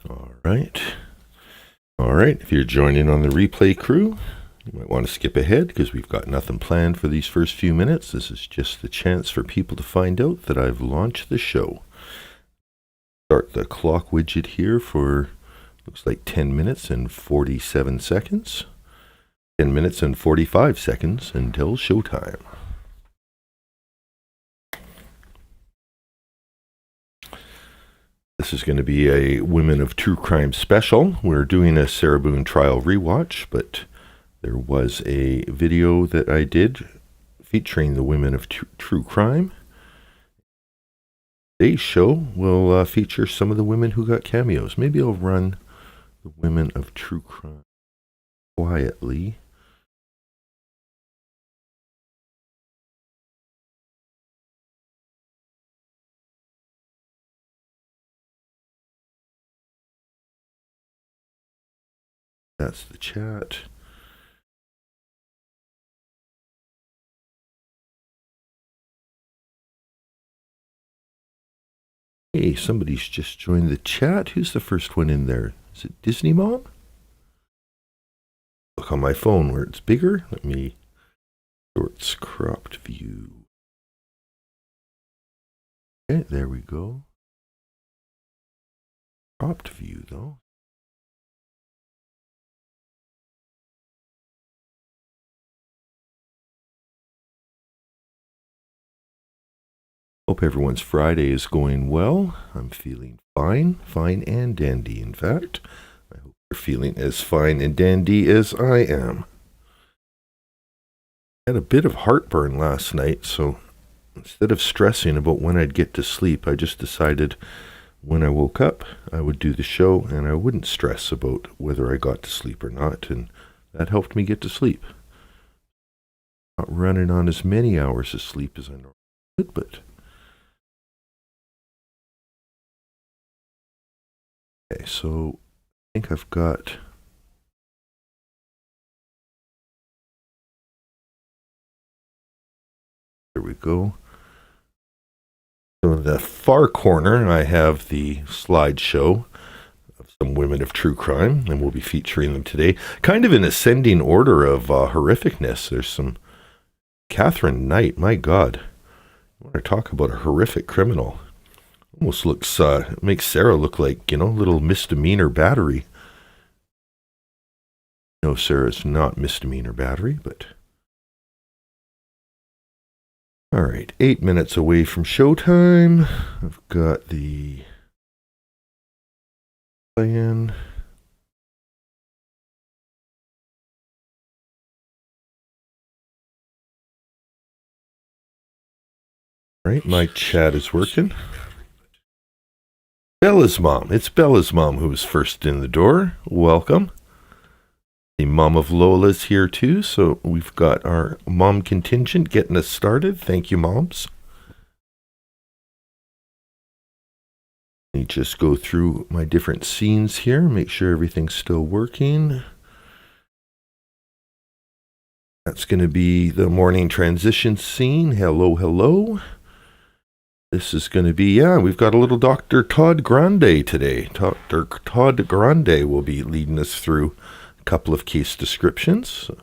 All right. All right. If you're joining on the replay crew, you might want to skip ahead because we've got nothing planned for these first few minutes. This is just the chance for people to find out that I've launched the show. Start the clock widget here for, looks like 10 minutes and 47 seconds. 10 minutes and 45 seconds until showtime. This is going to be a Women of True Crime special. We're doing a Sarah Boone trial rewatch, but there was a video that I did featuring the Women of True Crime. Today's show will feature some of the women who got cameos. Maybe I'll run the Women of True Crime quietly. That's the chat. Hey, somebody's just joined the chat. Who's the first one in there? Is it Disney Mom? Look on my phone where it's bigger. Let me shorts cropped view. Okay, there we go. Cropped view though. Hope everyone's Friday is going well. I'm feeling fine and dandy, in fact. I hope you're feeling as fine and dandy as I am. I had a bit of heartburn last night, so instead of stressing about when I'd get to sleep, I just decided when I woke up, I would do the show and I wouldn't stress about whether I got to sleep or not, and that helped me get to sleep. Not running on as many hours of sleep as I normally would, but okay, so I think I've got there we go. So in the far corner, I have the slideshow of some women of true crime, and we'll be featuring them today. Kind of in ascending order of horrificness. There's some Katherine Knight, my God. I want to talk about a horrific criminal. Almost looks, makes Sarah look like, a little misdemeanor battery. No, Sarah's not misdemeanor battery, but... All right, 8 minutes away from showtime. I've got the plan. All right, my chat is working. Bella's mom. It's Bella's mom who was first in the door. Welcome. The mom of Lola's here too, so we've got our mom contingent getting us started. Thank you, moms. Let me just go through my different scenes here, make sure everything's still working. That's going to be the morning transition scene. Hello, hello. This is going to be, we've got a little Dr. Todd Grande today. Dr. Todd Grande will be leading us through a couple of case descriptions. So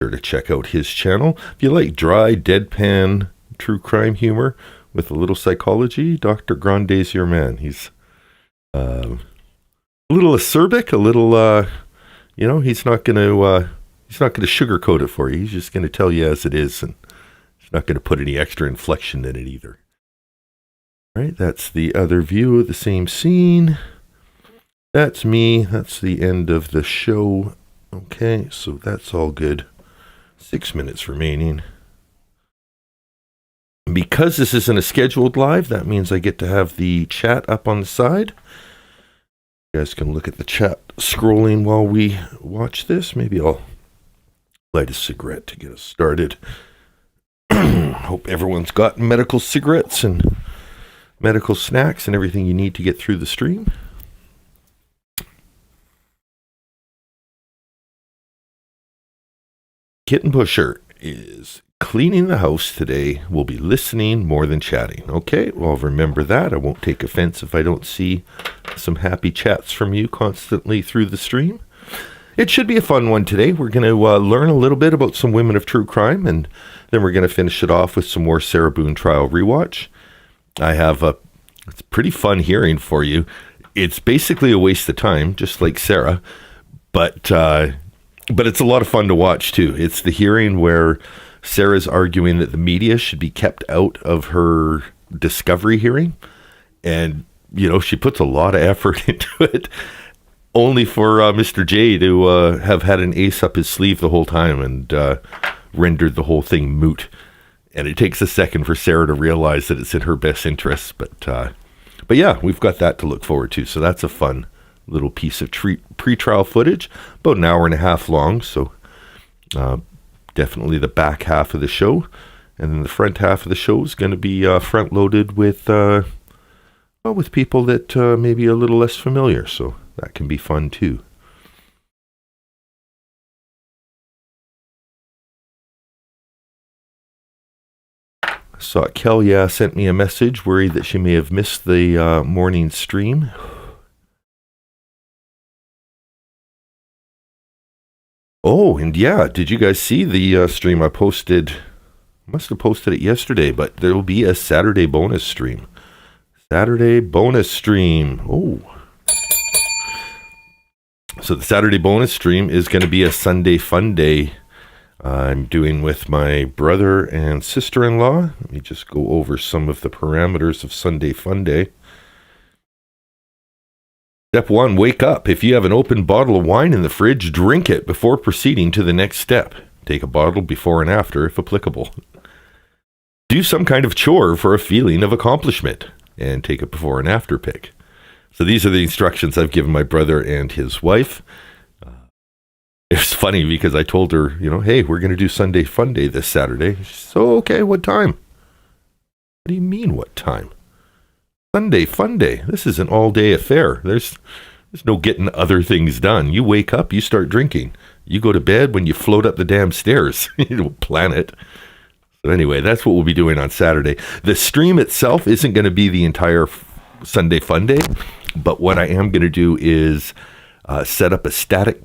sure to check out his channel. If you like dry, deadpan, true crime humor with a little psychology, Dr. Grande's your man. He's a little acerbic, a little, he's not going to sugarcoat it for you. He's just going to tell you as it is, and he's not going to put any extra inflection in it either. Right, that's the other view of the same scene. That's me. That's the end of the show. Okay, so that's all good. 6 minutes remaining. Because this isn't a scheduled live, that means I get to have the chat up on the side. You guys can look at the chat scrolling while we watch this. Maybe I'll light a cigarette to get us started. Hope everyone's got medical cigarettes and medical snacks and everything you need to get through the stream. Kitten Pusher is cleaning the house today. We'll be listening more than chatting. Okay, well, remember that. I won't take offense if I don't see some happy chats from you constantly through the stream. It should be a fun one today. We're going to learn a little bit about some women of true crime, and then we're going to finish it off with some more Sarah Boone trial rewatch. I have it's a pretty fun hearing for you. It's basically a waste of time, just like Sarah, but it's a lot of fun to watch too. It's the hearing where Sarah's arguing that the media should be kept out of her discovery hearing, and she puts a lot of effort into it, only for Mr. J to have had an ace up his sleeve the whole time and rendered the whole thing moot. And it takes a second for Sarah to realize that it's in her best interest, but yeah, we've got that to look forward to. So that's a fun little piece of pre-trial footage, about an hour and a half long. So definitely the back half of the show, and then the front half of the show is going to be front loaded with people that may be a little less familiar. So that can be fun too. Saw Kel, sent me a message, worried that she may have missed the morning stream. Oh, and did you guys see the stream I posted? Must have posted it yesterday, but there will be a Saturday bonus stream. Saturday bonus stream. Oh. So the Saturday bonus stream is going to be a Sunday fun day I'm doing with my brother and sister-in-law. Let me just go over some of the parameters of Sunday Fun Day. Step 1, wake up. If you have an open bottle of wine in the fridge, drink it before proceeding to the next step. Take a bottle before and after, if applicable. Do some kind of chore for a feeling of accomplishment, and take a before and after pic. So these are the instructions I've given my brother and his wife. It's funny because I told her, hey, we're going to do Sunday Fun Day this Saturday. She said, oh, okay, what time? What do you mean, what time? Sunday Fun Day. This is an all-day affair. There's no getting other things done. You wake up, you start drinking. You go to bed when you float up the damn stairs. You don't plan it. So anyway, that's what we'll be doing on Saturday. The stream itself isn't going to be the entire Sunday Fun Day, but what I am going to do is set up a static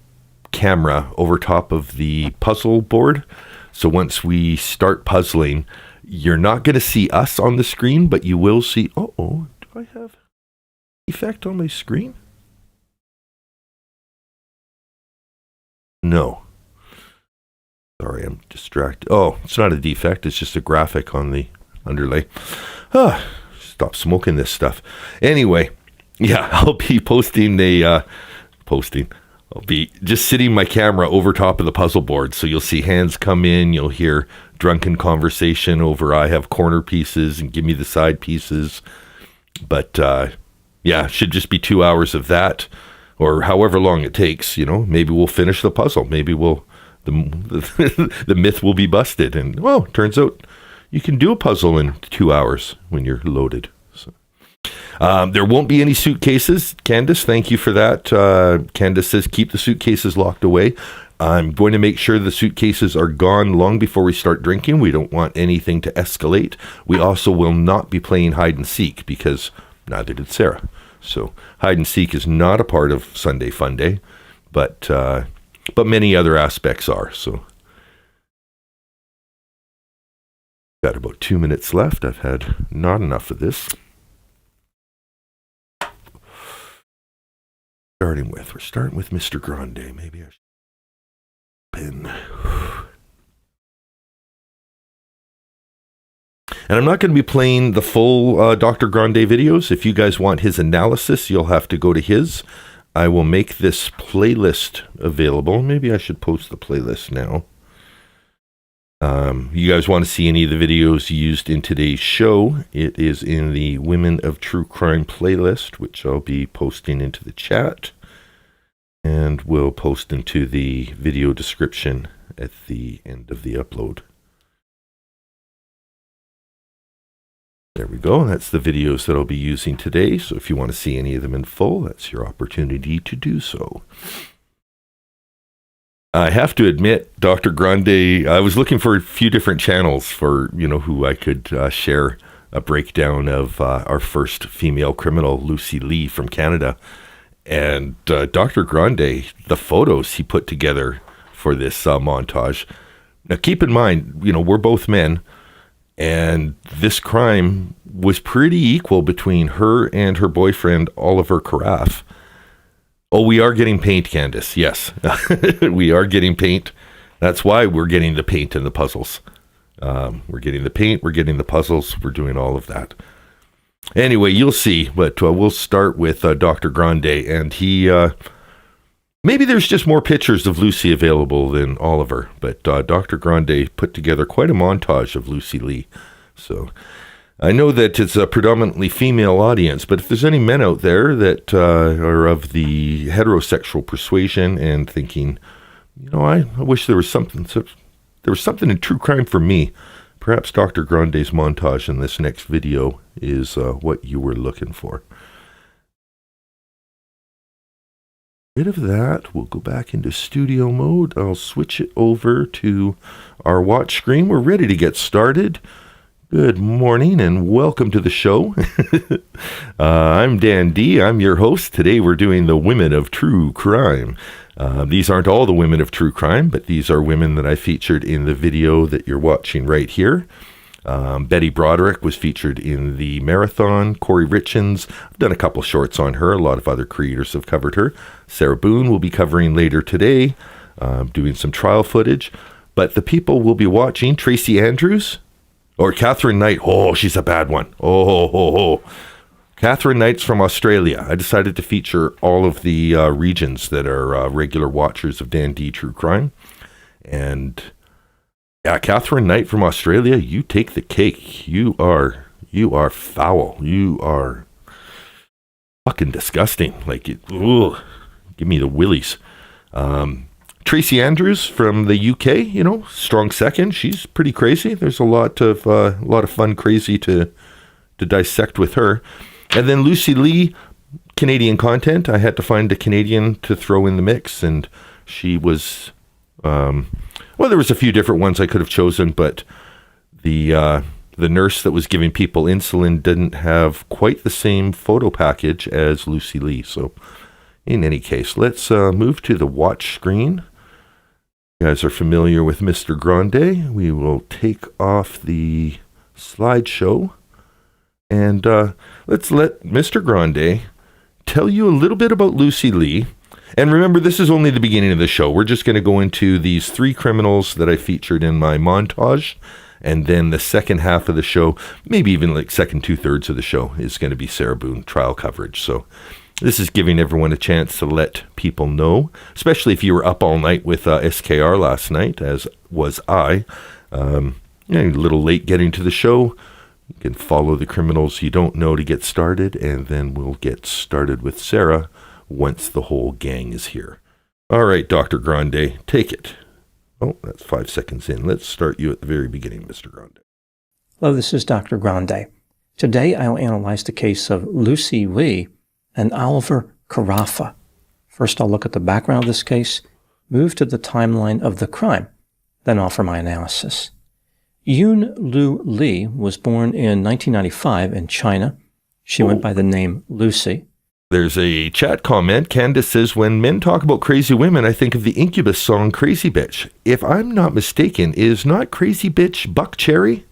camera over top of the puzzle board. So once we start puzzling, you're not going to see us on the screen, but you will see, do I have effect on my screen? No. Sorry, I'm distracted. Oh, it's not a defect. It's just a graphic on the underlay. Stop smoking this stuff. Anyway, I'll be I'll be just sitting my camera over top of the puzzle board. So you'll see hands come in. You'll hear drunken conversation over I have corner pieces and give me the side pieces. But it should just be 2 hours of that, or however long it takes. Maybe we'll finish the puzzle. Maybe the myth will be busted. And turns out you can do a puzzle in 2 hours when you're loaded. So. There won't be any suitcases. Candace, thank you for that. Candace says keep the suitcases locked away. I'm going to make sure the suitcases are gone long before we start drinking. We don't want anything to escalate. We also will not be playing hide and seek because neither did Sarah. So hide and seek is not a part of Sunday Fun Day, but many other aspects are. So got about 2 minutes left. I've had not enough of this. We're starting with Mr. Grande. Maybe I should pin. And I'm not going to be playing the full Dr. Grande videos. If you guys want his analysis, you'll have to go to his. I will make this playlist available. Maybe I should post the playlist now. You guys want to see any of the videos used in today's show? It is in the Women of True Crime playlist, which I'll be posting into the chat. And we'll post into the video description at the end of the upload. There we go. That's the videos that I'll be using today. So if you want to see any of them in full, that's your opportunity to do so. I have to admit, Dr. Grande, I was looking for a few different channels for, who I could share a breakdown of our first female criminal, Lucy Lee from Canada. And Dr. Grande, the photos he put together for this montage. Now, keep in mind, we're both men, and this crime was pretty equal between her and her boyfriend, Oliver Carafe. Oh, we are getting paint, Candace. Yes, we are getting paint. That's why we're getting the paint and the puzzles. We're getting the paint, we're getting the puzzles, we're doing all of that. Anyway, you'll see, but we'll start with Dr. Grande, and he, maybe there's just more pictures of Lucy available than Oliver, but Dr. Grande put together quite a montage of Lucy Lee. So I know that it's a predominantly female audience, but if there's any men out there that are of the heterosexual persuasion and thinking, I wish there was something in true crime for me, perhaps Dr. Grande's montage in this next video is what you were looking for. Bit of that. We'll go back into studio mode. I'll switch it over to our watch screen. We're ready to get started. Good morning and welcome to the show. I'm Dan D. I'm your host. Today we're doing the Women of True Crime. These aren't all the women of true crime, but these are women that I featured in the video that you're watching right here. Betty Broderick was featured in the Marathon. Corey Richins, I've done a couple shorts on her. A lot of other creators have covered her. Sarah Boone will be covering later today, doing some trial footage. But the people we'll be watching, Tracie Andrews, or Katherine Knight. Oh, she's a bad one. Oh. Katherine Knight's from Australia. I decided to feature all of the regions that are regular watchers of Dan D True Crime. And yeah, Katherine Knight from Australia, you take the cake. You are foul. You are fucking disgusting. Like, give me the willies. Tracie Andrews from the UK, strong second. She's pretty crazy. There's a lot of fun crazy to dissect with her. And then Lucy Lee, Canadian content. I had to find a Canadian to throw in the mix, and she was, there was a few different ones I could have chosen, but the nurse that was giving people insulin didn't have quite the same photo package as Lucy Lee. So in any case, let's move to the watch screen. You guys are familiar with Mr. Grande. We will take off the slideshow. And let's let Mr. Grande tell you a little bit about Lucy Lee. And remember, this is only the beginning of the show. We're just going to go into these three criminals that I featured in my montage. And then the second half of the show, maybe even like second 2/3 of the show, is going to be Sarah Boone trial coverage. So this is giving everyone a chance to let people know, especially if you were up all night with SKR last night, as was I. A little late getting to the show. You can follow the criminals you don't know to get started, and then we'll get started with Sarah once the whole gang is here. All right, Dr. Grande, take it. Oh, that's 5 seconds in. Let's start you at the very beginning, Mr. Grande. Hello, this is Dr. Grande. Today I'll analyze the case of Lucy Lee and Oliver Carafe. First, I'll look at the background of this case, move to the timeline of the crime, then offer my analysis. Yun Lu Lee was born in 1995 in China. She went by the name Lucy. There's a chat comment. Candace says, when men talk about crazy women, I think of the Incubus song Crazy Bitch. If I'm not mistaken, is not Crazy Bitch Buck Cherry?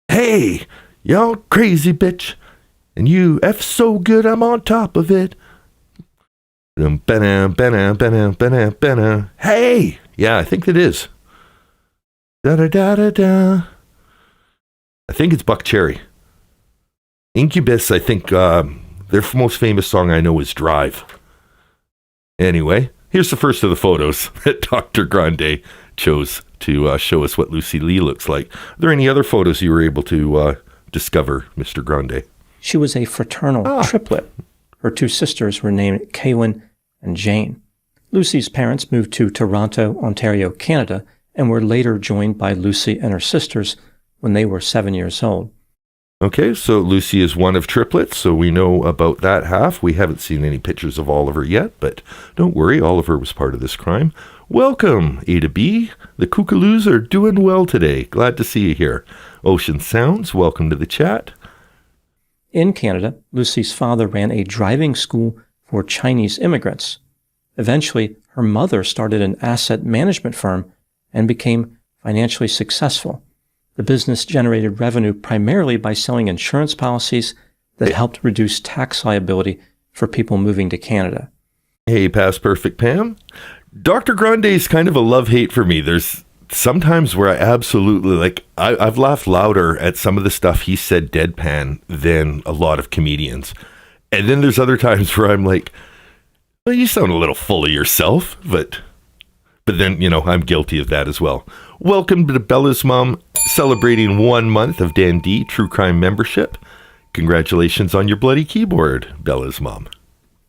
Hey, y'all crazy bitch. And you F so good, I'm on top of it. Hey! Yeah, I think it is. Da-da-da-da-da. I think it's Buck Cherry. Incubus, I think their most famous song I know is Drive. Anyway, here's the first of the photos that Dr. Grande chose to show us what Lucy Lee looks like. Are there any other photos you were able to discover, Mr. Grande? She was a fraternal triplet. Her two sisters were named Kaylin and Jane. Lucy's parents moved to Toronto, Ontario, Canada, and were later joined by Lucy and her sisters when they were 7 years old. Okay, so Lucy is one of triplets, so we know about that half. We haven't seen any pictures of Oliver yet, but don't worry, Oliver was part of this crime. Welcome, A to B. The Kookaloos are doing well today. Glad to see you here. Ocean Sounds, welcome to the chat. In Canada, Lucy's father ran a driving school for Chinese immigrants. Eventually, her mother started an asset management firm and became financially successful. The business generated revenue primarily by selling insurance policies that helped reduce tax liability for people moving to Canada. Hey, Past Perfect Pam. Dr. Grande is kind of a love-hate for me. There's sometimes where I absolutely, I've laughed louder at some of the stuff he said deadpan than a lot of comedians. And then there's other times where I'm like, well, you sound a little full of yourself, but then, I'm guilty of that as well. Welcome to Bella's Mom, celebrating 1 month of Dan D True Crime membership. Congratulations on your bloody keyboard, Bella's Mom.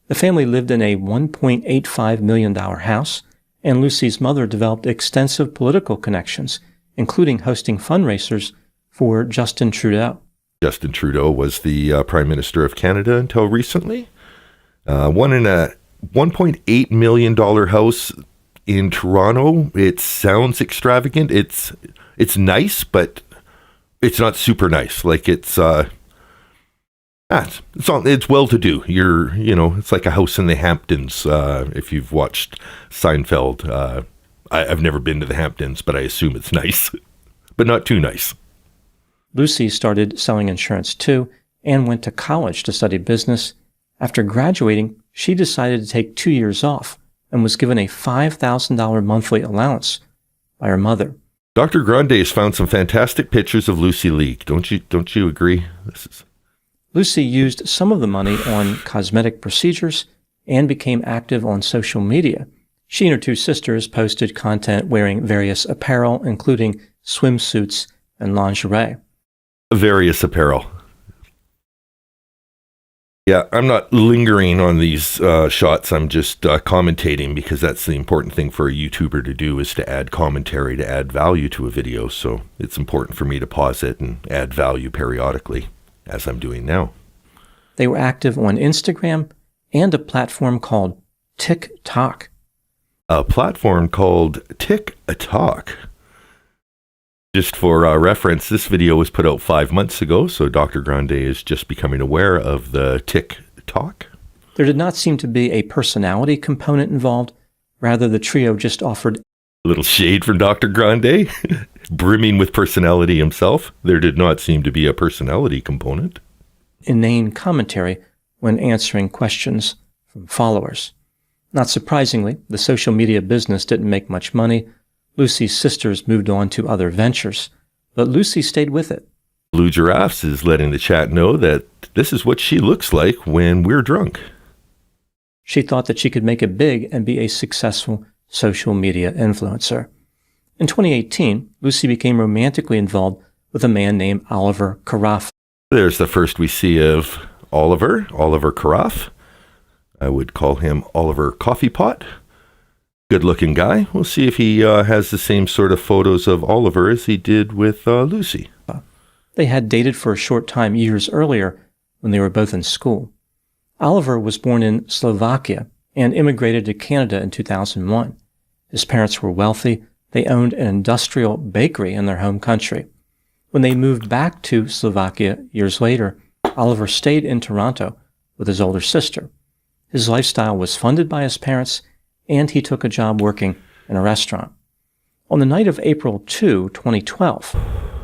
The family lived in a $1.85 million house, and Lucy's mother developed extensive political connections, including hosting fundraisers for Justin Trudeau. Justin Trudeau was the Prime Minister of Canada until recently. One in a $1.8 million house in Toronto. It sounds extravagant. It's nice, but it's not super nice. Like it's well-to-do. It's like a house in the Hamptons. If you've watched Seinfeld, I've never been to the Hamptons, but I assume it's nice, but not too nice. Lucy started selling insurance too and went to college to study business. After graduating, she decided to take 2 years off and was given a $5,000 monthly allowance by her mother. Dr. Grande has found some fantastic pictures of Lucy Leak. Don't you agree? Lucy used some of the money on cosmetic procedures and became active on social media. She and her two sisters posted content wearing various apparel, including swimsuits and lingerie. Various apparel. Yeah, I'm not lingering on these shots. I'm just commentating because that's the important thing for a YouTuber to do, is to add commentary, to add value to a video. So it's important for me to pause it and add value periodically, as I'm doing now. They were active on Instagram and a platform called TikTok. A platform called TikTok. Just for reference, this video was put out 5 months ago, so Dr. Grande is just becoming aware of the TikTok. There did not seem to be a personality component involved. Rather, the trio just offered a little shade from Dr. Grande, brimming with personality himself. There did not seem to be a personality component. Inane commentary when answering questions from followers. Not surprisingly, the social media business didn't make much money. Lucy's sisters moved on to other ventures, but Lucy stayed with it. Blue Giraffes is letting the chat know that this is what she looks like when we're drunk. She thought that she could make it big and be a successful social media influencer. In 2018, Lucy became romantically involved with a man named Oliver Carafa. There's the first we see of Oliver Carafa. I would call him Oliver Coffee Pot. Good-looking guy. We'll see if he has the same sort of photos of Oliver as he did with Lucy. They had dated for a short time years earlier when they were both in school. Oliver was born in Slovakia and immigrated to Canada in 2001. His parents were wealthy. They owned an industrial bakery in their home country. When they moved back to Slovakia years later, Oliver stayed in Toronto with his older sister. His lifestyle was funded by his parents, and he took a job working in a restaurant. On the night of April 2, 2012,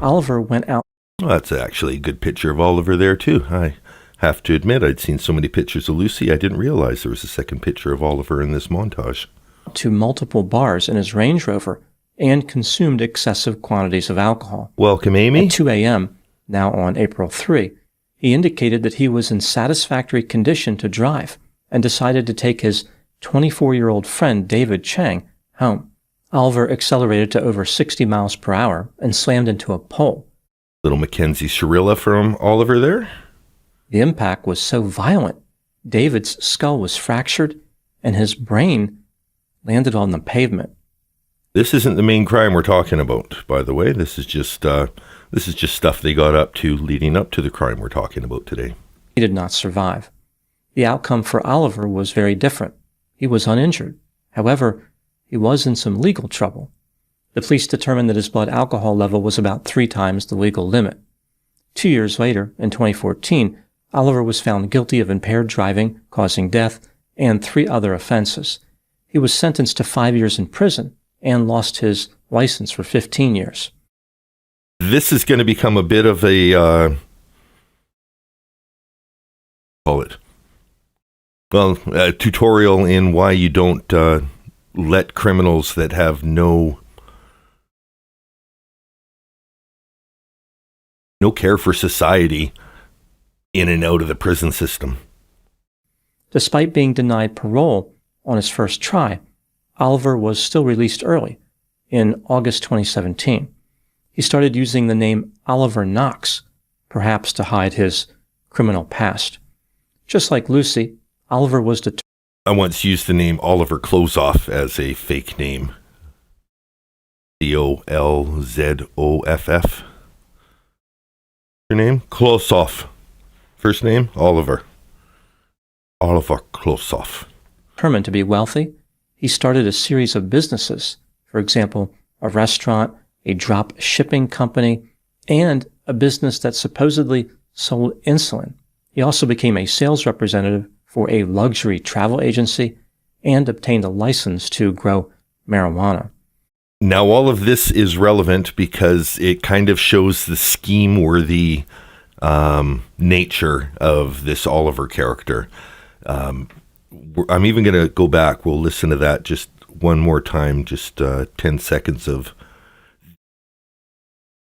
Oliver went out. Well, that's actually a good picture of Oliver there, too. I have to admit, I'd seen so many pictures of Lucy, I didn't realize there was a second picture of Oliver in this montage. To multiple bars in his Range Rover and consumed excessive quantities of alcohol. Welcome, Amy. At 2 a.m., now on April 3, he indicated that he was in satisfactory condition to drive and decided to take his 24-year-old friend David Chang home. Oliver accelerated to over 60 miles per hour and slammed into a pole. Little Mackenzie Shirilla from Oliver there. The impact was so violent, David's skull was fractured and his brain landed on the pavement. This isn't the main crime we're talking about, by the way. This is just stuff they got up to leading up to the crime we're talking about today. He did not survive. The outcome for Oliver was very different. He was uninjured. However, he was in some legal trouble. The police determined that his blood alcohol level was about 3 times the legal limit. 2 years later, in 2014, Oliver was found guilty of impaired driving, causing death, and 3 other offenses. He was sentenced to 5 years in prison and lost his license for 15 years. This is going to become a bit of a, a tutorial in why you don't let criminals that have no care for society in and out of the prison system. Despite being denied parole on his first try, Oliver was still released early, in August 2017. He started using the name Oliver Knox, perhaps to hide his criminal past. Just like Lucy, Oliver was determined. I once used the name Oliver Clozoff as a fake name. Colzoff. Your name? Clozoff. First name? Oliver. Oliver Clozoff. Determined to be wealthy, he started a series of businesses. For example, a restaurant, a drop shipping company, and a business that supposedly sold insulin. He also became a sales representative for a luxury travel agency and obtained a license to grow marijuana. Now, all of this is relevant because it kind of shows the scheme-worthy nature of this Oliver character. I'm even going to go back. We'll listen to that just one more time, just 10 seconds of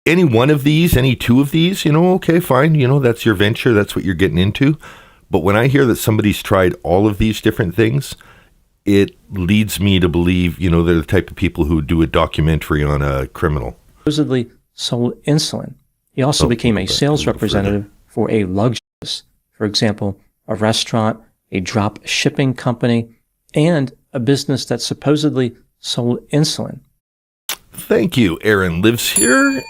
any one of these, any 2 of these, okay, fine. That's your venture. That's what you're getting into. But when I hear that somebody's tried all of these different things, it leads me to believe, they're the type of people who do a documentary on a criminal. Supposedly sold insulin. He also became a sales representative for a luxury, for example, a restaurant, a drop shipping company, and a business that supposedly sold insulin. Thank you. Aaron Lives Here.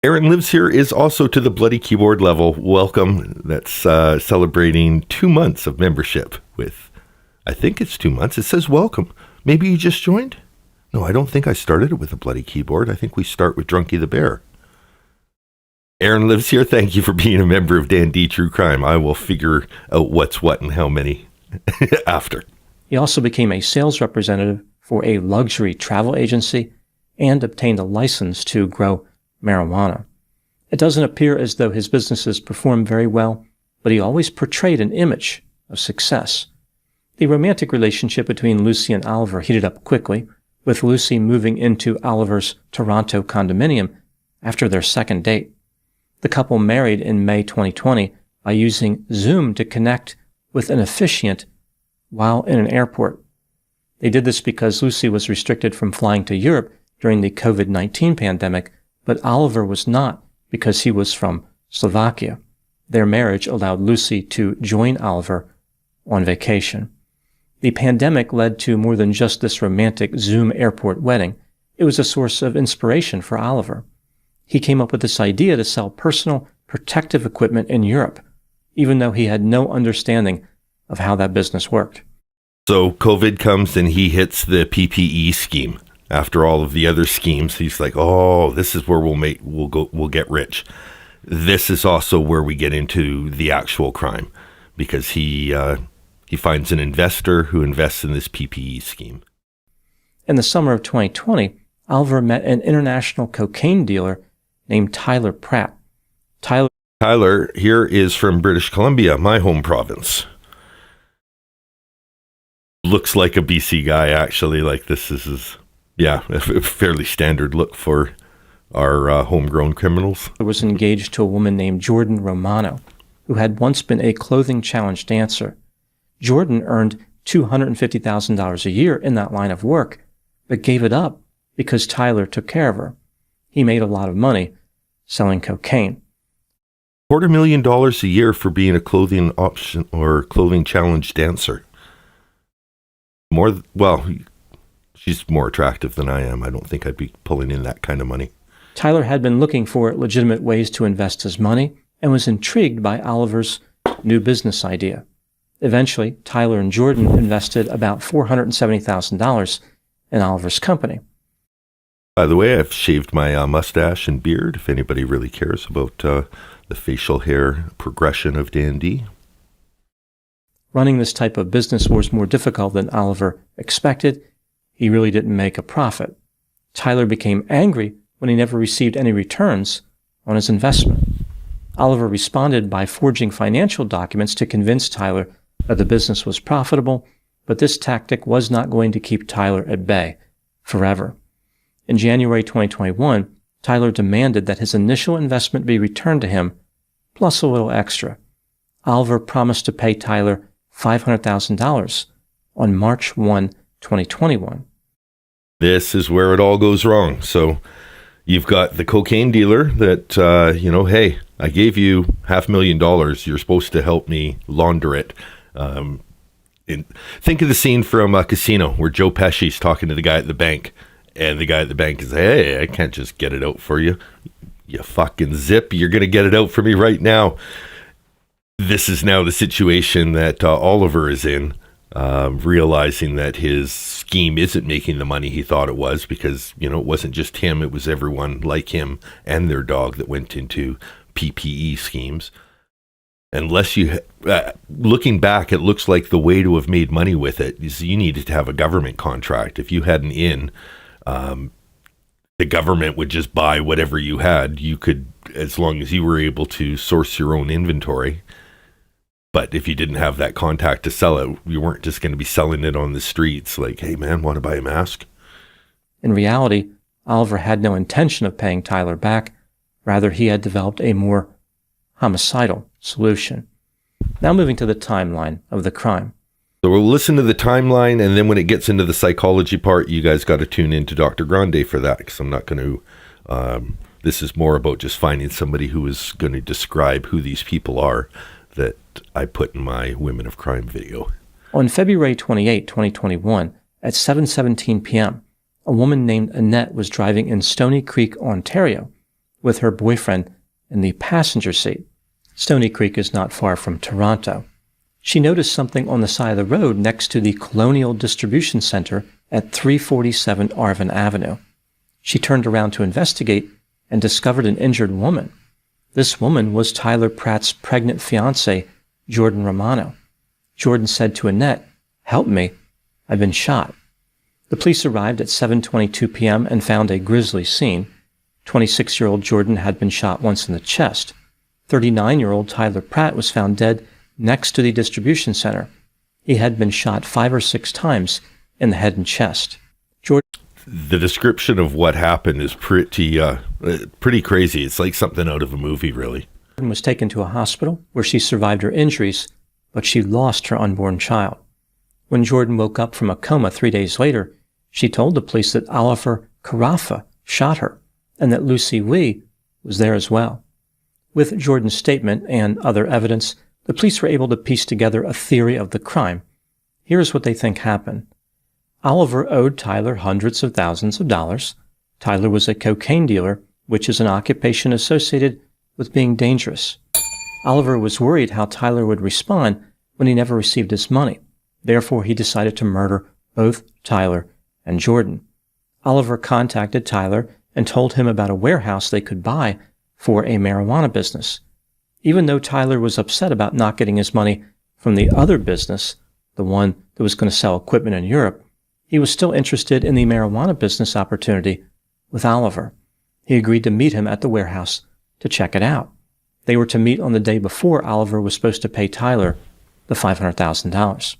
Aaron Lives Here is also to the Bloody Keyboard level. Welcome. That's celebrating 2 months of membership with, I think it's 2 months. It says welcome. Maybe you just joined? No, I don't think I started it with a Bloody Keyboard. I think we start with Drunky the Bear. Aaron Lives Here. Thank you for being a member of D&D True Crime. I will figure out what's what and how many after. He also became a sales representative for a luxury travel agency and obtained a license to grow marijuana. It doesn't appear as though his businesses performed very well, but he always portrayed an image of success. The romantic relationship between Lucy and Oliver heated up quickly, with Lucy moving into Oliver's Toronto condominium after their second date. The couple married in May 2020 by using Zoom to connect with an officiant while in an airport. They did this because Lucy was restricted from flying to Europe during the COVID-19 pandemic, but Oliver was not because he was from Slovakia. Their marriage allowed Lucy to join Oliver on vacation. The pandemic led to more than just this romantic Zoom airport wedding. It was a source of inspiration for Oliver. He came up with this idea to sell personal protective equipment in Europe, even though he had no understanding of how that business worked. So COVID comes and he hits the PPE scheme. After all of the other schemes, he's like, "Oh, this is where we'll get rich." This is also where we get into the actual crime, because he finds an investor who invests in this PPE scheme. In the summer of 2020, Oliver met an international cocaine dealer named Tyler Pratt. Tyler here is from British Columbia, my home province. Looks like a BC guy, actually. Like this is a fairly standard look for our homegrown criminals. He was engaged to a woman named Jordan Romano, who had once been a clothing challenge dancer. Jordan earned $250,000 a year in that line of work, but gave it up because Tyler took care of her. He made a lot of money selling cocaine. $250,000 a year for being a clothing option or clothing challenge dancer. she's more attractive than I am. I don't think I'd be pulling in that kind of money. Tyler had been looking for legitimate ways to invest his money and was intrigued by Oliver's new business idea. Eventually, Tyler and Jordan invested about $470,000 in Oliver's company. By the way, I've shaved my mustache and beard, if anybody really cares about the facial hair progression of Dandy. Running this type of business was more difficult than Oliver expected. He really didn't make a profit. Tyler became angry when he never received any returns on his investment. Oliver responded by forging financial documents to convince Tyler that the business was profitable, but this tactic was not going to keep Tyler at bay forever. In January 2021, Tyler demanded that his initial investment be returned to him, plus a little extra. Oliver promised to pay Tyler $500,000 on March 1, 2021. This is where it all goes wrong. So you've got the cocaine dealer that, hey, I gave you $500,000. You're supposed to help me launder it. Think of the scene from Casino where Joe Pesci's talking to the guy at the bank. And the guy at the bank is, hey, I can't just get it out for you. You fucking zip. You're going to get it out for me right now. This is now the situation that Oliver is in, realizing that his scheme isn't making the money he thought it was because, it wasn't just him. It was everyone like him and their dog that went into PPE schemes. Unless you, looking back, it looks like the way to have made money with it is you needed to have a government contract. If you had an in, the government would just buy whatever you had. You could, as long as you were able to source your own inventory. But if you didn't have that contact to sell it, you weren't just going to be selling it on the streets like, hey man, want to buy a mask? In reality, Oliver had no intention of paying Tyler back. Rather, he had developed a more homicidal solution. Now moving to the timeline of the crime. So we'll listen to the timeline, and then when it gets into the psychology part, you guys got to tune in to Dr. Grande for that, because I'm not going to, this is more about just finding somebody who is going to describe who these people are that I put in my Women of Crime video. On February 28, 2021, at 7:17 p.m., a woman named Annette was driving in Stony Creek, Ontario, with her boyfriend in the passenger seat. Stony Creek is not far from Toronto. She noticed something on the side of the road next to the Colonial Distribution Center at 347 Arvin Avenue. She turned around to investigate and discovered an injured woman. This woman was Tyler Pratt's pregnant fiancée, Jordan Romano. Jordan said to Annette, "Help me, I've been shot." The police arrived at 7:22 p.m. and found a grisly scene. 26-year-old Jordan had been shot once in the chest. 39-year-old Tyler Pratt was found dead next to the distribution center. He had been shot 5 or 6 times in the head and chest. The description of what happened is pretty crazy. It's like something out of a movie, really. Jordan was taken to a hospital where she survived her injuries, but she lost her unborn child. When Jordan woke up from a coma 3 days later, she told the police that Oliver Carafa shot her and that Lucy Wee was there as well. With Jordan's statement and other evidence, the police were able to piece together a theory of the crime. Here's what they think happened. Oliver owed Tyler hundreds of thousands of dollars. Tyler was a cocaine dealer, which is an occupation associated with being dangerous. Oliver was worried how Tyler would respond when he never received his money. Therefore, he decided to murder both Tyler and Jordan. Oliver contacted Tyler and told him about a warehouse they could buy for a marijuana business. Even though Tyler was upset about not getting his money from the other business, the one that was going to sell equipment in Europe, he was still interested in the marijuana business opportunity with Oliver. He agreed to meet him at the warehouse to check it out. They were to meet on the day before Oliver was supposed to pay Tyler the $500,000.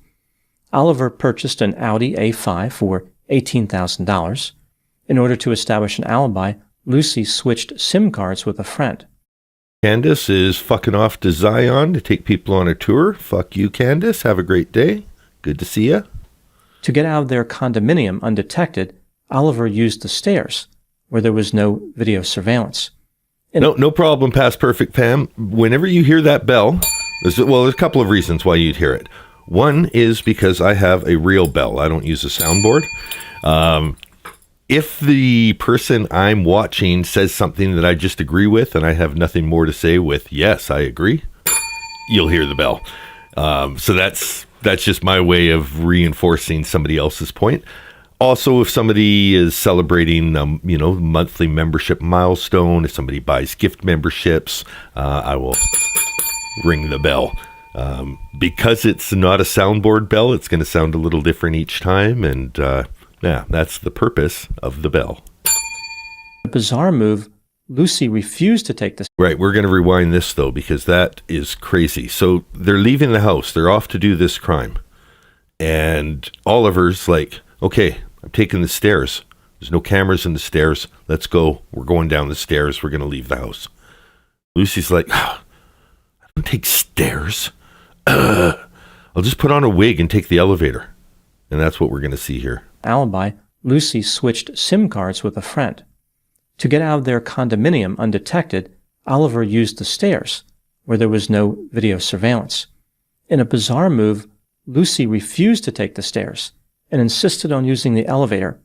Oliver purchased an Audi A5 for $18,000. In order to establish an alibi, Lucy switched SIM cards with a friend. Candace is fucking off to Zion to take people on a tour. Fuck you, Candace. Have a great day. Good to see ya. To get out of their condominium undetected, Oliver used the stairs, where there was no video surveillance. No problem, Past Perfect Pam. Whenever you hear that bell, there's a couple of reasons why you'd hear it. One is because I have a real bell. I don't use a soundboard. If the person I'm watching says something that I just agree with and I have nothing more to say with, yes, I agree, you'll hear the bell. So that's just my way of reinforcing somebody else's point. Also, if somebody is celebrating, monthly membership milestone, if somebody buys gift memberships, I will ring the bell. Because it's not a soundboard bell, it's going to sound a little different each time. And that's the purpose of the bell. A bizarre move, Lucy refused to take the... Right, we're going to rewind this, though, because that is crazy. So they're leaving the house. They're off to do this crime. And Oliver's like, okay, I'm taking the stairs. There's no cameras in the stairs. Let's go. We're going down the stairs. We're going to leave the house. Lucy's like, I don't take stairs. I'll just put on a wig and take the elevator. And that's what we're going to see here. Alibi, Lucy switched SIM cards with a friend. To get out of their condominium undetected, Oliver used the stairs, where there was no video surveillance. In a bizarre move, Lucy refused to take the stairs and insisted on using the elevator,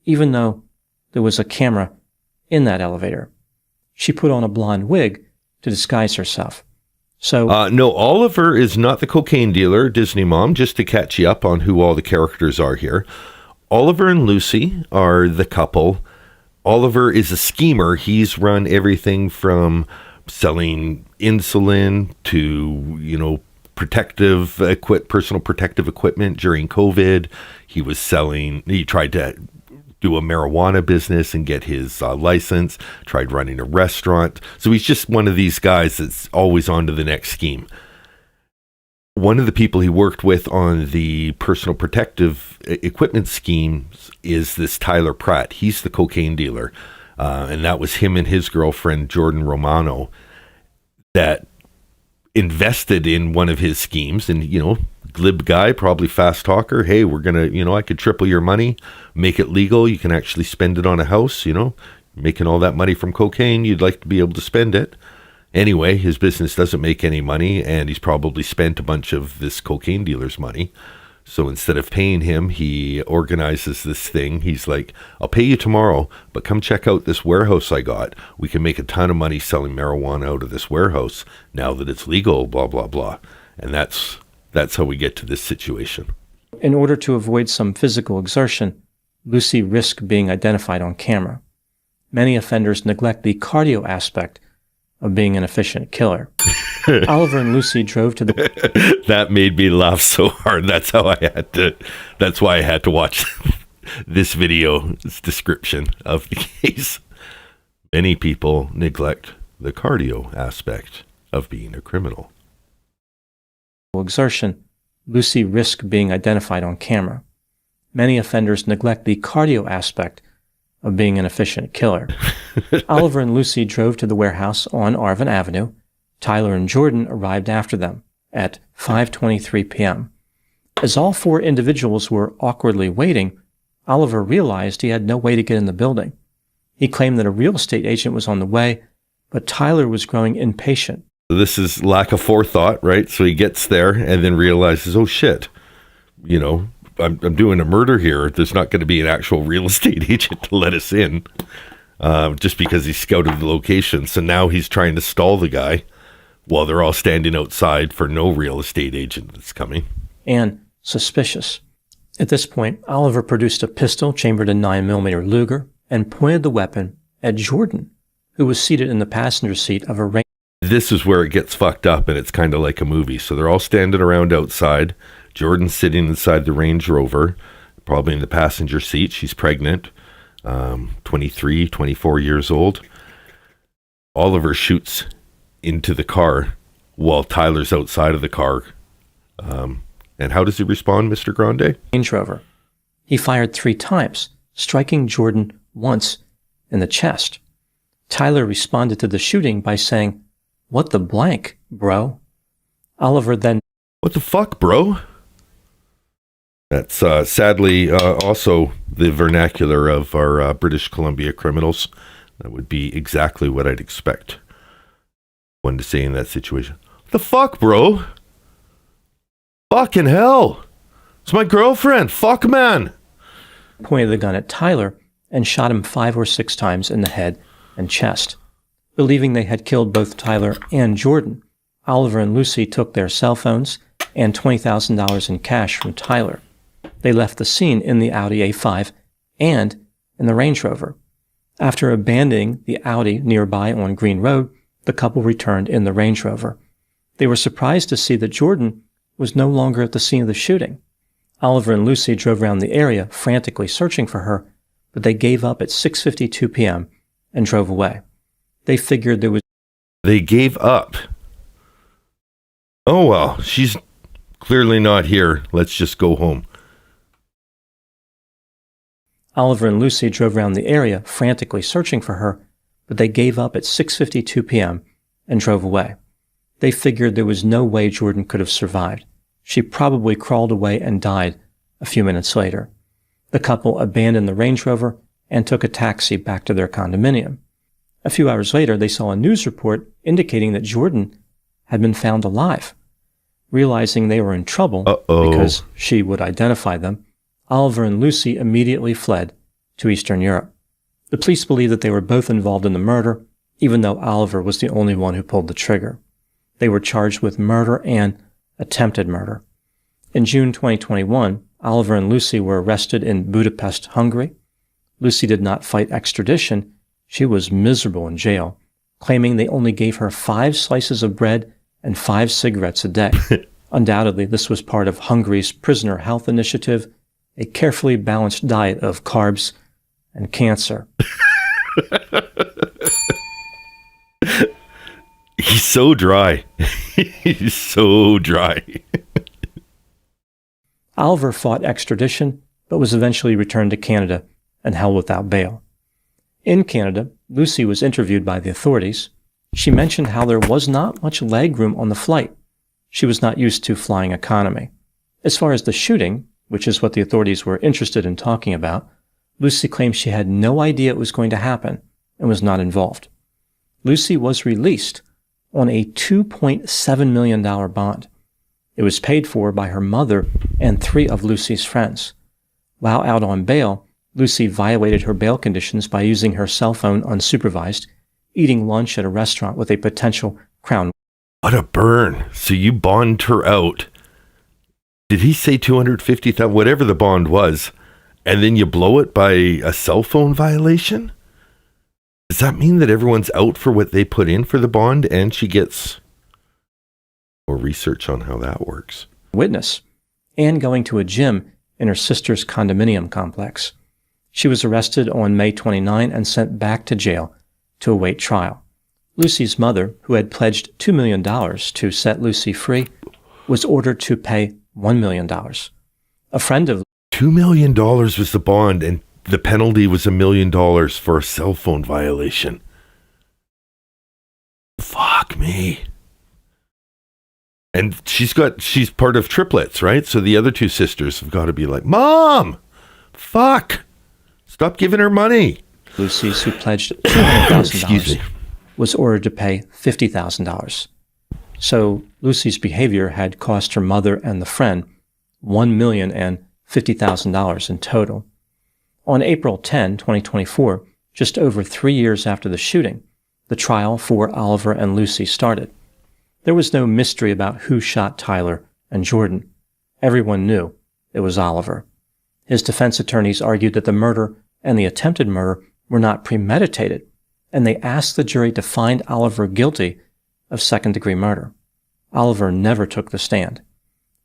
even though there was a camera in that elevator. She put on a blonde wig to disguise herself. So, no, Oliver is not the cocaine dealer, Disney Mom, just to catch you up on who all the characters are here. Oliver and Lucy are the couple. Oliver is a schemer. He's run everything from selling insulin to, personal protective equipment during COVID. He tried to do a marijuana business and get his license, tried running a restaurant. So he's just one of these guys that's always on to the next scheme. One of the people he worked with on the personal protective equipment schemes is this Tyler Pratt. He's the cocaine dealer. And that was him and his girlfriend, Jordan Romano, that invested in one of his schemes. And, glib guy, probably fast talker. Hey, we're going to, I could triple your money, make it legal. You can actually spend it on a house, making all that money from cocaine. You'd like to be able to spend it. Anyway, his business doesn't make any money, and he's probably spent a bunch of this cocaine dealer's money. So instead of paying him, he organizes this thing. He's like, I'll pay you tomorrow, but come check out this warehouse I got. We can make a ton of money selling marijuana out of this warehouse now that it's legal, blah, blah, blah. And that's how we get to this situation. In order to avoid some physical exertion, Lucy risked being identified on camera. Many offenders neglect the cardio aspect of being an efficient killer. Oliver and Lucy drove to the... That made me laugh so hard. That's why I had to watch this video's description of the case. Many people neglect the cardio aspect of being a criminal. Exertion, Lucy risked being identified on camera. Many offenders neglect the cardio aspect of being an efficient killer. Oliver and Lucy drove to the warehouse on Arvin Avenue. Tyler and Jordan arrived after them at 5:23 p.m. As all four individuals were awkwardly waiting, Oliver realized he had no way to get in the building. He claimed that a real estate agent was on the way, but Tyler was growing impatient. This is lack of forethought, right? So he gets there and then realizes, oh shit, I'm doing a murder here. There's not going to be an actual real estate agent to let us in just because he scouted the location. So now he's trying to stall the guy while they're all standing outside for no real estate agent that's coming. And suspicious. At this point, Oliver produced a pistol chambered in 9mm Luger and pointed the weapon at Jordan, who was seated in the passenger seat of a Range. This is where it gets fucked up, and it's kind of like a movie. So they're all standing around outside. Jordan's sitting inside the Range Rover, probably in the passenger seat. She's pregnant, 23, 24 years old. Oliver shoots into the car while Tyler's outside of the car. And how does he respond, Mr. Grande? Range Rover. He fired 3 times, striking Jordan once in the chest. Tyler responded to the shooting by saying, "What the blank, bro?" Oliver then... What the fuck, bro? That's sadly also the vernacular of our British Columbia criminals. That would be exactly what I'd expect one to say in that situation. What the fuck, bro? Fucking hell. It's my girlfriend. Fuck, man. Pointed the gun at Tyler and shot him 5 or 6 times in the head and chest. Believing they had killed both Tyler and Jordan, Oliver and Lucy took their cell phones and $20,000 in cash from Tyler. They left the scene in the Audi A5 and in the Range Rover. After abandoning the Audi nearby on Green Road, the couple returned in the Range Rover. They were surprised to see that Jordan was no longer at the scene of the shooting. Oliver and Lucy drove around the area frantically searching for her, but they gave up at 6:52 p.m. and drove away. They figured there was... They gave up. Oh, well, she's clearly not here. Let's just go home. Oliver and Lucy drove around the area frantically searching for her, but they gave up at 6:52 p.m. and drove away. They figured there was no way Jordan could have survived. She probably crawled away and died a few minutes later. The couple abandoned the Range Rover and took a taxi back to their condominium. A few hours later, they saw a news report indicating that Jordan had been found alive. Realizing they were in trouble because she would identify them, Oliver and Lucy immediately fled to Eastern Europe. The police believed that they were both involved in the murder, even though Oliver was the only one who pulled the trigger. They were charged with murder and attempted murder. In June 2021, Oliver and Lucy were arrested in Budapest, Hungary. Lucy did not fight extradition. She was miserable in jail, claiming they only gave her 5 slices of bread and 5 cigarettes a day. Undoubtedly, this was part of Hungary's prisoner health initiative, a carefully balanced diet of carbs and cancer. He's so dry. He's so dry. Oliver fought extradition, but was eventually returned to Canada and held without bail. In Canada, Lucy was interviewed by the authorities. She mentioned how there was not much legroom on the flight. She was not used to flying economy. As far as the shooting, which is what the authorities were interested in talking about, Lucy claimed she had no idea it was going to happen and was not involved. Lucy was released on a $2.7 million bond. It was paid for by her mother and 3 of Lucy's friends. While out on bail, Lucy violated her bail conditions by using her cell phone unsupervised, eating lunch at a restaurant with a potential Crown. What a burn. So you bond her out. Did he say 250,000, whatever the bond was, and then you blow it by a cell phone violation? Does that mean that everyone's out for what they put in for the bond and she gets more research on how that works? Witness, and going to a gym in her sister's condominium complex. She was arrested on May 29 and sent back to jail to await trial. Lucy's mother, who had pledged $2 million to set Lucy free, was ordered to pay $1 million. A friend of $2 million was the bond, and the penalty was $1 million for a cell phone violation. Fuck me. And she's part of triplets, right? So the other 2 sisters have got to be like, Mom, fuck, stop giving her money. Lucy's, who pledged $200,000, was ordered to pay $50,000. So Lucy's behavior had cost her mother and the friend $1,050,000 in total. On April 10, 2024, just over 3 years after the shooting, the trial for Oliver and Lucy started. There was no mystery about who shot Tyler and Jordan. Everyone knew it was Oliver. His defense attorneys argued that the murder and the attempted murder were not premeditated, and they asked the jury to find Oliver guilty of second-degree murder. Oliver never took the stand.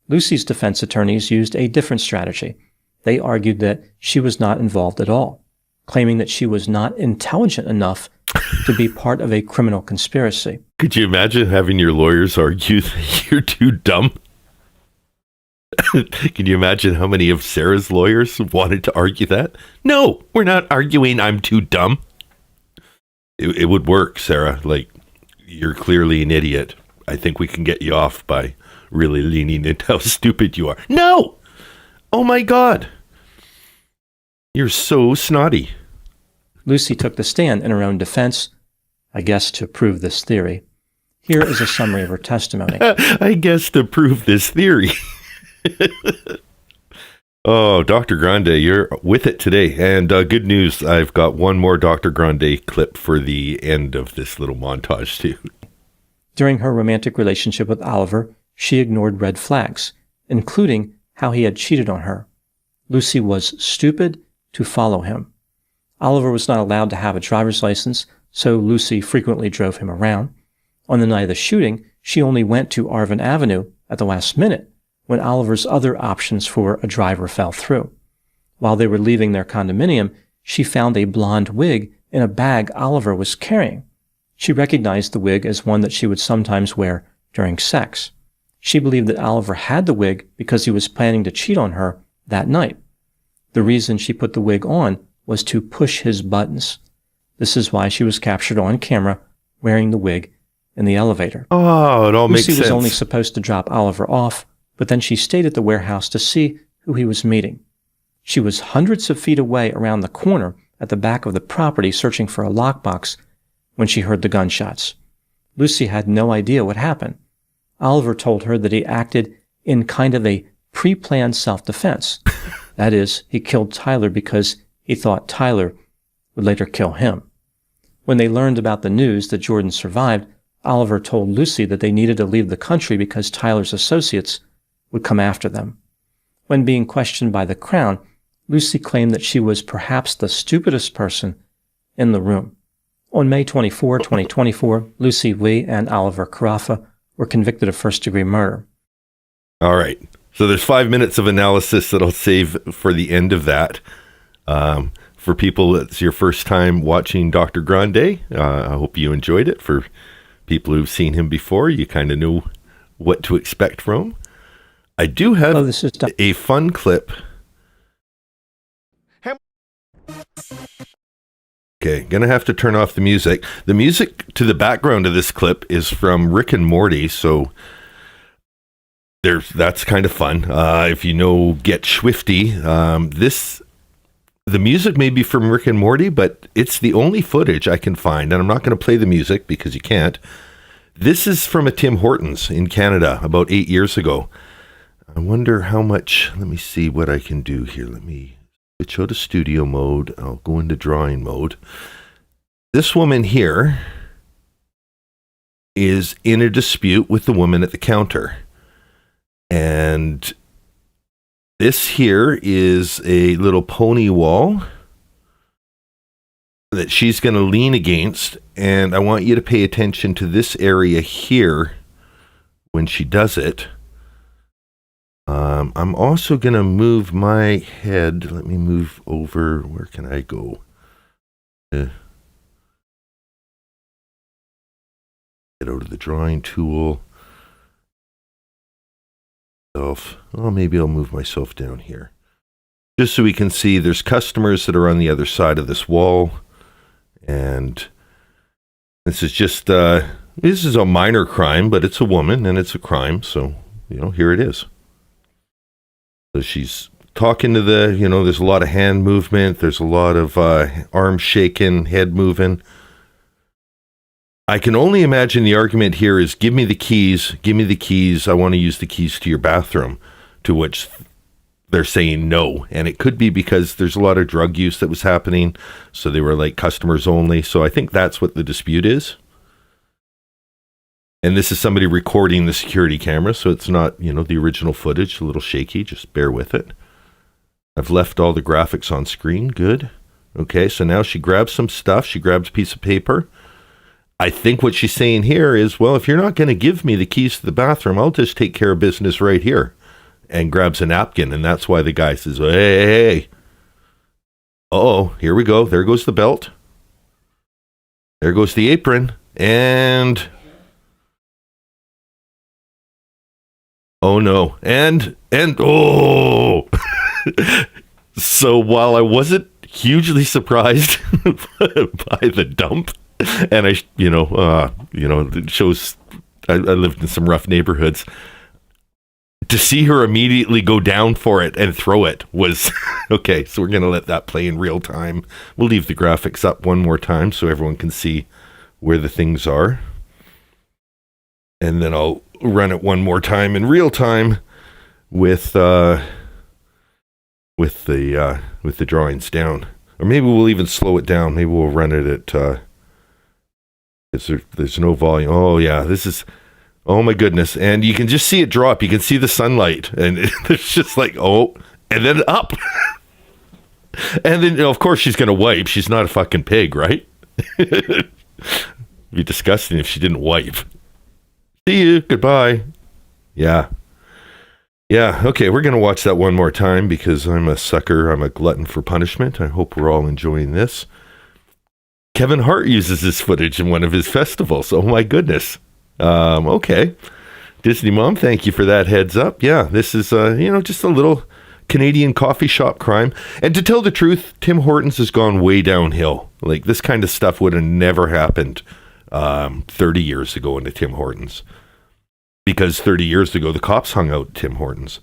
Lucy's defense attorneys used a different strategy. They argued that she was not involved at all, claiming that she was not intelligent enough to be part of a criminal conspiracy. Could you imagine having your lawyers argue that you're too dumb? Can you imagine how many of Sarah's lawyers wanted to argue that? No, we're not arguing I'm too dumb. It would work, Sarah. Like, you're clearly an idiot. I think we can get you off by really leaning into how stupid you are. No! Oh my God. You're so snotty. Lucy took the stand in her own defense, I guess to prove this theory. Here is a summary of her testimony. I guess to prove this theory. Oh, Dr. Grande, you're with it today. And good news, I've got one more Dr. Grande clip for the end of this little montage, too. During her romantic relationship with Oliver, she ignored red flags, including how he had cheated on her. Lucy was stupid to follow him. Oliver was not allowed to have a driver's license, so Lucy frequently drove him around. On the night of the shooting, she only went to Arvin Avenue at the last minute, when Oliver's other options for a driver fell through. While they were leaving their condominium, she found a blonde wig in a bag Oliver was carrying. She recognized the wig as one that she would sometimes wear during sex. She believed that Oliver had the wig because he was planning to cheat on her that night. The reason she put the wig on was to push his buttons. This is why she was captured on camera wearing the wig in the elevator. Oh, it all makes sense. Lucy was only supposed to drop Oliver off, but then she stayed at the warehouse to see who he was meeting. She was hundreds of feet away around the corner at the back of the property searching for a lockbox when she heard the gunshots. Lucy had no idea what happened. Oliver told her that he acted in kind of a pre-planned self-defense. That is, he killed Tyler because he thought Tyler would later kill him. When they learned about the news that Jordan survived, Oliver told Lucy that they needed to leave the country because Tyler's associates would come after them. When being questioned by the Crown, Lucy claimed that she was perhaps the stupidest person in the room. On May 24, 2024, Lucy Lee and Oliver Carafa were convicted of first-degree murder. All right. So there's 5 minutes of analysis that I'll save for the end of that. For people, it's your first time watching Dr. Grande. I hope you enjoyed it. For people who've seen him before, you kind of know what to expect from him. I do have a fun clip. Okay, gonna have to turn off the music. The music to the background of this clip is from Rick and Morty, so that's kind of fun. If you know Get Swifty, the music may be from Rick and Morty, but it's the only footage I can find, and I'm not going to play the music because you can't. This is from a Tim Hortons in Canada about 8 years ago. I wonder how much. Let me see what I can do here. Let me switch out to studio mode. I'll go into drawing mode. This woman here is in a dispute with the woman at the counter. And this here is a little pony wall that she's going to lean against. And I want you to pay attention to this area here when she does it. I'm also going to move my head. Let me move over. Where can I go? Get out of the drawing tool. Maybe I'll move myself down here. Just so we can see there's customers that are on the other side of this wall. And this is just, this is a minor crime, but it's a woman and it's a crime. So, here it is. So she's talking to there's a lot of hand movement. There's a lot of arm shaking, head moving. I can only imagine the argument here is, give me the keys. I want to use the keys to your bathroom, to which they're saying no. And it could be because there's a lot of drug use that was happening. So they were like customers only. So I think that's what the dispute is. And this is somebody recording the security camera, so it's not, the original footage, a little shaky. Just bear with it. I've left all the graphics on screen. Good. Okay, so now she grabs some stuff. She grabs a piece of paper. I think what she's saying here is, well, if you're not going to give me the keys to the bathroom, I'll just take care of business right here. And grabs a napkin, and that's why the guy says, hey. Uh-oh, here we go. There goes the belt. There goes the apron. And... oh no. And oh. So while I wasn't hugely surprised by the dump, and it shows I lived in some rough neighborhoods, to see her immediately go down for it and throw it was okay. So we're going to let that play in real time. We'll leave the graphics up one more time so everyone can see where the things are. And then I'll run it one more time in real time with the drawings down, or maybe we'll even slow it down. Maybe we'll run it at. There's no volume. Oh yeah, this is. Oh my goodness! And you can just see it drop. You can see the sunlight, and it's just like and then up, and then of course she's gonna wipe. She's not a fucking pig, right? It'd be disgusting if she didn't wipe. See you. Goodbye. Yeah. Yeah, okay, we're going to watch that one more time because I'm a sucker. I'm a glutton for punishment. I hope we're all enjoying this. Kevin Hart uses this footage in one of his festivals. Oh, my goodness. Okay. Disney Mom, thank you for that heads up. Yeah, this is, just a little Canadian coffee shop crime. And to tell the truth, Tim Hortons has gone way downhill. Like, this kind of stuff would have never happened 30 years ago into Tim Hortons. Because 30 years ago, the cops hung out at Tim Hortons.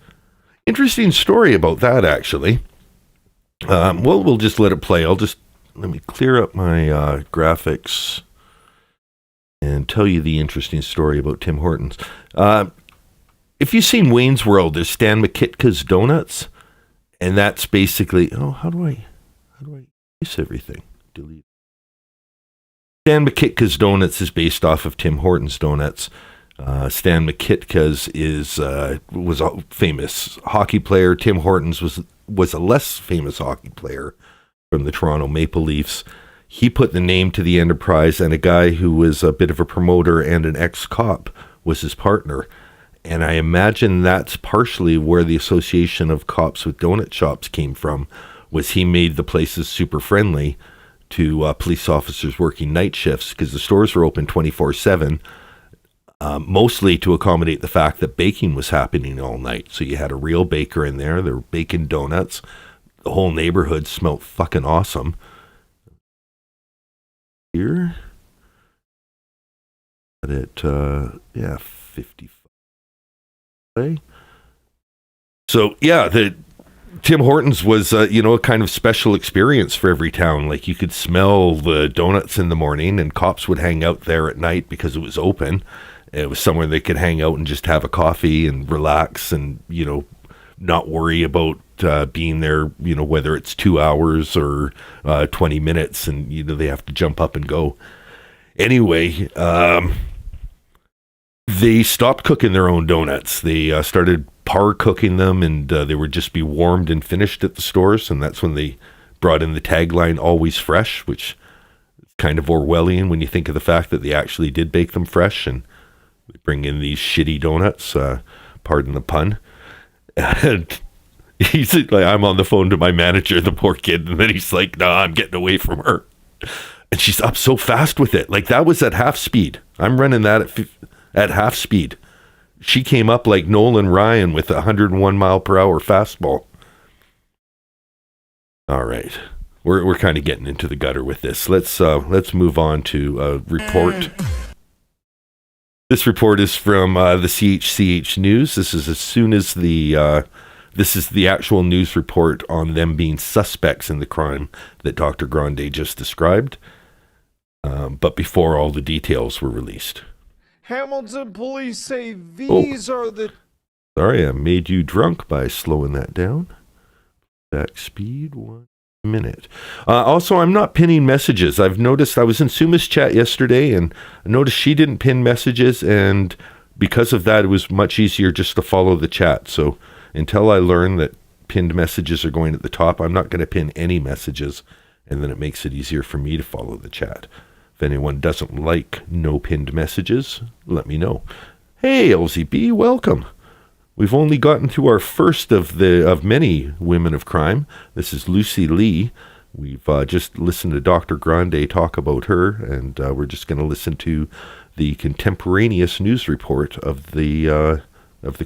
Interesting story about that, actually. We'll just let it play. Let me clear up my graphics and tell you the interesting story about Tim Hortons. If you've seen Wayne's World, there's Stan McKitka's Donuts, and that's basically. Oh, how do I erase everything? Delete. Stan McKitka's Donuts is based off of Tim Hortons Donuts. Stan McKitka's was a famous hockey player. Tim Hortons was a less famous hockey player from the Toronto Maple Leafs. He put the name to the enterprise, and a guy who was a bit of a promoter and an ex-cop was his partner. And I imagine that's partially where the association of cops with donut shops came from, was he made the places super friendly to police officers working night shifts because the stores were open 24/7. Mostly to accommodate the fact that baking was happening all night. So you had a real baker in there. They were baking donuts. The whole neighborhood smelled fucking awesome. Here. At 55. So, yeah, the Tim Hortons was, a kind of special experience for every town. Like, you could smell the donuts in the morning, and cops would hang out there at night because it was open. It was somewhere they could hang out and just have a coffee and relax and, not worry about being there, whether it's 2 hours or 20 minutes and, they have to jump up and go. Anyway, they stopped cooking their own donuts. They started par cooking them, and they would just be warmed and finished at the stores. And that's when they brought in the tagline, "Always Fresh," which is kind of Orwellian when you think of the fact that they actually did bake them fresh, and they bring in these shitty donuts, pardon the pun. And he's like, I'm on the phone to my manager, the poor kid, and then he's like, "Nah, I'm getting away from her." And she's up so fast with it. Like, that was at half speed. I'm running that at half speed. She came up like Nolan Ryan with a 101 mile per hour fastball. All right. We're kind of getting into the gutter with this. Let's move on to a report. This report is from the CHCH News. This is as soon as this is the actual news report on them being suspects in the crime that Dr. Grande just described, but before all the details were released. Hamilton police say these are the... Sorry, I made you drunk by slowing that down. Back speed, 1 minute. Also, I'm not pinning messages. I've noticed I was in Suma's chat yesterday, and I noticed she didn't pin messages, and because of that, it was much easier just to follow the chat. So until I learn that pinned messages are going at the top, I'm not going to pin any messages, and then it makes it easier for me to follow the chat. If anyone doesn't like no pinned messages, let me know. Hey, LZB, welcome. We've only gotten to our first of many women of crime. This is Lucy Lee. We've just listened to Dr. Grande talk about her, and we're just going to listen to the contemporaneous news report of the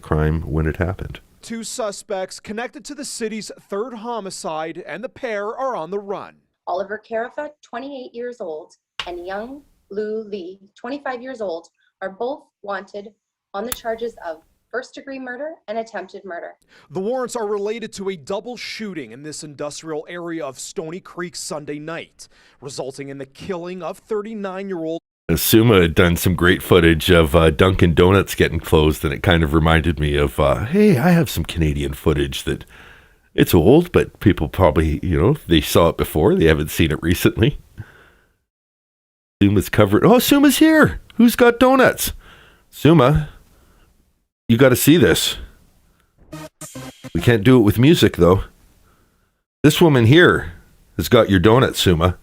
crime when it happened. 2 suspects connected to the city's 3rd homicide, and the pair are on the run. Oliver Carafa, 28 years old, and Young Lu Lee, 25 years old, are both wanted on the charges of first-degree murder and attempted murder. The warrants are related to a double shooting in this industrial area of Stony Creek Sunday night, resulting in the killing of 39-year-old. Suma had done some great footage of Dunkin' Donuts getting closed, and it kind of reminded me of, hey, I have some Canadian footage that it's old, but people probably, they saw it before. They haven't seen it recently. Suma's covered. Oh, Suma's here. Who's got donuts? Suma, you got to see this. We can't do it with music, though. This woman here has got your donuts, Suma.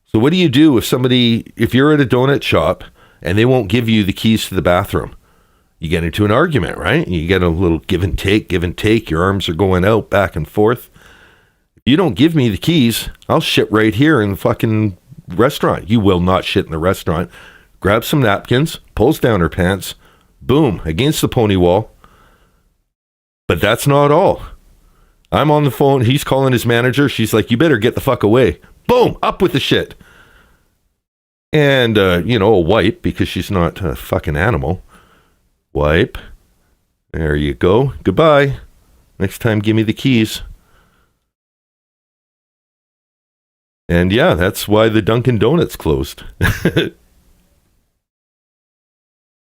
So what do you do if you're at a donut shop and they won't give you the keys to the bathroom? You get into an argument, right? You get a little give and take. Your arms are going out back and forth. If you don't give me the keys, I'll shit right here in the fucking restaurant. You will not shit in the restaurant. Grabs some napkins, pulls down her pants, boom, against the pony wall. But that's not all. I'm on the phone. He's calling his manager. She's like, you better get the fuck away. Boom, up with the shit. And, a wipe, because she's not a fucking animal. Wipe. There you go. Goodbye. Next time, give me the keys. And yeah, that's why the Dunkin' Donuts closed.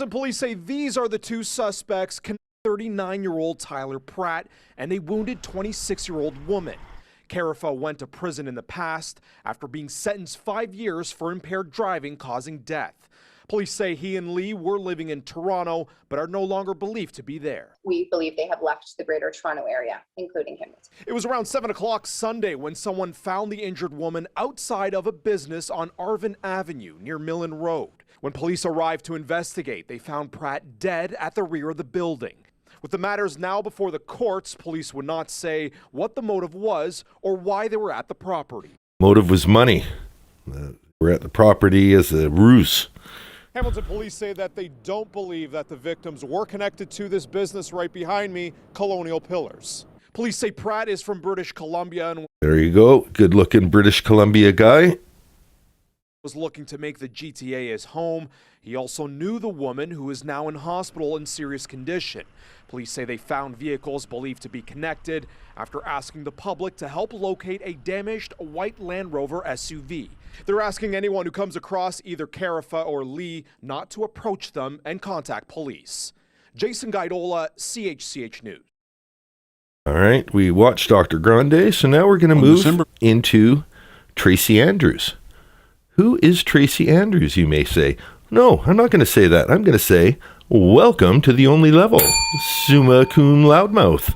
Police say these are the two suspects, 39-year-old Tyler Pratt and a wounded 26-year-old woman. Carafa went to prison in the past after being sentenced 5 years for impaired driving causing death. Police say he and Lee were living in Toronto, but are no longer believed to be there. We believe they have left the Greater Toronto area, including him. It was around 7 o'clock Sunday when someone found the injured woman outside of a business on Arvin Avenue near Millen Road. When police arrived to investigate, they found Pratt dead at the rear of the building. With the matters now before the courts, police would not say what the motive was or why they were at the property. Motive was money. We're at the property as a ruse. Hamilton police say that they don't believe that the victims were connected to this business right behind me, Colonial Pillars. Police say Pratt is from British Columbia and there you go. Good looking British Columbia guy. Was looking to make the GTA his home. He also knew the woman who is now in hospital in serious condition. Police say they found vehicles believed to be connected after asking the public to help locate a damaged white Land Rover SUV. They're asking anyone who comes across either Carafa or Lee not to approach them and contact police. Jason Guidola, CHCH News. All right, we watched Dr. Grande, so now we're going to move into Tracie Andrews. Who is Tracie Andrews, you may say? No, I'm not going to say that. I'm going to say, welcome to the only level. Summa cum loudmouth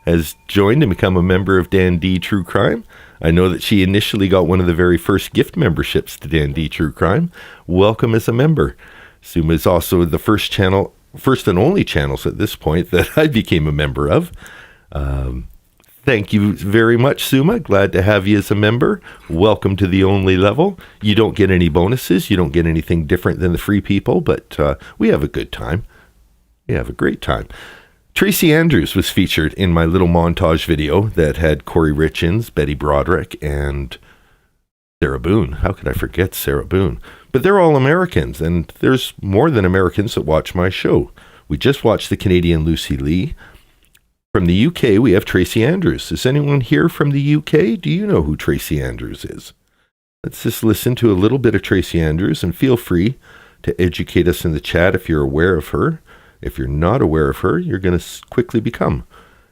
has joined and become a member of Dan D True Crime. I know that she initially got one of the very first gift memberships to Dan D True Crime. Welcome as a member. Summa is also the first and only channels at this point that I became a member of. Thank you very much, Summa. Glad to have you as a member. Welcome to the only level. You don't get any bonuses. You don't get anything different than the free people, but we have a good time. We have a great time. Tracie Andrews was featured in my little montage video that had Corey Richins, Betty Broderick, and Sarah Boone. How could I forget Sarah Boone? But they're all Americans, and there's more than Americans that watch my show. We just watched the Canadian Lucy Lee. From the UK, we have Tracie Andrews. Is anyone here from the UK? Do you know who Tracie Andrews is? Let's just listen to a little bit of Tracie Andrews, and feel free to educate us in the chat if you're aware of her. If you're not aware of her, you're going to quickly become.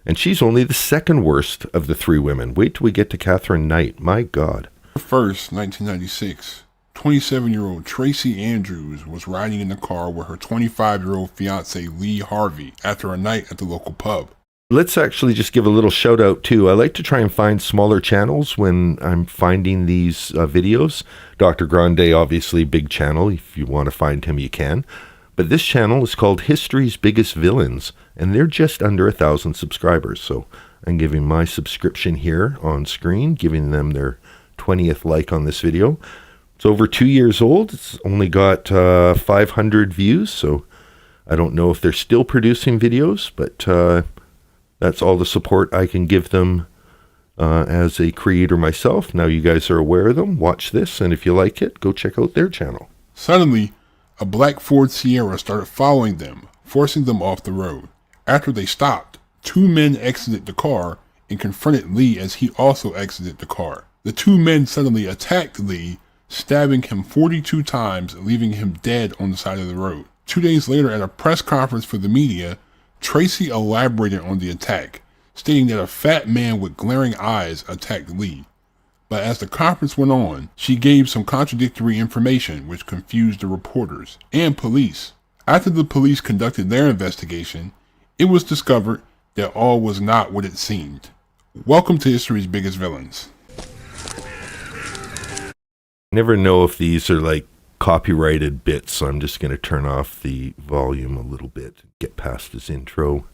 And she's only the second worst of the three women. Wait till we get to Katherine Knight. My God. 1st, 1996, 27-year-old Tracie Andrews was riding in the car with her 25-year-old fiance Lee Harvey after a night at the local pub. Let's actually just give a little shout out too. I like to try and find smaller channels when I'm finding these videos. Dr. Grande, obviously, big channel. If you want to find him, you can. But this channel is called History's Biggest Villains, and they're just under 1,000 subscribers. So I'm giving my subscription here on screen, giving them their 20th like on this video. It's over 2 years old. It's only got 500 views, so I don't know if they're still producing videos, but that's all the support I can give them as a creator myself. Now you guys are aware of them. Watch this, and if you like it, go check out their channel. Suddenly, a black Ford Sierra started following them, forcing them off the road. After they stopped, 2 men exited the car and confronted Lee as he also exited the car. The 2 men suddenly attacked Lee, stabbing him 42 times, leaving him dead on the side of the road. 2 days later, at a press conference for the media, Tracie elaborated on the attack, stating that a fat man with glaring eyes attacked Lee. But as the conference went on, she gave some contradictory information which confused the reporters and police. After the police conducted their investigation, it was discovered that all was not what it seemed. Welcome to History's Biggest Villains. Never know if these are like copyrighted bits, so I'm just going to turn off the volume a little bit and get past his intro.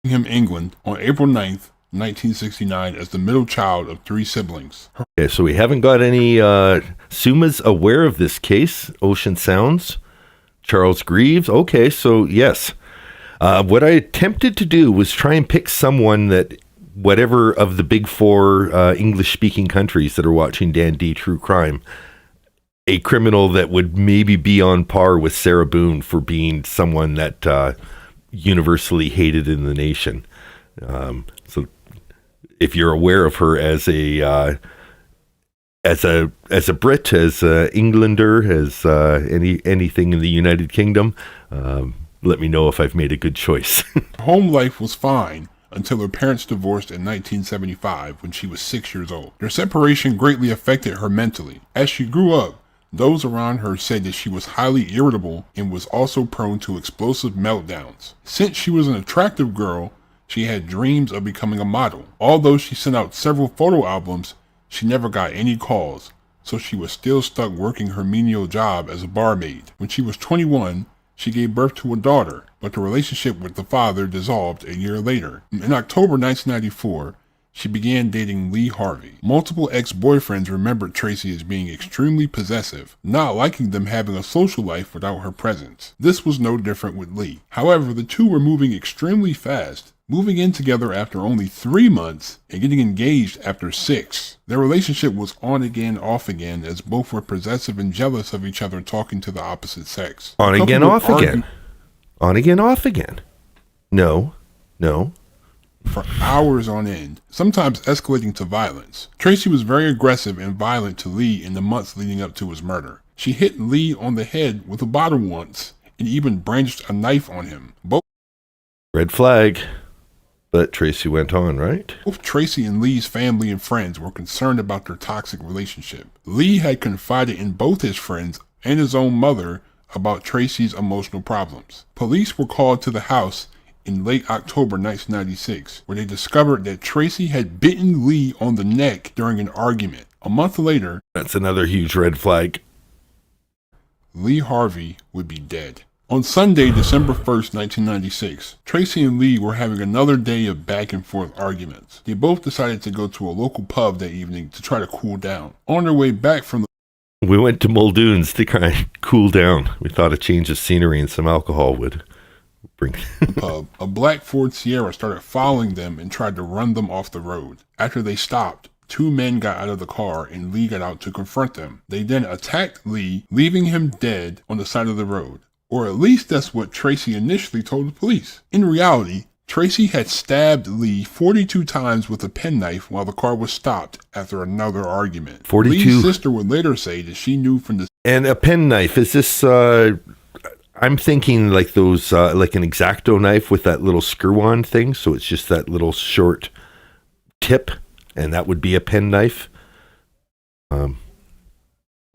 England on April 9th, 1969 as the middle child of 3 siblings. Okay, so we haven't got any Suma's aware of this case. Ocean Sounds, Charles Greaves. Okay, so yes. What I attempted to do was try and pick someone that, whatever of the big 4 English-speaking countries that are watching Dan D True Crime, a criminal that would maybe be on par with Sarah Boone for being someone that universally hated in the nation. So if you're aware of her as a Brit, as a Englander, as anything in the United Kingdom, let me know if I've made a good choice. Home life was fine until her parents divorced in 1975 when she was 6 years old. Their separation greatly affected her mentally. As she grew up, those around her said that she was highly irritable and was also prone to explosive meltdowns. Since she was an attractive girl, she had dreams of becoming a model. Although she sent out several photo albums, she never got any calls, so she was still stuck working her menial job as a barmaid. When she was 21, she gave birth to a daughter, but the relationship with the father dissolved a year later. In October 1994, she began dating Lee Harvey. Multiple ex-boyfriends remembered Tracie as being extremely possessive, not liking them having a social life without her presence. This was no different with Lee. However, the two were moving extremely fast, moving in together after only 3 months and getting engaged after 6. Their relationship was on again, off again, as both were possessive and jealous of each other talking to the opposite sex. On again, off again. On again, off again. No. For hours on end, sometimes escalating to violence. Tracie was very aggressive and violent to Lee in the months leading up to his murder. She hit Lee on the head with a bottle once and even brandished a knife on him. Red flag. But Tracie went on, right? Both Tracie and Lee's family and friends were concerned about their toxic relationship. Lee had confided in both his friends and his own mother about Tracie's emotional problems. Police were called to the house in late October 1996, where they discovered that Tracie had bitten Lee on the neck during an argument. A month later, that's another huge red flag. Lee Harvey would be dead. On Sunday, December 1st, 1996, Tracie and Lee were having another day of back and forth arguments. They both decided to go to a local pub that evening to try to cool down. On their way back from we went to Muldoon's to kind of cool down. We thought a change of scenery and some alcohol would bring the pub. A black Ford Sierra started following them and tried to run them off the road. After they stopped, 2 men got out of the car and Lee got out to confront them. They then attacked Lee, leaving him dead on the side of the road. Or at least that's what Tracie initially told the police. In reality, Tracie had stabbed Lee 42 times with a penknife while the car was stopped after another argument. 42. Lee's sister would later say that she knew from the... And a penknife, is this... I'm thinking like those, like an X-Acto knife with that little screw-on thing, so it's just that little short tip, and that would be a penknife.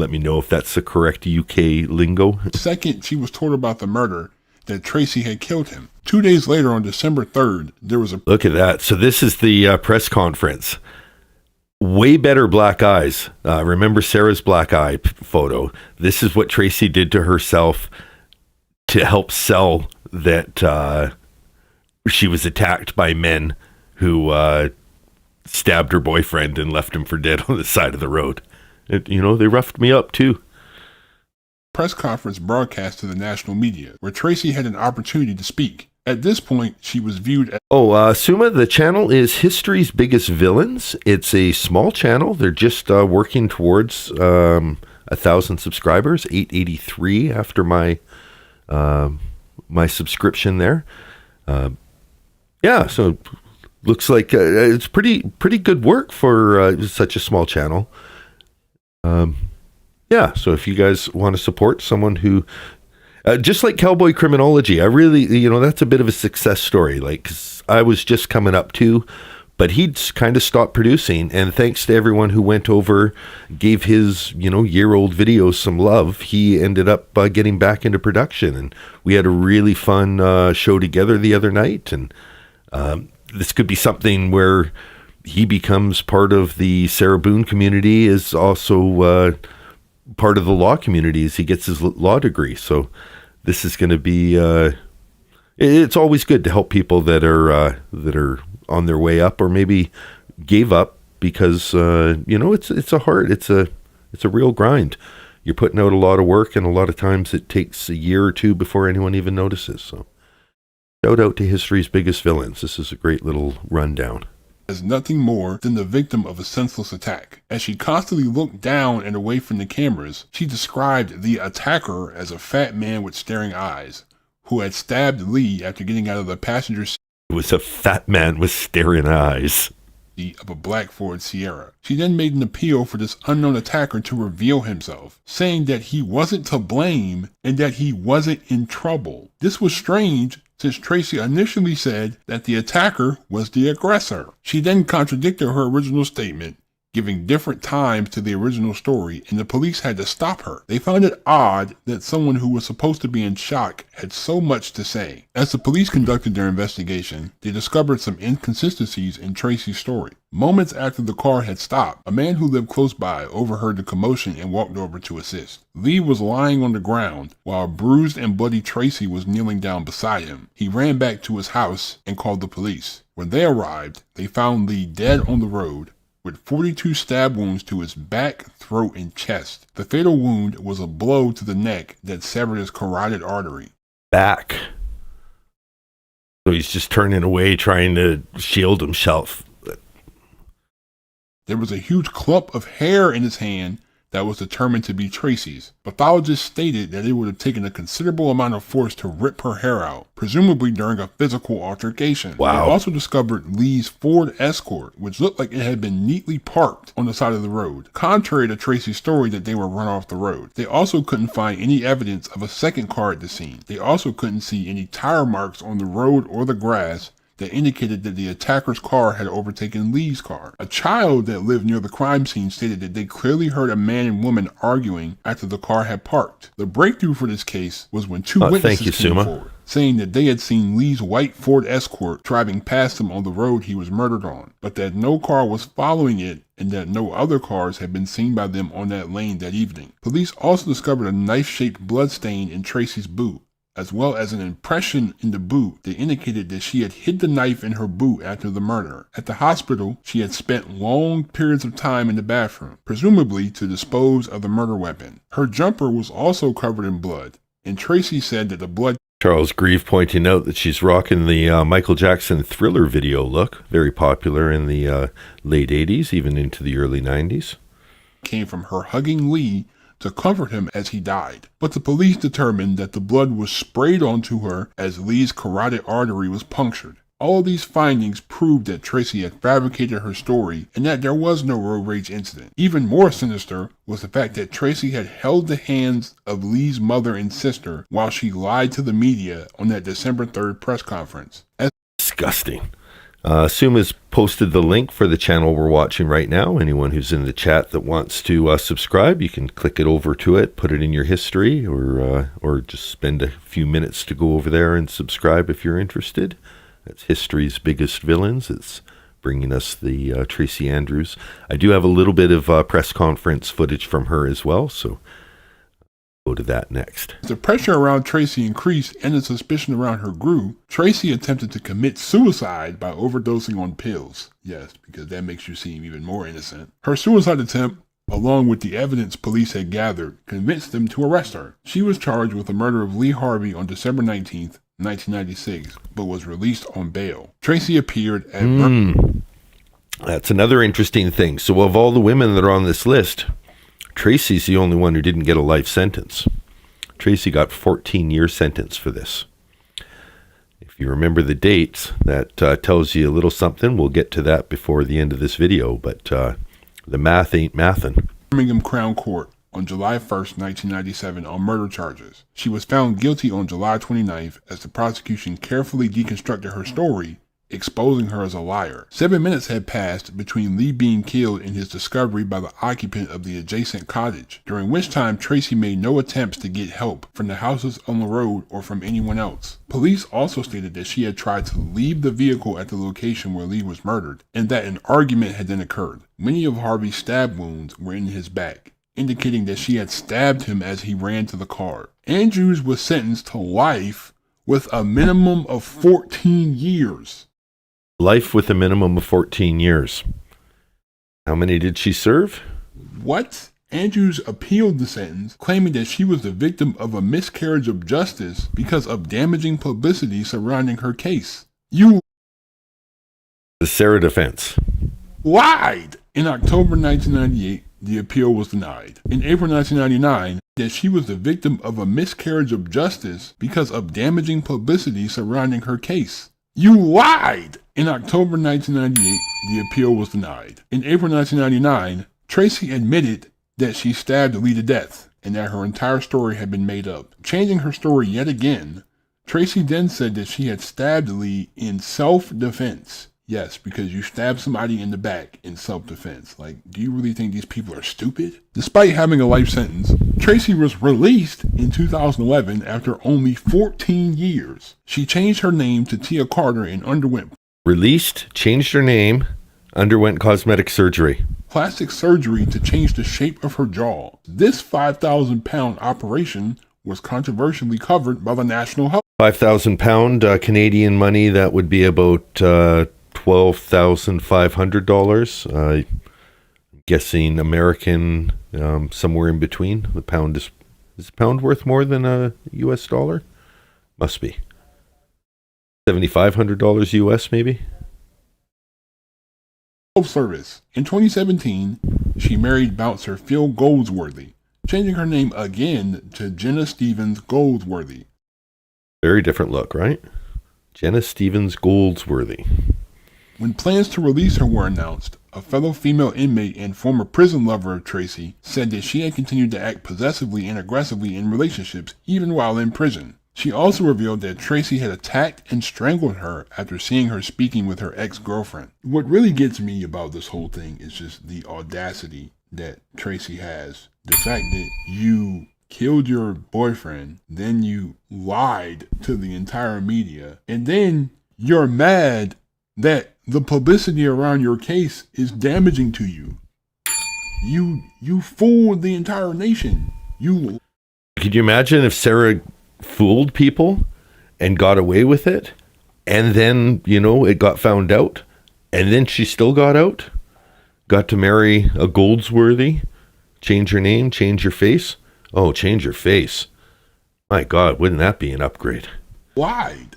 Let me know if that's the correct UK lingo. Second, she was told about the murder, that Tracie had killed him. 2 days later, on December 3rd, there was a... Look at that. So this is the press conference. Way better black eyes. Remember Sarah's black eye photo? This is what Tracie did to herself to help sell that she was attacked by men who stabbed her boyfriend and left him for dead on the side of the road. They roughed me up too. Press conference broadcast to the national media, where Tracie had an opportunity to speak. At this point, she was viewed as... Suma, the channel is History's Biggest Villains. It's a small channel. They're just working towards 1,000 subscribers, 883 after my my subscription there. So looks like it's pretty good work for such a small channel. Yeah, so if you guys want to support someone who, just like Cowboy Criminology, I really, that's a bit of a success story. Like, 'cause I was just coming up too, but he'd kind of stopped producing. And thanks to everyone who went over, gave his, year-old videos some love, he ended up getting back into production. And we had a really fun show together the other night. And this could be something where he becomes part of the Sarah Boone community, is also part of the law community as he gets his law degree. So this is going to be, it's always good to help people that are on their way up, or maybe gave up because, it's a real grind. You're putting out a lot of work, and a lot of times it takes a year or two before anyone even notices. So shout out to history's biggest villains. This is a great little rundown. As nothing more than the victim of a senseless attack. As she constantly looked down and away from the cameras, she described the attacker as a fat man with staring eyes, who had stabbed Lee after getting out of the passenger seat It was a fat man with staring eyes of a black Ford Sierra. She then made an appeal for this unknown attacker to reveal himself, saying that he wasn't to blame and that he wasn't in trouble. This was strange, since Tracie initially said that the attacker was the aggressor. She then contradicted her original statement, giving different times to the original story, and the police had to stop her. They found it odd that someone who was supposed to be in shock had so much to say. As the police conducted their investigation, they discovered some inconsistencies in Tracie's story. Moments after the car had stopped, a man who lived close by overheard the commotion and walked over to assist. Lee was lying on the ground, while a bruised and bloody Tracie was kneeling down beside him. He ran back to his house and called the police. When they arrived, they found Lee dead on the road, with 42 stab wounds to his back, throat, and chest. The fatal wound was a blow to the neck that severed his carotid artery. Back. So he's just turning away, trying to shield himself. There was a huge clump of hair in his hand that was determined to be Tracie's. Pathologists stated that it would have taken a considerable amount of force to rip her hair out, presumably during a physical altercation. Wow. They also discovered Lee's Ford Escort, which looked like it had been neatly parked on the side of the road, contrary to Tracie's story that they were run off the road. They also couldn't find any evidence of a second car at the scene. They also couldn't see any tire marks on the road or the grass that indicated that the attacker's car had overtaken Lee's car. A child that lived near the crime scene stated that they clearly heard a man and woman arguing after the car had parked. The breakthrough for this case was when two witnesses came forward, saying that they had seen Lee's white Ford Escort driving past them on the road he was murdered on, but that no car was following it and that no other cars had been seen by them on that lane that evening. Police also discovered a knife-shaped blood stain in Tracie's boot, as well as an impression in the boot that indicated that she had hid the knife in her boot after the murder. At the hospital, she had spent long periods of time in the bathroom, presumably to dispose of the murder weapon. Her jumper was also covered in blood, and Tracie said that the blood... Charles Grieve pointing out that she's rocking the Michael Jackson Thriller video look, very popular in the late 80s, even into the early 90s. ...came from her hugging Lee to comfort him as he died. But the police determined that the blood was sprayed onto her as Lee's carotid artery was punctured. All these findings proved that Tracie had fabricated her story and that there was no road rage incident. Even more sinister was the fact that Tracie had held the hands of Lee's mother and sister while she lied to the media on that December 3rd press conference. Disgusting. Sum has posted the link for the channel we're watching right now. Anyone who's in the chat that wants to subscribe, you can click it over to it, put it in your history, or just spend a few minutes to go over there and subscribe if you're interested. That's History's Biggest Villains. It's bringing us the Tracie Andrews. I do have a little bit of press conference footage from her as well, so go to that next. As the pressure around Tracie increased and the suspicion around her grew, Tracie attempted to commit suicide by overdosing on pills. Yes, because that makes you seem even more innocent. Her suicide attempt, along with the evidence police had gathered, convinced them to arrest her. She was charged with the murder of Lee Harvey on December 19th, 1996, but was released on bail. Tracie appeared at... That's another interesting thing. So of all the women that are on this list, Tracie's the only one who didn't get a life sentence. Tracie got 14-year sentence for this. If you remember the dates, that tells you a little something. We'll get to that before the end of this video, but the math ain't mathin'. Birmingham Crown Court on July 1st, 1997 on murder charges. She was found guilty on July 29th as the prosecution carefully deconstructed her story, exposing her as a liar. 7 minutes had passed between Lee being killed and his discovery by the occupant of the adjacent cottage, during which time Tracie made no attempts to get help from the houses on the road or from anyone else. Police also stated that she had tried to leave the vehicle at the location where Lee was murdered, and that an argument had then occurred. Many of Harvey's stab wounds were in his back, indicating that she had stabbed him as he ran to the car. Andrews was sentenced to life with a minimum of 14 years. Life with a minimum of 14 years. How many did she serve? What? Andrews appealed the sentence, claiming that she was the victim of a miscarriage of justice because of damaging publicity surrounding her case. You The Sarah defense. lied! In October 1998, the appeal was denied. In April 1999, that she was the victim of a miscarriage of justice because of damaging publicity surrounding her case. You lied! In October 1998, the appeal was denied. In April 1999, Tracie admitted that she stabbed Lee to death and that her entire story had been made up. Changing her story yet again, Tracie then said that she had stabbed Lee in self-defense. Yes, because you stab somebody in the back in self-defense. Like, do you really think these people are stupid? Despite having a life sentence, Tracie was released in 2011 after only 14 years. She changed her name to Tia Carter and underwent Released, changed her name, underwent cosmetic surgery. plastic surgery to change the shape of her jaw. This 5,000-pound operation was controversially covered by the National Health. £5,000 Canadian money, that would be about $12,500. I'm guessing American, somewhere in between. The pound is a pound worth more than a US dollar? Must be. $7,500 US maybe? Service. In 2017, she married bouncer Phil Goldsworthy, changing her name again to Jenna Stevens Goldsworthy. Very different look, right? Jenna Stevens Goldsworthy. When plans to release her were announced, a fellow female inmate and former prison lover of Tracie said that she had continued to act possessively and aggressively in relationships even while in prison. She also revealed that Tracie had attacked and strangled her after seeing her speaking with her ex-girlfriend. What really gets me about this whole thing is just the audacity that Tracie has. The fact that you killed your boyfriend, then you lied to the entire media, and then you're mad that the publicity around your case is damaging to you. You fooled the entire nation. Could you imagine if Sarah fooled people and got away with it, and then, it got found out, and then she still got out? Got to marry a Goldsworthy? Change your name, change your face? Oh, change your face. My God, wouldn't that be an upgrade? Lied.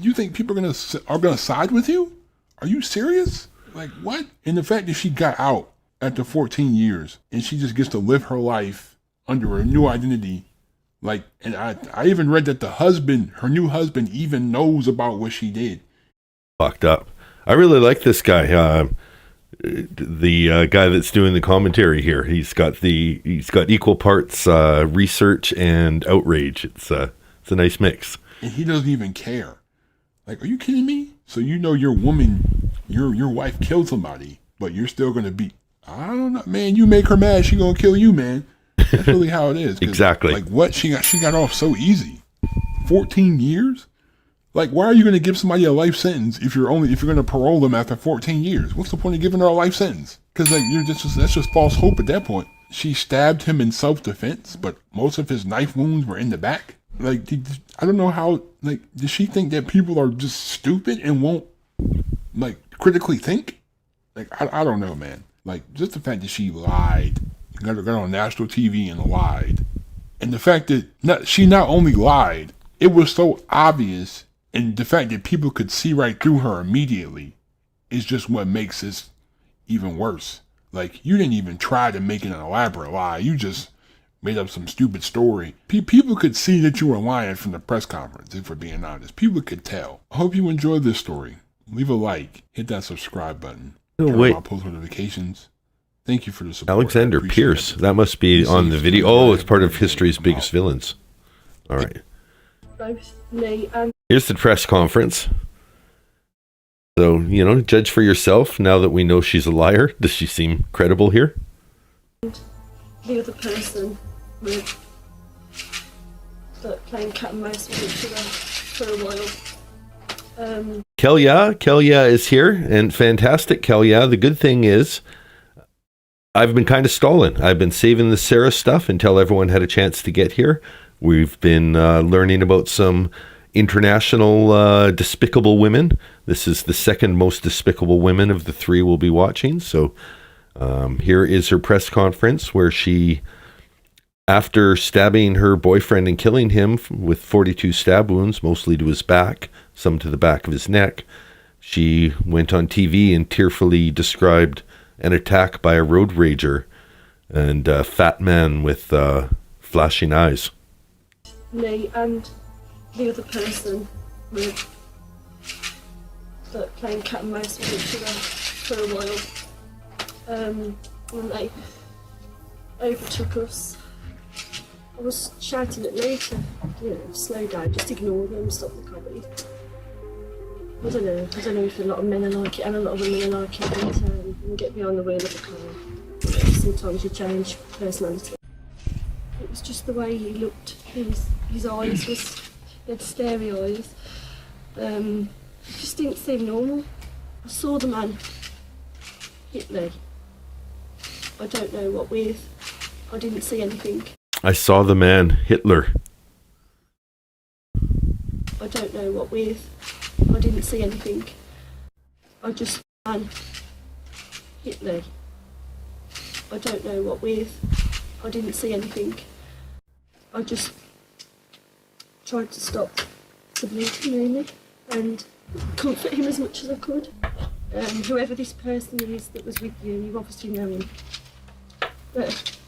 You think people are gonna side with you? Are you serious? Like, what? And the fact that she got out after 14 years and she just gets to live her life under a new identity. Like, and I even read that her new husband even knows about what she did. Fucked up. I really like this guy. The guy that's doing the commentary here. He's got equal parts research and outrage. It's a nice mix. And he doesn't even care. Like, are you kidding me? So your woman, your wife killed somebody, but you're still gonna be. I don't know, man. You make her mad, she gonna kill you, man. That's really how it is. Exactly. Like, what? She got off so easy. 14 years? Like, why are you going to give somebody a life sentence if you're going to parole them after 14 years? What's the point of giving her a life sentence? Because that's just false hope at that point. She stabbed him in self-defense, but most of his knife wounds were in the back. Like, I don't know how. Like, does she think that people are just stupid and won't critically think? Like, I don't know, man. Like, just the fact that she lied. Got on national TV and lied. And the fact that she not only lied, it was so obvious, and the fact that people could see right through her immediately is just what makes this even worse. Like, you didn't even try to make it an elaborate lie. You just made up some stupid story. People could see that you were lying from the press conference, if we're being honest. People could tell. I hope you enjoyed this story. Leave a like, hit that subscribe button, turn on post notifications. Thank you for the support. Alexander Pierce. That must be on the video. Oh, it's part of History's Biggest Villains. All right. Both me and Here's the press conference. So, judge for yourself now that we know she's a liar. Does she seem credible here? the other person were playing cat and mouse with each other for a while. Kelya is here, and fantastic, Kelya. The good thing is, I've been kind of stalling. I've been saving the Sarah stuff until everyone had a chance to get here. We've been learning about some international despicable women. This is the second most despicable women of the three we'll be watching. So here is her press conference where she, after stabbing her boyfriend and killing him with 42 stab wounds, mostly to his back, some to the back of his neck, she went on TV and tearfully described an attack by a road rager and a fat man with flashing eyes. Me and the other person were playing cat and mouse with each other for a while. And they overtook us. I was shouting at Lee to, slow down, just ignore them, stop the comedy. I don't know if a lot of men are like it and a lot of women are like it, but you get behind the wheel of a car. Sometimes you change personality. It was just the way he looked. His eyes he had starey eyes. It just didn't seem normal. I saw the man hit Lee. I don't know what with. I didn't see anything. I saw the man, Hitler. I don't know what with. I didn't see anything. I just man hit Lee. I don't know what with. I didn't see anything. I just tried to stop the bleeding really and comfort him as much as I could. Whoever this person is that was with you, you obviously know him. But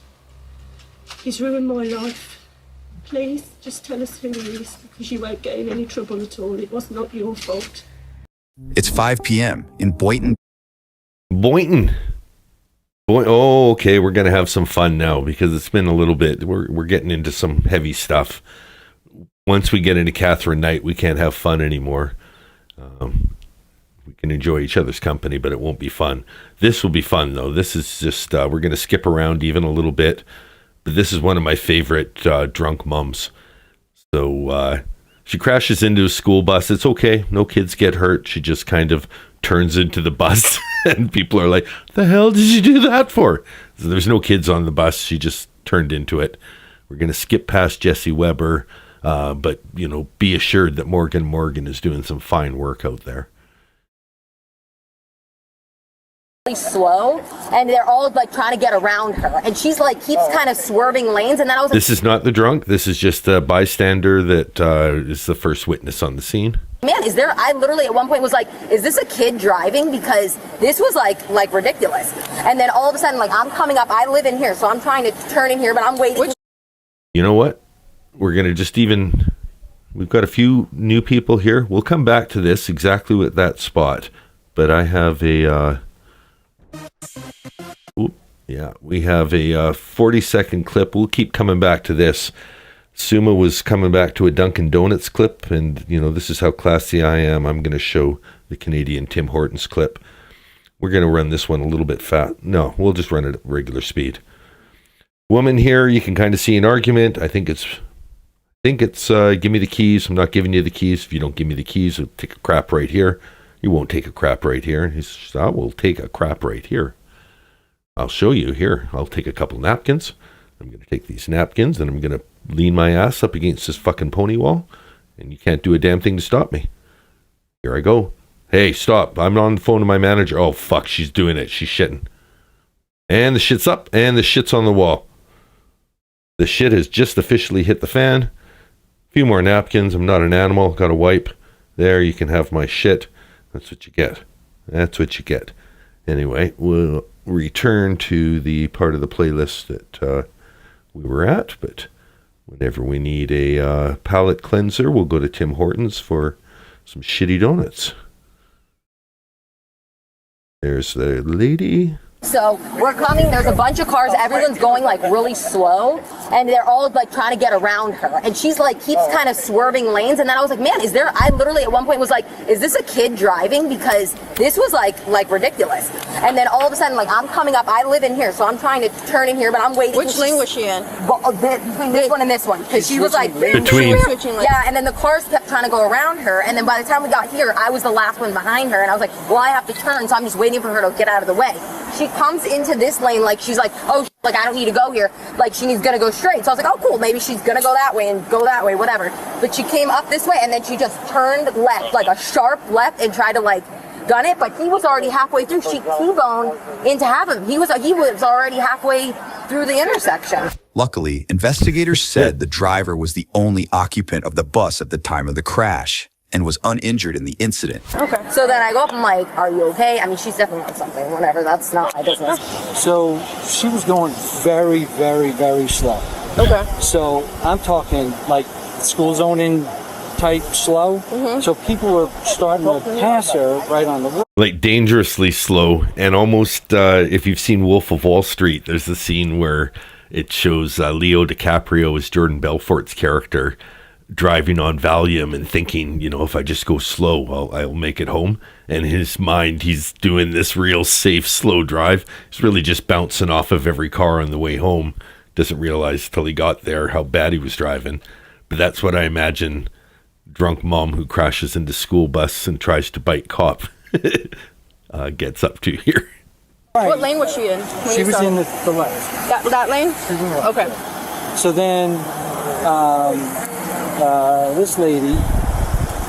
he's ruined my life. Please, just tell us who he is, because you won't get in any trouble at all. It was not your fault. It's 5 p.m. in Boynton. Oh, okay, we're going to have some fun now because it's been a little bit, we're getting into some heavy stuff. Once we get into Katherine Knight, we can't have fun anymore. We can enjoy each other's company, but it won't be fun. This will be fun, though. This is just, we're going to skip around even a little bit. But this is one of my favorite drunk mums. So she crashes into a school bus. It's okay. No kids get hurt. She just kind of turns into the bus. And people are like, the hell did you do that for? So there's no kids on the bus. She just turned into it. We're going to skip past Jesse Weber. But, be assured that Morgan is doing some fine work out there. Slow, and they're all like trying to get around her, and she's like keeps kind of swerving lanes, and then I was like, this is not the drunk, this is just a bystander that is the first witness on the scene. Man, I literally at one point was like, is this a kid driving? Because this was like ridiculous. And then all of a sudden, like, I'm coming up, I live in here, so I'm trying to turn in here, but I'm waiting. You know what, we're gonna just we've got a few new people here. We'll come back to this exactly at that spot, but I have a we have a 40-second clip. We'll keep coming back to this. Suma was coming back to a Dunkin' Donuts clip, and this is how classy I am. I'm going to show the Canadian Tim Hortons clip. We're going to run this one a little bit fast. No, we'll just run it at regular speed. Woman here, you can kind of see an argument. I think it's give me the keys. I'm not giving you the keys. If you don't give me the keys, I'll take a crap right here. You won't take a crap right here. He says, I will take a crap right here. I'll show you here. I'll take a couple napkins. I'm going to take these napkins and I'm going to lean my ass up against this fucking pony wall. And you can't do a damn thing to stop me. Here I go. Hey, stop. I'm on the phone to my manager. Oh, fuck. She's doing it. She's shitting. And the shit's up and the shit's on the wall. The shit has just officially hit the fan. A few more napkins. I'm not an animal. Got a wipe. There, you can have my shit. That's what you get. That's what you get. Anyway, we'll return to the part of the playlist that we were at, but whenever we need a palate cleanser, we'll go to Tim Hortons for some shitty donuts. There's the lady. So we're coming, there's a bunch of cars, everyone's going like really slow, and they're all like trying to get around her. And she's like, keeps kind of swerving lanes, and then I was like, man, I literally at one point was like, is this a kid driving? Because this was like ridiculous. And then all of a sudden, like, I'm coming up, I live in here, so I'm trying to turn in here, but I'm waiting. Which lane was she in? Between this one and this one, because she was like, Between. yeah, and then the cars kept trying to go around her, and then by the time we got here, I was the last one behind her, and I was like, well, I have to turn, so I'm just waiting for her to get out of the way. She comes into this lane like she's like, oh, like, I don't need to go here. Like, she's gonna go straight. So I was like, oh, cool, maybe she's gonna go that way and go that way, whatever. But she came up this way, and then she just turned left, like a sharp left, and tried to like gun it. But he was already halfway through. She T-boned into half of him. He was already halfway through the intersection. Luckily, investigators said the driver was the only occupant of the bus at the time of the crash and was uninjured in the incident. Okay. So then I go up, I'm like, are you okay? I mean, she's definitely on something, whatever, that's not my business. So she was going very, very, very slow. Okay. So I'm talking like school zoning type slow. Mm-hmm. So people were starting to pass her right on the road. Like dangerously slow, and almost, if you've seen Wolf of Wall Street, there's a scene where it shows Leo DiCaprio as Jordan Belfort's character driving on Valium and thinking, you know, if I just go slow, I'll make it home. And in his mind, he's doing this real safe, slow drive. He's really just bouncing off of every car on the way home. Doesn't realize till he got there how bad he was driving. But that's what I imagine drunk mom who crashes into school bus and tries to bite cop gets up to here. Right. What lane was she in? She was in the left. That lane? Okay. So then this lady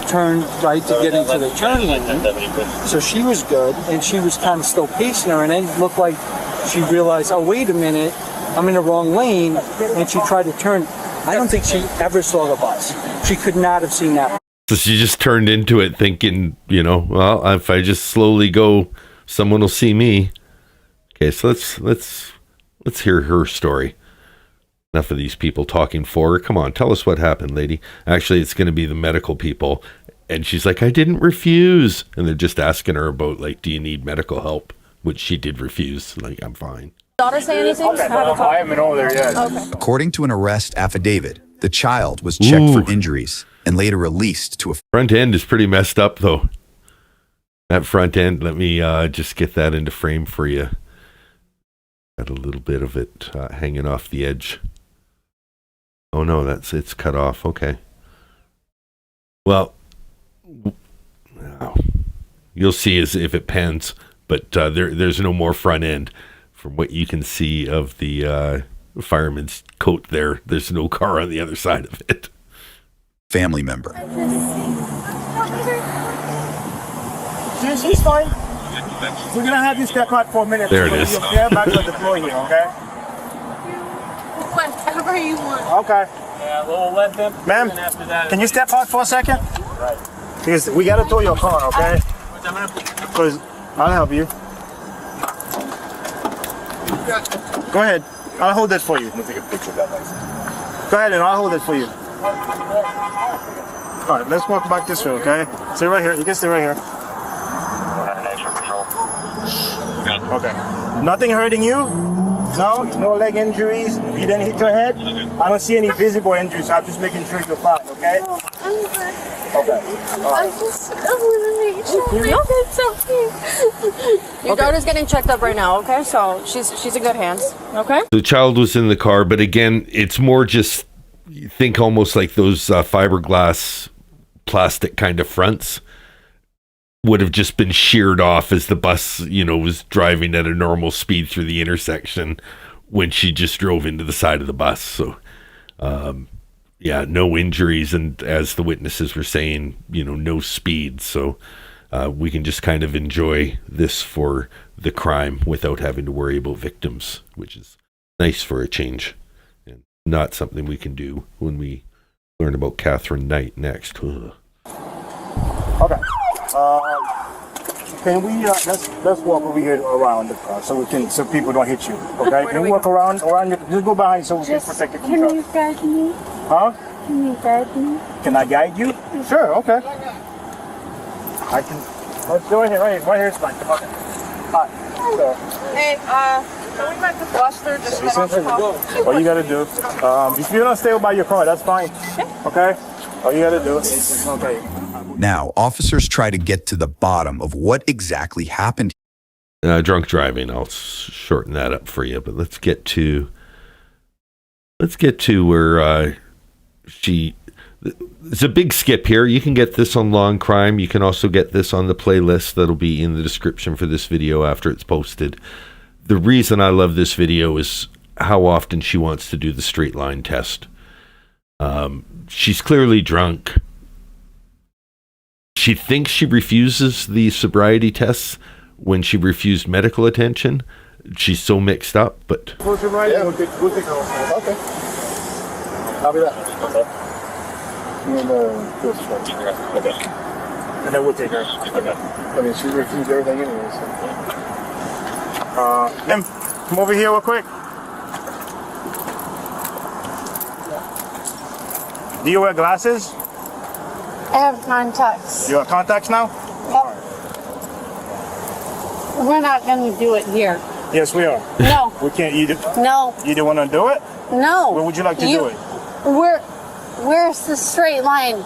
turned right to get into the turn lane. So she was good, and she was kind of still pacing her, and then it looked like she realized, oh, wait a minute, I'm in the wrong lane, and she tried to turn. I don't think she ever saw the bus. She could not have seen that. So she just turned into it thinking, you know, well, if I just slowly go, someone will see me. Okay, so let's hear her story. Enough of these people talking for her. Come on, tell us what happened, lady. Actually, it's going to be the medical people. And she's like, I didn't refuse. And they're just asking her about, like, do you need medical help? Which she did refuse. Like, I'm fine. Daughter say anything? I haven't been over there yet. Okay. According to an arrest affidavit, the child was checked for injuries and later released to a front end is pretty messed up, though. That front end, let me just get that into frame for you. Got a little bit of it hanging off the edge. Oh no, it's cut off. Okay. Well, you'll see as if it pans, but there's no more front end. From what you can see of the fireman's coat there, there's no car on the other side of it. family member. She's fine. We're gonna have you step out for a minute. There it is. You're back on the floor here, okay? Whatever you want. Okay. Yeah, we'll let them. Ma'am, can you step out for a second? Right. Because we gotta tow your car, okay? Because I'll help you. Go ahead. I'll hold this for you. Let me take a picture of that license. Go ahead and I'll hold it for you. All right, let's walk back this way, okay? Stay right here. You can stay right here. Okay. Nothing hurting you? No? No leg injuries? You didn't hit your head? I don't see any visible injuries, so I'm just making sure you're fine, okay? No, I'm good. Okay. I want to make sure it's okay. Your daughter's getting checked up right now, okay? So she's in good hands, okay? The child was in the car, but again, it's more just, you think almost like those fiberglass plastic kind of fronts would have just been sheared off as the bus, was driving at a normal speed through the intersection when she just drove into the side of the bus. So, no injuries. And as the witnesses were saying, no speed. So we can just kind of enjoy this for the crime without having to worry about victims, which is nice for a change and not something we can do when we learn about Katherine Knight next. Ugh. Okay. can we let's walk over here around the car so people don't hit you. Okay? Can we walk around just go behind so we can protect you from Can truck. you guide me? Huh? Can you guide me? Can I guide you? Sure, okay. I can let's go ahead, right here is fine. Come on. Hi. So, Hey, can we make the bus there? Just get off the call? all you gotta do, if you don't stay by your car, that's fine. Okay? All you gotta do is okay. Now, officers try to get to the bottom of what exactly happened. Drunk driving. I'll shorten that up for you, but let's get to where it's a big skip here. You can get this on Long Crime. You can also get this on the playlist that'll be in the description for this video after it's posted. The reason I love this video is how often she wants to do the straight line test. She's clearly drunk. She thinks she refuses the sobriety tests when she refused medical attention. She's so mixed up, but... Close your right. Yeah, we'll take okay. Copy that. Okay. And this one. Okay. And then we'll take her. Okay. I mean, she refused everything anyway, so... Em, come over here real quick. Do you wear glasses? I have contacts. You have contacts now? Yep. We're not going to do it here. Yes, we are. No. We can't. You No. don't want to do it? No. Where would you like to do it? Where's the straight line?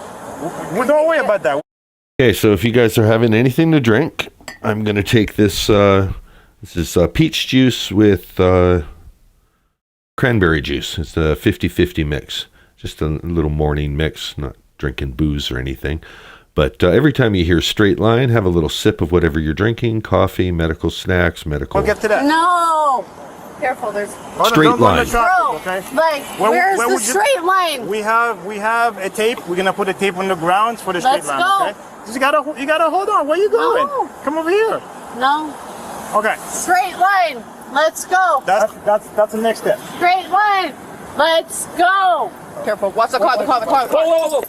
We don't worry about that. Okay, so if you guys are having anything to drink, I'm going to take this. This is peach juice with cranberry juice. It's a 50-50 mix. Just a little morning mix, not drinking booze or anything. But every time you hear straight line, have a little sip of whatever you're drinking, coffee, medical snacks, medical... We'll get to that. No. Careful, there's... Straight line. Okay. Like, where's the straight line? We have a tape. We're gonna put a tape on the grounds for the straight line. Go. Okay. You gotta hold on. Where you going? No. Come over here. No. Okay. Straight line. Let's go. That's the next step. Straight line. Let's go. Careful. Watch the car. Whoa.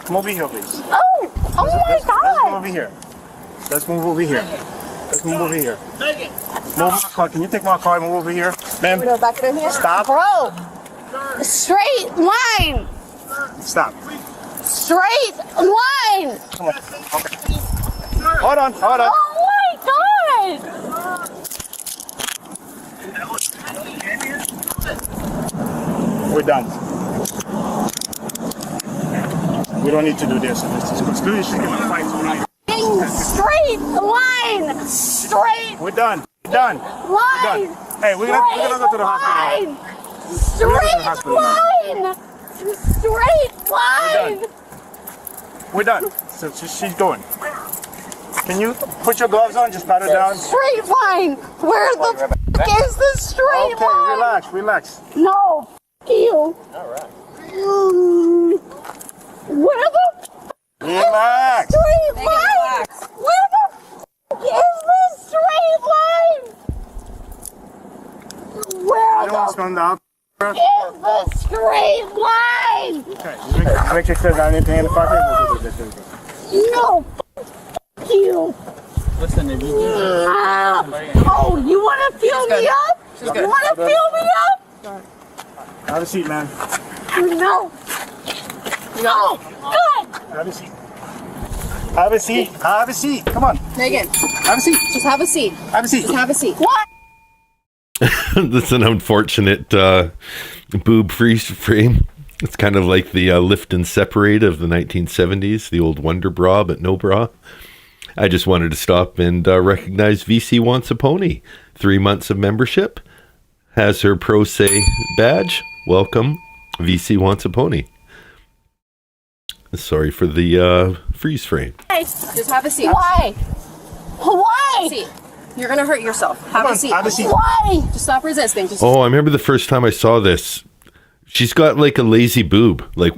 Come over here, please. Oh my Let's God. move over here. Let's move over here. Move my car. Can you take my car and move over here? Ma'am. Back it in here. Stop. Bro. Straight line. Stop. Straight line. Come on. Okay. Hold on. Oh my God. We're done. We don't need to do this. She's gonna fight tonight. Straight line. Straight We're done. Done. line. Hey, we're gonna go to the hospital. Straight line. We're done. So she's going. Can you put your gloves on? Just pat her down. Straight line. Where the f is the straight Okay, line? relax. No. You. All right. Where the Relax. straight line? Where the f is the straight line? Where I don't want to spend out. is the straight line? Okay. Make sure there's anything in the pocket. No. F you. Listen, if you Oh, you want to feel me up? You want to feel me up? Have a seat, man. No. No. Good. Have a seat. Have a seat. Have a seat. Come on. Megan, Have a seat. just have a seat. Have a seat. Just have a seat. What? That's an unfortunate boob freeze frame. It's kind of like the lift and separate of the 1970s, the old Wonder Bra, but no bra. I just wanted to stop and recognize VC Wants a Pony. 3 months of membership. Has her Pro Se badge. Welcome, VC Wants a Pony. Sorry for the freeze frame. Just have a seat. Why? Why? Seat. You're gonna hurt yourself. Have a seat. Have a seat. Why? Just stop resisting. Just Oh, I remember the first time I saw this. She's got like a lazy boob. Like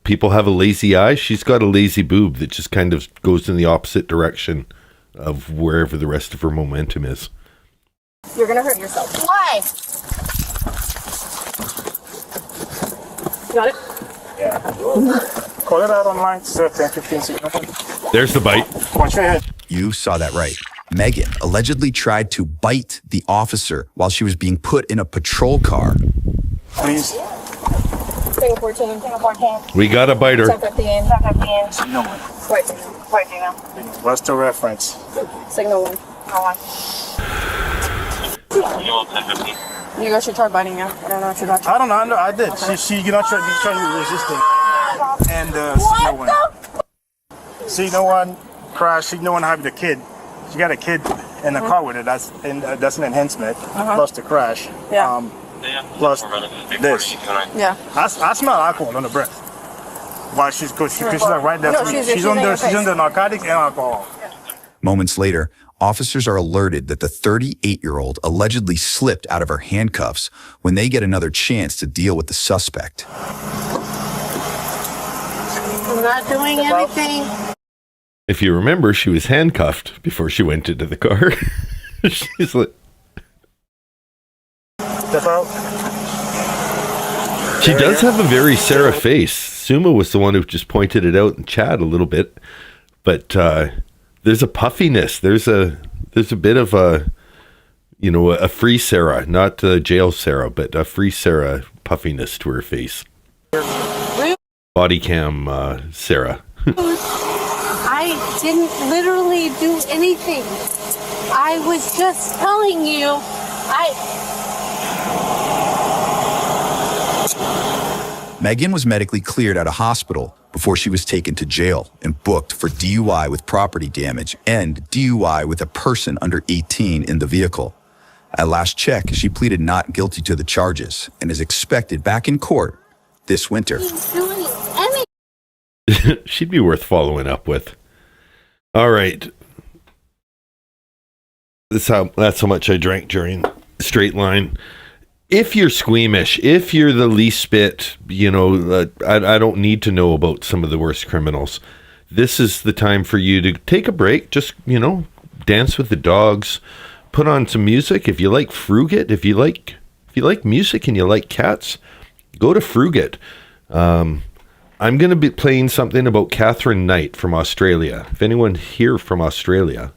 people have a lazy eye. She's got a lazy boob that just kind of goes in the opposite direction of wherever the rest of her momentum is. you're gonna hurt yourself. Why? Got it? Yeah. Call it out online. Sir, 10, 15 seconds. There's the bite. Watch your head. You saw that right. Megan allegedly tried to bite the officer while she was being put in a patrol car. Please. Signal 14. Signal 14. We got a biter. 10:15. 10:15. No one. Wait. What's the reference? Signal 1. You guys should try biting out. I don't know what you're I don't know. I did. She you know, tried resisting. And signal one. Signal one crashed. Signal one having a kid. She got a kid in the car with her. That's an enhancement. Plus the crash. Yeah. Plus this. Yeah. I smell alcohol on the breath. Why she's like right there. No, she's under narcotics and alcohol. Moments later, officers are alerted that the 38-year-old allegedly slipped out of her handcuffs when they get another chance to deal with the suspect. I'm not doing anything. If you remember, she was handcuffed before she went into the car. She's like... Step out. She does have a very Sarah face. Suma was the one who just pointed it out in chat a little bit. But there's a puffiness. There's a bit of a, you know, a free Sarah, not a jail Sarah, but a free Sarah puffiness to her face. Body cam Sarah. I didn't literally do anything. I was just telling you. Megan was medically cleared out of hospital before she was taken to jail and booked for DUI with property damage and DUI with a person under 18 in the vehicle. At last check, she pleaded not guilty to the charges and is expected back in court this winter. She'd be worth following up with. All right. That's how much I drank during Straight Line. If you're squeamish, if you're the least bit, you know, I don't need to know about some of the worst criminals. This is the time for you to take a break. Just, you know, dance with the dogs, put on some music. If you like Frugit, if you like music and you like cats, go to Frugit. I'm going to be playing something about Katherine Knight from Australia. If anyone here from Australia,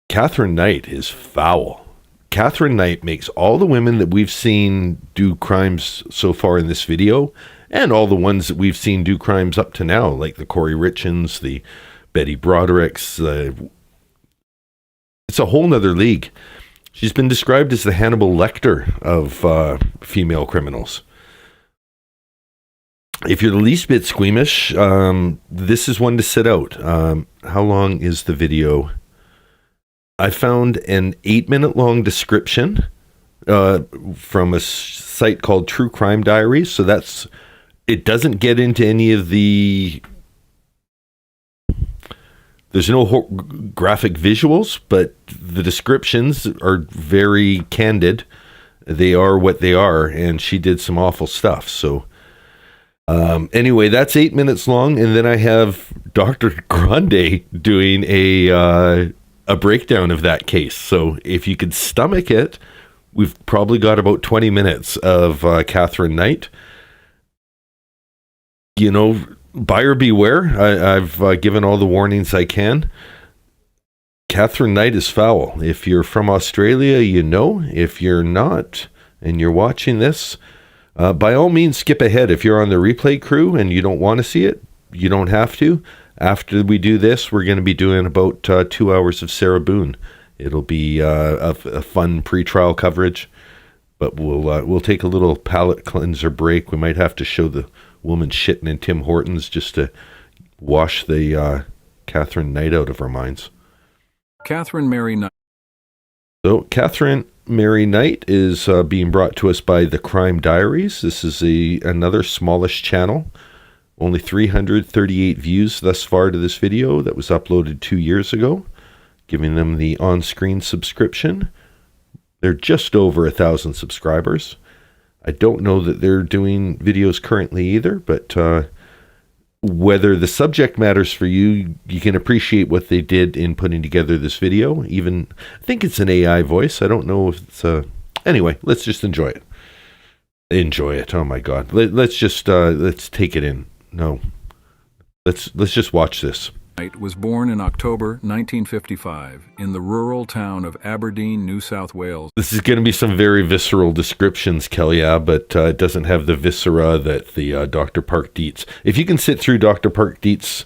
Katherine Knight is foul. Katherine Knight makes all the women that we've seen do crimes so far in this video, and all the ones that we've seen do crimes up to now, like the Corey Richins, the Betty Brodericks. It's a whole nother league. She's been described as the Hannibal Lecter of female criminals. If you're the least bit squeamish, this is one to sit out. How long is the video? I found an 8-minute long description from a site called True Crime Diaries. So it doesn't get into any of the, there's no graphic visuals, but the descriptions are very candid. They are what they are, and she did some awful stuff. So anyway, that's 8 minutes long, and then I have Dr. Grande doing a breakdown of that case. So if you could stomach it, we've probably got about 20 minutes of Katherine Knight. You know, buyer beware. I've given all the warnings I can. Katherine Knight is foul. If you're from Australia, you know. If you're not, and you're watching this, by all means, skip ahead. If you're on the replay crew and you don't want to see it, you don't have to. After we do this, we're going to be doing about 2 hours of Sarah Boone. It'll be a fun pre-trial coverage, but we'll take a little palate cleanser break. We might have to show the woman shitting in Tim Hortons just to wash the Katherine Knight out of our minds. Katherine Mary Knight. So Katherine Mary Knight is being brought to us by The Crime Diaries. This is another smallish channel. Only 338 views thus far to this video that was uploaded 2 years ago, giving them the on-screen subscription. They're just over 1,000 subscribers. I don't know that they're doing videos currently either, but whether the subject matters for you, you can appreciate what they did in putting together this video. Even, I think it's an AI voice. I don't know if it's anyway, let's just enjoy it. Enjoy it. Oh my God. Let's just, let's take it in. No, let's just watch this. Knight was born in October 1955 in the rural town of Aberdeen, New South Wales. This is going to be some very visceral descriptions, Kelly, but it doesn't have the viscera that the Dr. Park Dietz. If you can sit through Dr. Park Dietz'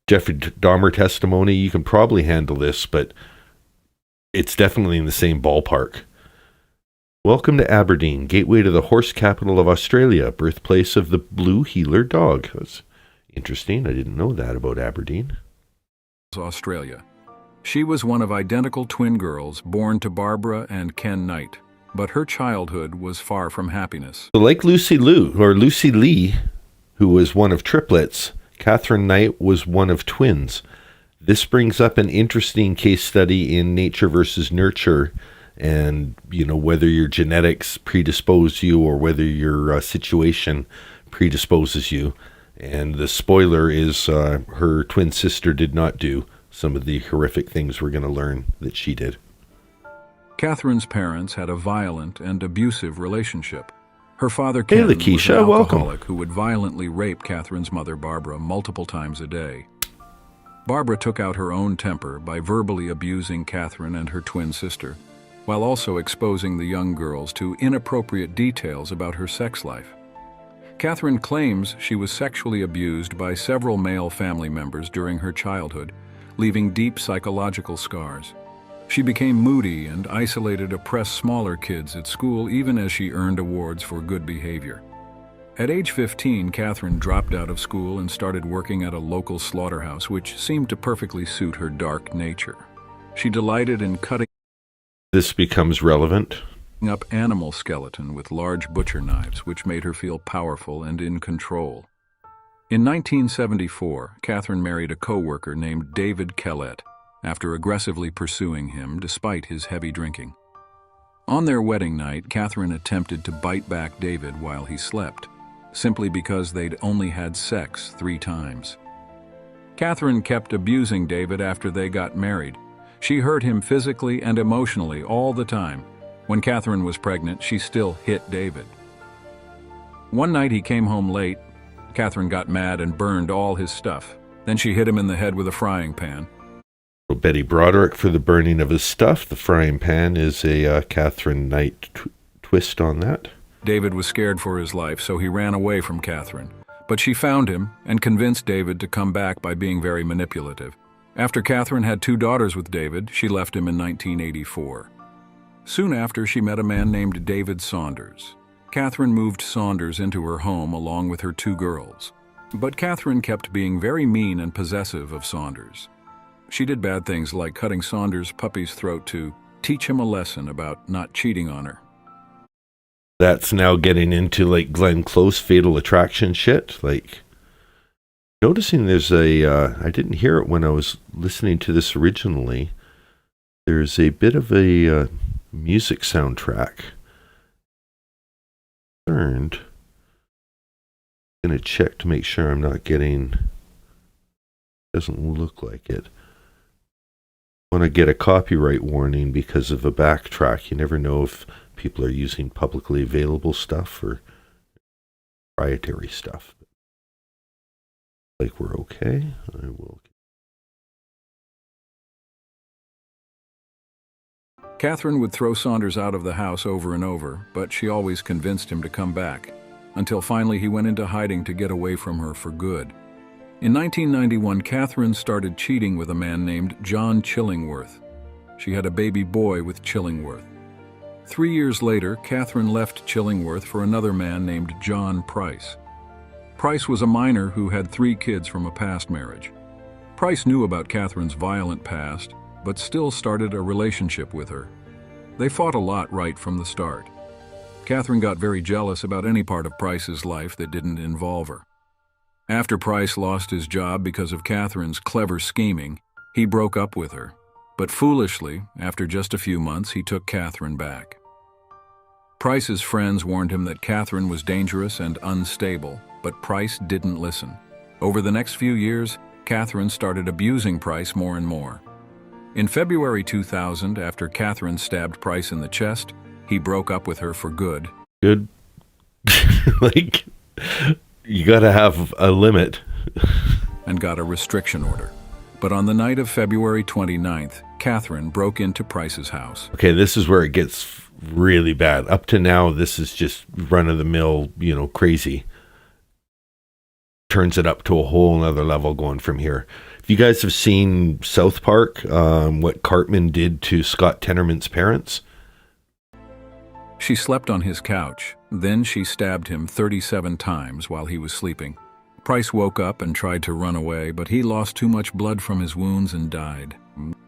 Jeffrey Dahmer testimony, you can probably handle this, but it's definitely in the same ballpark. Welcome to Aberdeen, gateway to the horse capital of Australia, birthplace of the blue heeler dog. That's interesting. I didn't know that about Aberdeen. Australia. She was one of identical twin girls born to Barbara and Ken Knight, but her childhood was far from happiness. So like Lucy Lee, who was one of triplets, Katherine Knight was one of twins. This brings up an interesting case study in nature versus nurture, and whether your genetics predispose you or whether your situation predisposes you. And the spoiler is her twin sister did not do some of the horrific things we're going to learn that she did. Katherine's parents had a violent and abusive relationship. Her father, Ken, Hey, was Lakeisha, an welcome. alcoholic who would violently rape Katherine's mother, Barbara, multiple times a day. Barbara took out her own temper by verbally abusing Katherine and her twin sister, while also exposing the young girls to inappropriate details about her sex life. Katherine claims she was sexually abused by several male family members during her childhood, leaving deep psychological scars. She became moody and isolated, oppressed smaller kids at school even as she earned awards for good behavior. At age 15, Katherine dropped out of school and started working at a local slaughterhouse, which seemed to perfectly suit her dark nature. She delighted in cutting This becomes relevant. up animal skeleton with large butcher knives, which made her feel powerful and in control. In 1974, Katherine married a co-worker named David Kellett after aggressively pursuing him despite his heavy drinking. On their wedding night, Katherine attempted to bite back David while he slept, simply because they'd only had sex 3 times. Katherine kept abusing David after they got married. She hurt him physically and emotionally all the time. When Katherine was pregnant, she still hit David. One night he came home late. Katherine got mad and burned all his stuff. Then she hit him in the head with a frying pan. Betty Broderick for the burning of his stuff. The frying pan is a Katherine Knight twist on that. David was scared for his life, so he ran away from Katherine. But she found him and convinced David to come back by being very manipulative. After Katherine had 2 daughters with David, she left him in 1984. Soon after, she met a man named David Saunders. Katherine moved Saunders into her home along with her 2 girls. But Katherine kept being very mean and possessive of Saunders. She did bad things like cutting Saunders' puppy's throat to teach him a lesson about not cheating on her. That's now getting into like Glenn Close Fatal Attraction shit. Like, noticing there's I didn't hear it when I was listening to this originally. There's a bit of a music soundtrack. I'm going to check to make sure I'm not getting... Doesn't look like it. I want to get a copyright warning because of a backtrack. You never know if people are using publicly available stuff or proprietary stuff. Like we're okay. I will. Katherine would throw Saunders out of the house over and over, but she always convinced him to come back, until finally he went into hiding to get away from her for good. In 1991, Katherine started cheating with a man named John Chillingworth. She had a baby boy with Chillingworth. 3 years later, Katherine left Chillingworth for another man named John Price. Price was a minor who had 3 kids from a past marriage. Price knew about Katherine's violent past, but still started a relationship with her. They fought a lot right from the start. Katherine got very jealous about any part of Price's life that didn't involve her. After Price lost his job because of Katherine's clever scheming, he broke up with her. But foolishly, after just a few months, he took Katherine back. Price's friends warned him that Katherine was dangerous and unstable, but Price didn't listen. Over the next few years, Katherine started abusing Price more and more. In February 2000, after Katherine stabbed Price in the chest, he broke up with her for good. Good. Like, you gotta have a limit. And got a restriction order. But on the night of February 29th, Katherine broke into Price's house. Okay, this is where it gets really bad. Up to now, this is just run-of-the-mill, crazy. Turns it up to a whole nother level going from here. If you guys have seen South Park, what Cartman did to Scott Tenorman's parents. She slept on his couch. Then she stabbed him 37 times while he was sleeping. Price woke up and tried to run away, but he lost too much blood from his wounds and died.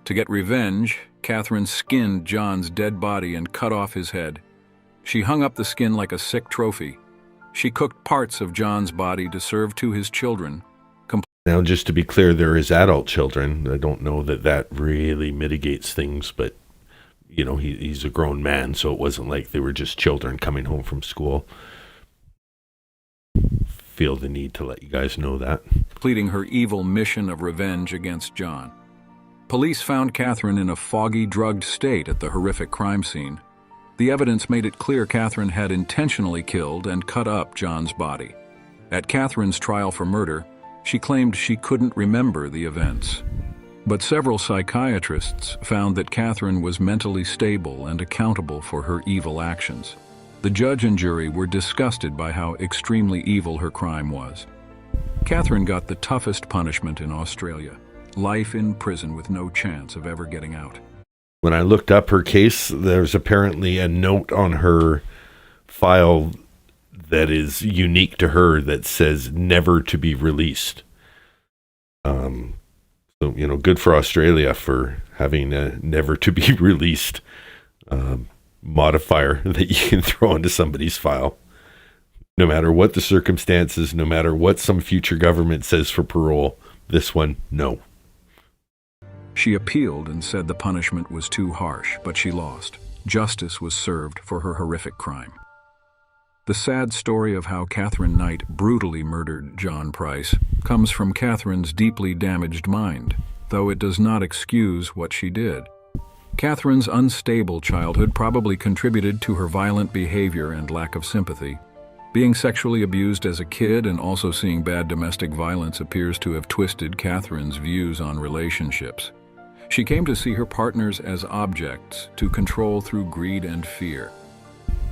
To get revenge, Katherine skinned John's dead body and cut off his head. She hung up the skin like a sick trophy. She cooked parts of John's body to serve to his children. Now, just to be clear, there is adult children. I don't know that really mitigates things, but, he's a grown man, so it wasn't like they were just children coming home from school. Feel the need to let you guys know that. Completing her evil mission of revenge against John. Police found Katherine in a foggy, drugged state at the horrific crime scene. The evidence made it clear Katherine had intentionally killed and cut up John's body. At Katherine's trial for murder, she claimed she couldn't remember the events. But several psychiatrists found that Katherine was mentally stable and accountable for her evil actions. The judge and jury were disgusted by how extremely evil her crime was. Katherine got the toughest punishment in Australia: life in prison with no chance of ever getting out. When I looked up her case, there's apparently a note on her file that is unique to her that says never to be released. So, good for Australia for having a never to be released modifier that you can throw into somebody's file. No matter what the circumstances, no matter what some future government says for parole, this one, no. She appealed and said the punishment was too harsh, but she lost. Justice was served for her horrific crime. The sad story of how Katherine Knight brutally murdered John Price comes from Katherine's deeply damaged mind, though it does not excuse what she did. Katherine's unstable childhood probably contributed to her violent behavior and lack of sympathy. Being sexually abused as a kid and also seeing bad domestic violence appears to have twisted Katherine's views on relationships. She came to see her partners as objects to control through greed and fear.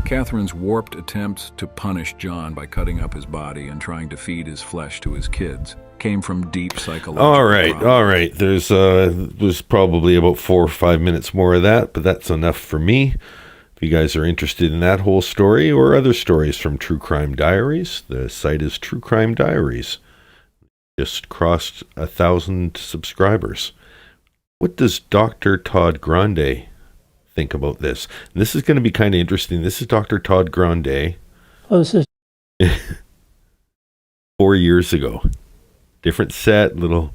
Katherine's warped attempts to punish John by cutting up his body and trying to feed his flesh to his kids came from deep psychological All right. There's probably about 4 or 5 minutes more of that, but that's enough for me. If you guys are interested in that whole story or other stories from True Crime Diaries, the site is True Crime Diaries. Just crossed 1,000 subscribers. What does Dr. Todd Grande think about this? And this is going to be kind of interesting. This is Dr. Todd Grande. Oh, this is 4 years ago. Different set, little,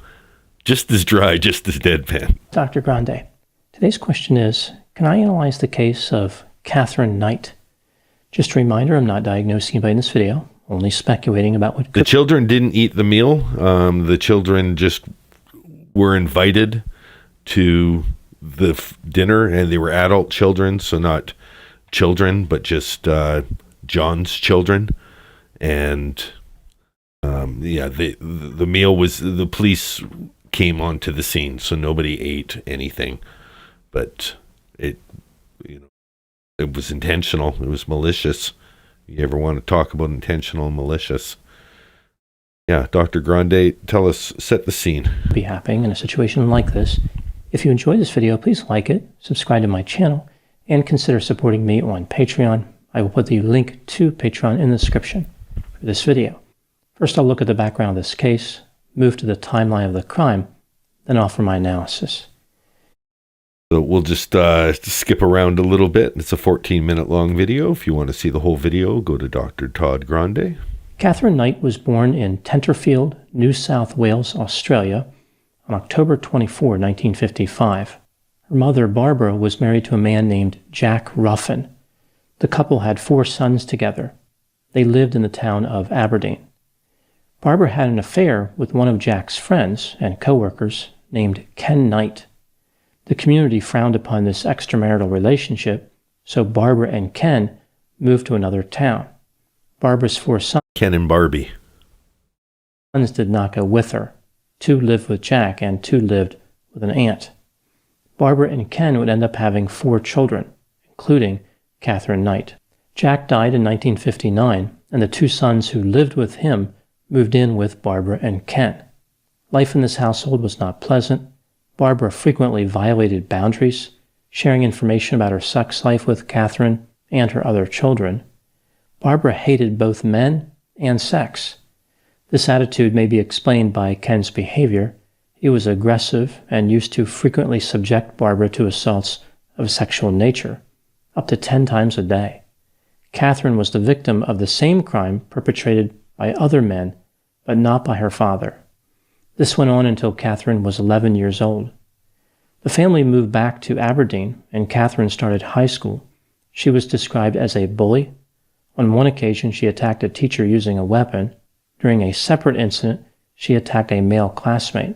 just as dry, just as deadpan. Dr. Grande. Today's question is, can I analyze the case of Katherine Knight? Just a reminder, I'm not diagnosing anybody in this video, only speculating about what The children didn't eat the meal. The children just were invited to the dinner, and they were adult children, so not children, but just John's children. And the meal was, the police came onto the scene, so nobody ate anything, but it was intentional. It was malicious. You ever want to talk about intentional and malicious? Yeah, Dr. Grande, tell us, set the scene. Be happening in a situation like this. If you enjoyed this video, please like it, subscribe to my channel, and consider supporting me on Patreon. I will put the link to Patreon in the description for this video. First, I'll look at the background of this case, move to the timeline of the crime, then offer my analysis. So we'll just skip around a little bit. It's a 14-minute long video. If you want to see the whole video, go to Dr. Todd Grande. Katherine Knight was born in Tenterfield, New South Wales, Australia, on October 24, 1955. Her mother, Barbara, was married to a man named Jack Ruffin. The couple had 4 sons together. They lived in the town of Aberdeen. Barbara had an affair with one of Jack's friends and co-workers named Ken Knight. The community frowned upon this extramarital relationship, so Barbara and Ken moved to another town. Barbara's 4 sons, Ken and Barbie, did not go with her, 2 lived with Jack, and 2 lived with an aunt. Barbara and Ken would end up having 4 children, including Katherine Knight. Jack died in 1959, and the 2 sons who lived with him moved in with Barbara and Ken. Life in this household was not pleasant. Barbara frequently violated boundaries, sharing information about her sex life with Katherine and her other children. Barbara hated both men and sex. This attitude may be explained by Ken's behavior. He was aggressive and used to frequently subject Barbara to assaults of a sexual nature, up to 10 times a day. Katherine was the victim of the same crime perpetrated by other men, but not by her father. This went on until Katherine was 11 years old. The family moved back to Aberdeen, and Katherine started high school. She was described as a bully. On one occasion, she attacked a teacher using a weapon. During a separate incident, she attacked a male classmate.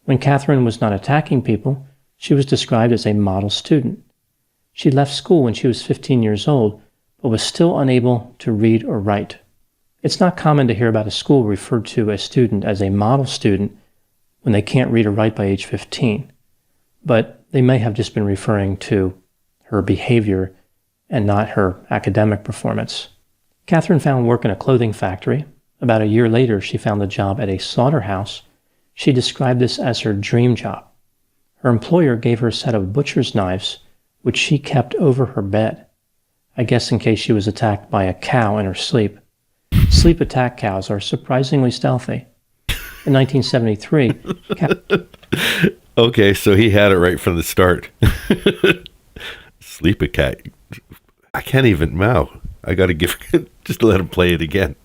When Katherine was not attacking people, she was described as a model student. She left school when she was 15 years old, but was still unable to read or write. It's not common to hear about a school refer to a student as a model student when they can't read or write by age 15, but they may have just been referring to her behavior and not her academic performance. Katherine found work in a clothing factory. About a year later, she found a job at a slaughterhouse. She described this as her dream job. Her employer gave her a set of butcher's knives, which she kept over her bed, I guess in case she was attacked by a cow in her sleep. Sleep attack cows are surprisingly stealthy. In 1973, Okay, so he had it right from the start. Sleep attack. I can't even wow. I got to give just let him play it again.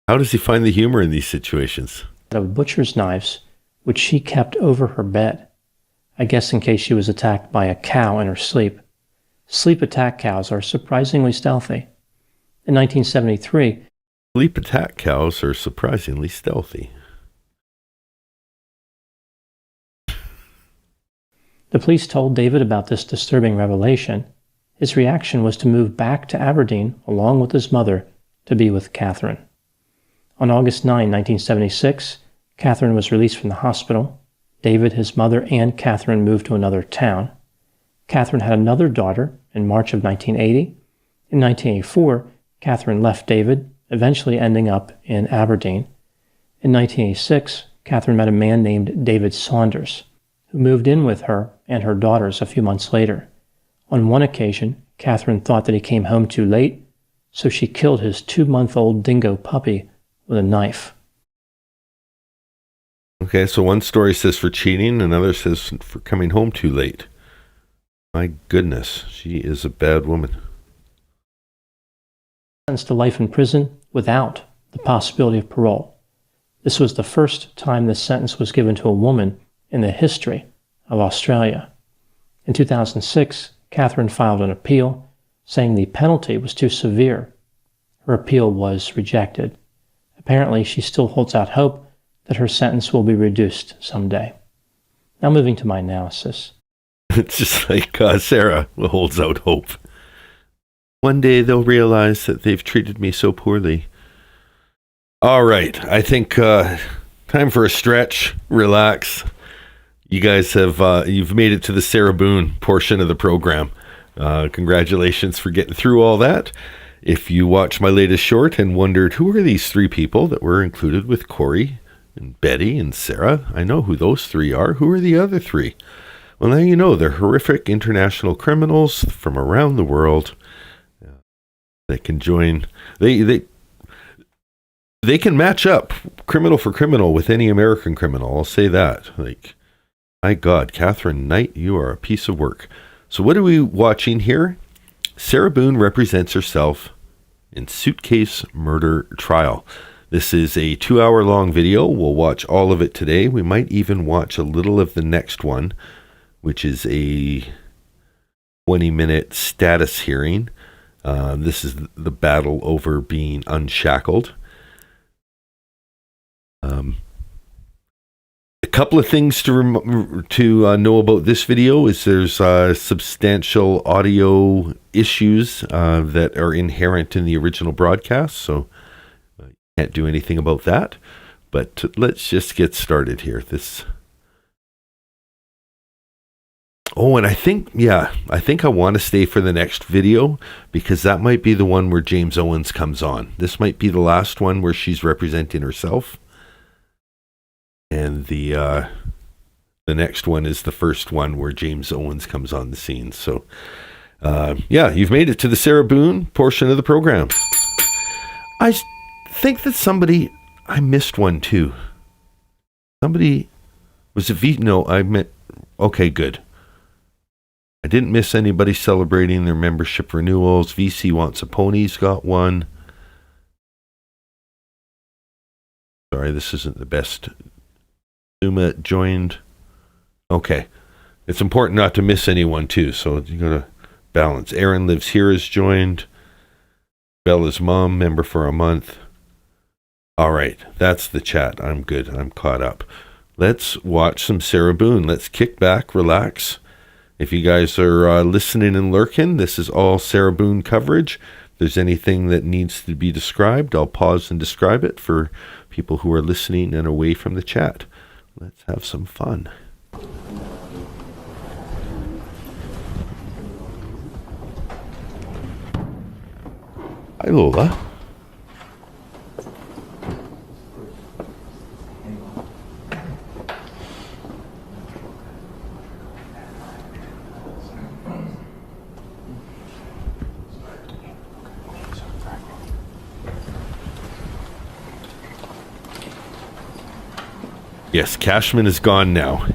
How does he find the humor in these situations? Of butcher's knives, which she kept over her bed, I guess in case she was attacked by a cow in her sleep. Sleep attack cows are surprisingly stealthy. In 1973, sleep attack cows are surprisingly stealthy. The police told David about this disturbing revelation. His reaction was to move back to Aberdeen along with his mother to be with Katherine. On August 9, 1976, Katherine was released from the hospital. David, his mother, and Katherine moved to another town. Katherine had another daughter in March of 1980. In 1984, Katherine left David, eventually ending up in Aberdeen. In 1986, Katherine met a man named David Saunders, who moved in with her and her daughters a few months later. On one occasion, Katherine thought that he came home too late, so she killed his 2-month-old dingo puppy with a knife. Okay, so one story says for cheating, another says for coming home too late. My goodness, she is a bad woman. Sentenced to life in prison without the possibility of parole. This was the first time this sentence was given to a woman in the history of Australia. In 2006, Katherine filed an appeal, saying the penalty was too severe. Her appeal was rejected. Apparently, she still holds out hope that her sentence will be reduced someday. Now moving to my analysis. It's just like Sarah holds out hope. One day they'll realize that they've treated me so poorly. All right, I think time for a stretch, relax. You guys have you've made it to the Sarah Boone portion of the program. Congratulations for getting through all that. If you watched my latest short and wondered who are these 3 people that were included with Corey and Betty and Sarah, I know who those 3 are. Who are the other 3? Well, now you know they're horrific international criminals from around the world. They can join. They can match up criminal for criminal with any American criminal. I'll say that. Like, my God, Katherine Knight, you are a piece of work. So what are we watching here? Sarah Boone represents herself in Suitcase Murder Trial. This is a 2-hour-long video. We'll watch all of it today. We might even watch a little of the next one, which is a 20-minute status hearing. This is the battle over being unshackled. A couple of things to know about this video is there's substantial audio issues that are inherent in the original broadcast, so you can't do anything about that. But let's just get started here. Oh, and I think I want to stay for the next video because that might be the one where James Owens comes on. This might be the last one where she's representing herself. And the next one is the first one where James Owens comes on the scene. So, yeah, you've made it to the Sarah Boone portion of the program. I think that I missed one too. Somebody, was it no, I meant, okay, good. I didn't miss anybody celebrating their membership renewals. VC Wants a Pony's got one. Sorry, this isn't the best. Zuma joined. Okay. It's important not to miss anyone too, so you gotta balance. Aaron Lives Here has joined. Bella's mom, member for a month. All right, that's the chat. I'm good. I'm caught up. Let's watch some Sarah Boone. Let's kick back, relax. If you guys are listening and lurking, this is all Sarah Boone coverage. If there's anything that needs to be described, I'll pause and describe it for people who are listening and away from the chat. Let's have some fun. Hi, Lola. Yes, Cashman is gone now.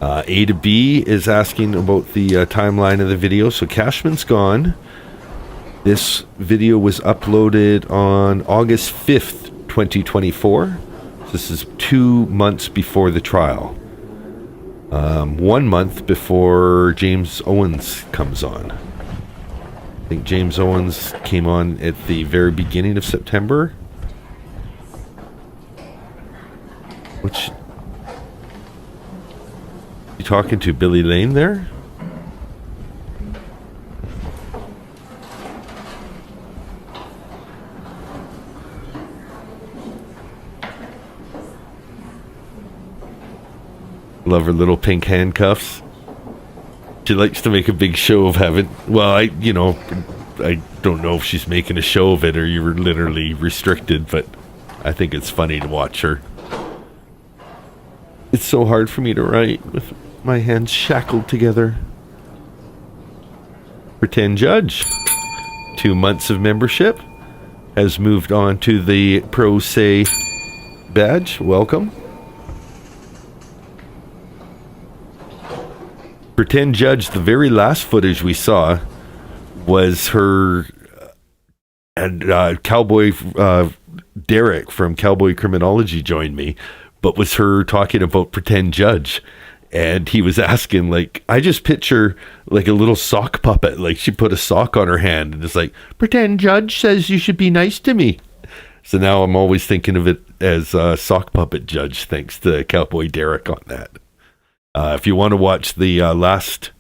A to B is asking about the timeline of the video. So Cashman's gone. This video was uploaded on August 5th, 2024. This is 2 months before the trial. 1 month before James Owens comes on. I think James Owens came on at the very beginning of September. Which, you talking to Billy Lane there? Love her little pink handcuffs. She likes to make a big show of having, well, I don't know if she's making a show of it or you were literally restricted, but I think it's funny to watch her. It's so hard for me to write with my hands shackled together. Pretend Judge, 2 months of membership, has moved on to the Pro Se badge. Welcome. Pretend Judge, the very last footage we saw was her and Cowboy Derek from Cowboy Criminology joined me. But was her talking about Pretend Judge. And he was asking, like, I just picture like a little sock puppet. Like she put a sock on her hand and it's like, Pretend Judge says you should be nice to me. So now I'm always thinking of it as Sock Puppet Judge, thanks to Cowboy Derek on that. If you want to watch the last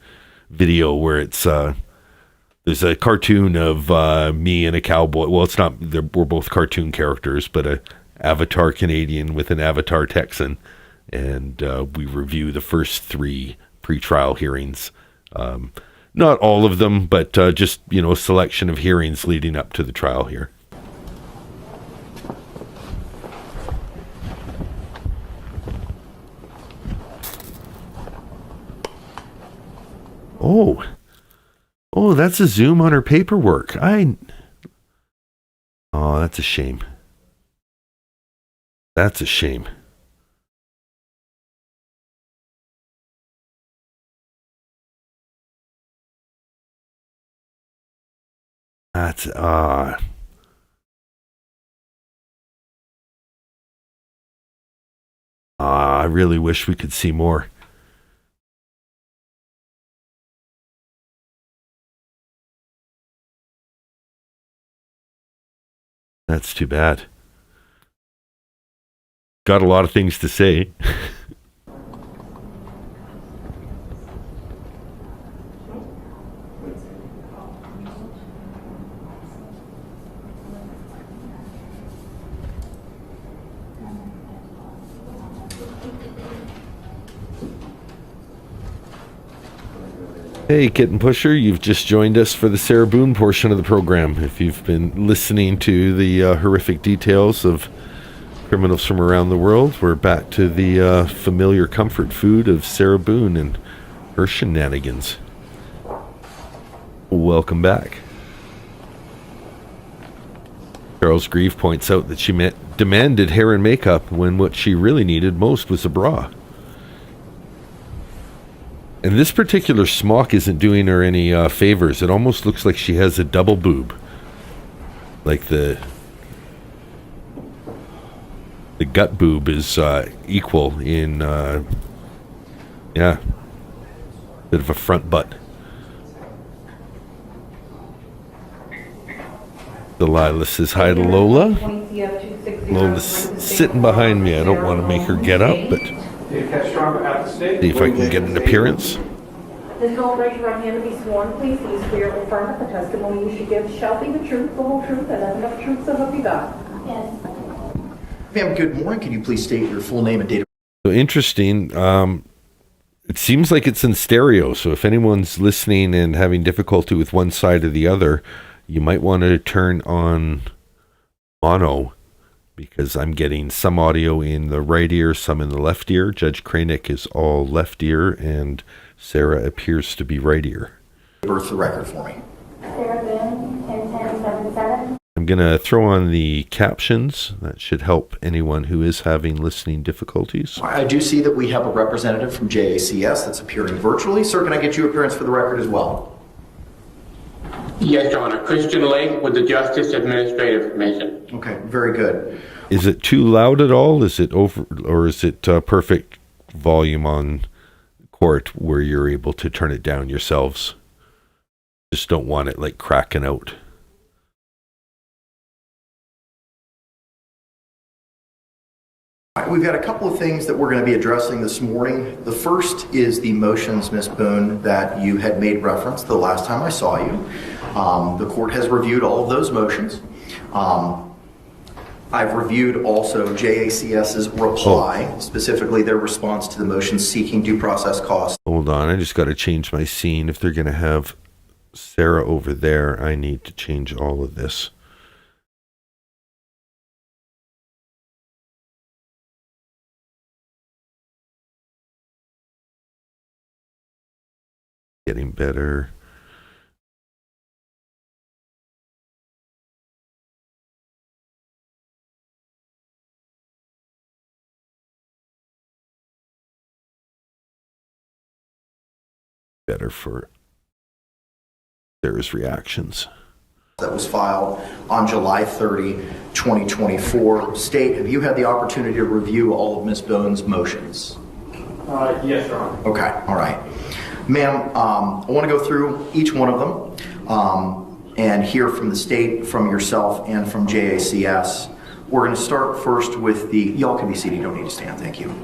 video where it's, there's a cartoon of me and a cowboy. Well, it's not, we're both cartoon characters, but a Avatar Canadian with an Avatar Texan, and we review the first 3 pretrial hearings. Not all of them, but just, a selection of hearings leading up to the trial here. Oh, that's a zoom on her paperwork. Oh, that's a shame. That's a shame. That's I really wish we could see more. That's too bad. Got a lot of things to say. Hey, Kitten Pusher, you've just joined us for the Sarah Boone portion of the program. If you've been listening to the horrific details of criminals from around the world, we're back to the familiar comfort food of Sarah Boone and her shenanigans. Welcome back. Charles Grieve points out that she demanded hair and makeup when what she really needed most was a bra. And this particular smock isn't doing her any favors. It almost looks like she has a double boob. Like the gut boob is equal in, bit of a front butt. Delilah says hi to Lola. Lola's sitting behind me. I don't want to make her get up, but see if I can get an appearance. Then go raise your right hand and be sworn, please. Do you swear or affirm that the testimony you should give shall be the truth, the whole truth, and nothing but the truth, so help you God? Yes. Ma'am, good morning. Can you please state your full name and date of So interesting. It seems like it's in stereo, so if anyone's listening and having difficulty with one side or the other, you might want to turn on mono, because I'm getting some audio in the right ear, some in the left ear. Judge Kranick is all left ear, and Sarah appears to be right ear. birth the record for me? Sarah Boone, 10-10-77. I'm going to throw on the captions. That should help anyone who is having listening difficulties. I do see that we have a representative from JACS that's appearing virtually. Sir, can I get you appearance for the record as well? Yes, Your Honor. Christian Lake with the Justice Administrative Commission. Okay, very good. Is it too loud at all? Is it over, or is it perfect volume on court where you're able to turn it down yourselves? Just don't want it like cracking out. We've got a couple of things that we're going to be addressing this morning. The first is the motions, Ms. Boone, that you had made reference the last time I saw you. The court has reviewed all of those motions. I've reviewed also JACS's reply, specifically their response to the motion seeking due process costs. Hold on, I just got to change my scene. If they're going to have Sarah over there, I need to change all of this. Getting better. Better for Sarah's reactions. That was filed on July 30, 2024. State, have you had the opportunity to review all of Ms. Boone's motions? Yes, Your Honor. Okay, all right. Ma'am, I want to go through each one of them and hear from the state, from yourself, and from JACS. We're going to start first with the, y'all can be seated, you don't need to stand, thank you.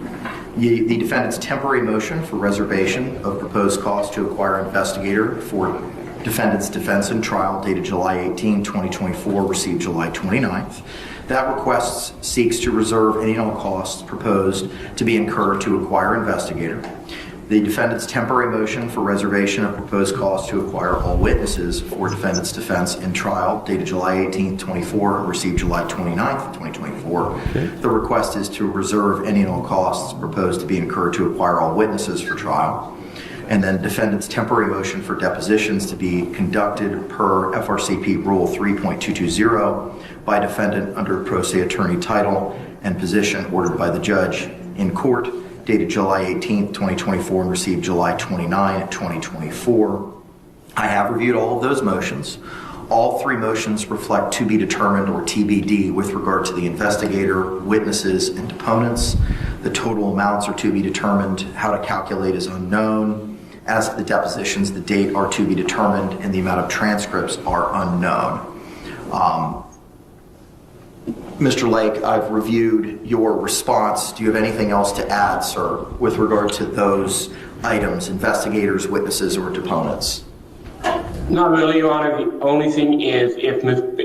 The defendant's temporary motion for reservation of proposed cost to acquire investigator for defendant's defense and trial dated July 18, 2024, received July 29th. That request seeks to reserve any and all costs proposed to be incurred to acquire investigator. The defendant's temporary motion for reservation of proposed costs to acquire all witnesses for defendant's defense and trial dated July 18, 24, received July 29th, 2024. Okay. The request is to reserve any and all costs proposed to be incurred to acquire all witnesses for trial. And then defendant's temporary motion for depositions to be conducted per FRCP Rule 3.220 by defendant under pro se attorney title and position ordered by the judge in court dated July 18, 2024 and received July 29, 2024. I have reviewed all of those motions. All three motions reflect to be determined or TBD with regard to the investigator, witnesses, and deponents. The total amounts are to be determined. How to calculate is unknown. As for the depositions, the date are to be determined and the amount of transcripts are unknown. Mr. Lake, I've reviewed your response. Do you have anything else to add, sir, with regard to those items, investigators, witnesses, or deponents? Not really, Your Honor. The only thing is if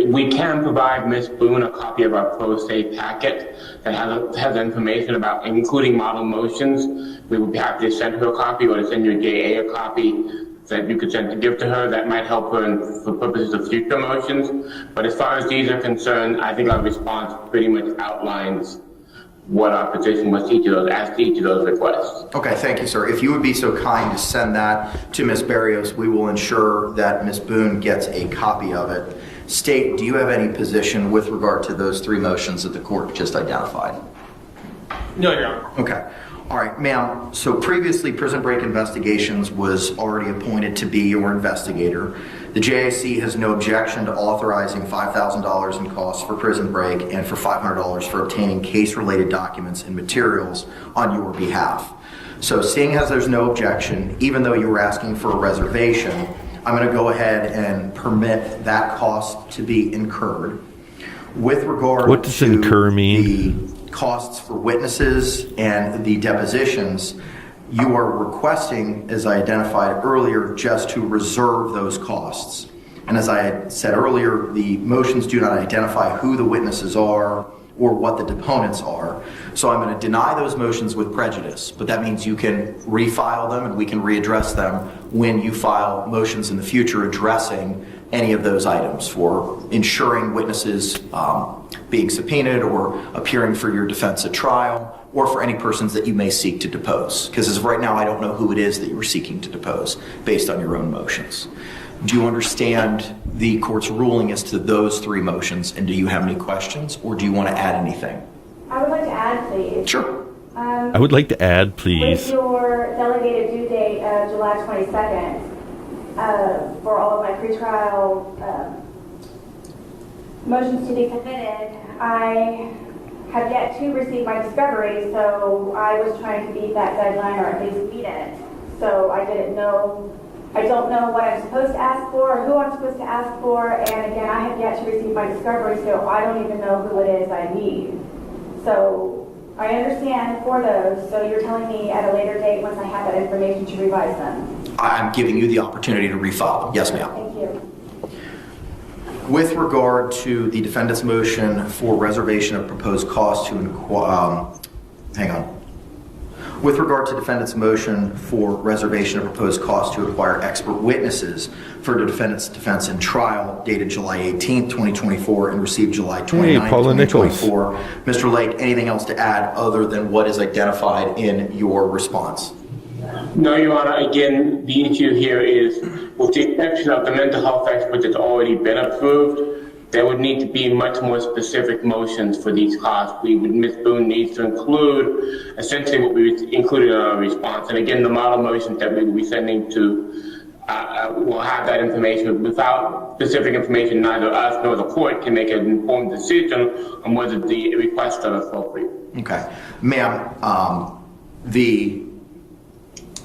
we can provide Ms. Boone a copy of our pro se packet that has information about, including model motions. We would be happy to send her a copy or to send your JA a copy that you could send to give to her that might help her for purposes of future motions. But as far as these are concerned, I think our response pretty much outlines what our position was to each of those, as to each of those requests. Okay, thank you, sir. If you would be so kind to send that to Ms. Barrios, we will ensure that Ms. Boone gets a copy of it. State, do you have any position with regard to those three motions that the court just identified? No, Your Honor. Okay. All right, ma'am. So previously, Prison Break Investigations was already appointed to be your investigator. The JAC has no objection to authorizing $5,000 in costs for Prison Break and for $500 for obtaining case-related documents and materials on your behalf. So seeing as there's no objection, even though you were asking for a reservation, I'm going to go ahead and permit that cost to be incurred. With regard what does to incur mean? The costs for witnesses and the depositions, you are requesting, as I identified earlier, just to reserve those costs. And as I had said earlier, the motions do not identify who the witnesses are or what the deponents are. So I'm going to deny those motions with prejudice, but that means you can refile them and we can readdress them when you file motions in the future addressing any of those items for ensuring witnesses being subpoenaed or appearing for your defense at trial, or for any persons that you may seek to depose. Because as of right now, I don't know who it is that you were seeking to depose based on your own motions. Do you understand the court's ruling as to those three motions, and do you have any questions, or do you want to add anything? I would like to add, please. Sure. I would like to add, please. With your delegated due date of July 22nd, for all of my pretrial motions to be submitted, I have yet to receive my discovery, so I was trying to beat that deadline or at least beat it. So I don't know what I'm supposed to ask for or who I'm supposed to ask for, and again, I have yet to receive my discovery, so I don't even know who it is I need. So I understand for those, so you're telling me at a later date once I have that information to revise them. I'm giving you the opportunity to refile them. Yes, ma'am. Thank you. With regard to the defendant's motion for reservation of proposed costs to With regard to defendant's motion for reservation of proposed costs to acquire expert witnesses for the defendant's defense in trial dated July 18th, 2024 and received July 29th, 2024. Mr. Lake, anything else to add other than what is identified in your response? No, Your Honor. Again, the issue here is, with the exception of the mental health expert that's already been approved, there would need to be much more specific motions for these costs. Ms. Boone needs to include essentially what we included in our response. And again, the model motions that we will be sending to will have that information. Without specific information, neither us nor the court can make an informed decision on whether the requests are appropriate. Okay. Ma'am, the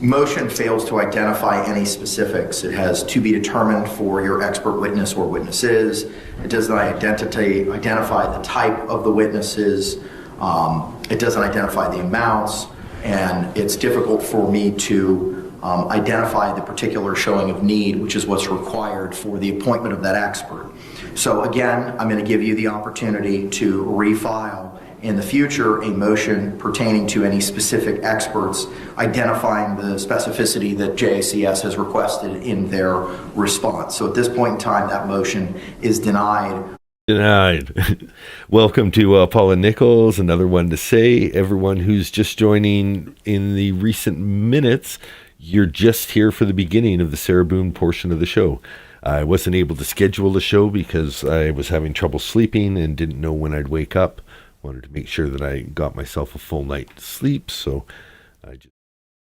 motion fails to identify any specifics. It has to be determined for your expert witness or witnesses. It does not identify the type of the witnesses. It doesn't identify the amounts, and it's difficult for me to identify the particular showing of need, which is what's required for the appointment of that expert. So again, I'm going to give you the opportunity to refile in the future a motion pertaining to any specific experts, identifying the specificity that JACS has requested in their response. So at this point in time, that motion is denied. Denied. Welcome to Paula Nichols, another one to say. Everyone who's just joining in the recent minutes, you're just here for the beginning of the Sarah Boone portion of the show. I wasn't able to schedule the show because I was having trouble sleeping and didn't know when I'd wake up. Wanted to make sure that I got myself a full night's sleep, so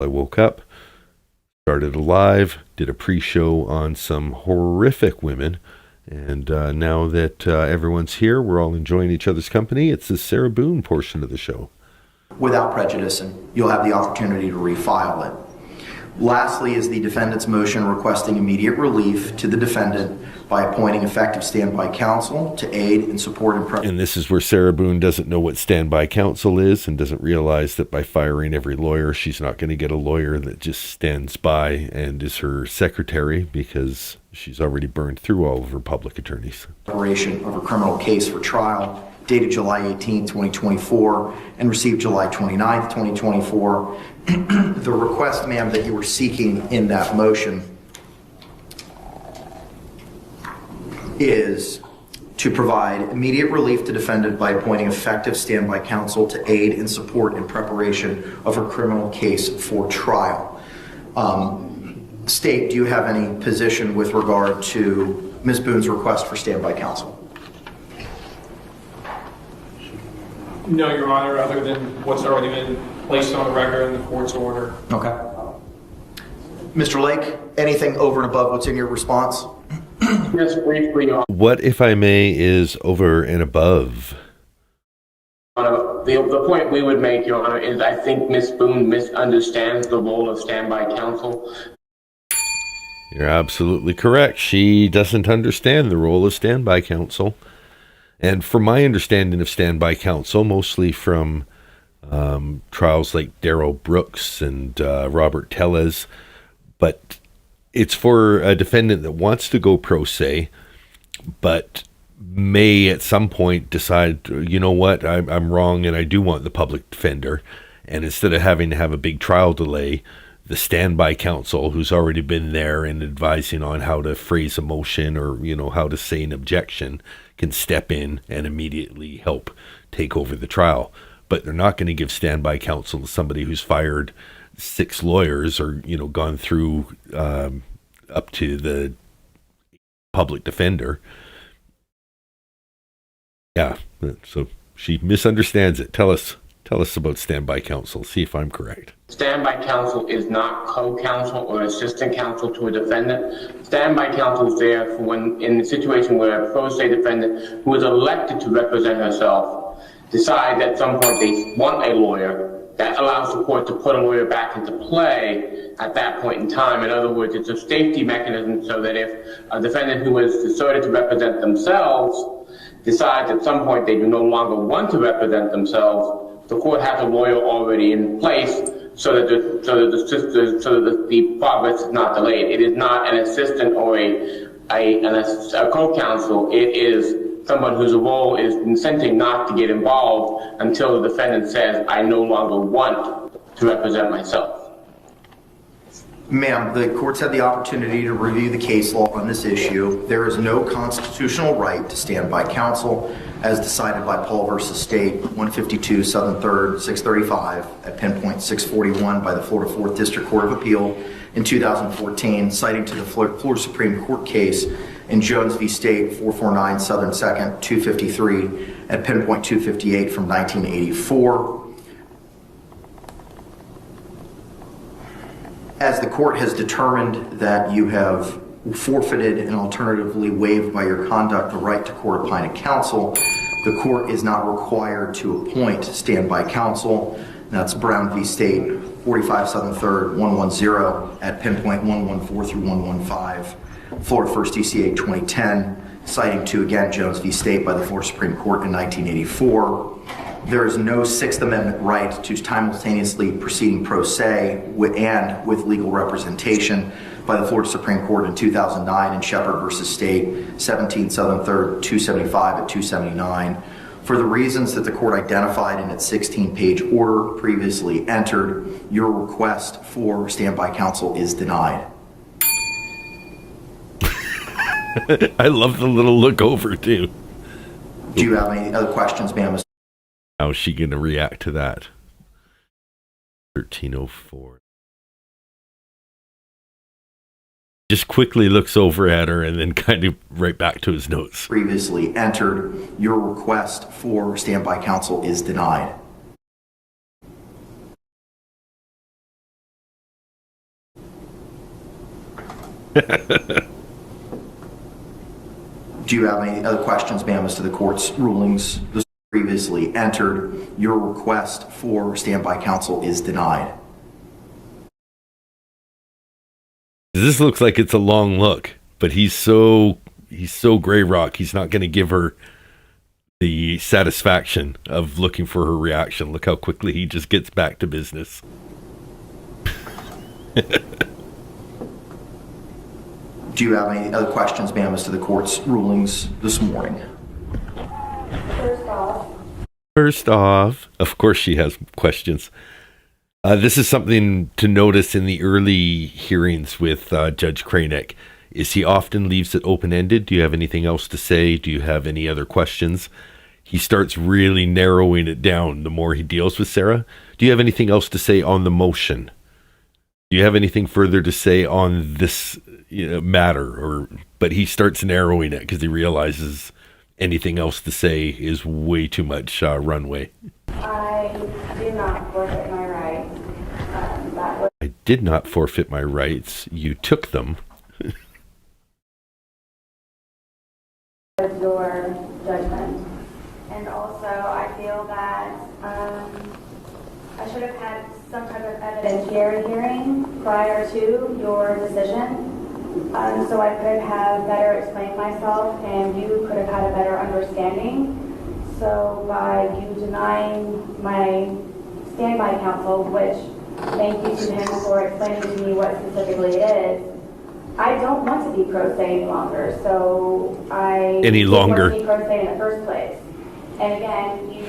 I woke up, started a live, did a pre-show on some horrific women, and now that everyone's here, we're all enjoying each other's company. It's the Sarah Boone portion of the show. Without prejudice, and you'll have the opportunity to refile it. Lastly is the defendant's motion requesting immediate relief to the defendant by appointing effective standby counsel to aid and support and this is where Sarah Boone doesn't know what standby counsel is and doesn't realize that by firing every lawyer, she's not going to get a lawyer that just stands by and is her secretary, because she's already burned through all of her public attorneys. Preparation of a criminal case for trial dated July 18, 2024 and received July 29, 2024. The request, ma'am, that you were seeking in that motion is to provide immediate relief to defendant by appointing effective standby counsel to aid and support in preparation of her criminal case for trial. State, do you have any position with regard to Ms. Boone's request for standby counsel? No, Your Honor, other than what's already been placed on the record in the court's order. Okay. Mr. Lake, anything over and above what's in your response? Yes, briefly, Your Honor. What, if I may, is over and above? The point we would make, Your Honor, is I think Ms. Boone misunderstands the role of standby counsel. You're absolutely correct. She doesn't understand the role of standby counsel. And from my understanding of standby counsel, mostly from trials like Darrell Brooks and Robert Tellez, but it's for a defendant that wants to go pro se, but may at some point decide, you know what, I'm wrong and I do want the public defender. And instead of having to have a big trial delay, the standby counsel who's already been there and advising on how to phrase a motion or, you know, how to say an objection can step in and immediately help take over the trial. But they're not going to give standby counsel to somebody who's fired 6 lawyers or, you know, gone through up to the public defender. Yeah, so she misunderstands it. Tell us about standby counsel. See if I'm correct. Standby counsel is not co-counsel or assistant counsel to a defendant. Standby counsel is there for when in the situation where a pro se defendant who is elected to represent herself decides at some point they want a lawyer. That allows the court to put a lawyer back into play at that point in time. In other words, it's a safety mechanism so that if a defendant who is decided to represent themselves decides at some point they do no longer want to represent themselves, the court has a lawyer already in place so that the progress is not delayed. It is not an assistant or a co-counsel. It is someone whose role is incenting not to get involved until the defendant says, I no longer want to represent myself. Ma'am, the court's had the opportunity to review the case law on this issue. There is no constitutional right to standby counsel as decided by Paul v. State, 152 Southern 3rd, 635 at pinpoint 641 by the Florida 4th District Court of Appeal in 2014, citing to the Florida Supreme Court case in Jones v. State, 449 Southern 2nd, 253 at pinpoint 258 from 1984. As the court has determined that you have forfeited and alternatively waived by your conduct the right to court-appointed counsel, the court is not required to appoint standby counsel. That's Brown v. State, 45 Southern 3rd, 110 at pinpoint 114 through 115, Florida 1st DCA 2010, citing to, again, Jones v. State by the Florida Supreme Court in 1984. There is no Sixth Amendment right to simultaneously proceeding pro se and with legal representation by the Florida Supreme Court in 2009 in Shepard v. State, 17 Southern 3rd, 275 at 279. For the reasons that the court identified in its 16-page order previously entered, your request for standby counsel is denied. I love the little look over, too. Do you have any other questions, ma'am? How's she going to react to that? 1304. Just quickly looks over at her and then kind of right back to his notes. Previously entered, your request for standby counsel is denied. Do you have any other questions, ma'am, as to the court's rulings? Previously entered, your request for standby counsel is denied. This looks like it's a long look, but he's so gray rock. He's not going to give her the satisfaction of looking for her reaction. Look how quickly he just gets back to business. Do you have any other questions, ma'am, as to the court's rulings this morning? First off, of course she has questions. This is something to notice in the early hearings with Judge Kranick. is he often leaves it open-ended. Do you have anything else to say? Do you have any other questions? He starts really narrowing it down the more he deals with Sarah. Do you have anything else to say on the motion? Do you have anything further to say on this matter? But he starts narrowing it because he realizes anything else to say is way too much runway. I do not forfeit my rights. I did not forfeit my rights. You took them. Your judgment. And also, I feel that I should have had some type of evidentiary hearing prior to your decision, so I could have better explained myself and you could have had a better understanding. So by you denying my standby counsel, which thank you to him for explaining to me what specifically it is, I don't want to be pro se any longer, so I didn't want to be pro se in the first place. And again, you,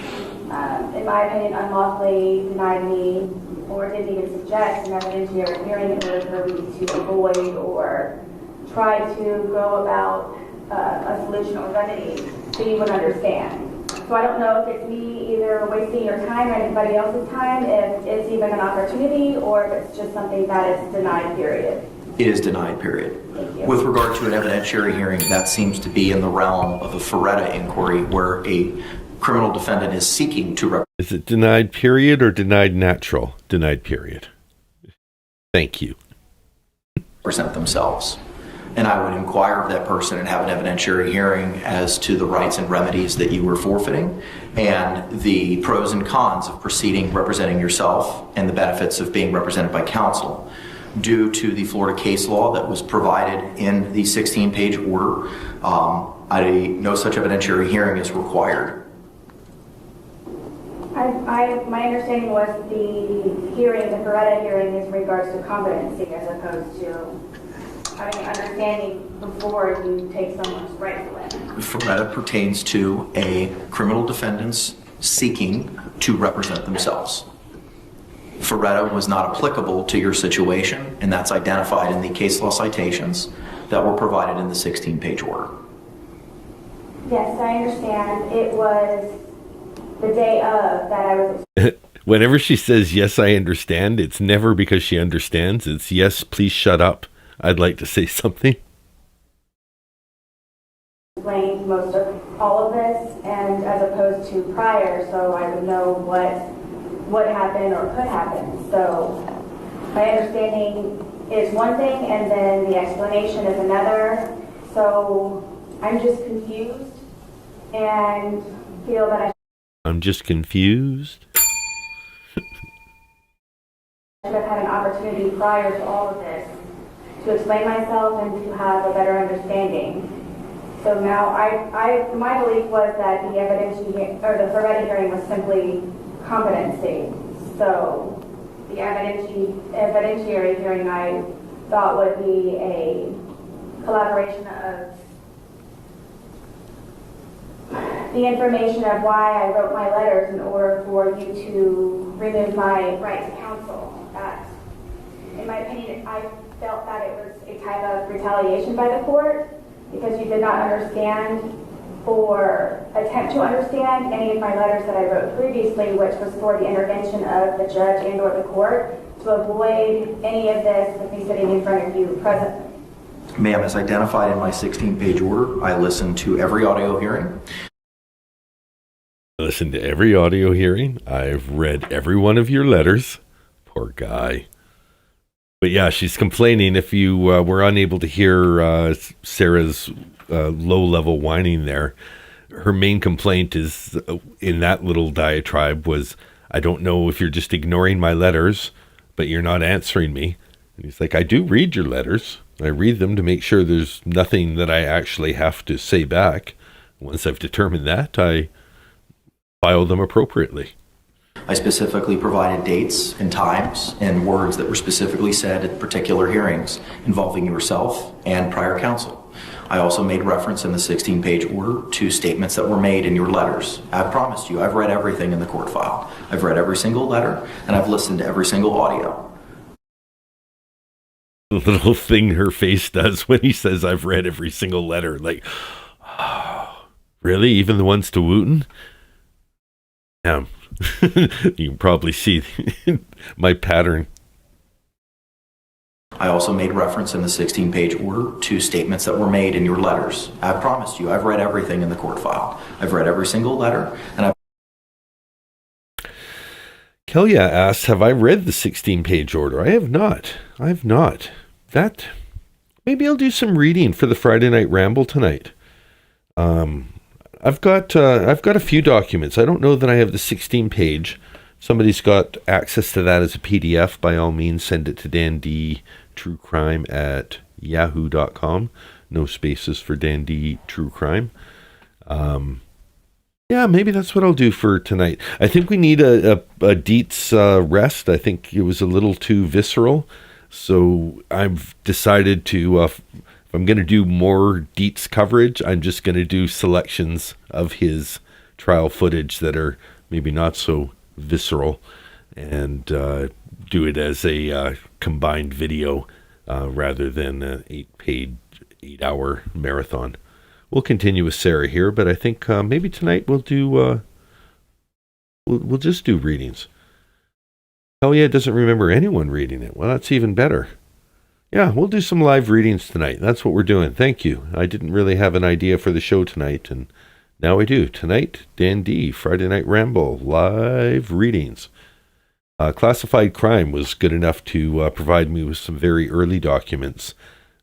in my opinion, unlawfully denied me or didn't even suggest an evidentiary hearing in order for me to avoid or try to go about a solution or remedy so you would understand. So I don't know if it's me either wasting your time or anybody else's time, if it's even an opportunity, or if it's just something that is denied, period. It is denied, period. With regard to an evidentiary hearing, that seems to be in the realm of a Ferretta inquiry where a criminal defendant is seeking to Is it denied period or denied natural? Denied period. Thank you. Represent themselves. And I would inquire of that person and have an evidentiary hearing as to the rights and remedies that you were forfeiting and the pros and cons of proceeding representing yourself and the benefits of being represented by counsel. Due to the Florida case law that was provided in the 16-page order, no such evidentiary hearing is required. My understanding was the hearing, the Ferretta hearing, is in regards to competency as opposed to having an understanding before you take someone's rights away. Ferretta pertains to a criminal defendant's seeking to represent themselves. Ferretta was not applicable to your situation, and that's identified in the case law citations that were provided in the 16-page order. Yes, I understand. It was the day of that I was... Whenever she says, yes, I understand, it's never because she understands. It's, yes, please shut up. I'd like to say something. Explained most of all of this, and as opposed to prior, so I would know what happened or could happen. So my understanding is one thing, and then the explanation is another. So I'm just confused and feel that I'm just confused. I should have had an opportunity prior to all of this to explain myself and to have a better understanding. So now my belief was that the Ferretta hearing was simply competency. So the evidentiary hearing I thought would be a collaboration of the information of why I wrote my letters in order for you to remove my right to counsel. That, in my opinion, I felt that it was a type of retaliation by the court because you did not understand or attempt to understand any of my letters that I wrote previously, which was for the intervention of the judge and or the court to avoid any of this with me sitting in front of you presently. Ma'am, as identified in my 16-page order, I listened to every audio hearing. I listened to every audio hearing. I've read every one of your letters. Poor guy. But yeah, she's complaining if you were unable to hear Sarah's low-level whining there. Her main complaint is in that little diatribe was, I don't know if you're just ignoring my letters, but you're not answering me. And he's like, I do read your letters. I read them to make sure there's nothing that I actually have to say back. Once I've determined that, I file them appropriately. I specifically provided dates and times and words that were specifically said at particular hearings involving yourself and prior counsel. I also made reference in the 16-page order to statements that were made in your letters. I've promised you, I've read everything in the court file. I've read every single letter, and I've listened to every single audio. little thing her face does when he says, I've read every single letter. Like, oh, really? Even the ones to Wooten? Yeah. You can probably see my pattern. I also made reference in the 16-page order to statements that were made in your letters. I promised you, I've read everything in the court file. I've read every single letter, and I've... Kelia asks, have I read the 16-page order? I have not. That, maybe I'll do some reading for the Friday Night Ramble tonight. I've got a few documents. I don't know that I have the 16-page. Somebody's got access to that as a PDF. By all means, send it to Dan D True Crime at yahoo.com. No spaces for Dan D True Crime. Yeah, maybe that's what I'll do for tonight. I think we need a Dietz rest. I think it was a little too visceral. So I've decided to, if I'm going to do more Dietz coverage, I'm just going to do selections of his trial footage that are maybe not so visceral and do it as a combined video rather than an 8-hour marathon. We'll continue with Sarah here, but I think maybe tonight we'll do we'll just do readings. Oh yeah, doesn't remember anyone reading it. Well, that's even better. Yeah, we'll do some live readings tonight. That's what we're doing. Thank you. I didn't really have an idea for the show tonight, and now I do. Tonight, Dan D, Friday Night Ramble, live readings. Classified Crime was good enough to provide me with some very early documents.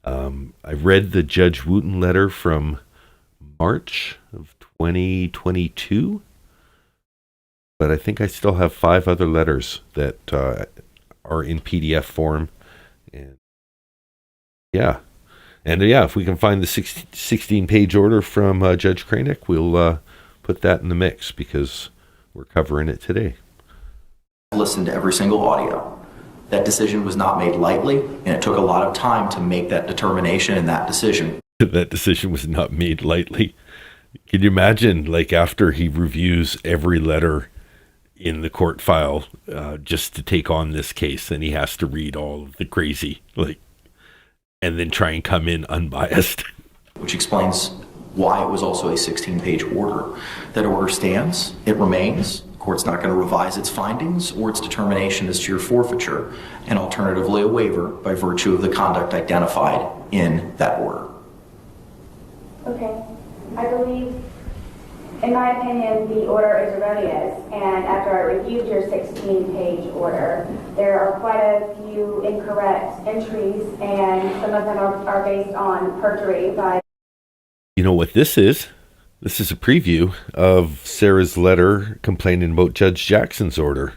I read the Judge Wooten letter from March of 2022, but I think I still have 5 other letters that are in PDF form. And yeah, if we can find the 16-page order from Judge Kranick, we'll put that in the mix because we're covering it today. Listened to every single audio. That decision was not made lightly, and it took a lot of time to make that determination and that decision. That decision was not made lightly. Can you imagine, like, after he reviews every letter in the court file just to take on this case, and he has to read all of the crazy, like, and then try and come in unbiased. Which explains why it was also a 16-page order. That order stands, it remains. The court's not going to revise its findings or its determination as to your forfeiture, and alternatively a waiver by virtue of the conduct identified in that order. Okay. I believe, in my opinion, the order is erroneous, and after I reviewed your 16-page order, there are quite a few incorrect entries, and some of them are based on perjury by... You know what this is? This is a preview of Sarah's letter complaining about Judge Jackson's order.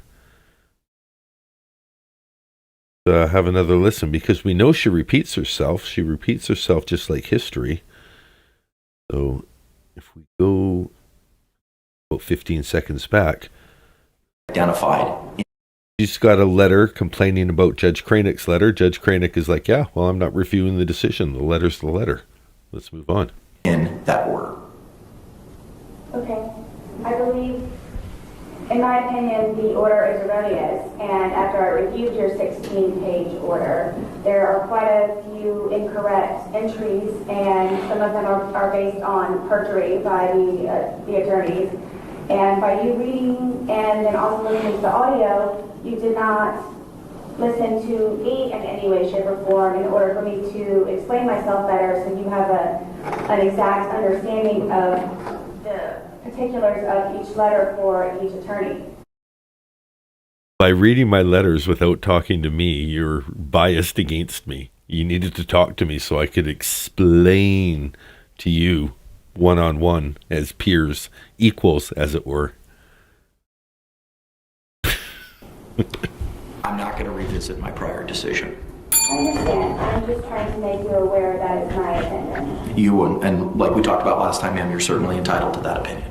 Have another listen, because we know she repeats herself. She repeats herself just like history. So if we go about 15 seconds back, identified. She's got a letter complaining about Judge Kranick's letter. Judge Kranick is like, yeah, well, I'm not reviewing the decision. The letter's the letter. Let's move on. In that order. Okay. I believe, in my opinion, the order is erroneous, and after I reviewed your 16-page order, there are quite a few incorrect entries, and some of them are based on perjury by the attorneys. And by you reading and then also listening to the audio, you did not listen to me in any way, shape, or form in order for me to explain myself better, so you have an exact understanding of the particulars of each letter for each attorney. By reading my letters without talking to me, you're biased against me. You needed to talk to me so I could explain to you one-on-one as peers, equals, as it were. I'm not going to revisit my prior decision. I understand. I'm just trying to make you aware that is my opinion. You, and like we talked about last time, ma'am, you're certainly entitled to that opinion.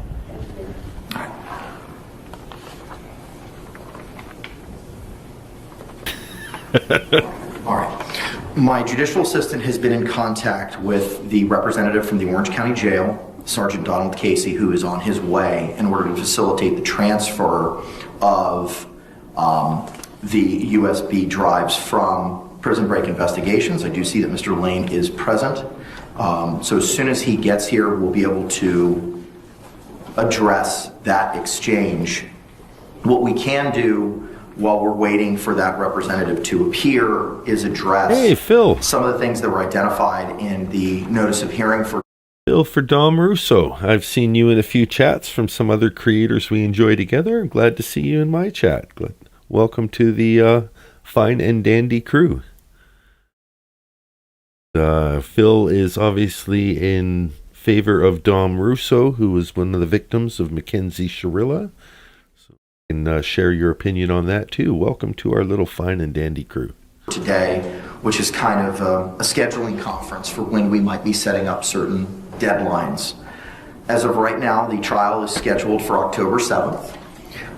All right. My judicial assistant has been in contact with the representative from the Orange County Jail, Sergeant Donald Casey, who is on his way in order to facilitate the transfer of the USB drives from prison break investigations. I do see that Mr. Lane is present. So as soon as he gets here, we'll be able to address that exchange. What we can do while we're waiting for that representative to appear is address some of the things that were identified in the notice of hearing for Phil for Dom Russo. I've seen you in a few chats from some other creators we enjoy together. I'm glad to see you in my chat. Welcome to the fine and dandy crew. Phil is obviously in favor of Dom Russo, who was one of the victims of Mackenzie Shirilla. So you can share your opinion on that too. Welcome to our little fine and dandy crew. Today, which is kind of a scheduling conference for when we might be setting up certain deadlines. As of right now, the trial is scheduled for October 7th.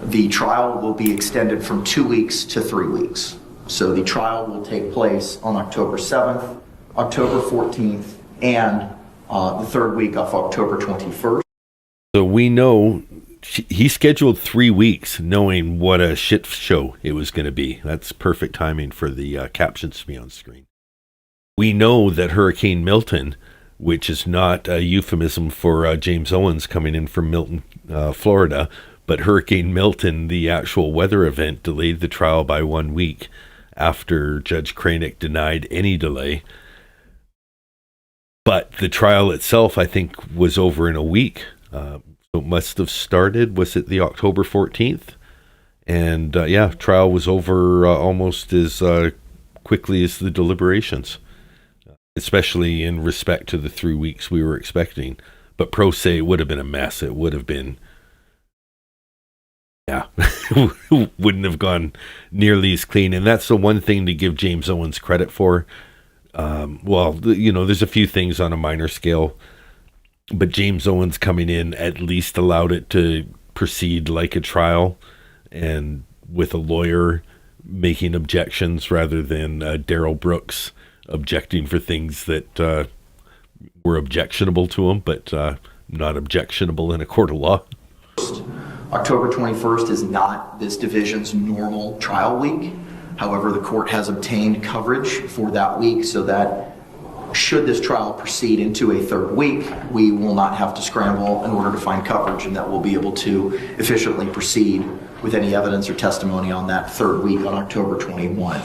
The trial will be extended from 2 weeks to 3 weeks. So the trial will take place on October 7th, October 14th, and the third week of October 21st. So we know he scheduled 3 weeks knowing what a shit show it was going to be. That's perfect timing for the captions to be on screen. We know that Hurricane Milton, which is not a euphemism for James Owens coming in from Milton, Florida, but Hurricane Milton, the actual weather event, delayed the trial by 1 week after Judge Cranick denied any delay. But the trial itself, I think, was over in a week. So it must have started, was it the October 14th? And trial was over almost as quickly as the deliberations, especially in respect to the 3 weeks we were expecting. But pro se would have been a mess. It would have been, wouldn't have gone nearly as clean. And that's the one thing to give James Owens credit for. There's a few things on a minor scale, but James Owens coming in at least allowed it to proceed like a trial and with a lawyer making objections rather than Darrell Brooks objecting for things that were objectionable to him, but not objectionable in a court of law. October 21st is not this division's normal trial week. However, the court has obtained coverage for that week so that should this trial proceed into a third week, we will not have to scramble in order to find coverage, and that we'll be able to efficiently proceed with any evidence or testimony on that third week on October 21.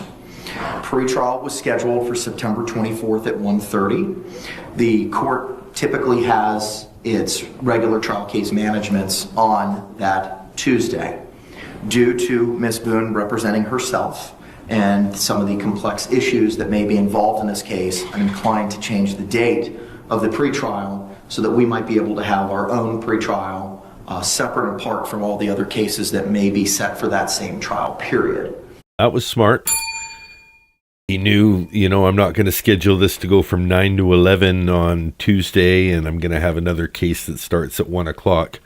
Pretrial was scheduled for September 24th at 1:30. The court typically has its regular trial case managements on that Tuesday. Due to Ms. Boone representing herself and some of the complex issues that may be involved in this case, I'm inclined to change the date of the pretrial so that we might be able to have our own pretrial separate and apart from all the other cases that may be set for that same trial period. That was smart. He knew, I'm not going to schedule this to go from 9 to 11 on Tuesday, and I'm going to have another case that starts at 1 o'clock.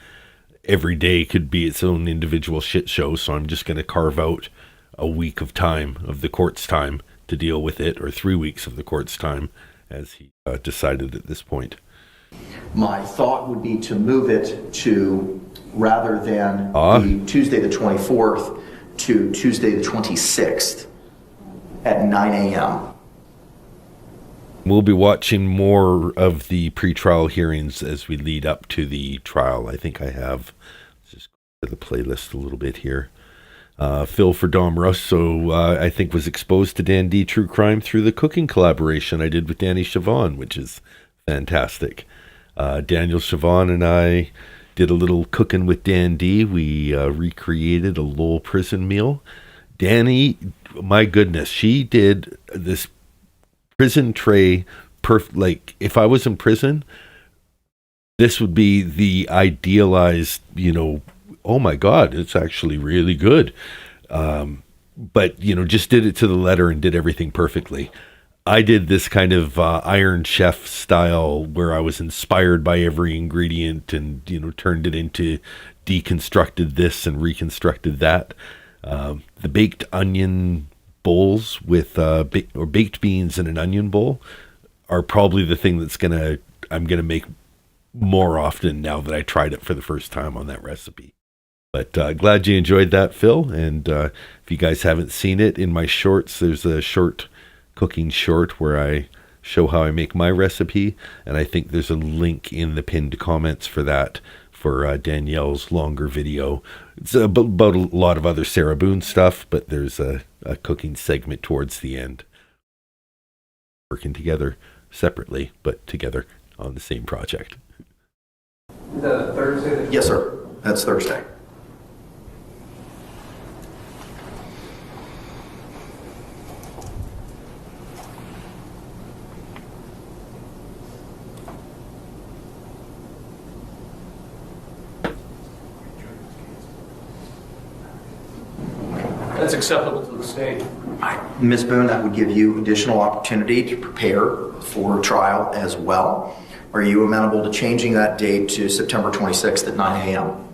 Every day could be its own individual shit show, so I'm just going to carve out a week of time, of the court's time, to deal with it, or 3 weeks of the court's time, as he decided at this point. My thought would be to move it to, rather than the Tuesday the 24th, to Tuesday the 26th at 9 a.m. We'll be watching more of the pretrial hearings as we lead up to the trial. I think I have, let's just go to the playlist a little bit here. Phil for Dom Russo, I think, was exposed to Dan D True Crime through the cooking collaboration I did with Danny Chavon, which is fantastic. Daniel Chavon and I did a little cooking with Dan D. We recreated a Lowell prison meal. Danny, my goodness, she did this prison tray perfect. Like, if I was in prison, this would be the idealized, oh my God, it's actually really good. But, just did it to the letter and did everything perfectly. I did this kind of Iron Chef style where I was inspired by every ingredient and, turned it into deconstructed this and reconstructed that. The baked onion bowls with baked beans in an onion bowl are probably the thing I'm gonna make more often now that I tried it for the first time on that recipe. But glad you enjoyed that, Phil. And if you guys haven't seen it, in my shorts, there's a short cooking short where I show how I make my recipe, and I think there's a link in the pinned comments for that, for Danielle's longer video. It's about a lot of other Sarah Boone stuff, but there's a cooking segment towards the end. Working together separately, but together on the same project. Is that a Thursday? Yes, sir. That's Thursday. That's acceptable to the state. Ms. Boone, that would give you additional opportunity to prepare for trial as well. Are you amenable to changing that date to September 26th at 9 a.m.?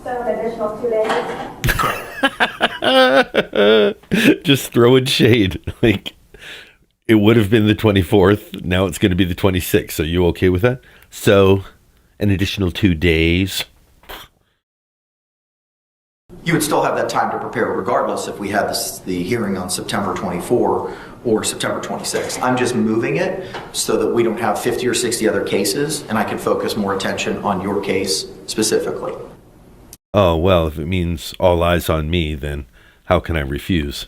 So an additional 2 days? Just throwing shade. Like, it would have been the 24th. Now it's going to be the 26th. Are you okay with that? So, an additional 2 days. You would still have that time to prepare regardless if we had the hearing on September 24 or September 26. I'm just moving it so that we don't have 50 or 60 other cases and I can focus more attention on your case specifically. Oh, well, if it means all eyes on me, then how can I refuse?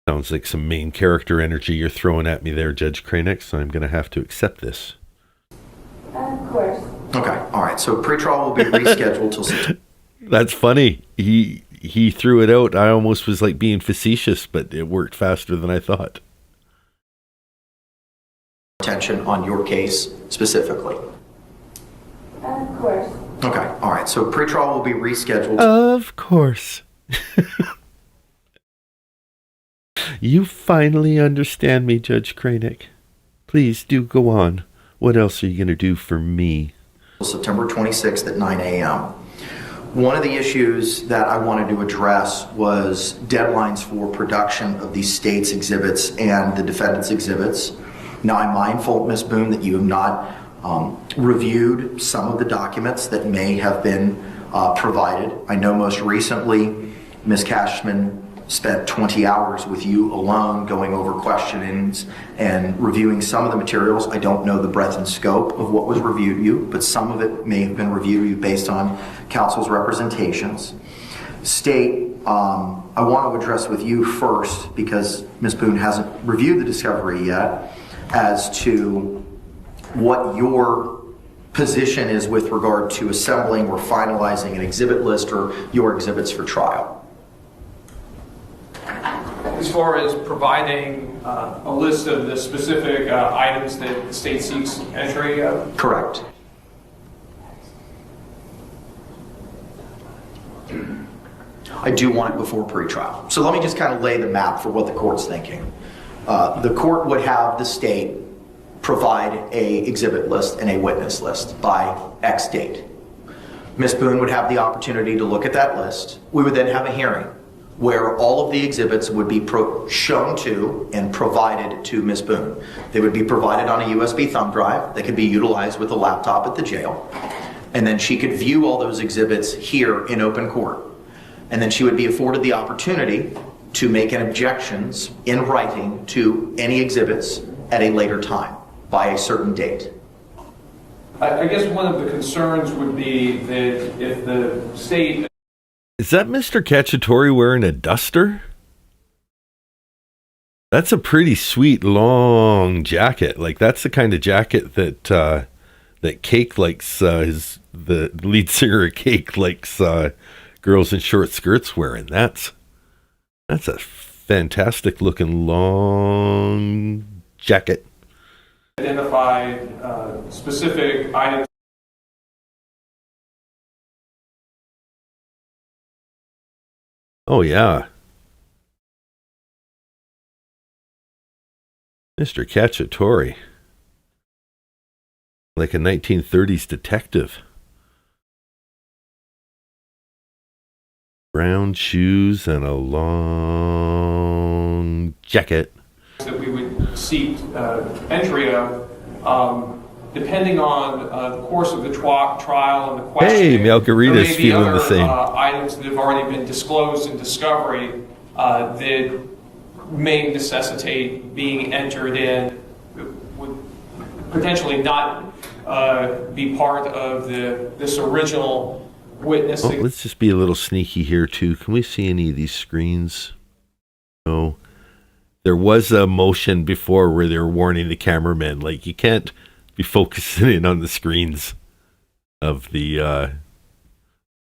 Sounds like some main character energy you're throwing at me there, Judge Kranek, so I'm going to have to accept this. Of course. Okay, all right. So pretrial will be rescheduled till September. That's funny. He threw it out. I almost was like being facetious, but it worked faster than I thought. Attention on your case specifically. Of course. Okay, all right. So pretrial will be rescheduled. Of course. You finally understand me, Judge Kranek. Please do go on. What else are you going to do for me? September 26th at 9 a.m. One of the issues that I wanted to address was deadlines for production of the state's exhibits and the defendant's exhibits. Now, I'm mindful, Ms. Boone, that you have not reviewed some of the documents that may have been provided. I know most recently, Ms. Cashman spent 20 hours with you alone going over questionings and reviewing some of the materials. I don't know the breadth and scope of what was reviewed to you, but some of it may have been reviewed to you based on counsel's representations. State, I want to address with you first, because Ms. Boone hasn't reviewed the discovery yet, as to what your position is with regard to assembling or finalizing an exhibit list or your exhibits for trial. As far as providing a list of the specific items that the state seeks entry of? Correct. I do want it before pretrial. So let me just kind of lay the map for what the court's thinking. The court would have the state provide a exhibit list and a witness list by X date. Ms. Boone would have the opportunity to look at that list. We would then have a hearing where all of the exhibits would be shown to and provided to Ms. Boone. They would be provided on a USB thumb drive. They could be utilized with a laptop at the jail. And then she could view all those exhibits here in open court. And then she would be afforded the opportunity to make an objections in writing to any exhibits at a later time by a certain date. I guess one of the concerns would be that if the state... Is that Mr. Cacciatore wearing a duster? That's a pretty sweet long jacket. Like, that's the kind of jacket that that Cake likes. The lead singer of Cake likes girls in short skirts wearing. That's a fantastic looking long jacket. Identified specific items. Oh, yeah. Mr. Cacciatore. Like a 1930s detective. Brown shoes and a long jacket. That we would seek entry of, depending on the course of the trial and the questioning. Hey, Margarita's feeling the same. Items that have already been disclosed in discovery that may necessitate being entered in, would potentially not be part of this original witness. Well, let's just be a little sneaky here too. Can we see any of these screens? No. There was a motion before where they were warning the cameramen, like, you can't be focusing in on the screens of the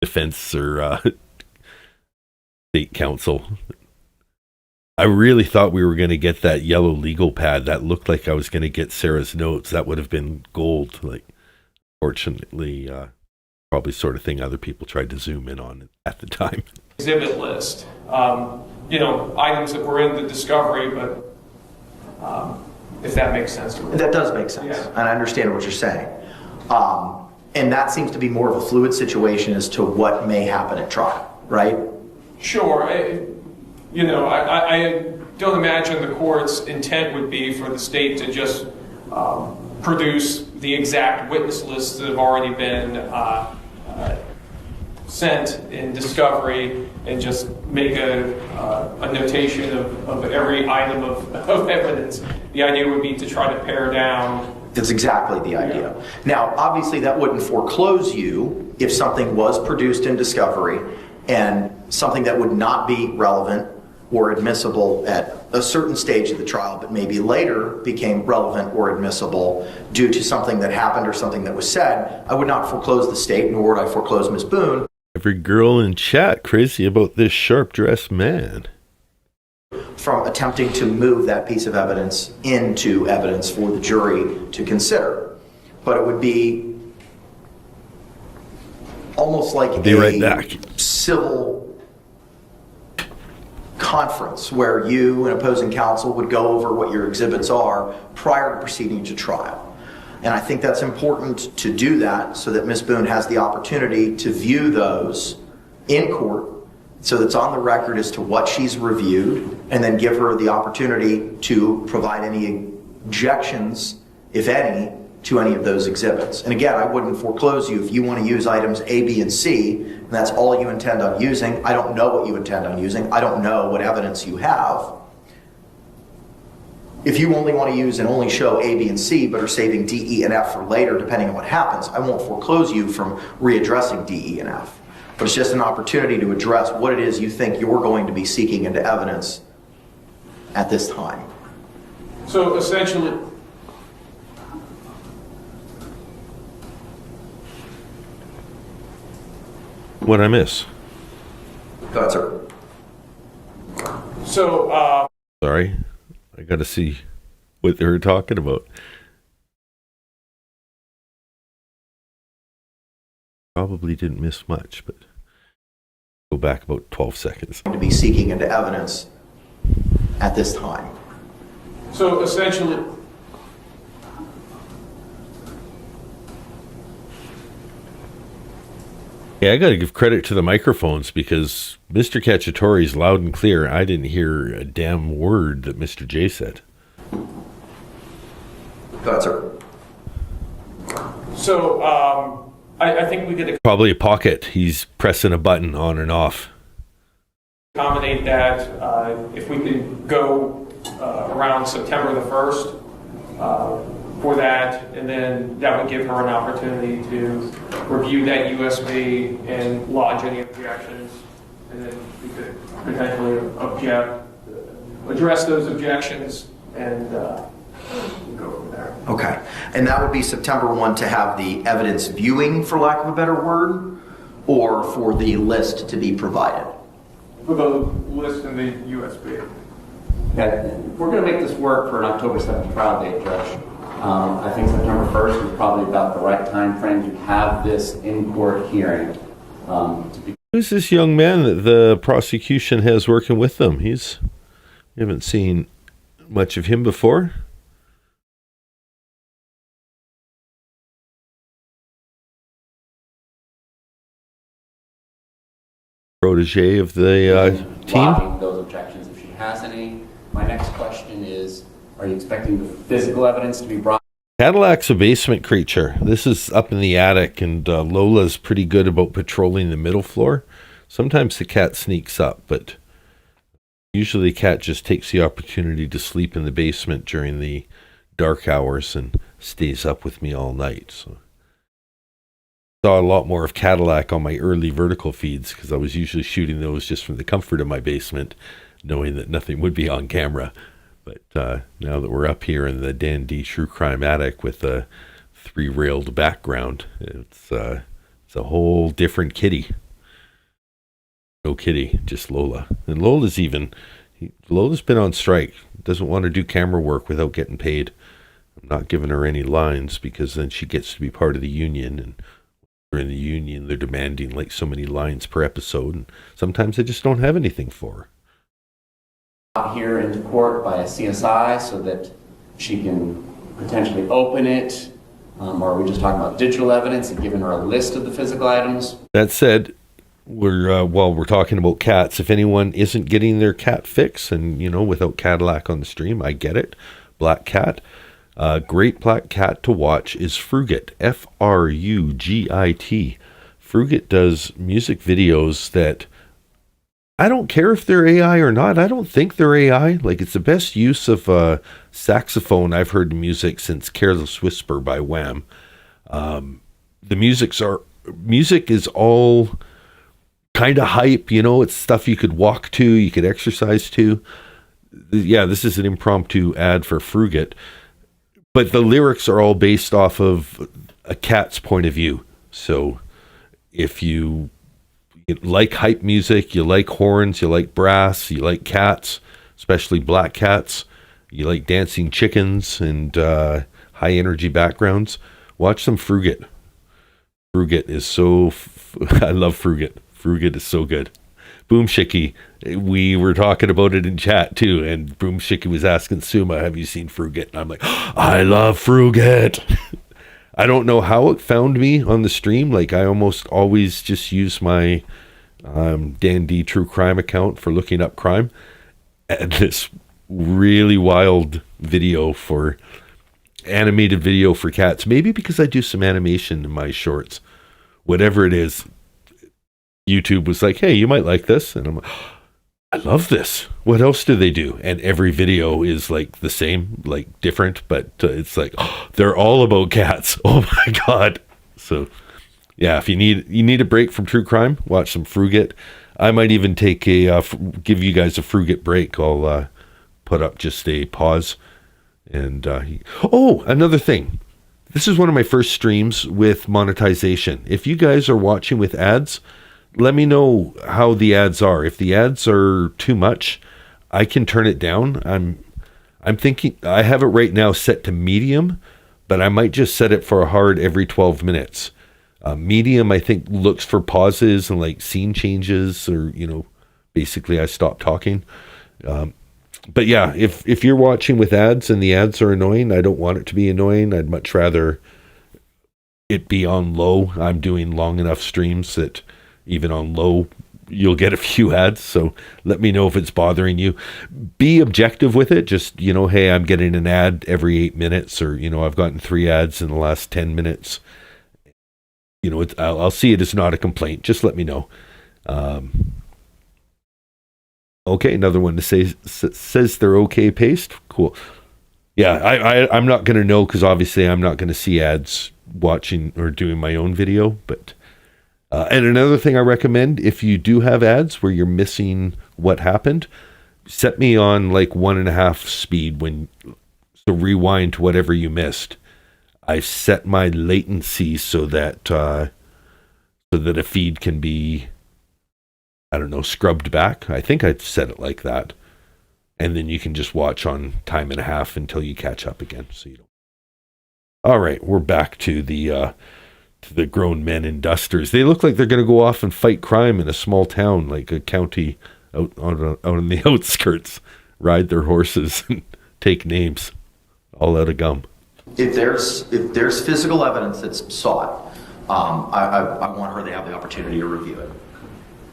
defense or state counsel. I really thought we were going to get that yellow legal pad. That looked like I was going to get Sarah's notes. That would have been gold. Like, fortunately, probably sort of thing other people tried to zoom in on at the time. Exhibit list. Items that were in the discovery, but if that makes sense to me. That does make sense, Yeah. and I understand what you're saying. And that seems to be more of a fluid situation as to what may happen at trial, right? Sure. I don't imagine the court's intent would be for the state to just produce the exact witness lists that have already been sent in discovery and just make a notation of every item of evidence. The idea would be to try to pare down. That's exactly the idea. Yeah. Now, obviously, that wouldn't foreclose you if something was produced in discovery and something that would not be relevant or admissible at a certain stage of the trial, but maybe later became relevant or admissible due to something that happened or something that was said. I would not foreclose the state, nor would I foreclose Ms. Boone. Every girl in chat crazy about this sharp-dressed man. From attempting to move that piece of evidence into evidence for the jury to consider. But it would be almost like a civil conference where you and opposing counsel would go over what your exhibits are prior to proceeding to trial. And I think that's important to do that so that Ms. Boone has the opportunity to view those in court so that's on the record as to what she's reviewed, and then give her the opportunity to provide any objections, if any, to any of those exhibits. And again, I wouldn't foreclose you if you want to use items A, B, and C, and that's all you intend on using. I don't know what you intend on using. I don't know what evidence you have. If you only want to use and only show A, B, and C, but are saving D, E, and F for later, depending on what happens, I won't foreclose you from readdressing D, E, and F. But it's just an opportunity to address what it is you think you're going to be seeking into evidence at this time. So essentially, What'd I miss? Go ahead, sir. So, Sorry. I got to see what they were talking about. Probably didn't miss much, but go back about 12 seconds. To be seeking into evidence at this time. So essentially, Yeah, I got to give credit to the microphones because Mr. Cacciatore's loud and clear. I didn't hear a damn word that Mr. J said. Go ahead, sir. So, I think we could Probably a pocket. He's pressing a button on and off. accommodate that if we could go around September the 1st for that, and then that would give her an opportunity to review that USB and lodge any objections, and then we could potentially address those objections and go from there. Okay. And that would be September 1 to have the evidence viewing, for lack of a better word, or for the list to be provided? For the list and the USB. Yeah, we're going to make this work for an October 7th trial date, Judge. I think September 1st is probably about the right time frame to have this in-court hearing. Who's this young man that the prosecution has working with them? You haven't seen much of him before. Protege of the team. Blocking those objections if she has any. My next question is, are you expecting the physical evidence to be brought? Cadillac's a basement creature. This is up in the attic, and Lola's pretty good about patrolling the middle floor. Sometimes the cat sneaks up, but Usually the cat just takes the opportunity to sleep in the basement during the dark hours and stays up with me all night. So saw a lot more of Cadillac on my early vertical feeds because I was usually shooting those just from the comfort of my basement, knowing that nothing would be on camera. But now that we're up here in the dandy true crime attic with a 3-railed background, it's a whole different kitty. No kitty, just Lola. And Lola's been on strike. Doesn't want to do camera work without getting paid. I'm not giving her any lines because then she gets to be part of the union, and in the union they're demanding like so many lines per episode, and sometimes they just don't have anything for her. Here into court by a CSI so that she can potentially open it, or are we just talking about digital evidence and giving her a list of the physical items? That said, while we're talking about cats, if anyone isn't getting their cat fix, and without Cadillac on the stream, I get it. Black cat. Great black cat to watch is Frugit, Frugit. Frugit does music videos that I don't care if they're AI or not. I don't think they're AI. Like, it's the best use of saxophone I've heard in music since Careless Whisper by Wham. The music is all kind of hype, it's stuff you could walk to, you could exercise to. Yeah, this is an impromptu ad for Frugit. But the lyrics are all based off of a cat's point of view. So if you like hype music, you like horns, you like brass, you like cats, especially black cats, you like dancing chickens and high energy backgrounds, watch some Frugit. Frugit is I love Frugit. Frugit is so good. Boom Shiki, we were talking about it in chat too, and Boom Shiki was asking Suma, have you seen Frugit? And I'm like, I love Frugit. I don't know how it found me on the stream. Like, I almost always just use my dandy true crime account for looking up crime, and this really wild animated video for cats, maybe because I do some animation in my shorts, whatever it is. YouTube was like, hey, you might like this. And I'm like, I love this. What else do they do? And every video is like the same, like different, but it's like, they're all about cats. Oh my God. So yeah, if you need a break from true crime, watch some Frugit. I might even take give you guys a Frugit break. I'll put up just a pause. And another thing. This is one of my first streams with monetization. If you guys are watching with ads, let me know how the ads are. If the ads are too much, I can turn it down. I'm thinking I have it right now set to medium, but I might just set it for a hard every 12 minutes. Medium, I think, looks for pauses and like scene changes, or basically I stop talking. But yeah, if you're watching with ads and the ads are annoying, I don't want it to be annoying. I'd much rather it be on low. I'm doing long enough streams that even on low, you'll get a few ads. So let me know if it's bothering you. Be objective with it. Just, hey, I'm getting an ad every 8 minutes, or, I've gotten 3 ads in the last 10 minutes. I'll see it as not a complaint. Just let me know. Okay, another one to say says they're okay paced. Cool. Yeah, I'm not going to know because obviously I'm not going to see ads watching or doing my own video, but and another thing I recommend, if you do have ads where you're missing what happened, set me on like 1.5 speed so rewind to whatever you missed. I set my latency so that a feed can be, scrubbed back. I think I've set it like that. And then you can just watch on 1.5 until you catch up again. So you don't. All right, we're back to the grown men in dusters. They look like they're going to go off and fight crime in a small town, like a county out on the outskirts, ride their horses and take names, all out of gum. If there's physical evidence that's sought, I want her to have the opportunity to review it.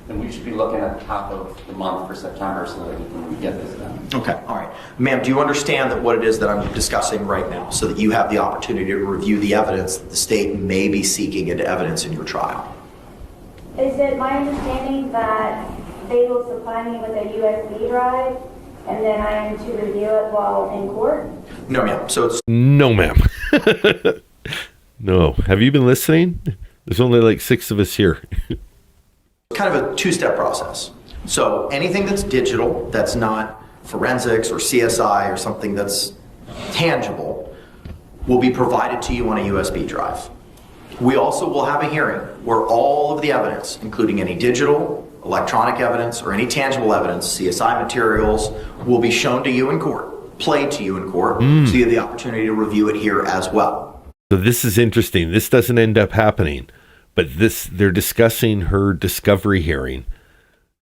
And we should be looking at the top of the month for September so that we can get this done. Okay, all right. Ma'am, do you understand that what it is that I'm discussing right now, so that you have the opportunity to review the evidence that the state may be seeking into evidence in your trial? Is it my understanding that they will supply me with a USB drive, and then I am to review it while in court? No, ma'am. So it's No, ma'am. No. Have you been listening? There's only like 6 of us here. kind of a two-step process. So anything that's digital, that's not forensics or CSI or something that's tangible, will be provided to you on a USB drive. We also will have a hearing where all of the evidence, including any digital, electronic evidence, or any tangible evidence, CSI materials, will be shown to you in court, played to you in court, so you have the opportunity to review it here as well. So this is interesting. This doesn't end up happening, but they're discussing her discovery hearing.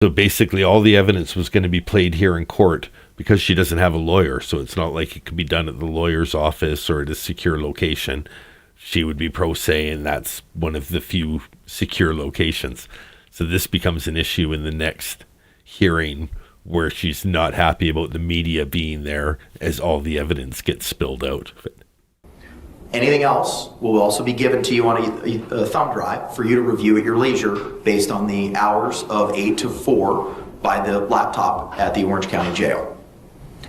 So basically all the evidence was going to be played here in court because she doesn't have a lawyer. So it's not like it could be done at the lawyer's office or at a secure location. She would be pro se, and that's one of the few secure locations. So this becomes an issue in the next hearing where she's not happy about the media being there as all the evidence gets spilled out. Anything else will also be given to you on a thumb drive for you to review at your leisure based on the hours of 8 to 4 by the laptop at the Orange County Jail.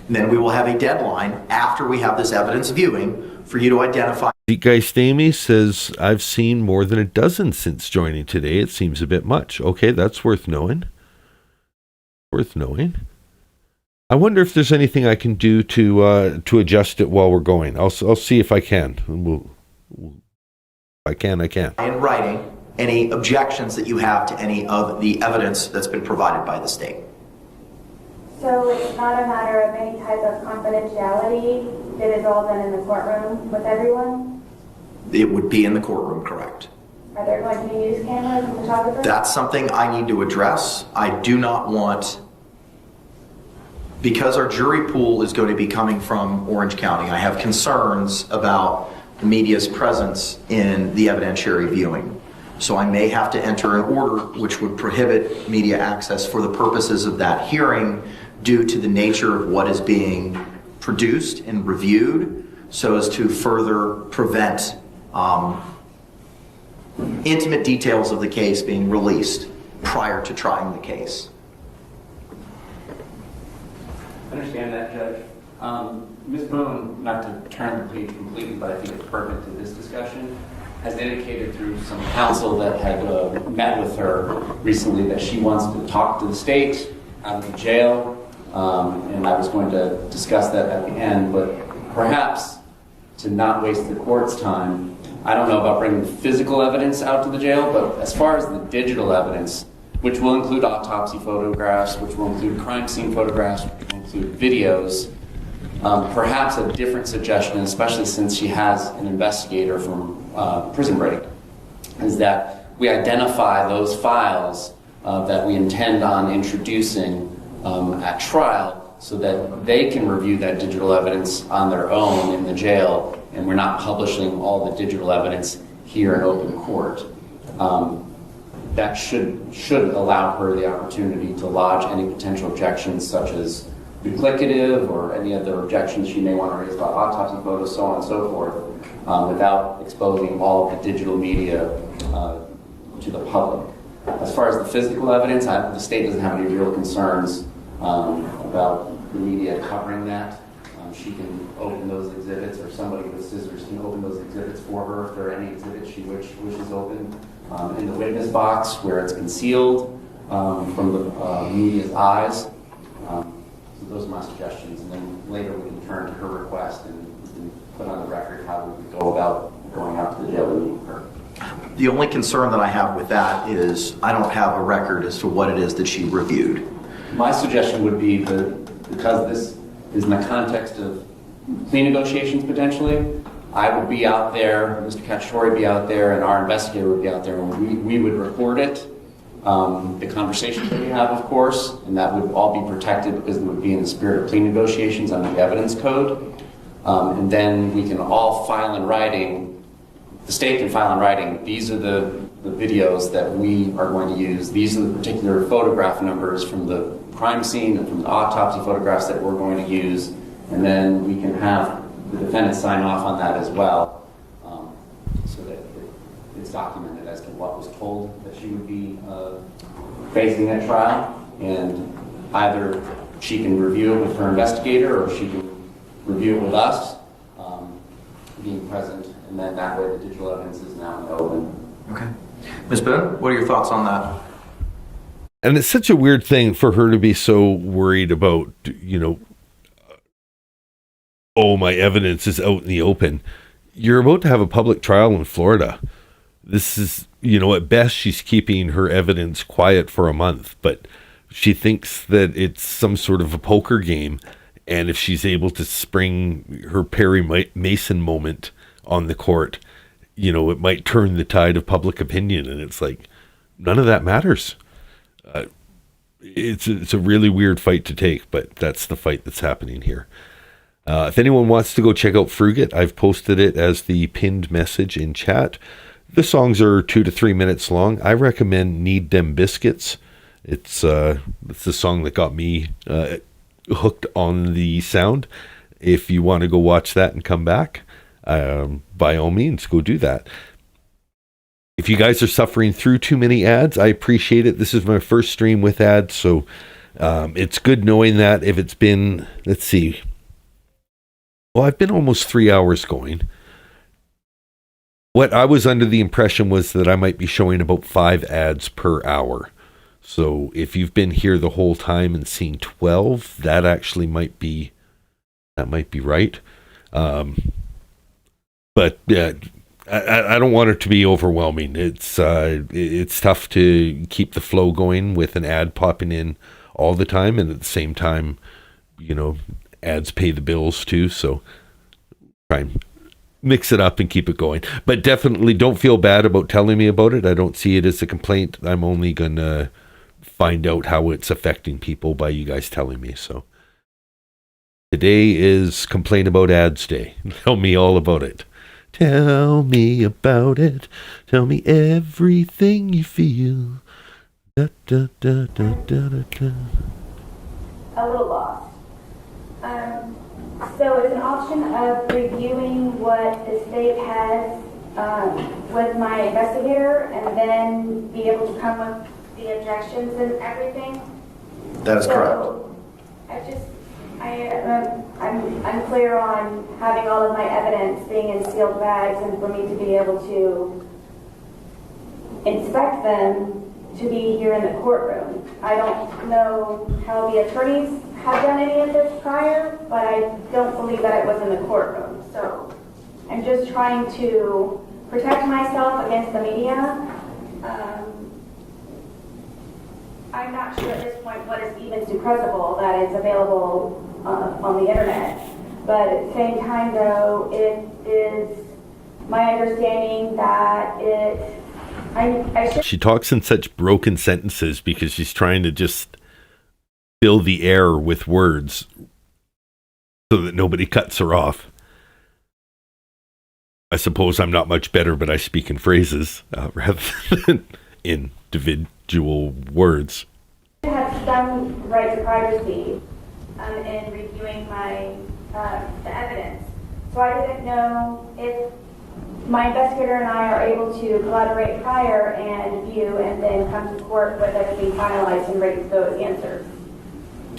And then we will have a deadline after we have this evidence viewing for you to identify. Zeitgeist Amy says, I've seen more than a dozen since joining today. It seems a bit much. Okay, that's worth knowing. Worth knowing. I wonder if there's anything I can do to adjust it while we're going. I'll see if I can. If I can. In writing, any objections that you have to any of the evidence that's been provided by the state. So it's not a matter of any type of confidentiality. It is all done in the courtroom with everyone? It would be in the courtroom, correct. Are there going to be news cameras and photographers? That's something I need to address. I do not want, because our jury pool is going to be coming from Orange County, I have concerns about the media's presence in the evidentiary viewing. So I may have to enter an order which would prohibit media access for the purposes of that hearing due to the nature of what is being produced and reviewed, so as to further prevent intimate details of the case being released prior to trying the case. I understand that, Judge. Ms. Boone, not to turn the page completely, but I think it's pertinent to this discussion, has indicated through some counsel that had met with her recently that she wants to talk to the state out of the jail, and I was going to discuss that at the end, but perhaps to not waste the court's time, I don't know about bringing physical evidence out to the jail, but as far as the digital evidence, which will include autopsy photographs, which will include crime scene photographs, which will include videos, perhaps a different suggestion, especially since she has an investigator from Prison Break, is that we identify those files that we intend on introducing at trial so that they can review that digital evidence on their own in the jail, and we're not publishing all the digital evidence here in open court. That should allow her the opportunity to lodge any potential objections, such as duplicative or any other objections she may want to raise about autopsy photos, so on and so forth, without exposing all of the digital media to the public. As far as the physical evidence, the state doesn't have any real concerns about the media covering that. She can open those exhibits, or somebody with scissors can open those exhibits for her if there are any exhibits she wishes open. In the witness box where it's concealed from the media's eyes. So those are my suggestions, and then later we can turn to her request and we can put on the record how we would go about going out to the jail and meeting her. The only concern that I have with that is I don't have a record as to what it is that she reviewed. My suggestion would be that because this is in the context of plea negotiations potentially, I would be out there, Mr. Cacciatore would be out there, and our investigator would be out there, and we would record it, the conversations that we have, of course, and that would all be protected because it would be in the spirit of plea negotiations under the evidence code. And then we can all file in writing, the state can file in writing, these are the videos that we are going to use, these are the particular photograph numbers from the crime scene and from the autopsy photographs that we're going to use, and then we can have the defendant sign off on that as well, so that it's documented as to what was told that she would be facing at trial. And either she can review it with her investigator or she can review it with us, being present, and then that way the digital evidence is now in the open. Okay. Ms. Boone, what are your thoughts on that? And it's such a weird thing for her to be so worried about, oh, my evidence is out in the open. You're about to have a public trial in Florida. This is, at best, she's keeping her evidence quiet for a month, but she thinks that it's some sort of a poker game. And if she's able to spring her Perry Mason moment on the court, it might turn the tide of public opinion. And it's like, none of that matters. It's a really weird fight to take, but that's the fight that's happening here. If anyone wants to go check out Frugit, I've posted it as the pinned message in chat. The songs are 2 to 3 minutes long. I recommend Need Dem Biscuits. It's the song that got me hooked on the sound. If you want to go watch that and come back, by all means, go do that. If you guys are suffering through too many ads, I appreciate it. This is my first stream with ads, so it's good knowing that. If it's been, let's see, well, I've been almost 3 hours going. What I was under the impression was that I might be showing about 5 ads per hour. So if you've been here the whole time and seen 12, that actually might be right. But yeah, I don't want it to be overwhelming. It's tough to keep the flow going with an ad popping in all the time, and at the same time, ads pay the bills too. So try and mix it up and keep it going. But definitely don't feel bad about telling me about it. I don't see it as a complaint. I'm only gonna find out how it's affecting people by you guys telling me. So today is Complain About Ads Day. Tell me all about it. Tell me about it. Tell me everything you feel. Da, da, da, da, da, da, da. A little lost. So it's an option of reviewing what the state has with my investigator and then be able to come with the objections and everything. That is correct. I'm unclear on having all of my evidence being in sealed bags and for me to be able to inspect them to be here in the courtroom. I don't know how the attorneys have done any of this prior, but I don't believe that it was in the courtroom. So I'm just trying to protect myself against the media. I'm not sure at this point what is even suppressible that is available on the internet. But at the same time, though, it is my understanding that She talks in such broken sentences because she's trying to just fill the air with words so that nobody cuts her off. I suppose I'm not much better, but I speak in phrases rather than individual words. I have some right to privacy in reviewing my the evidence. So I didn't know if my investigator and I are able to collaborate prior and view and then come to court with everything finalized and ready to go as answers.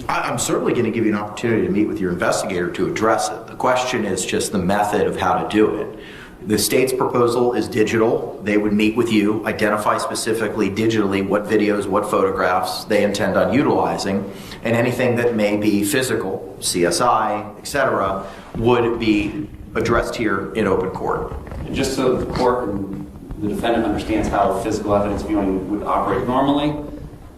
I'm certainly going to give you an opportunity to meet with your investigator to address it. The question is just the method of how to do it. The state's proposal is digital. They would meet with you, identify specifically digitally what videos, what photographs they intend on utilizing, and anything that may be physical, CSI, etc., would be addressed here in open court. And just so the court and the defendant understands how physical evidence viewing would operate normally,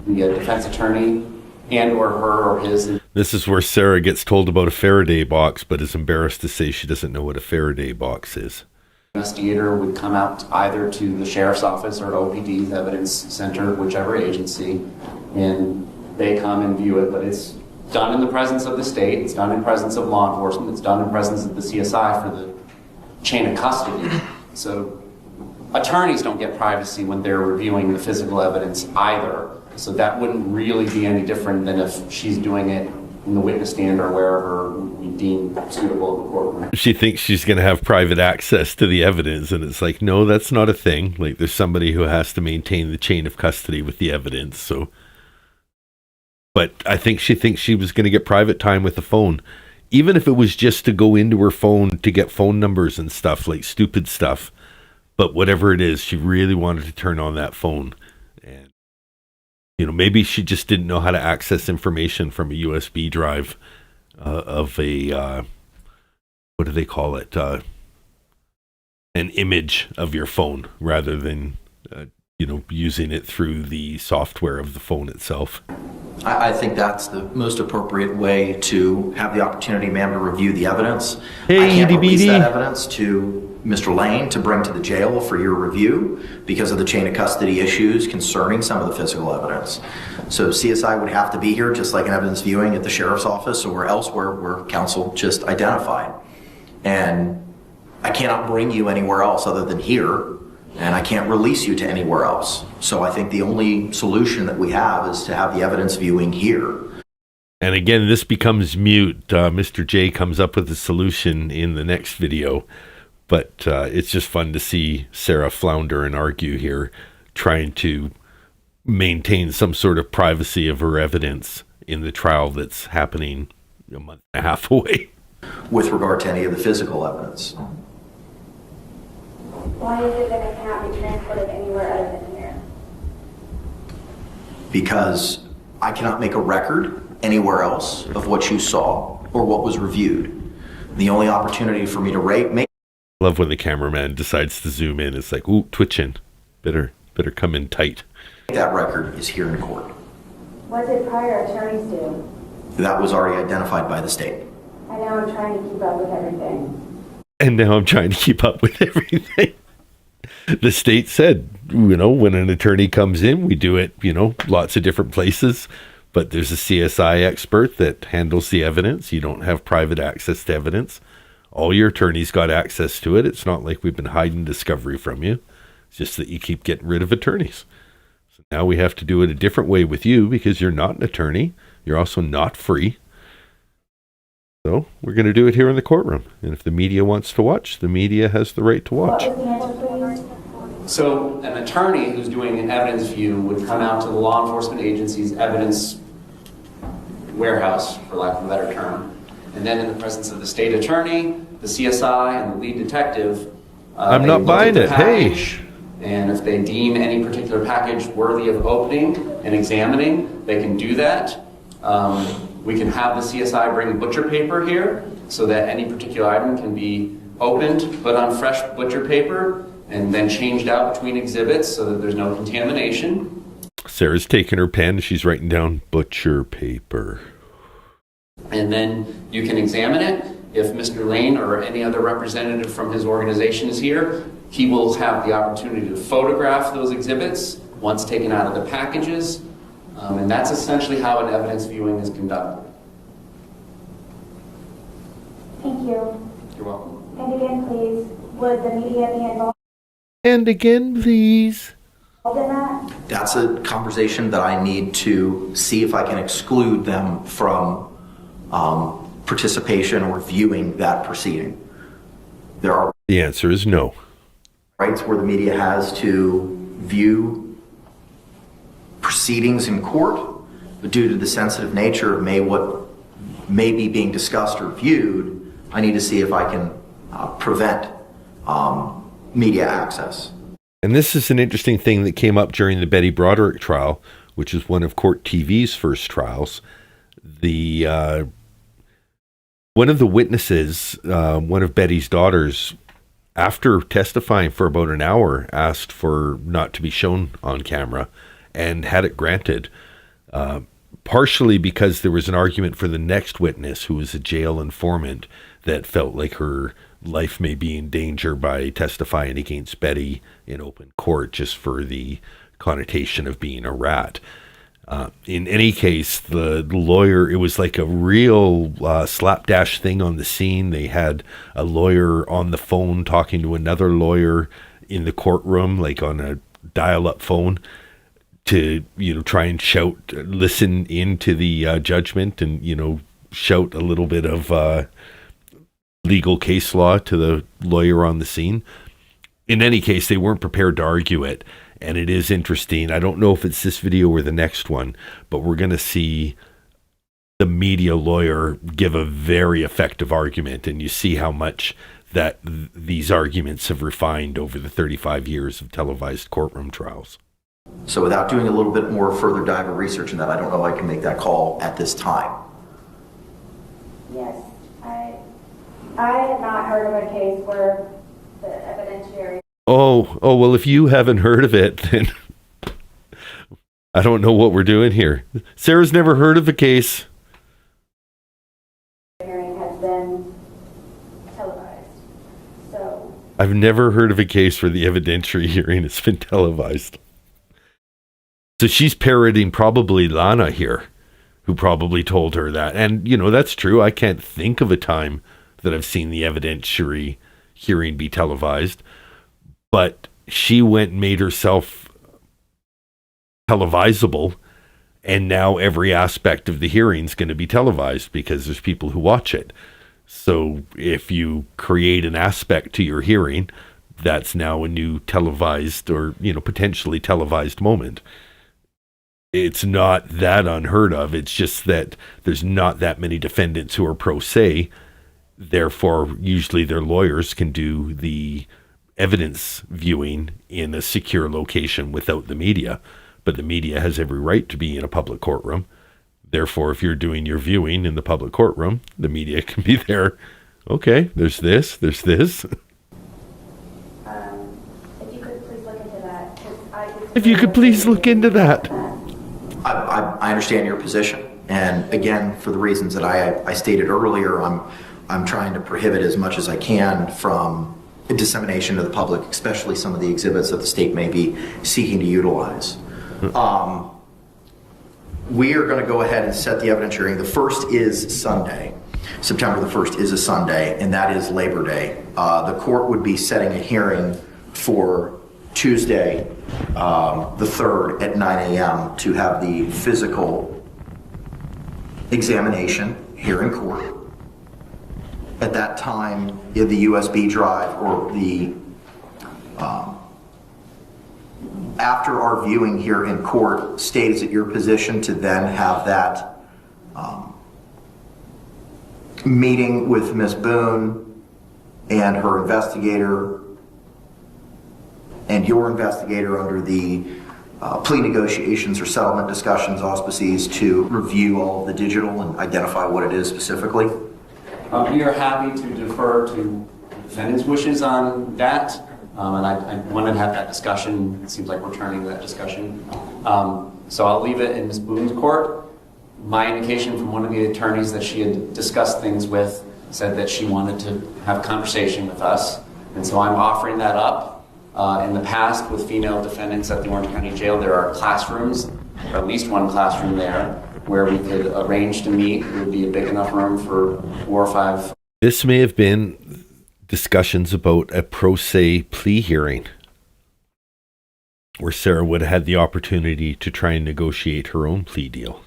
the defense attorney and or her or his. This is where Sarah gets told about a Faraday box, but is embarrassed to say she doesn't know what a Faraday box is. Investigator would come out either to the sheriff's office or OPD's evidence center, whichever agency, and they come and view it, but it's done in the presence of the state, it's done in presence of law enforcement, it's done in presence of the CSI for the chain of custody. So attorneys don't get privacy when they're reviewing the physical evidence either. So that wouldn't really be any different than if she's doing it in the witness stand or wherever we deem suitable in the courtroom. She thinks she's going to have private access to the evidence, and it's like, no, that's not a thing. Like, there's somebody who has to maintain the chain of custody with the evidence. So But I think she thinks she was going to get private time with the phone. Even if it was just to go into her phone to get phone numbers and stuff, like stupid stuff. But whatever it is, she really wanted to turn on that phone. And, maybe she just didn't know how to access information from a USB drive of a, what do they call it? An image of your phone rather than, using it through the software of the phone itself. I think that's the most appropriate way to have the opportunity, ma'am, to review the evidence. Hey, I can't release EDBD. that evidence to Mr. Lane to bring to the jail for your review because of the chain of custody issues concerning some of the physical evidence. So CSI would have to be here, just like an evidence viewing at the sheriff's office or elsewhere where counsel just identified. And I cannot bring you anywhere else other than here, and I can't release you to anywhere else. So I think the only solution that we have is to have the evidence viewing here. And again, this becomes mute. Mr. J comes up with a solution in the next video. But it's just fun to see Sarah flounder and argue here, trying to maintain some sort of privacy of her evidence in the trial that's happening a month and a half away. With regard to any of the physical evidence. Why is it that it cannot be transported anywhere other than here? Because I cannot make a record anywhere else of what you saw or what was reviewed. The only opportunity for me to make I love when the cameraman decides to zoom in. It's like, ooh, twitching. Better come in tight. that record is here in court. What did prior attorneys do? That was already identified by the state. I know I'm trying to keep up with everything. And now I'm trying to keep up with everything. The state said, when an attorney comes in, we do it, lots of different places. But there's a CSI expert that handles the evidence. You don't have private access to evidence. All your attorneys got access to it. It's not like we've been hiding discovery from you. It's just that you keep getting rid of attorneys. So now we have to do it a different way with you because you're not an attorney. You're also not free. So we're going to do it here in the courtroom. And if the media wants to watch, the media has the right to watch. What was the answer, please? So an attorney who's doing an evidence view would come out to the law enforcement agency's evidence warehouse, for lack of a better term, and then in the presence of the state attorney, the CSI, and the lead detective, I'm not buying it. Hey. And if they deem any particular package worthy of opening and examining, they can do that. We can have the CSI bring butcher paper here so that any particular item can be opened, put on fresh butcher paper, and then changed out between exhibits so that there's no contamination. Sarah's taking her pen. She's writing down butcher paper. And then you can examine it. If Mr. Lane or any other representative from his organization is here, he will have the opportunity to photograph those exhibits once taken out of the packages. And that's essentially how an evidence viewing is conducted. Thank you. You're welcome. And again, please, would the media be involved And again, please. in that? That's a conversation that I need to see if I can exclude them from participation or viewing that proceeding. There are The answer is no. rights where the media has to view proceedings in court, but due to the sensitive nature of what may be being discussed or viewed, I need to see if I can prevent media access. And this is an interesting thing that came up during the Betty Broderick trial, which is one of Court TV's first trials. The one of the witnesses, one of Betty's daughters, after testifying for about an hour, asked for not to be shown on camera and had it granted, partially because there was an argument for the next witness, who was a jail informant, that felt like her life may be in danger by testifying against Betty in open court just for the connotation of being a rat. In any case, the lawyer, it was like a real slapdash thing on the scene. They had a lawyer on the phone talking to another lawyer in the courtroom, like on a dial-up phone, to, try and listen into the judgment and, shout a little bit of legal case law to the lawyer on the scene. In any case, they weren't prepared to argue it. And it is interesting. I don't know if it's this video or the next one, but we're going to see the media lawyer give a very effective argument, and you see how much that these arguments have refined over the 35 years of televised courtroom trials. So without doing a little bit more further dive of research in that, I don't know if I can make that call at this time. Yes, I have not heard of a case where the evidentiary. Oh, well, if you haven't heard of it, then I don't know what we're doing here. Sarah's never heard of a case. Hearing has been televised, so. I've never heard of a case where the evidentiary hearing has been televised. So she's parroting probably Lana here, who probably told her that. And, you know, that's true. I can't think of a time that I've seen the evidentiary hearing be televised. But she went and made herself televisable, and now every aspect of the hearing is going to be televised because there's people who watch it. So if you create an aspect to your hearing, that's now a new televised or, you know, potentially televised moment. It's not that unheard of. It's just that there's not that many defendants who are pro se. Therefore, usually their lawyers can do the evidence viewing in a secure location without the media. But the media has every right to be in a public courtroom. Therefore, if you're doing your viewing in the public courtroom, the media can be there. Okay, there's this, there's this. If you could please look into that. If you could please look into that. I understand your position, and again, for the reasons that I stated earlier, I'm trying to prohibit as much as I can from dissemination to the public, especially some of the exhibits that the state may be seeking to utilize. We are going to go ahead and set the evidence hearing. The first is Sunday. September the 1st is a Sunday, and that is Labor Day. The court would be setting a hearing for Tuesday, the 3rd at 9 a.m. to have the physical examination here in court. At that time, if the USB drive or the after our viewing here in court, state is it your position to then have that meeting with Ms. Boone and her investigator and your investigator under the plea negotiations or settlement discussions auspices to review all of the digital and identify what it is specifically? We are happy to defer to the defendant's wishes on that, and I want to have that discussion. It seems like we're turning that discussion. So I'll leave it in Ms. Boone's court. My indication from one of the attorneys that she had discussed things with said that she wanted to have a conversation with us, and so I'm offering that up. In the past, with female defendants at the Orange County Jail, there are classrooms, or at least one classroom there, where we could arrange to meet. It would be a big enough room for 4 or 5. This may have been discussions about a pro se plea hearing where Sarah would have had the opportunity to try and negotiate her own plea deal.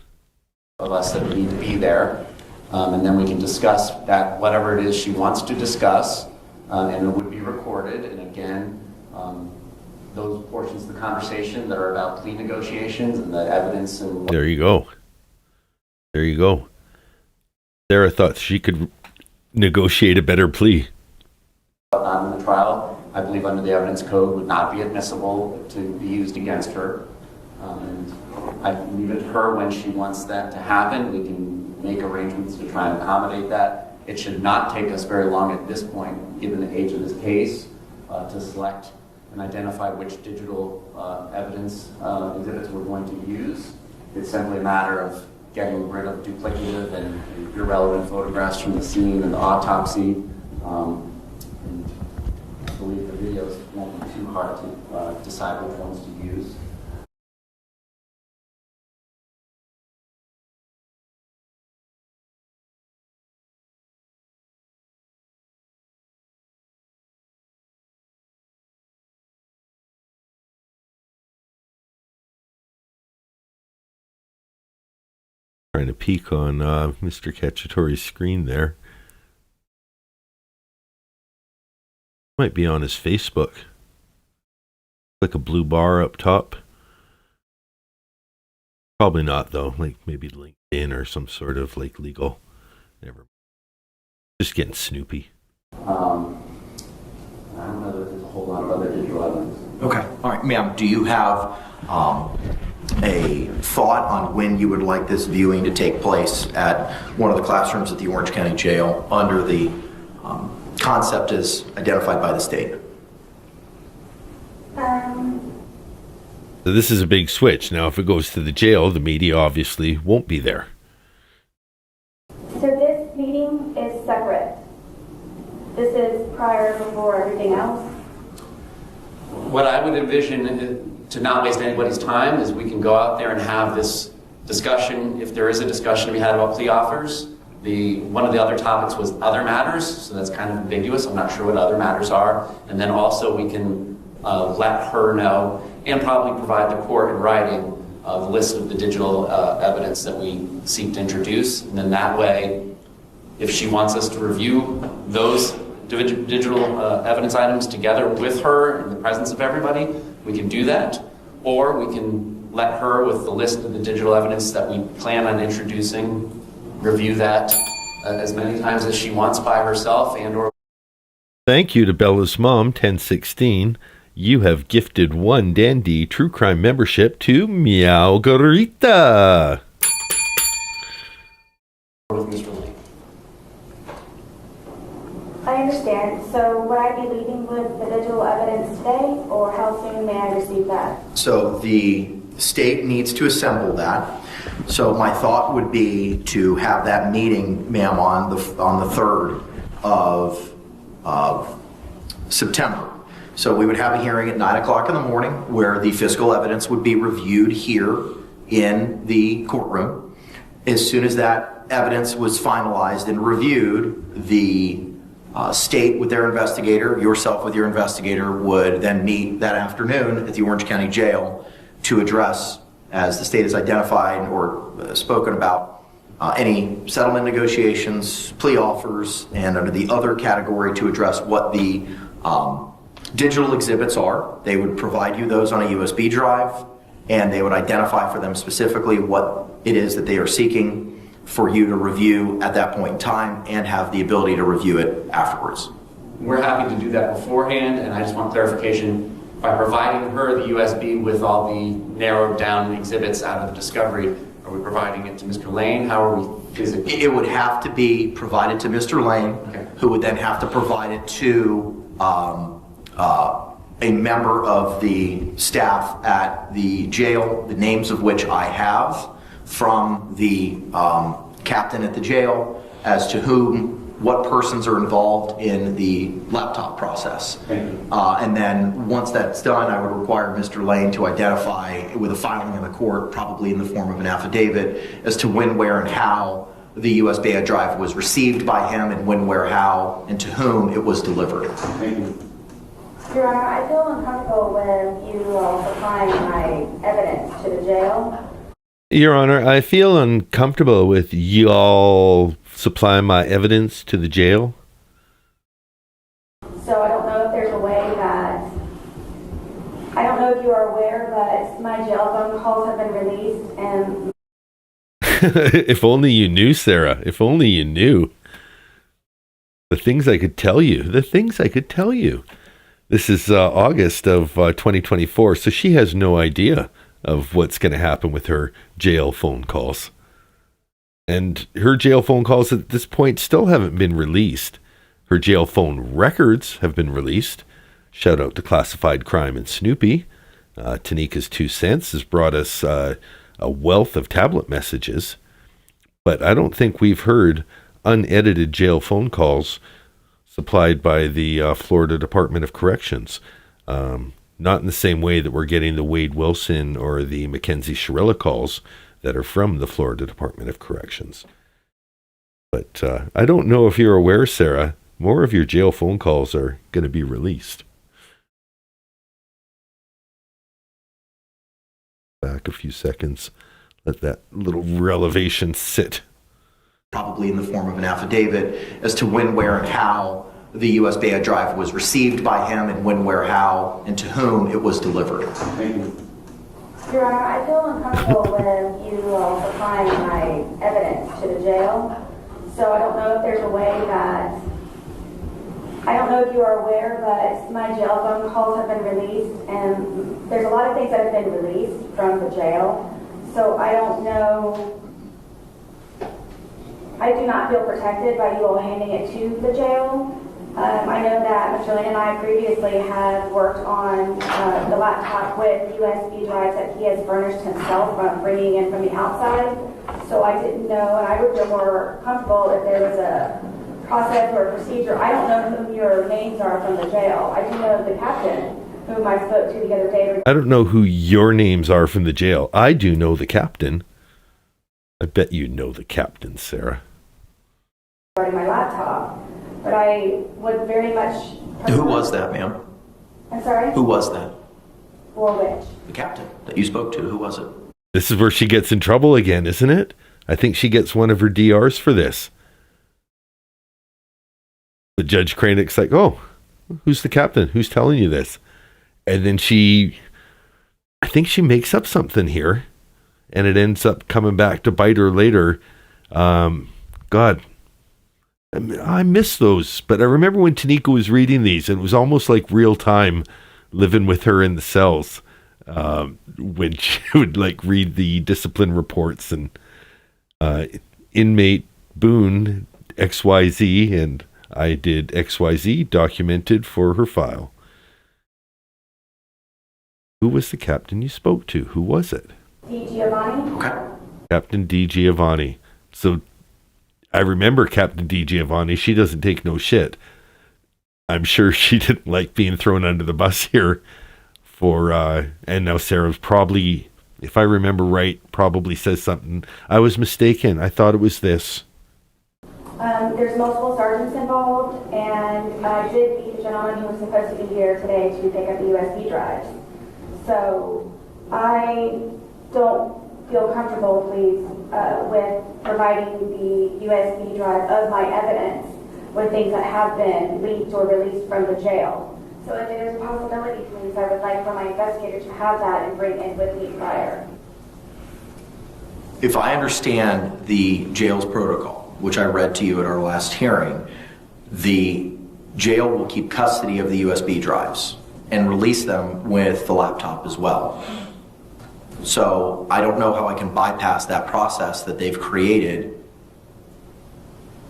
Of us that would need to be there, and then we can discuss that, whatever it is she wants to discuss, and it would be recorded. And again, those portions of the conversation that are about plea negotiations and the evidence and there you go. There you go. Sarah thought she could negotiate a better plea. Not in the trial, I believe under the evidence code would not be admissible to be used against her. And I leave it to her when she wants that to happen. We can make arrangements to try and accommodate that. It should not take us very long at this point, given the age of this case, to select and identify which digital evidence exhibits we're going to use. It's simply a matter of getting rid of duplicative and irrelevant photographs from the scene and the autopsy. And I believe the videos won't be too hard to decide which ones to use. Trying to peek on Mr. Cacciatore's screen there. Might be on his Facebook. like a blue bar up top. Probably not, though. Like maybe LinkedIn or some sort of like legal. Never. Just getting snoopy. I don't know that there's a whole lot of other digital evidence. Okay. All right, ma'am, do you have a thought on when you would like this viewing to take place at one of the classrooms at the Orange County Jail under the concept as identified by the state? So this is a big switch. Now, if it goes to the jail, the media obviously won't be there. So this meeting is separate. This is prior before everything else. What I would envision, to not waste anybody's time, is we can go out there and have this discussion. If there is a discussion to be had about plea offers, one of the other topics was other matters, so that's kind of ambiguous. I'm not sure what other matters are. And then also we can let her know and probably provide the court in writing a list of the digital evidence that we seek to introduce. And then that way, if she wants us to review those digital evidence items together with her in the presence of everybody, we can do that. Or we can let her, with the list of the digital evidence that we plan on introducing, review that as many times as she wants by herself and or. Thank you to Bella's mom, 1016. You have gifted one dandy true crime membership to Meow Garita. I understand. So would I be leaving with the digital evidence today, or how soon may I receive that? So the state needs to assemble that. So my thought would be to have that meeting, ma'am, on the 3rd of September. So we would have a hearing at 9 o'clock in the morning where the physical evidence would be reviewed here in the courtroom. As soon as that evidence was finalized and reviewed, the state with their investigator, yourself with your investigator, would then meet that afternoon at the Orange County Jail to address, as the state has identified or spoken about, any settlement negotiations, plea offers, and under the other category to address what the digital exhibits are. They would provide you those on a USB drive, and they would identify for them specifically what it is that they are seeking for you to review at that point in time and have the ability to review it afterwards. We're happy to do that beforehand, and I just want clarification. By providing her the USB with all the narrowed down exhibits out of the discovery, are we providing it to Mr. Lane? How are we physically? It would have to be provided to Mr. Lane, okay, who would then have to provide it to a member of the staff at the jail, the names of which I have from the captain at the jail as to what persons are involved in the laptop process. And then once that's done, I would require Mr. Lane to identify with a filing in the court, probably in the form of an affidavit, as to when, where, and how the USB drive was received by him, and when, where, how, and to whom it was delivered. Thank you. Your Honor, I feel uncomfortable when you supplying my evidence to the jail. Your Honor, I feel uncomfortable with y'all supplying my evidence to the jail. So I don't know if there's a way that, I don't know if you are aware, but my jail phone calls have been released, and If only you knew, Sarah. If only you knew. The things I could tell you. The things I could tell you. This is August of 2024, so she has no idea of what's going to happen with her jail phone calls. And her jail phone calls at this point still haven't been released. Her jail phone records have been released. Shout out to Classified Crime and Snoopy. Tanika's 2 cents has brought us a wealth of tablet messages. But I don't think we've heard unedited jail phone calls supplied by the Florida Department of Corrections. Not in the same way that we're getting the Wade Wilson or the Mackenzie Shirella calls that are from the Florida Department of Corrections. But I don't know if you're aware, Sarah, more of your jail phone calls are going to be released. Back a few seconds. Let that little relevation sit. Probably in the form of an affidavit as to when, where, and how the USB drive was received by him and when, where, how, and to whom it was delivered. Your Honor, I feel uncomfortable with you supplying my evidence to the jail. So I don't know if there's a way that, I don't know if you are aware, but my jail phone calls have been released, and there's a lot of things that have been released from the jail. So I don't know, I do not feel protected by you all handing it to the jail. I know that Mr. Lane and I previously have worked on the laptop with USB drives that he has furnished himself from bringing in from the outside. So I didn't know, and I would feel more comfortable if there was a process or a procedure. I don't know who your names are from the jail. I do know the captain whom I spoke to the other day. I don't know who your names are from the jail. I do know the captain. I bet you know the captain, Sarah. Regarding my laptop. But I would very much... Who was that, ma'am? I'm sorry? Who was that? For which? The captain that you spoke to. Who was it? This is where she gets in trouble again, isn't it? I think she gets one of her DRs for this. The Judge Cranick's like, oh, who's the captain? Who's telling you this? And then I think she makes up something here, and it ends up coming back to bite her later. God, I miss those, but I remember when Tanika was reading these, and it was almost like real time living with her in the cells when she would like read the discipline reports and inmate Boone XYZ, and I did XYZ documented for her file. Who was the captain you spoke to? Who was it? D. Giovanni. Okay. Captain D. Giovanni. So I remember Captain D. Giovanni. She doesn't take no shit. I'm sure she didn't like being thrown under the bus here for, and now Sarah's probably, if I remember right, probably says something. I was mistaken. I thought it was this. There's multiple sergeants involved, and I did meet the gentleman who was supposed to be here today to pick up the USB drives. So I don't feel comfortable, please, with providing the USB drive of my evidence with things that have been leaked or released from the jail. So if there's a possibility, please, I would like for my investigator to have that and bring it with me prior. If I understand the jail's protocol, which I read to you at our last hearing, the jail will keep custody of the USB drives and release them with the laptop as well. So I don't know how I can bypass that process that they've created,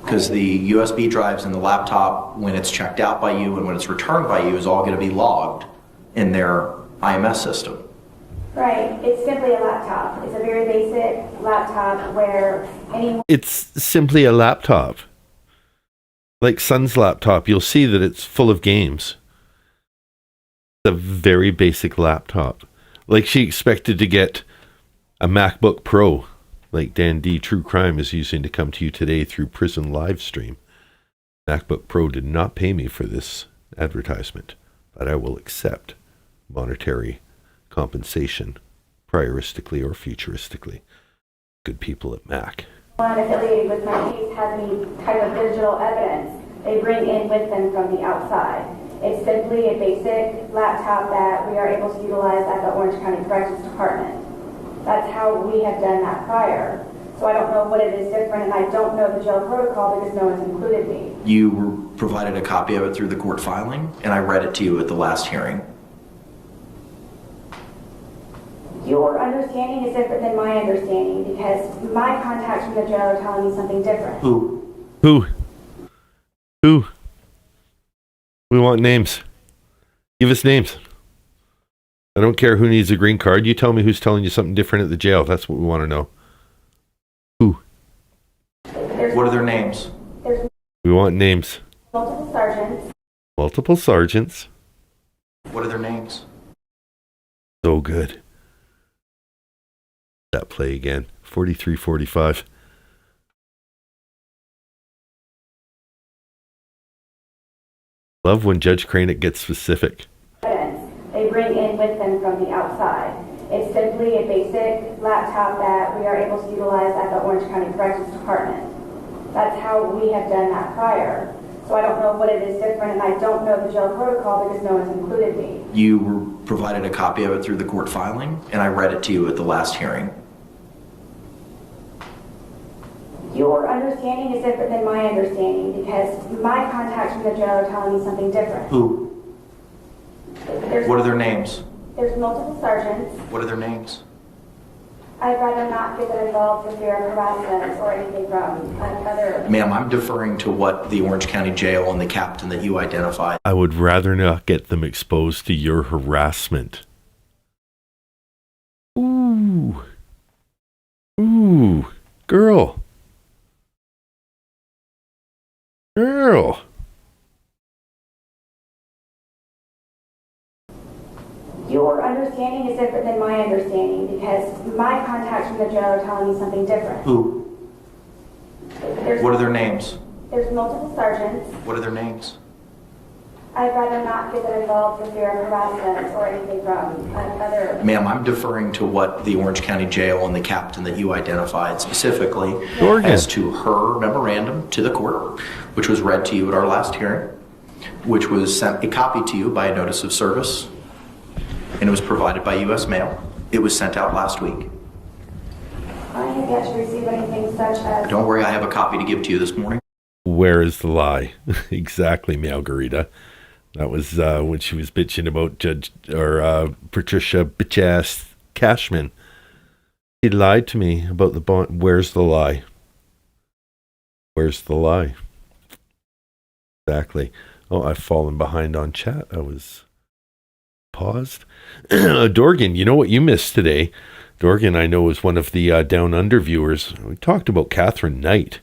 because the USB drives and the laptop, when it's checked out by you and when it's returned by you, is all going to be logged in their IMS system. Right. It's simply a laptop. It's a very basic laptop where anyone... It's simply a laptop. Like Son's laptop, you'll see that it's full of games. It's a very basic laptop. Like she expected to get a MacBook Pro, like Dan D. True Crime is using to come to you today through Prison Live Stream. MacBook Pro did not pay me for this advertisement, but I will accept monetary compensation, prioristically or futuristically. Good people at Mac. One affiliated with my case has any type of digital evidence they bring in with them from the outside. It's simply a basic laptop that we are able to utilize at the Orange County Corrections Department. That's how we have done that prior. So I don't know what it is different, and I don't know the jail protocol because no one's included me. You were provided a copy of it through the court filing, and I read it to you at the last hearing. Your understanding is different than my understanding because my contacts from the jail are telling me something different. Who? We want names. Give us names. I don't care who needs a green card. You tell me who's telling you something different at the jail. That's what we want to know. Who? What are their names? We want names. Multiple sergeants. Multiple sergeants. What are their names? So good. That play again. 43-45. Love when Judge Cranick gets specific. They bring in with them from the outside. It's simply a basic laptop that we are able to utilize at the Orange County Corrections Department. That's how we have done that prior. So I don't know what it is different, and I don't know the jail protocol because no one's included me. You were provided a copy of it through the court filing, and I read it to you at the last hearing. Your understanding is different than my understanding because my contacts from the jail are telling me something different. Who? What are their names? There's multiple sergeants. What are their names? I'd rather not get involved with fear of harassment or anything from another. Ma'am, I'm deferring to what the Orange County Jail and the captain that you identified. I would rather not get them exposed to your harassment. Ooh. Ooh. Girl. Girl. Your understanding is different than my understanding because my contacts from the jail are telling me something different. Who? What are their names? There's multiple sergeants. What are their names? I'd rather not get involved with fear of harassment or anything from another. Ma'am, I'm deferring to what the Orange County Jail and the captain that you identified specifically Dorgan. as to her memorandum to the court, which was read to you at our last hearing, which was sent a copy to you by a notice of service, and it was provided by U.S. mail. It was sent out last week. I have yet to receive anything such as. Don't worry, I have a copy to give to you this morning. Where is the lie? Exactly, Margarita. That was when she was bitching about Patricia bitch-ass Cashman. He lied to me about the bond. Where's the lie? Where's the lie? Exactly. Oh, I've fallen behind on chat. I was paused. Dorgan, you know what you missed today? Dorgan, I know, is one of the Down Under viewers. We talked about Katherine Knight.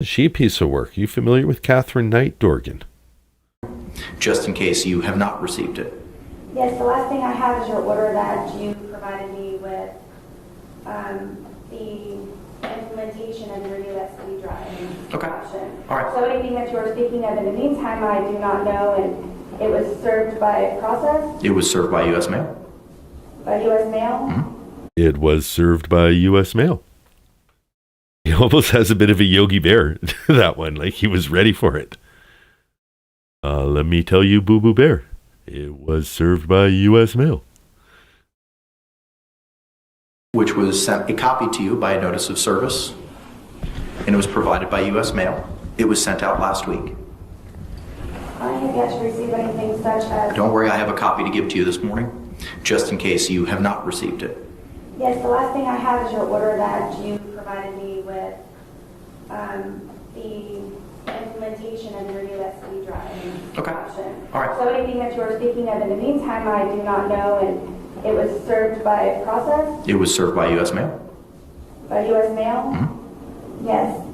Is she a piece of work? Are you familiar with Katherine Knight, Dorgan? Just in case you have not received it. Yes, the last thing I have is your order that you provided me with the implementation of your USB drive. Okay. Option. All right. So anything that you are speaking of in the meantime, I do not know, and it was served by process? It was served by U.S. mail. By U.S. mail? Mm-hmm. It was served by U.S. mail. He almost has a bit of a Yogi Bear, that one, like he was ready for it. Let me tell you, Boo Boo Bear, it was served by U.S. mail. Which was sent a copy to you by a notice of service, and it was provided by U.S. mail. It was sent out last week. I have yet to receive anything such as. Don't worry, I have a copy to give to you this morning, just in case you have not received it. Yes, the last thing I have is your order that you provided me with the implementation of your USB drive. Okay. Option. All right. So anything that you are speaking of in the meantime, I do not know, and it was served by process? It was served by U.S. mail. By U.S. mail? Mm-hmm. Yes.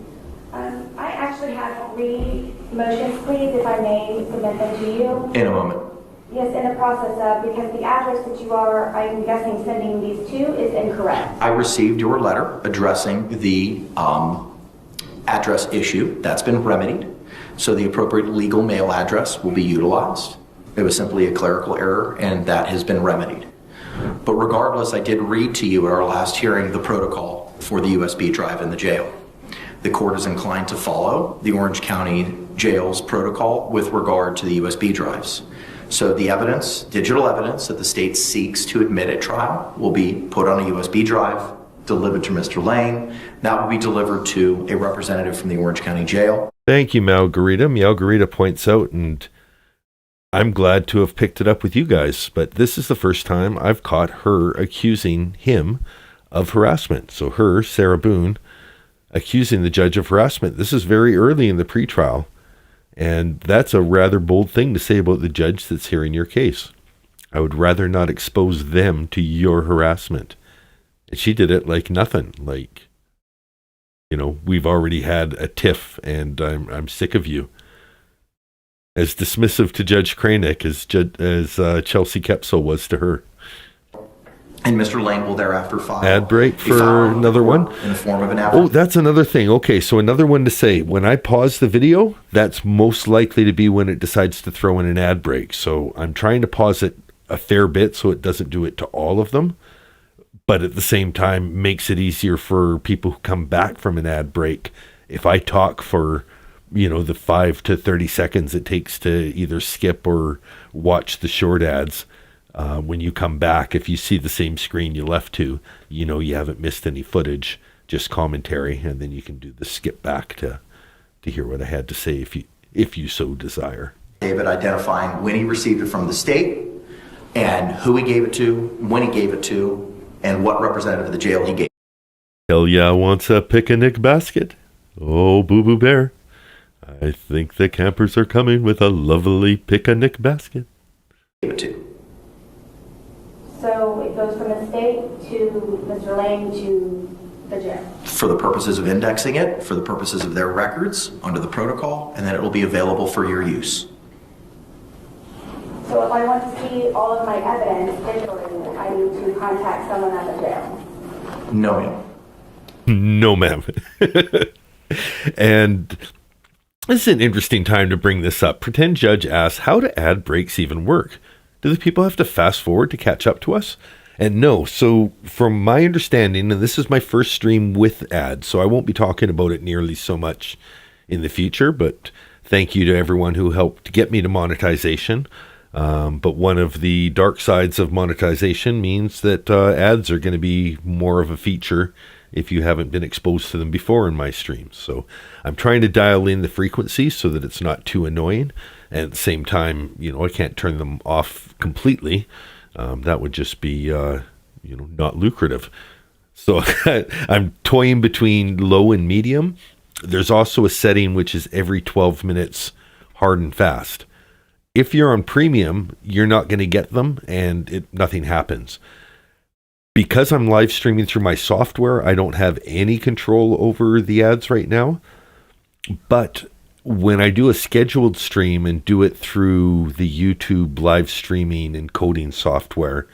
I actually have 3 motions, please, if I may submit them to you. In a moment. Yes, in the process of, because the address that you are, I'm guessing, sending these to is incorrect. I received your letter addressing the address issue. That's been remedied. So the appropriate legal mail address will be utilized. It was simply a clerical error, and that has been remedied. But regardless, I did read to you at our last hearing the protocol for the USB drive in the jail. The court is inclined to follow the Orange County Jail's protocol with regard to the USB drives. So the evidence, digital evidence that the state seeks to admit at trial will be put on a USB drive, delivered to Mr. Lane. That will be delivered to a representative from the Orange County Jail. Thank you, Margarita. Margarita points out, and I'm glad to have picked it up with you guys, but this is the first time I've caught her accusing him of harassment. So her, Sarah Boone, accusing the judge of harassment. This is very early in the pretrial, and that's a rather bold thing to say about the judge that's hearing your case. I would rather not expose them to your harassment. And she did it like nothing. Like, you know, we've already had a tiff, and I'm sick of you. As dismissive to Judge Kranick as Chelsea Kepsel was to her. And Mr. Lane will thereafter file ad break for another one in the form of an affidavit. Oh, that's another thing. Okay, so another one to say. When I pause the video, that's most likely to be when it decides to throw in an ad break. So I'm trying to pause it a fair bit so it doesn't do it to all of them, but at the same time makes it easier for people who come back from an ad break. If I talk for the 5 to 30 seconds it takes to either skip or watch the short ads. When you come back, if you see the same screen you left to, you haven't missed any footage, just commentary, and then you can do the skip back to hear what I had to say if you so desire. David identifying when he received it from the state and who he gave it to, when he gave it to, and what representative of the jail he gave. Hell yeah, wants a picnic basket. Oh, Boo Boo Bear. I think the campers are coming with a lovely picnic basket. Gave it to. So it goes from the state to Mr. Lane to the jail. For the purposes of indexing it, for the purposes of their records, under the protocol, and then it will be available for your use. So if I want to see all of my evidence digitally, I need to contact someone at the jail? No, ma'am. No, ma'am. And this is an interesting time to bring this up. Pretend Judge asks, how do ad breaks even work? Do the people have to fast forward to catch up to us? And no, so from my understanding, and this is my first stream with ads, so I won't be talking about it nearly so much in the future, but thank you to everyone who helped get me to monetization. But one of the dark sides of monetization means that ads are going to be more of a feature if you haven't been exposed to them before in my streams. So I'm trying to dial in the frequency so that it's not too annoying. And at the same time, I can't turn them off completely. That would just be, not lucrative. So I'm toying between low and medium. There's also a setting which is every 12 minutes, hard and fast. If you're on premium, you're not going to get them and nothing happens. Because I'm live streaming through my software, I don't have any control over the ads right now. But when I do a scheduled stream and do it through the YouTube live streaming encoding software,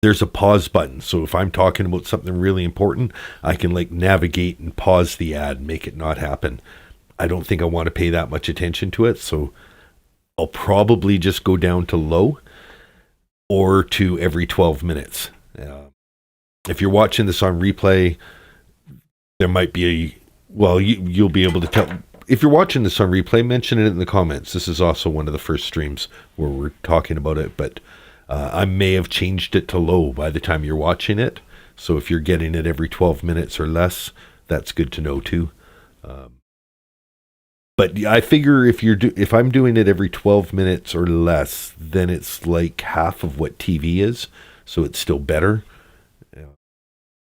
there's a pause button. So if I'm talking about something really important, I can navigate and pause the ad and make it not happen. I don't think I want to pay that much attention to it. So I'll probably just go down to low or to every 12 minutes. If you're watching this on replay, there might be you'll be able to tell. If you're watching this on replay, mention it in the comments. This is also one of the first streams where we're talking about it, but I may have changed it to low by the time you're watching it. So if you're getting it every 12 minutes or less, that's good to know too. But I figure if I'm doing it every 12 minutes or less, then it's like half of what TV is, so it's still better.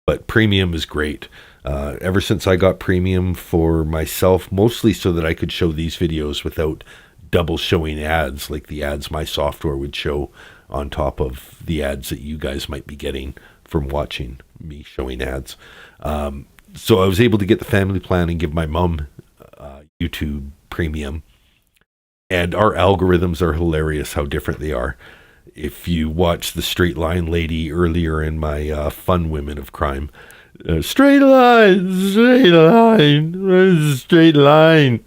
But premium is great. Ever since I got premium for myself, mostly so that I could show these videos without double showing ads, like the ads my software would show on top of the ads that you guys might be getting from watching me showing ads. So I was able to get the family plan and give my mom YouTube premium. And our algorithms are hilarious how different they are. If you watch the straight line lady earlier in my Fun Women of Crime, straight line, straight line.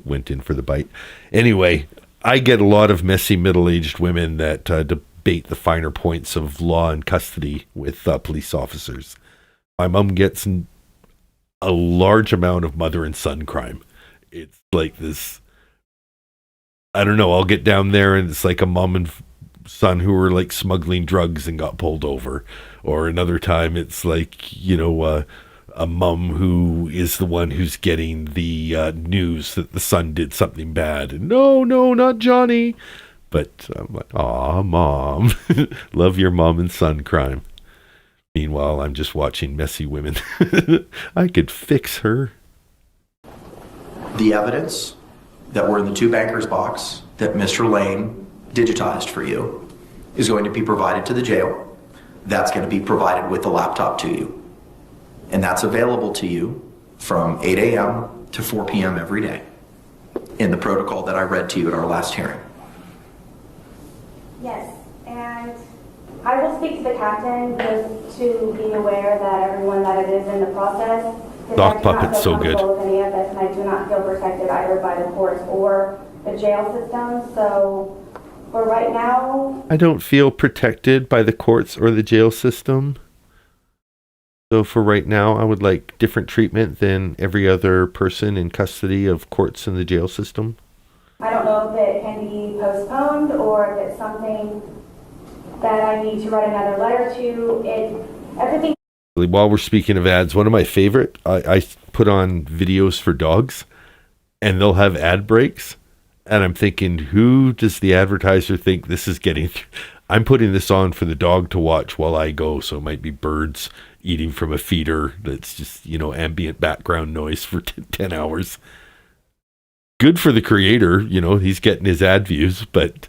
Went in for the bite. Anyway, I get a lot of messy middle-aged women that debate the finer points of law and custody with police officers. My mom gets a large amount of mother and son crime. It's like this, I don't know, I'll get down there and it's like a mom and son who were smuggling drugs and got pulled over. Or another time it's a mom who is the one who's getting the news that the son did something bad. And no, not Johnny. But I'm like, aw, mom. Love your mom and son crime. Meanwhile, I'm just watching messy women. I could fix her. The evidence that were in the two bankers box that Mr. Lane digitized for you is going to be provided to the jail. That's going to be provided with the laptop to you. And that's available to you from 8 a.m. to 4 p.m. every day in the protocol that I read to you at our last hearing. Yes, and I will speak to the captain just to be aware that everyone that it is in the process. Doc Puppet's so good. With any of this, and I do not feel protected either by the courts or the jail system. So for right now, I don't feel protected by the courts or the jail system. So for right now, I would like different treatment than every other person in custody of courts in the jail system. I don't know if it can be postponed or if it's something that I need to write another letter to. Everything. While we're speaking of ads, one of my favorite, I put on videos for dogs, and they'll have ad breaks, and I'm thinking, who does the advertiser think this is getting through? I'm putting this on for the dog to watch while I go, so it might be birds eating from a feeder that's just, ambient background noise for 10 hours. Good for the creator, he's getting his ad views, but,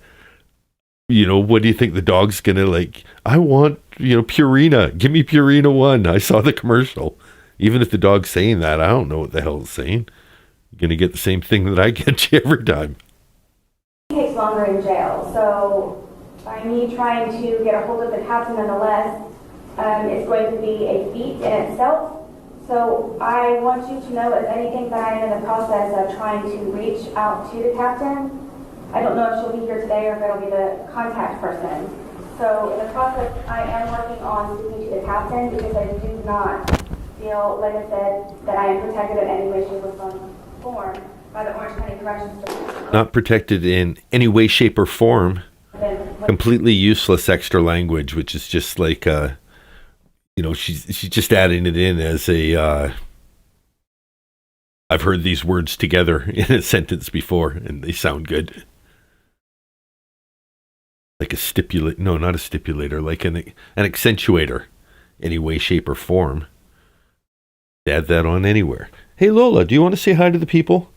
what do you think the dog's going to I want, Purina, give me Purina 1. I saw the commercial. Even if the dog's saying that, I don't know what the hell it's saying. You're going to get the same thing that I get you every time. It takes longer in jail, so by me trying to get a hold of the captain nonetheless, it's going to be a feat in itself. So I want you to know, if anything, that I am in the process of trying to reach out to the captain. I don't know if she'll be here today or if it'll be the contact person. So in the process, I am working on speaking to the captain because I do not feel, like I said, that I am protected in any way, shape, or form by the Orange County Corrections Department. Not protected in any way, shape, or form. Completely useless extra language, which is just like, she's just adding it in as a, I've heard these words together in a sentence before, and they sound good. Like a stipulate, no, not a stipulator, like an accentuator, any way, shape, or form. Add that on anywhere. Hey, Lola, do you want to say hi to the people?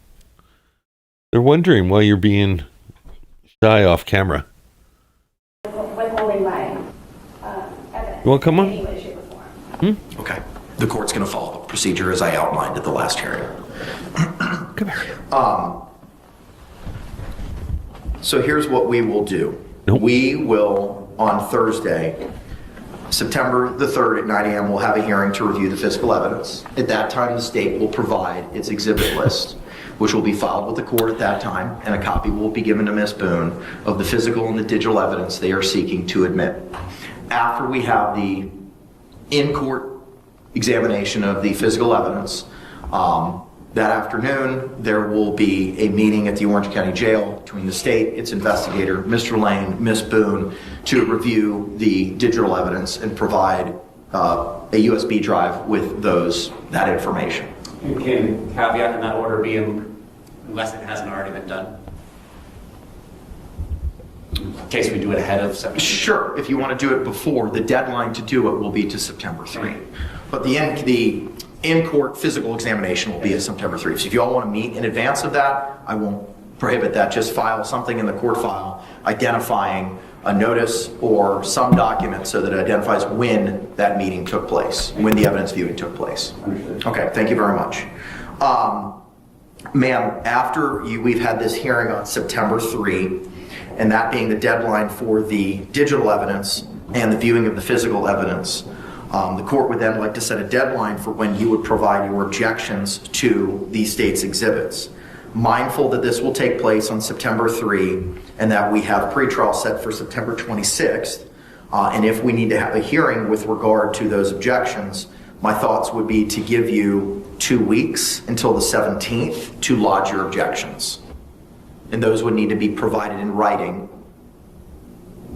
They're wondering why you're being shy off camera. Withholding my evidence. You want to come on? In any way, shape, or form. Okay. The court's going to follow the procedure as I outlined at the last hearing. Come here. So here's what we will do. Nope. We will, on Thursday, September the 3rd at 9 a.m., we'll have a hearing to review the physical evidence. At that time, the state will provide its exhibit list, which will be filed with the court at that time, and a copy will be given to Ms. Boone of the physical and the digital evidence they are seeking to admit. After we have the in-court examination of the physical evidence, that afternoon, there will be a meeting at the Orange County Jail between the state, its investigator, Mr. Lane, Ms. Boone, to review the digital evidence and provide a USB drive with that information. And can caveat in that order be unless it hasn't already been done? In case we do it ahead of September? Sure, if you want to do it before, the deadline to do it will be to September 3. But the in-court physical examination will be at September 3. So if you all want to meet in advance of that, I won't prohibit that. Just file something in the court file identifying a notice or some document so that it identifies when that meeting took place, when the evidence viewing took place. Understood. Okay, thank you very much. Ma'am, after we've had this hearing on September 3, and that being the deadline for the digital evidence and the viewing of the physical evidence, the court would then like to set a deadline for when you would provide your objections to the state's exhibits. Mindful that this will take place on September 3 and that we have pretrial set for September 26th, and if we need to have a hearing with regard to those objections, my thoughts would be to give you 2 weeks until the 17th to lodge your objections. And those would need to be provided in writing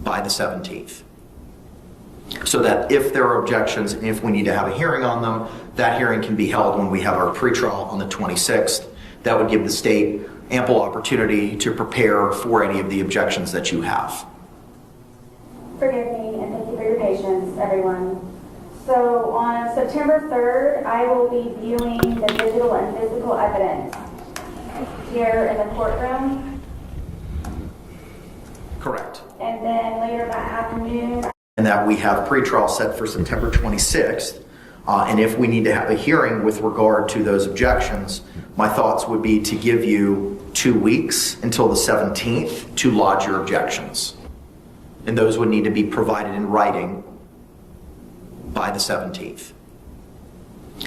by the 17th. So that if there are objections and if we need to have a hearing on them, that hearing can be held when we have our pretrial on the 26th. That would give the state ample opportunity to prepare for any of the objections that you have. Forgive me, and thank you for your patience, everyone. So on September 3rd, I will be viewing the digital and physical evidence here in the courtroom. Correct. And then later that afternoon, And that we have pretrial set for September 26th. And if we need to have a hearing with regard to those objections, my thoughts would be to give you 2 weeks until the 17th to lodge your objections. And those would need to be provided in writing by the 17th.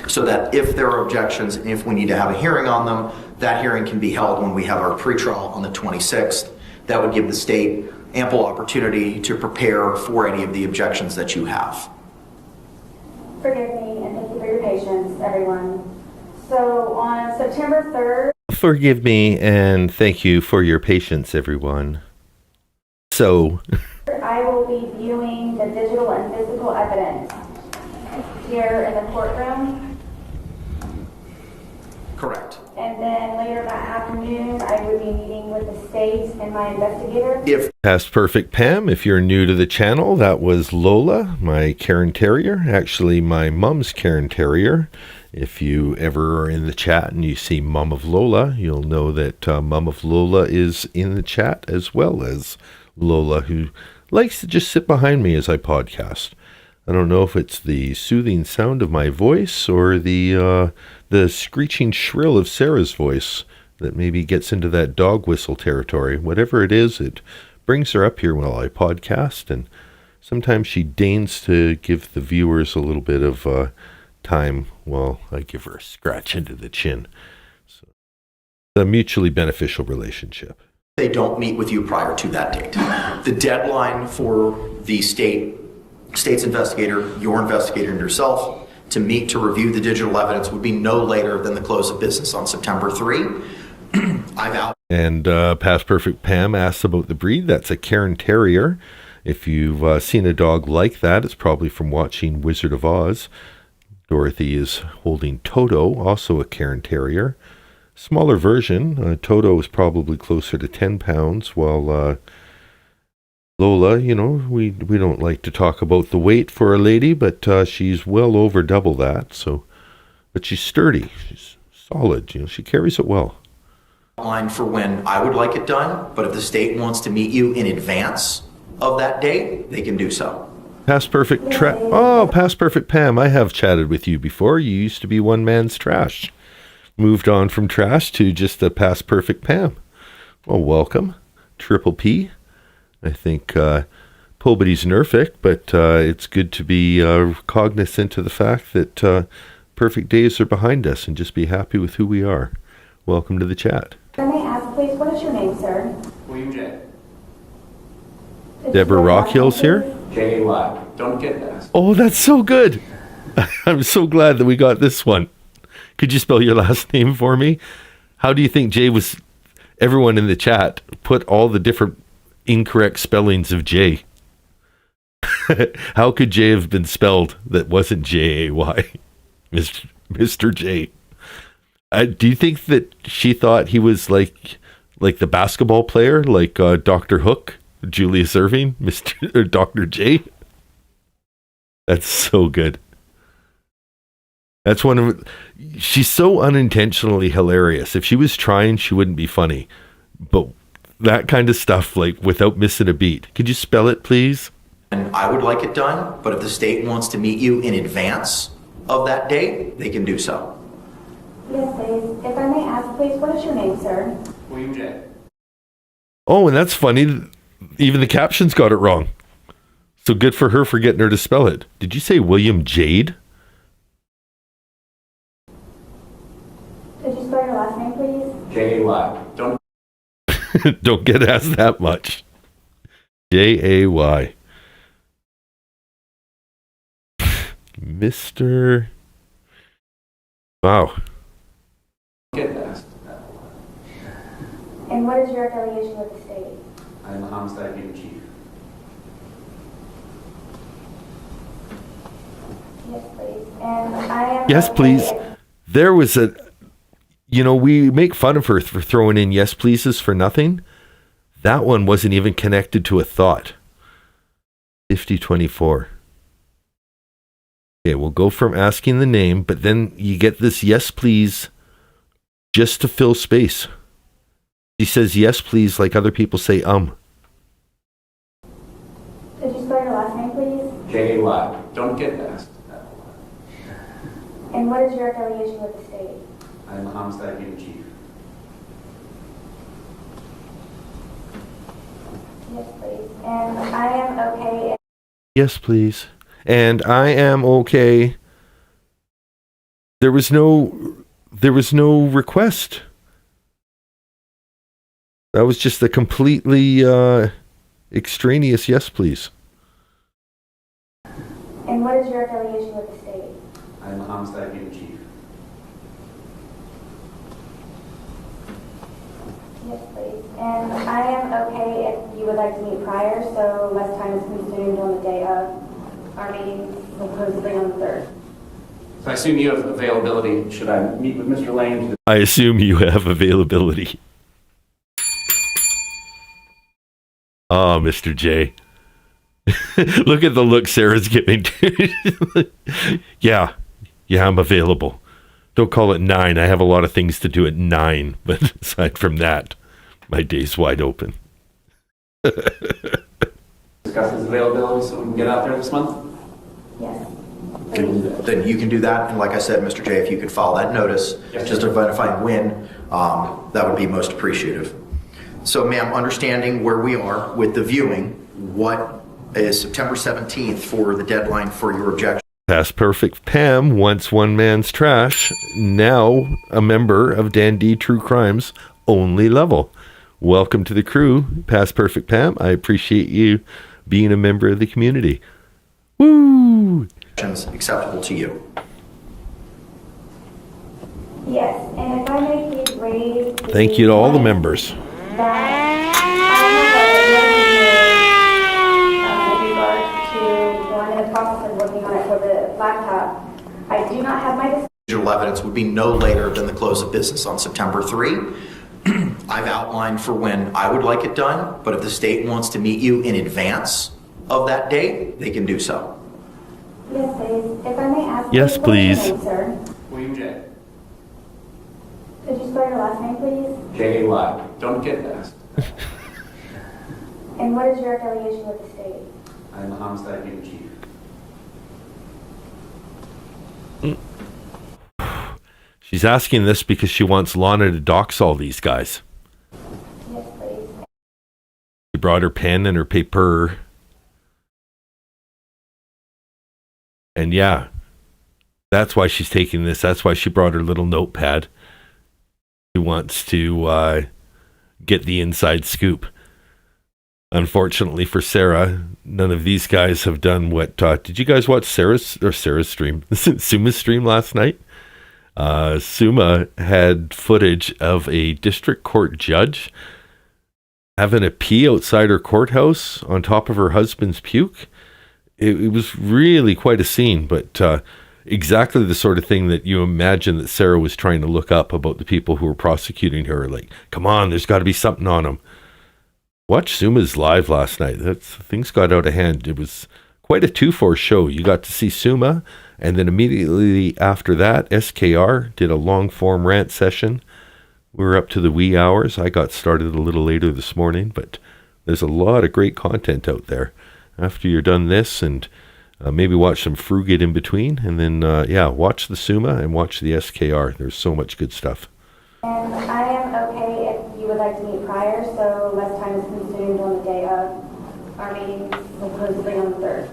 So that if there are objections and if we need to have a hearing on them, that hearing can be held when we have our pretrial on the 26th. That would give the state ample opportunity to prepare for any of the objections that you have. forgive me, and everyone. So on September 3rd, Forgive me and thank you for your patience, everyone. So, I will be viewing the digital and physical evidence here in the courtroom. Correct. And then later that afternoon, I would be meeting with the state and my investigator. Past Perfect Pam, if you're new to the channel, that was Lola, my Cairn Terrier, actually my mom's Cairn Terrier. If you ever are in the chat and you see Mom of Lola, you'll know that Mom of Lola is in the chat, as well as Lola, who likes to just sit behind me as I podcast. I don't know if it's the soothing sound of my voice or the screeching shrill of Sarah's voice that maybe gets into that dog whistle territory. Whatever it is, it brings her up here while I podcast, and sometimes she deigns to give the viewers a little bit of time while I give her a scratch into the chin. So, it's a mutually beneficial relationship. They don't meet with you prior to that date. The deadline for the state's investigator, your investigator, and yourself to meet to review the digital evidence would be no later than the close of business on September 3. And Past Perfect Pam asks about the breed. That's a Cairn Terrier. If you've seen a dog like that, it's probably from watching Wizard of Oz. Dorothy is holding Toto, also a Cairn Terrier. Smaller version. Toto is probably closer to 10 pounds, while Lola, you know, we don't like to talk about the weight for a lady, but she's well over double that. So, but she's sturdy. She's solid. You know, she carries it well. Line for when I would like it done, but if the state wants to meet you in advance of that date, they can do so. Past Perfect Past Perfect Pam, I have chatted with you before. You used to be one man's trash. Moved on from trash to just a Past Perfect Pam. Well, welcome. Triple P. I think Pobody's nerfic, but it's good to be cognizant of the fact that perfect days are behind us and just be happy with who we are. Welcome to the chat. Let me ask, please, what is your name, sir? William J. Deborah Rockhill's here. J-A-Y. Don't get that. Oh, that's so good. I'm so glad that we got this one. Could you spell your last name for me? How do you think Jay was... Everyone in the chat put all the different incorrect spellings of Jay. How could Jay have been spelled that wasn't J-A-Y? Mr. J. Do you think that she thought he was like the basketball player, like Dr. Hook, Julius Erving, or Dr. J? That's so good. That's one of... She's so unintentionally hilarious. If she was trying, she wouldn't be funny. But that kind of stuff, like, without missing a beat. Could you spell it, please? And I would like it done, but if the state wants to meet you in advance of that date, they can do so. Yes, please. If I may ask, please, what is your name, sir? William J. Oh, and that's funny. Even the captions got it wrong. So good for her for getting her to spell it. Did you say William Jade? Could you spell your last name, please? J-A-Y. Don't Don't get asked that much. J-A-Y. Mr. Wow. get that. And what is your affiliation with the state? I'm a homicide unit chief. Yes, please. And I am... Yes, please. There was a... You know, we make fun of her for throwing in yes, pleases for nothing. That one wasn't even connected to a thought. 5024. Okay, we'll go from asking the name, but then you get this yes, please, just to fill space. She says yes, please, like other people say Could you spell your last name, please? J-A-Y. Don't get that. And what is your affiliation with the state? I'm a homicide unit chief. Yes, please. And I am okay. Yes, please. And I am okay. There was no request. That was just a completely extraneous yes, please. And what is your affiliation with the state? I'm a homicide unit chief. And I am okay if you would like to meet prior, so less time is consumed on the day of our meeting, supposedly on the 3rd. So I assume you have availability. Should I meet with Mr. Lane? I assume you have availability. Oh, Mr. J. Look at the look Sarah's giving. Yeah, I'm available. Don't call it 9. I have a lot of things to do at 9, but aside from that, my day's wide open. Discuss his availability so we can get out there this month? Yes. Then you can do that. And like I said, Mr. J, if you could file that notice, just identifying when, that would be most appreciative. So, ma'am, understanding where we are with the viewing, what is September 17th for the deadline for your objection? Past Perfect Pam, once one man's trash, now a member of Dan D True Crimes only level. Welcome to the crew, Past Perfect Pam. I appreciate you being a member of the community. Woo! Acceptable to you? Yes, and if I may please raise... Thank you to all the members. That I have a notice in regards to going in the process of working on it for the laptop. I do not have my... Digital evidence would be no later than the close of business on September 3. I've outlined for when I would like it done, but if the state wants to meet you in advance of that date, they can do so. Yes, please. If I may ask... Yes, please. What's your name, sir? William J. Could you spell your last name, please? J-A-Y. Don't get fast. And what is your affiliation with the state? I'm the homicide unit chief. She's asking this because she wants Lana to dox all these guys. Yes, please. She brought her pen and her paper. And yeah, that's why she's taking this. That's why she brought her little notepad. She wants to get the inside scoop. Unfortunately for Sarah, none of these guys have done what... did you guys watch Sarah's stream? Suma's stream last night? Suma had footage of a district court judge having a pee outside her courthouse on top of her husband's puke. It was really quite a scene, but exactly the sort of thing that you imagine that Sarah was trying to look up about the people who were prosecuting her. Like, come on, there's got to be something on them. Watch Suma's live last night. Things got out of hand. It was quite a 2-4 show. You got to see Suma, and then immediately after that, SKR did a long-form rant session. We were up to the wee hours. I got started a little later this morning, but there's a lot of great content out there. After you're done this, and maybe watch some Frugate in between, and then, watch the Suma and watch the SKR. There's so much good stuff. And I am okay if you would like to meet prior, so less time is consumed on the day of our meeting, supposedly on the 3rd.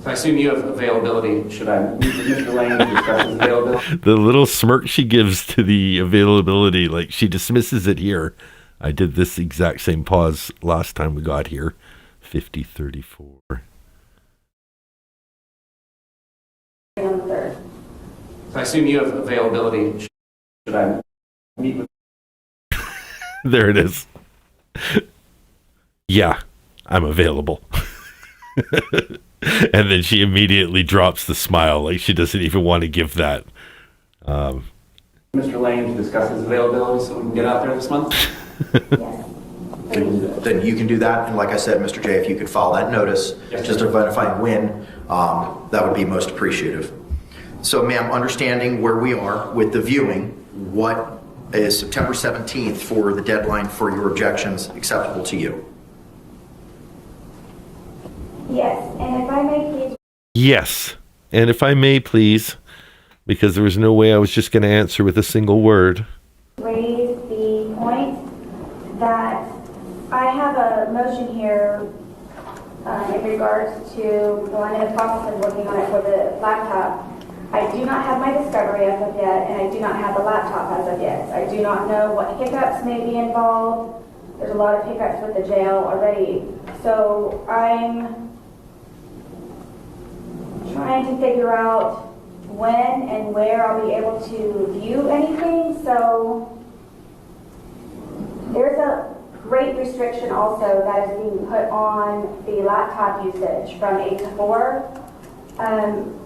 So I assume you have availability. Should I meet with Mr. Lane to discuss his availability? The little smirk she gives to the availability, like she dismisses it here. I did this exact same pause last time we got here. 50-34. On the 3rd. So I assume you have availability. Should I meet with... There it is. Yeah, I'm available. And then she immediately drops the smile, like she doesn't even want to give that. Mr. Lane to discuss his availability so we can get out there this month? Yes. Then you can do that. And like I said, Mr. J, if you could file that notice, just identifying when, that would be most appreciative. So, ma'am, understanding where we are with the viewing, what is September 17th for the deadline for your objections acceptable to you? Yes, and if I may please... Yes, and if I may please, because there was no way I was just going to answer with a single word. Raise the point that I have a motion here in regards to going in the process of working on it for the laptop. I do not have my discovery as of yet, and I do not have the laptop as of yet. I do not know what hiccups may be involved. There's a lot of hiccups with the jail already. So I'm trying to figure out when and where I'll be able to view anything. So there's a great restriction also that is being put on the laptop usage from 8 to 4. I'm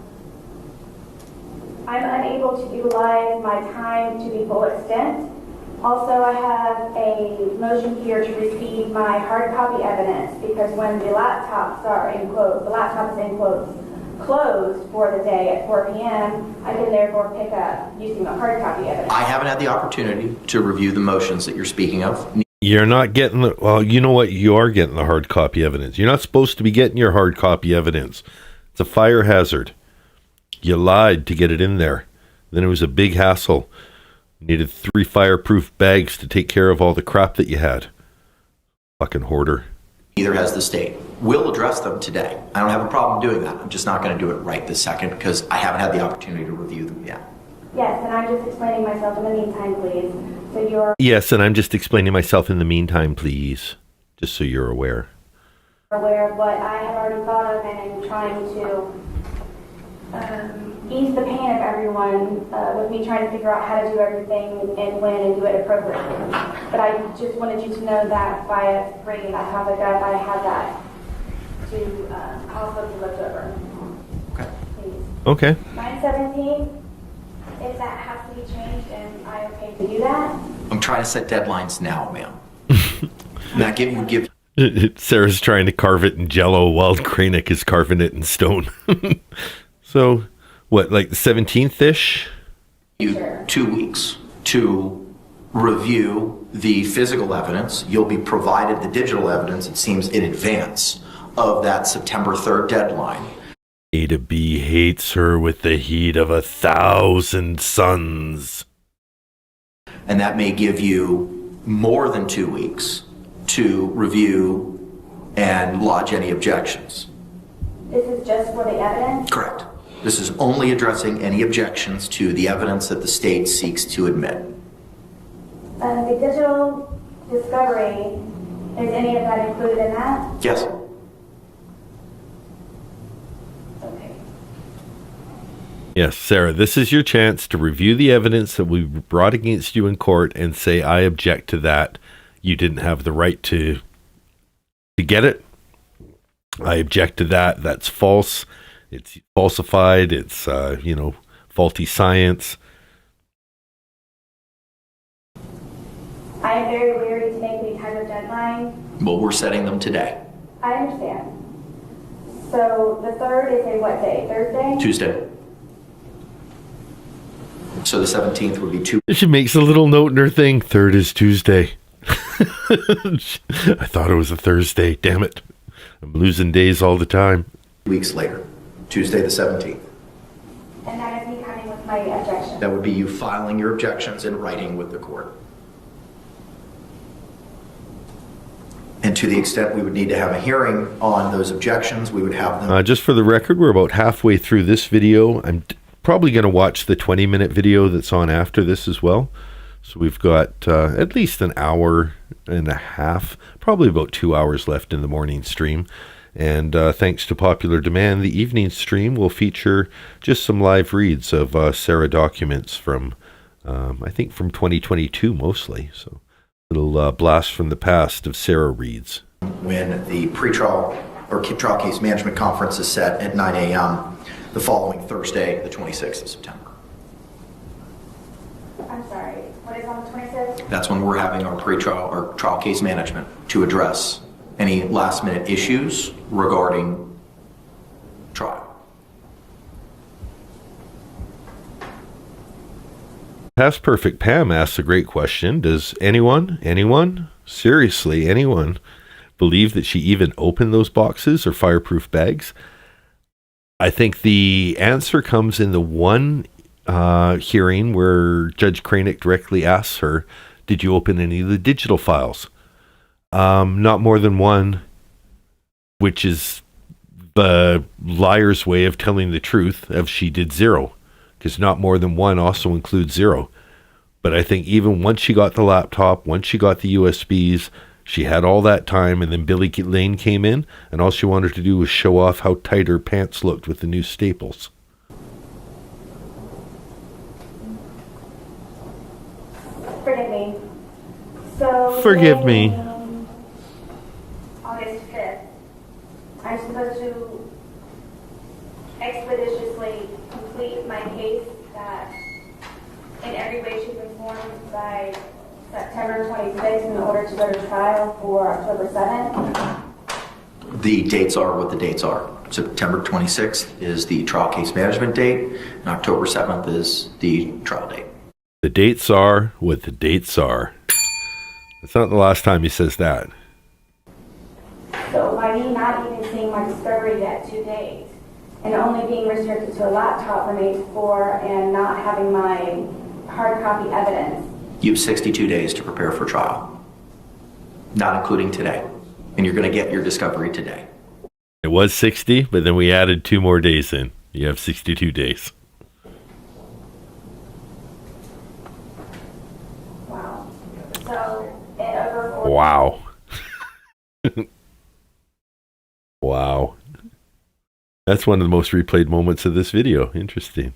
unable to utilize my time to the full extent. Also, I have a motion here to receive my hard copy evidence because when the laptops are in quotes, the laptop is in quotes, closed for the day at 4 p.m., I can therefore pick up using the hard copy evidence. I haven't had the opportunity to review the motions that you're speaking of. You're not getting the, well, you know what? You are getting the hard copy evidence. You're not supposed to be getting your hard copy evidence. It's a fire hazard. You lied to get it in there. Then it was a big hassle. You needed 3 fireproof bags to take care of all the crap that you had. Fucking hoarder. Neither has the state. We'll address them today. I don't have a problem doing that. I'm just not going to do it right this second because I haven't had the opportunity to review them yet. Yes, and I'm just explaining myself in the meantime, please. So you're Yes, and I'm just explaining myself in the meantime, please. Just so you're aware. aware of what I have already thought of, and I'm trying to ease the pain of everyone with me trying to figure out how to do everything and when and do it appropriately. But I just wanted you to know that by bringing that topic up, I have that to also be looked over. Okay. Please. Okay. 9/17, if that has to be changed, and I'm okay to do that. I'm trying to set deadlines now, ma'am. That would give Sarah's trying to carve it in Jell-O while Kranick is carving it in stone. So, what, like the 17th-ish? you 2 weeks to review the physical evidence. You'll be provided the digital evidence, it seems, in advance of that September 3rd deadline. A to B hates her with the heat of 1,000 suns. And that may give you more than 2 weeks to review and lodge any objections. This is just for the evidence? Correct. This is only addressing any objections to the evidence that the state seeks to admit. The digital discovery, is any of that included in that? Yes. Okay. Yes, Sarah, this is your chance to review the evidence that we brought against you in court and say, I object to that. You didn't have the right to get it. I object to that. That's false. It's falsified. It's, faulty science. I am very weary to make any kind of deadline. Well, we're setting them today. I understand. So the 3rd is a what day? Thursday? Tuesday. So the 17th would be 2. She makes a little note in her thing. 3rd is Tuesday. I thought it was a Thursday. Damn it. I'm losing days all the time. Weeks later. Tuesday the 17th. And that is me coming with my objection. That would be you filing your objections in writing with the court. And to the extent we would need to have a hearing on those objections, we would have them. Just for the record, we're about halfway through this video. I'm probably going to watch the 20-minute video that's on after this as well. So we've got at least an hour and a half, probably about 2 hours left in the morning stream. And thanks to popular demand, the evening stream will feature just some live reads of Sarah documents from, I think, from 2022 mostly. So a little blast from the past of Sarah reads. When the pretrial or trial case management conference is set at 9 a.m. the following Thursday, the 26th of September. I'm sorry, what is on the 26th? That's when we're having our pretrial or trial case management to address any last minute issues regarding trial. Past Perfect Pam asks a great question. Does anyone, seriously anyone, believe that she even opened those boxes or fireproof bags? I think the answer comes in the one hearing where Judge Kranick directly asks her, did you open any of the digital files? Not more than one, which is the liar's way of telling the truth of she did 0, because not more than one also includes 0. But I think even once she got the laptop, once she got the USBs, she had all that time, and then Billy Lane came in, and all she wanted to do was show off how tight her pants looked with the new staples. Forgive me. So Forgive me. August 5th. I'm supposed to expeditiously complete my case that in every way, shape, and form by September 26th in order to go to trial for October 7th. The dates are what the dates are. September 26th is the trial case management date, and October 7th is the trial date. The dates are what the dates are. It's not the last time he says that. So by me not even seeing my discovery yet 2 days, and only being restricted to a laptop from 8 to 4 and not having my hard copy evidence. You have 62 days to prepare for trial, not including today. And you're going to get your discovery today. It was 60, but then we added 2 more days in. You have 62 days. Wow. So, and over 4 Wow. Wow. That's one of the most replayed moments of this video. Interesting.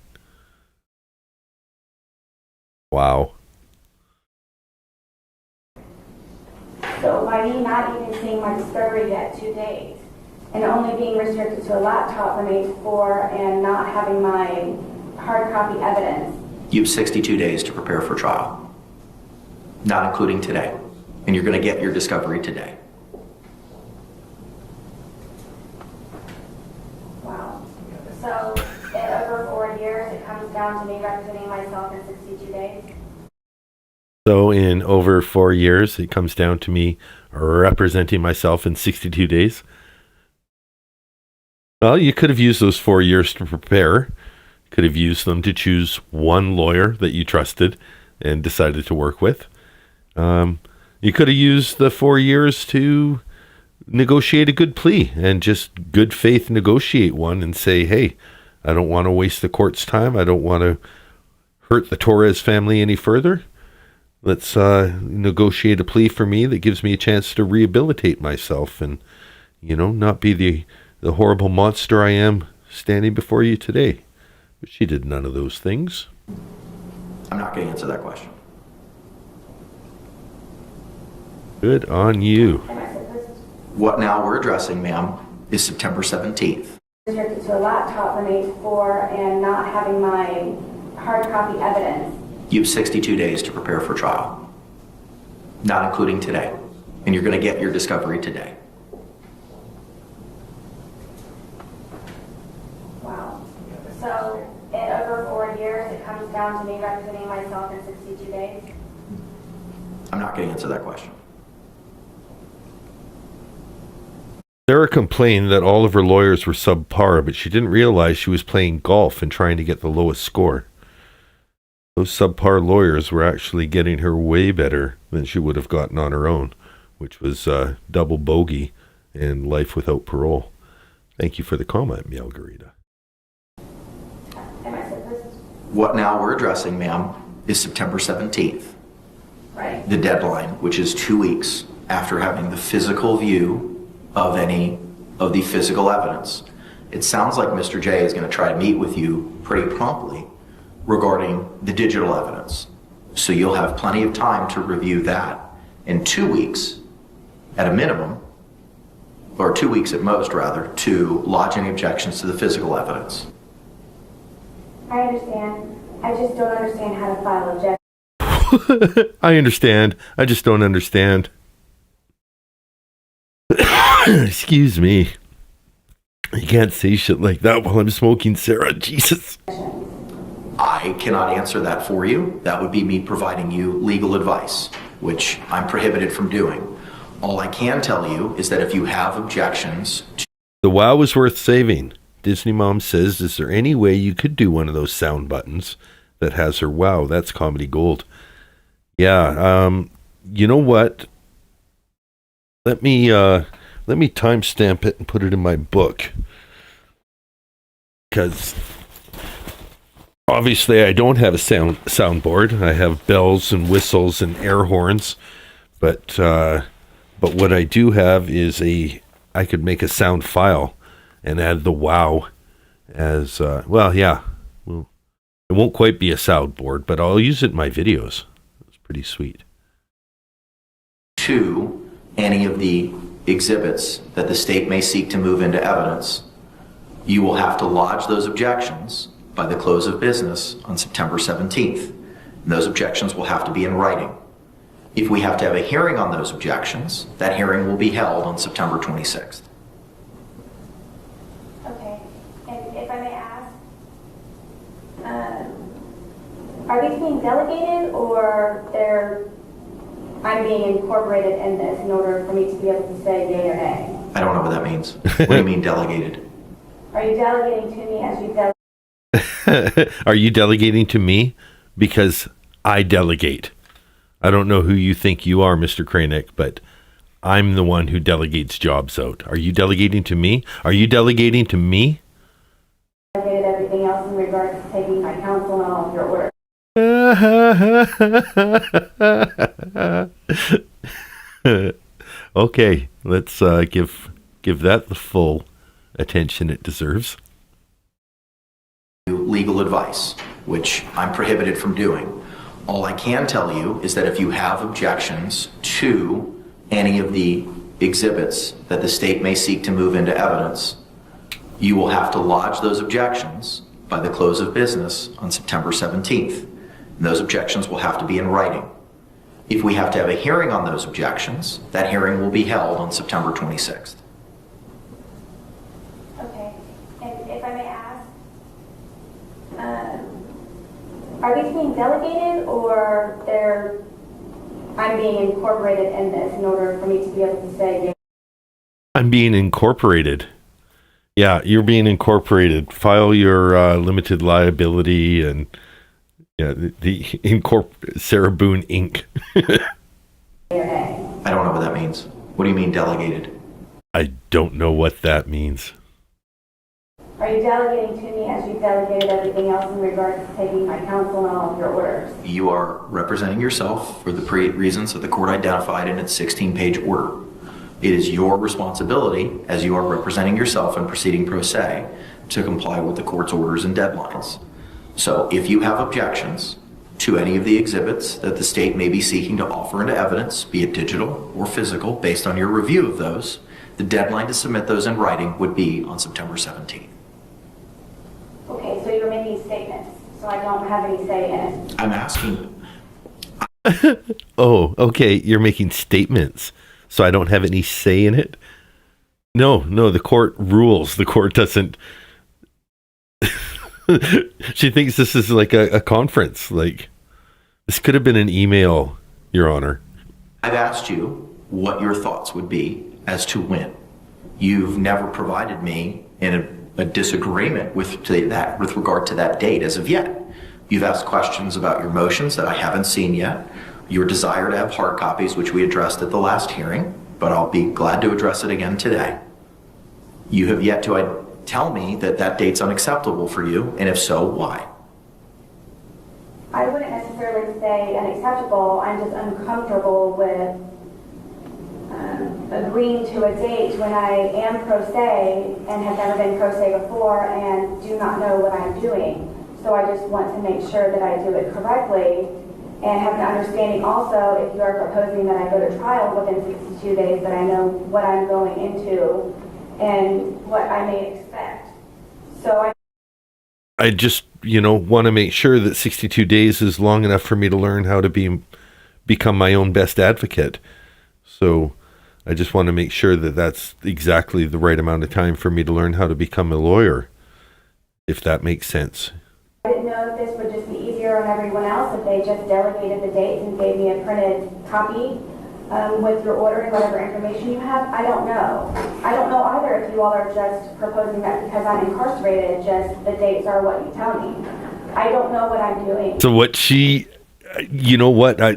Wow. So by me not even seeing my discovery yet 2 days, and only being restricted to a laptop from 8 to 4 and not having my hard copy evidence. You have 62 days to prepare for trial, not including today. And you're going to get your discovery today. Wow. So in over 4 years, it comes down to me representing myself in 62 days. So in over 4 years, it comes down to me representing myself in 62 days. Well, you could have used those 4 years to prepare. Could have used them to choose one lawyer that you trusted and decided to work with. You could have used the 4 years to negotiate a good plea and just good faith negotiate one and say, hey, I don't want to waste the court's time. I don't want to hurt the Torres family any further. Let's negotiate a plea for me that gives me a chance to rehabilitate myself and, you know, not be the horrible monster I am standing before you today. But she did none of those things. I'm not going to answer that question. Good on you. What now we're addressing, ma'am, is September 17th. Restricted to a laptop from 8 to 4 and not having my hard copy evidence. You have 62 days to prepare for trial, not including today. And you're going to get your discovery today. Wow. So in over 4 years, it comes down to me representing myself in 62 days. I'm not going to answer that question. Sarah complained that all of her lawyers were subpar, but she didn't realize she was playing golf and trying to get the lowest score. Those subpar lawyers were actually getting her way better than she would have gotten on her own, which was double bogey and life without parole. Thank you for the comment, Margarita. What now we're addressing, ma'am, is September 17th. Right. The deadline, which is 2 weeks after having the physical view of any of the physical evidence. It sounds like Mr. J is going to try to meet with you pretty promptly regarding the digital evidence. So you'll have plenty of time to review that in 2 weeks at a minimum, or 2 weeks at most rather, to lodge any objections to the physical evidence. I understand. I just don't understand how to file objections. I understand. I just don't understand. Excuse me. You can't say shit like that while I'm smoking, Sarah. Jesus. I cannot answer that for you. That would be me providing you legal advice, which I'm prohibited from doing. All I can tell you is that if you have objections to The WoW is worth saving. Disney Mom says, is there any way you could do one of those sound buttons that has her wow? That's comedy gold. Yeah, you know what? Let me timestamp it and put it in my book. Because obviously I don't have a soundboard. I have bells and whistles and air horns. But what I do have is I could make a sound file and add the wow as, well, yeah. Well, it won't quite be a soundboard, but I'll use it in my videos. It's pretty sweet. any of the exhibits that the state may seek to move into evidence, you will have to lodge those objections by the close of business on September 17th. And those objections will have to be in writing. If we have to have a hearing on those objections, that hearing will be held on September 26th. Okay. And if I may ask, are these being delegated or I'm being incorporated in this in order for me to be able to say yay or nay? I don't know what that means. What do you mean delegated? Are you delegating to me as you delegate? Are you delegating to me? Because I delegate. I don't know who you think you are, Mr. Kranick, but I'm the one who delegates jobs out. Are you delegating to me? Are you delegating to me? Delegated everything else in regards to taking my counsel and all of your orders. Okay, let's give that the full attention it deserves. Legal advice, which I'm prohibited from doing. All I can tell you is that if you have objections to any of the exhibits that the state may seek to move into evidence, you will have to lodge those objections by the close of business on September 17th. And those objections will have to be in writing. If we have to have a hearing on those objections, that hearing will be held on September 26th. Okay. And if I may ask, are these being delegated or I'm being incorporated in this in order for me to be able to say yay? I'm being incorporated. Yeah, you're being incorporated. File your limited liability and the Sarah Boone Inc. I don't know what that means. What do you mean delegated? I don't know what that means. Are you delegating to me as you delegated everything else in regards to taking my counsel and all of your orders? You are representing yourself for the reasons that the court identified in its 16-page order. It is your responsibility, as you are representing yourself and proceeding pro se, to comply with the court's orders and deadlines. So if you have objections to any of the exhibits that the state may be seeking to offer into evidence, be it digital or physical, based on your review of those, the deadline to submit those in writing would be on September 17th. Okay, so you're making statements, so I don't have any say in it. I'm asking. Oh, okay. You're making statements, so I don't have any say in it? No, the court rules. The court doesn't. She thinks this is like a conference. Like, this could have been an email, Your Honor. I've asked you what your thoughts would be as to when. You've never provided me in a disagreement with regard to that date as of yet. You've asked questions about your motions that I haven't seen yet, your desire to have hard copies, which we addressed at the last hearing, but I'll be glad to address it again today. You have yet to tell me that date's unacceptable for you, and if so, why? I wouldn't necessarily say unacceptable. I'm just uncomfortable with agreeing to a date when I am pro se and have never been pro se before and do not know what I'm doing. So I just want to make sure that I do it correctly and have an understanding also, if you are proposing that I go to trial within 62 days, that I know what I'm going into and what I may expect. So I just, want to make sure that 62 days is long enough for me to learn how to become my own best advocate. So I just want to make sure that that's exactly the right amount of time for me to learn how to become a lawyer, if that makes sense. I didn't know if this would just be easier on everyone else if they just delegated the dates and gave me a printed copy with your order and whatever information you have. I don't know. I don't know either if you all are just proposing that because I'm incarcerated, just the dates are what you tell me. I don't know what I'm doing. So what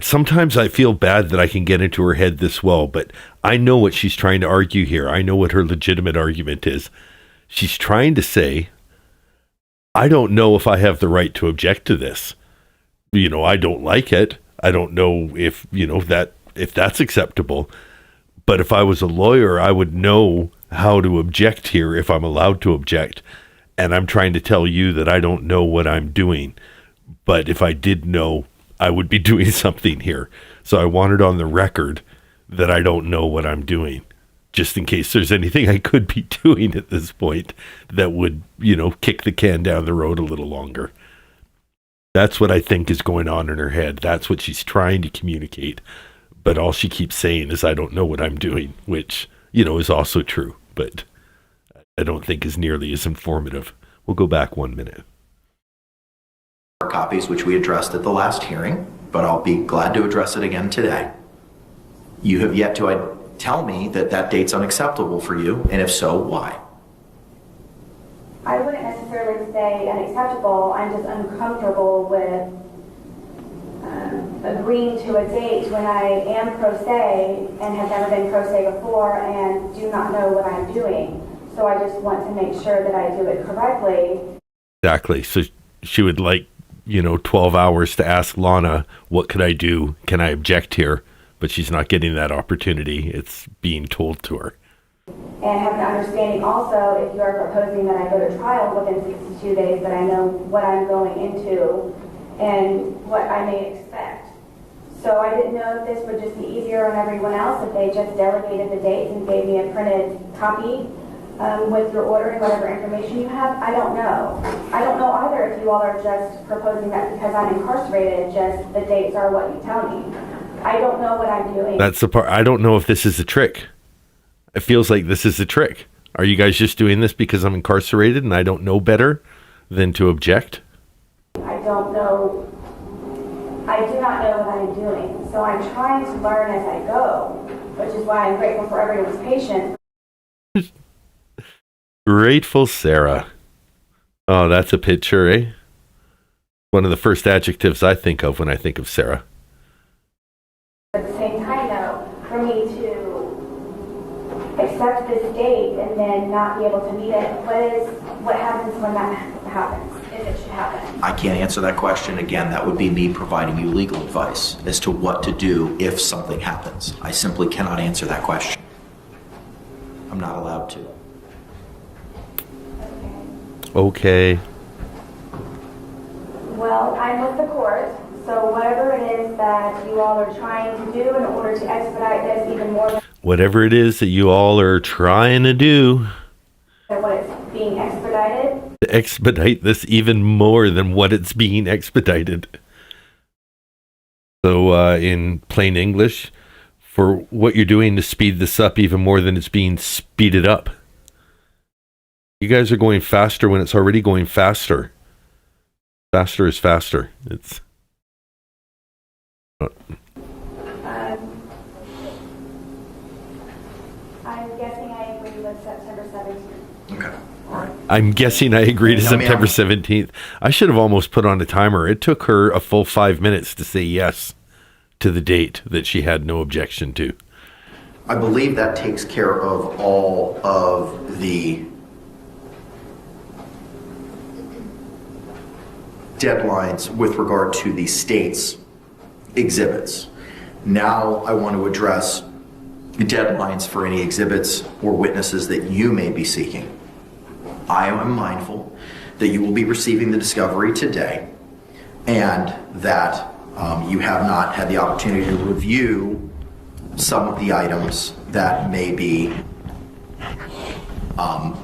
sometimes I feel bad that I can get into her head this well, but I know what she's trying to argue here. I know what her legitimate argument is. She's trying to say, I don't know if I have the right to object to this. I don't like it. I don't know if that's acceptable. But if I was a lawyer, I would know how to object here if I'm allowed to object. And I'm trying to tell you that I don't know what I'm doing. But if I did know, I would be doing something here. So I want it on the record that I don't know what I'm doing. just in case there's anything I could be doing at this point that would, kick the can down the road a little longer. That's what I think is going on in her head. That's what she's trying to communicate. But all she keeps saying is, I don't know what I'm doing, which, is also true, but I don't think is nearly as informative. We'll go back 1 minute. Copies, which we addressed at the last hearing, but I'll be glad to address it again today. You have yet to tell me that that date's unacceptable for you, and if so, why? I wouldn't necessarily say unacceptable. I'm just uncomfortable with agreeing to a date when I am pro se and have never been pro se before and do not know what I'm doing. So I just want to make sure that I do it correctly. Exactly. So she would like, 12 hours to ask Lana, what could I do? Can I object here? But she's not getting that opportunity. It's being told to her. And have an understanding also, if you are proposing that I go to trial within 62 days, that I know what I'm going into and what I may expect. So I didn't know if this would just be easier on everyone else if they just delegated the dates and gave me a printed copy with your order and whatever information you have. I don't know. I don't know either if you all are just proposing that because I'm incarcerated, just the dates are what you tell me. I don't know what I'm doing. That's the part. I don't know if this is a trick. It feels like this is a trick. Are you guys just doing this because I'm incarcerated and I don't know better than to object? I don't know. I do not know what I'm doing. So I'm trying to learn as I go, which is why I'm grateful for everyone's patience. Grateful Sarah. Oh, that's a picture, eh? One of the first adjectives I think of when I think of Sarah. At the same time, though, for me to accept this date and then not be able to meet it, what happens when that happens, if it should happen? I can't answer that question. Again, that would be me providing you legal advice as to what to do if something happens. I simply cannot answer that question. I'm not allowed to. Okay. Well, I'm with the court, so whatever it is that you all are trying to do in order to expedite this even more than Whatever it is that you all are trying to do what it's being expedited. to expedite this even more than what it's being expedited. So in plain English, for what you're doing to speed this up even more than it's being speeded up. You guys are going faster when it's already going faster. Faster is faster. It's I'm guessing I agree with September 17th. Okay. All right. I'm guessing I agree to September 17th. I should have almost put on a timer. It took her a full 5 minutes to say yes to the date that she had no objection to. I believe that takes care of all of the deadlines with regard to the state's exhibits. Now I want to address the deadlines for any exhibits or witnesses that you may be seeking. I am mindful that you will be receiving the discovery today and that you have not had the opportunity to review some of the items that may be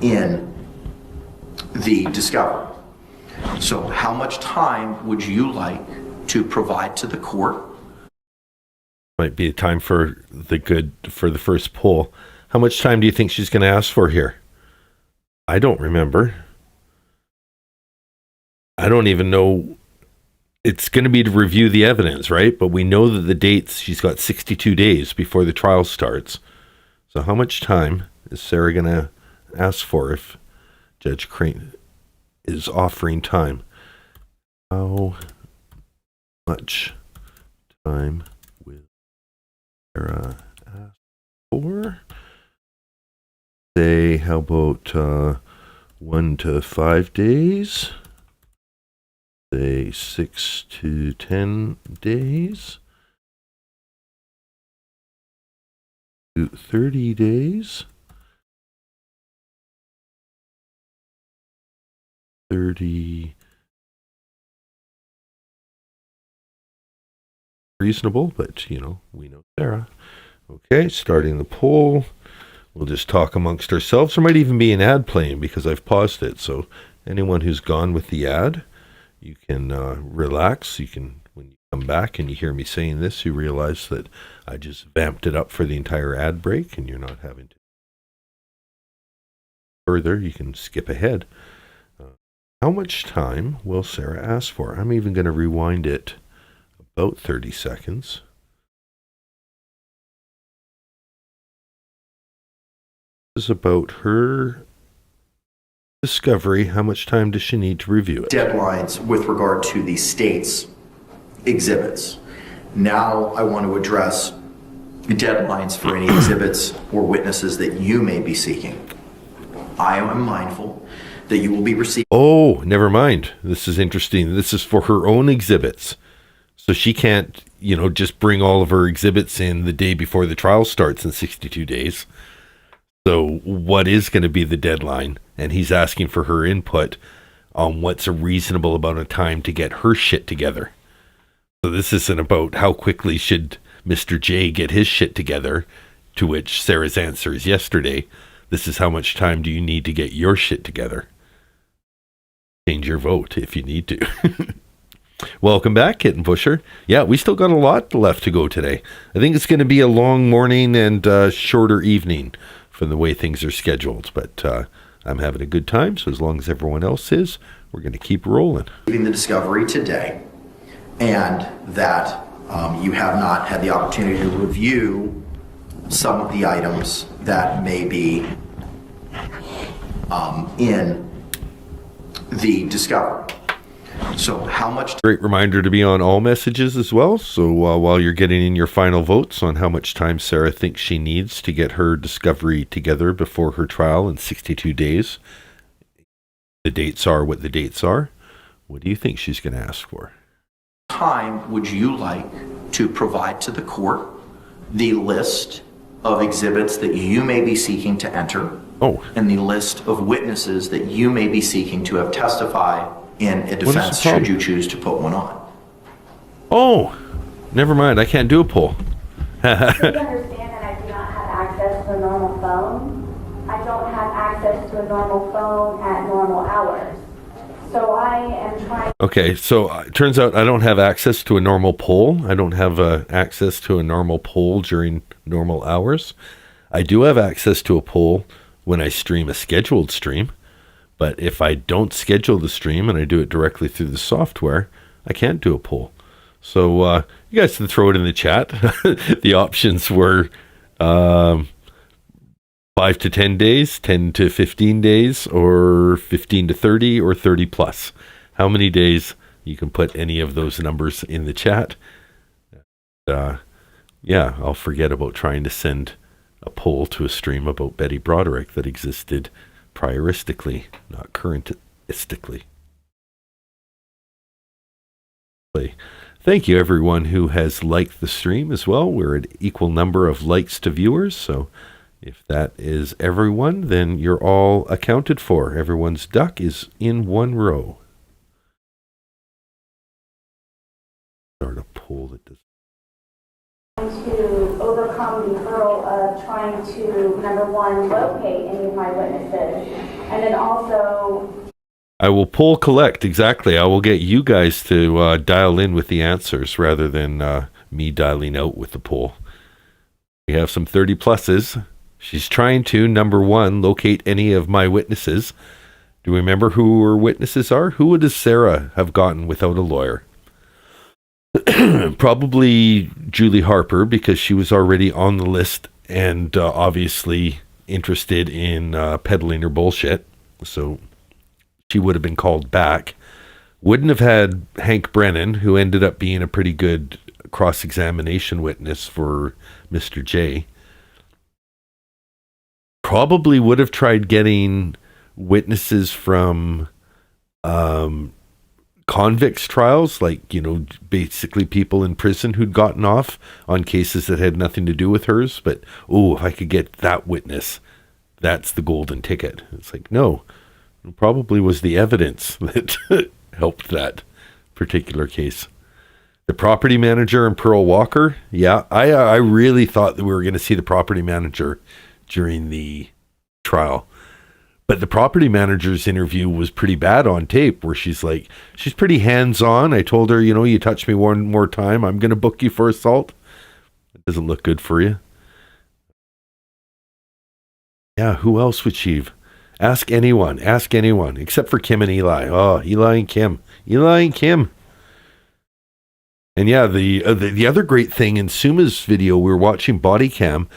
in the discovery. So how much time would you like to provide to the court? Might be a time for the first poll. How much time do you think she's going to ask for here? I don't remember. I don't even know. It's going to be to review the evidence, right? But we know that the dates, she's got 62 days before the trial starts. So how much time is Sarah going to ask for if Judge Crane is offering time? How much time will Sarah ask for? Say, how about 1 to 5 days? Say 6 to 10 days? 30 days? 30. Reasonable, but we know Sarah. Okay, starting the poll. we'll just talk amongst ourselves. There might even be an ad playing because I've paused it. So anyone who's gone with the ad, you can relax. You can, when you come back and you hear me saying this, you realize that I just vamped it up for the entire ad break, and you're not having to further. You can skip ahead. How much time will Sarah ask for? I'm even going to rewind it about 30 seconds. This is about her discovery. How much time does she need to review it? Deadlines with regard to the state's exhibits. Now I want to address deadlines for any exhibits or witnesses that you may be seeking. I am mindful that you will be receiving. Oh, never mind. This is interesting. This is for her own exhibits. So she can't, just bring all of her exhibits in the day before the trial starts in 62 days. So what is going to be the deadline? And he's asking for her input on what's a reasonable amount of time to get her shit together. So this isn't about how quickly should Mr. J get his shit together, to which Sarah's answer is yesterday. This is how much time do you need to get your shit together? Change your vote if you need to. Welcome back, Kitten Pusher. Yeah, we still got a lot left to go today. I think it's going to be a long morning and shorter evening from the way things are scheduled. But I'm having a good time, so as long as everyone else is, we're going to keep rolling. The discovery today, and that you have not had the opportunity to review some of the items that may be in the discovery. So how much... Great reminder to be on all messages as well. So while you're getting in your final votes on how much time Sarah thinks she needs to get her discovery together before her trial in 62 days, the dates are what the dates are. What do you think she's going to ask for? Time would you like to provide to the court the list of exhibits that you may be seeking to enter? Oh. And the list of witnesses that you may be seeking to have testify in a defense should you choose to put one on. Oh, never mind. I can't do a poll. You understand that I do not have access to a normal phone. I don't have access to a normal phone at normal hours. So I am trying... Okay, so it turns out I don't have access to a normal poll. I don't have access to a normal poll during normal hours. I do have access to a poll when I stream a scheduled stream, but if I don't schedule the stream and I do it directly through the software, I can't do a poll. So you guys can throw it in the chat. The options were 5 to 10 days, 10 to 15 days, or 15 to 30, or 30 plus. How many days? You can put any of those numbers in the chat. Yeah, I'll forget about trying to send a poll to a stream about Betty Broderick that existed prioristically, not currentistically. Thank you everyone who has liked the stream as well. We're at equal number of likes to viewers, so if that is everyone, then you're all accounted for. Everyone's duck is in one row. Start a poll that does. To overcome the hurdle of trying to, number one, locate any of my witnesses, and then also... I will poll collect, exactly. I will get you guys to dial in with the answers rather than me dialing out with the poll. We have some 30 pluses. She's trying to, number one, locate any of my witnesses. Do you remember who her witnesses are? Who would Sarah have gotten without a lawyer? Probably Julie Harper, because she was already on the list and obviously interested in peddling her bullshit. So she would have been called back. Wouldn't have had Hank Brennan, who ended up being a pretty good cross-examination witness for Mr. J. Probably would have tried getting witnesses from convicts trials, like, basically people in prison who'd gotten off on cases that had nothing to do with hers. But, if I could get that witness, that's the golden ticket. It's like, no, it probably was the evidence that helped that particular case. The property manager and Pearl Walker. Yeah, I really thought that we were going to see the property manager during the trial. But the property manager's interview was pretty bad on tape, where she's pretty hands-on. I told her, you touch me one more time, I'm going to book you for assault. It doesn't look good for you. Yeah, who else would she? Ask anyone, except for Kim and Eli. Oh, Eli and Kim. And yeah, the other great thing in Suma's video, we were watching body cam.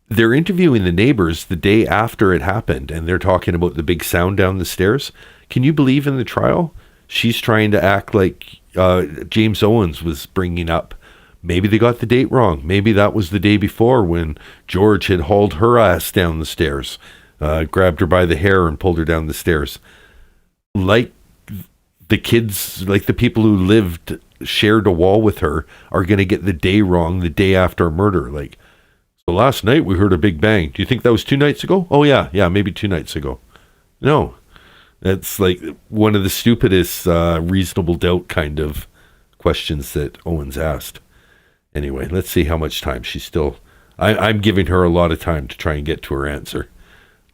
They're interviewing the neighbors the day after it happened, and they're talking about the big sound down the stairs. Can you believe in the trial? She's trying to act like James Owens was bringing up. Maybe they got the date wrong. Maybe that was the day before when George had hauled her ass down the stairs, grabbed her by the hair and pulled her down the stairs. Like the kids, like the people who shared a wall with her, are going to get the day wrong the day after a murder. Like, so last night we heard a big bang. Do you think that was 2 nights ago? Oh yeah, maybe 2 nights ago. No, that's like one of the stupidest reasonable doubt kind of questions that Owens asked. Anyway, let's see how much time she's still... I'm giving her a lot of time to try and get to her answer.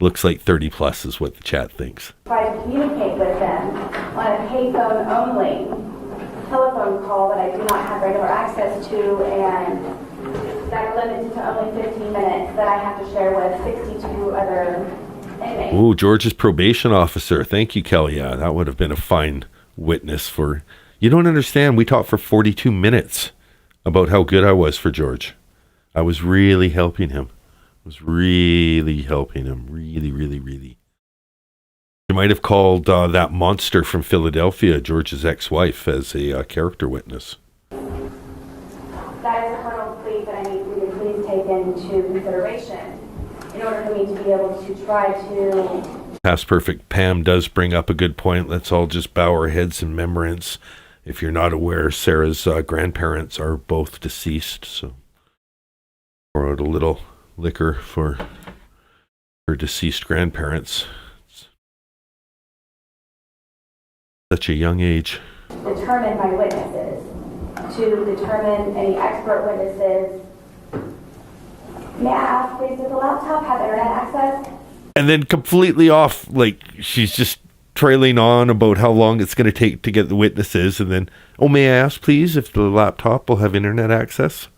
Looks like 30 plus is what the chat thinks. Try to communicate with them on a payphone only telephone call that I do not have regular access to, and that limited to only 15 minutes that I have to share with 62 other inmates. Ooh, George's probation officer. Thank you, Kelly. Yeah, that would have been a fine witness for... You don't understand. We talked for 42 minutes about how good I was for George. I was really helping him. Really, really. You might have called that monster from Philadelphia, George's ex-wife, as a character witness. That is a hurdle, please, that I need for you to please take into consideration in order for me to be able to try to... Past Perfect Pam does bring up a good point. Let's all just bow our heads in remembrance. If you're not aware, Sarah's grandparents are both deceased, so pour out a little liquor for her deceased grandparents. It's such a young age. Determine my witnesses, to determine any expert witnesses. May I ask, please, does the laptop have internet access? And then completely off, like she's just trailing on about how long it's going to take to get the witnesses, and then, oh, may I ask, please, if the laptop will have internet access?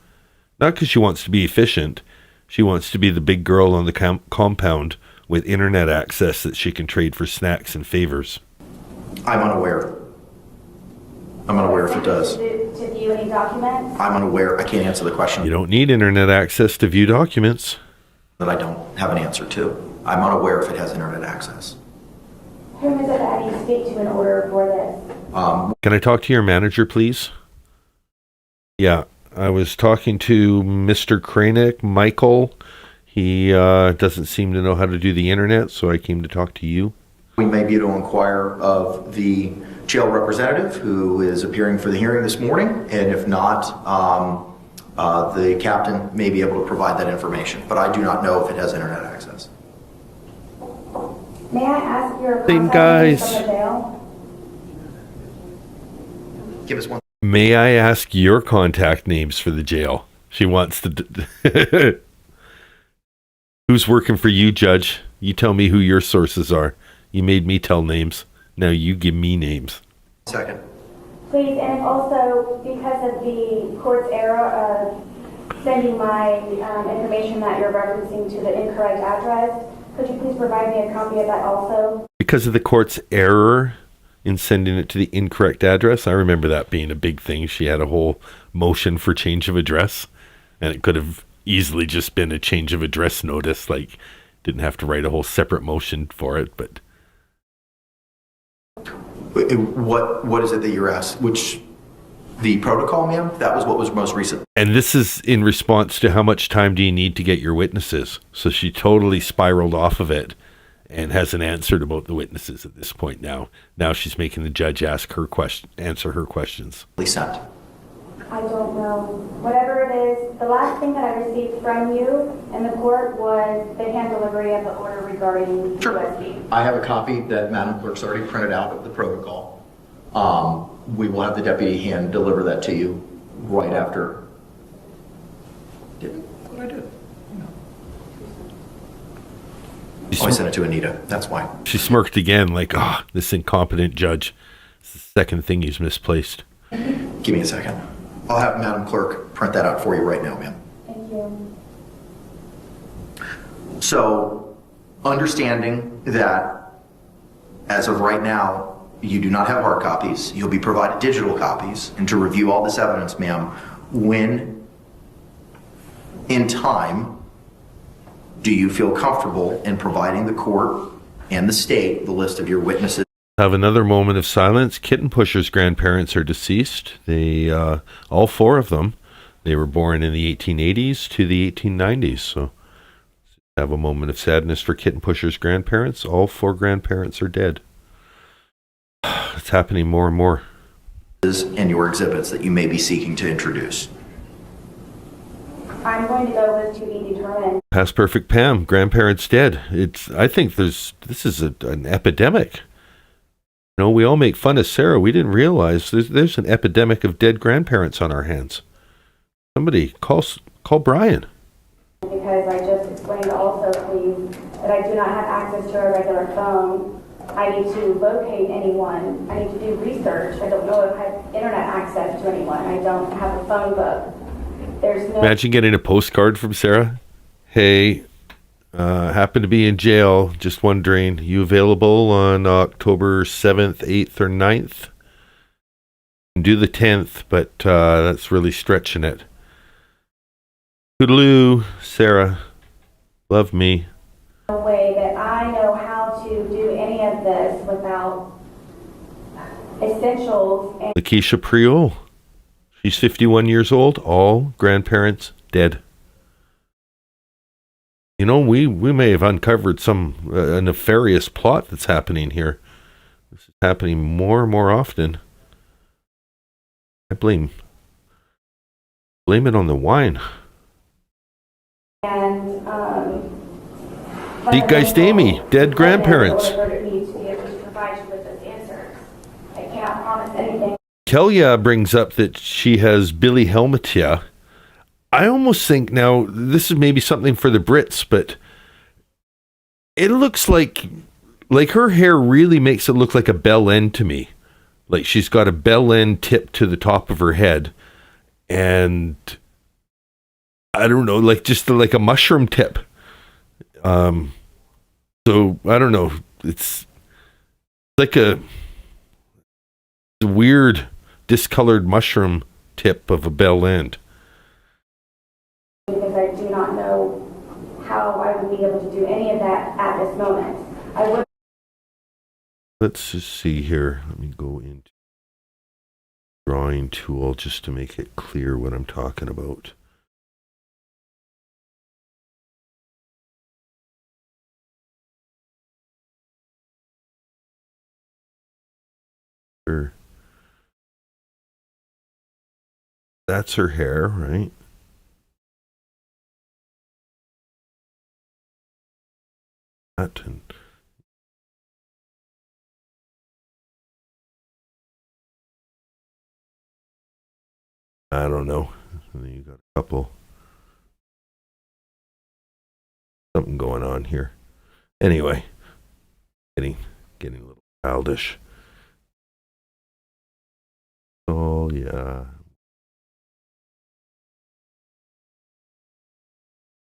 Not because she wants to be efficient. She wants to be the big girl on the compound with internet access that she can trade for snacks and favors. I'm unaware. I'm unaware if it does. To view any documents? I'm unaware. I can't answer the question. You don't need internet access to view documents. That I don't have an answer to. I'm unaware if it has internet access. Whom is it that I need to speak to in order for this? Can I talk to your manager, please? Yeah, I was talking to Mr. Kranick, Michael. He doesn't seem to know how to do the internet, so I came to talk to you. We may be able to inquire of the jail representative who is appearing for the hearing this morning, and if not, the captain may be able to provide that information, but I do not know if it has internet access. May I ask your Same contact guys. from the jail? Give us one. May I ask your contact names for the jail? She wants to... Who's working for you, Judge? You tell me who your sources are. You made me tell names. Now you give me names. Second. Please, and also because of the court's error of sending my information that you're referencing to the incorrect address, could you please provide me a copy of that also? Because of the court's error in sending it to the incorrect address, I remember that being a big thing. She had a whole motion for change of address, and it could have easily just been a change of address notice, like didn't have to write a whole separate motion for it. But what is it that you're asked? Which, the protocol, ma'am? That was what was most recent. And this is in response to how much time do you need to get your witnesses? So she totally spiraled off of it and hasn't answered about the witnesses at this point now. Now she's making the judge answer her questions. Sent. I don't know. Whatever it is, the last thing that I received from you in the court was the hand delivery of the order regarding USB. I have a copy that Madam Clerk's already printed out of the protocol. We will have the deputy hand deliver that to you right after. What I did. I sent it to Anita. That's why. She smirked again, like, this incompetent judge. It's the second thing he's misplaced. Give me a second. I'll have Madam Clerk print that out for you right now, ma'am. Thank you. So, understanding that as of right now, you do not have hard copies. You'll be provided digital copies. And to review all this evidence, ma'am, when in time do you feel comfortable in providing the court and the state the list of your witnesses? Have another moment of silence. Kitten Pusher's grandparents are deceased. They, all four of them, they were born in the 1880s to the 1890s. So have a moment of sadness for Kitten Pusher's grandparents. All four grandparents are dead. It's happening more and more. And your exhibits that you may be seeking to introduce. I'm going to go with to be determined. Past Perfect Pam, grandparents dead. I think this is an epidemic. You know, we all make fun of Sarah. We didn't realize there's an epidemic of dead grandparents on our hands. Somebody call Brian. Because I just explained also, please, that I do not have access to a regular phone. I need to locate anyone. I need to do research. I don't know if I have internet access to anyone. I don't have a phone book. There's no... Imagine getting a postcard from Sarah. Hey, happen to be in jail. Just wondering, you available on October 7th, 8th, or 9th? Do the 10th, but that's really stretching it. Toodaloo, Sarah. Love me. No way that I know how to do any of this without essentials. And Lakeisha Priol. She's 51 years old. All grandparents dead. You know, we may have uncovered some a nefarious plot that's happening here. This is happening more and more often. I blame it on the wine. Deep Geist Amy, dead grandparents. Kelya brings up that she has Billy Helmetia. I almost think now, this is maybe something for the Brits, but it looks like her hair really makes it look like a bell end to me. Like she's got a bell end tip to the top of her head. And I don't know, like just like a mushroom tip. So I don't know. It's like a weird discolored mushroom tip of a bell end. Because I do not know how I would be able to do any of that at this moment. Let's just see here. Let me go into drawing tool just to make it clear what I'm talking about. That's her hair, right? That and I don't know. And then you got a couple. Something going on here. Anyway, getting a little childish. Oh yeah.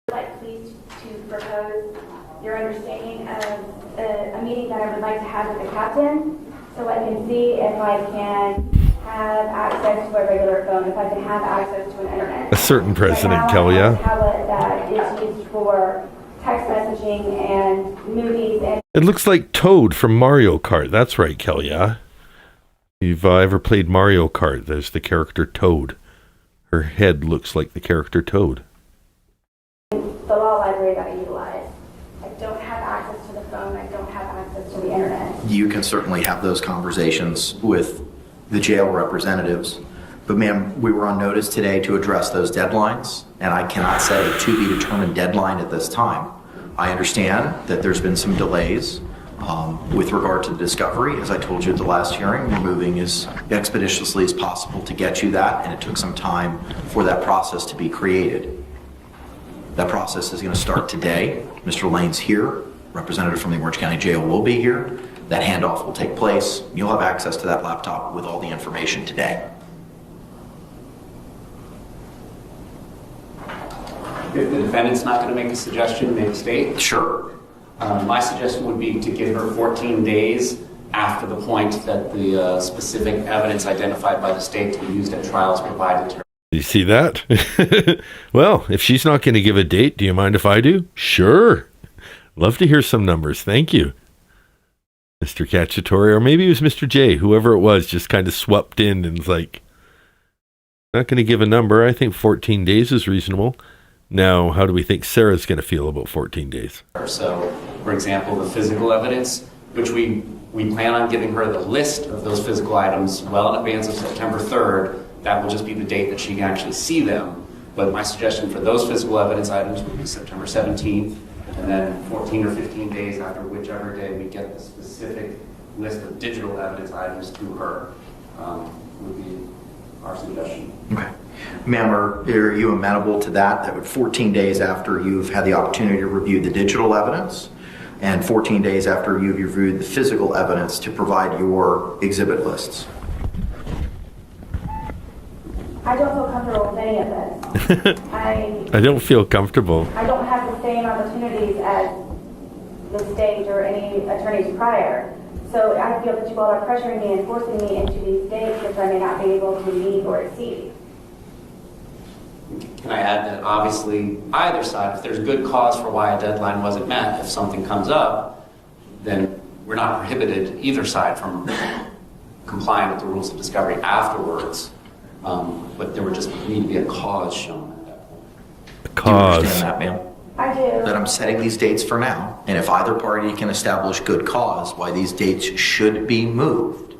I'd like please to propose your understanding of a meeting that I would like to have with the captain, so I can see if I can have access to a regular phone, if I can have access to an internet. A certain president, right now, Kelly, I have yeah. a tablet that is used for text messaging and movies. And It looks like Toad from Mario Kart. That's right, Kelly, yeah. If you've ever played Mario Kart, there's the character Toad. Her head looks like the character Toad. the law library that I utilize. I don't have access to the phone. I don't have access to the internet. You can certainly have those conversations with the jail representatives. But ma'am, we were on notice today to address those deadlines, and I cannot set a to be determined deadline at this time. I understand that there's been some delays with regard to the discovery. As I told you at the last hearing, we're moving as expeditiously as possible to get you that, and it took some time for that process to be created. That process is going to start today. Mr. Lane's here, representative from the Orange County Jail will be here. That handoff will take place. You'll have access to that laptop with all the information today. If the defendant's not going to make a suggestion, make a state? Sure. My suggestion would be to give her 14 days after the point that the specific evidence identified by the state to be used at trial is provided to her. You see that? Well, if she's not going to give a date, do you mind if I do? Sure. Love to hear some numbers. Thank you, Mr. Cacciatore. Or maybe it was Mr. J, whoever it was, just kind of swept in and was like, not going to give a number. I think 14 days is reasonable. Now, how do we think Sarah's going to feel about 14 days? So, for example, the physical evidence, which we plan on giving her the list of those physical items well in advance of September 3rd. That will just be the date that she can actually see them. But my suggestion for those physical evidence items would be September 17th, and then 14 or 15 days after whichever day we get the specific list of digital evidence items to her would be our suggestion. Okay. Ma'am, are you amenable to that? That would 14 days after you've had the opportunity to review the digital evidence and 14 days after you've reviewed the physical evidence to provide your exhibit lists. I don't feel comfortable with any of this. I don't feel comfortable. I don't have the same opportunities as the state or any attorneys prior. So I feel that you all are pressuring me and forcing me into these dates which I may not be able to meet or exceed. Can I add that obviously either side, if there's good cause for why a deadline wasn't met, if something comes up, then we're not prohibited either side from complying with the rules of discovery afterwards. But there would just need to be a cause shown at that point. A cause. Do you understand that, ma'am? I do. That I'm setting these dates for now, and if either party can establish good cause why these dates should be moved.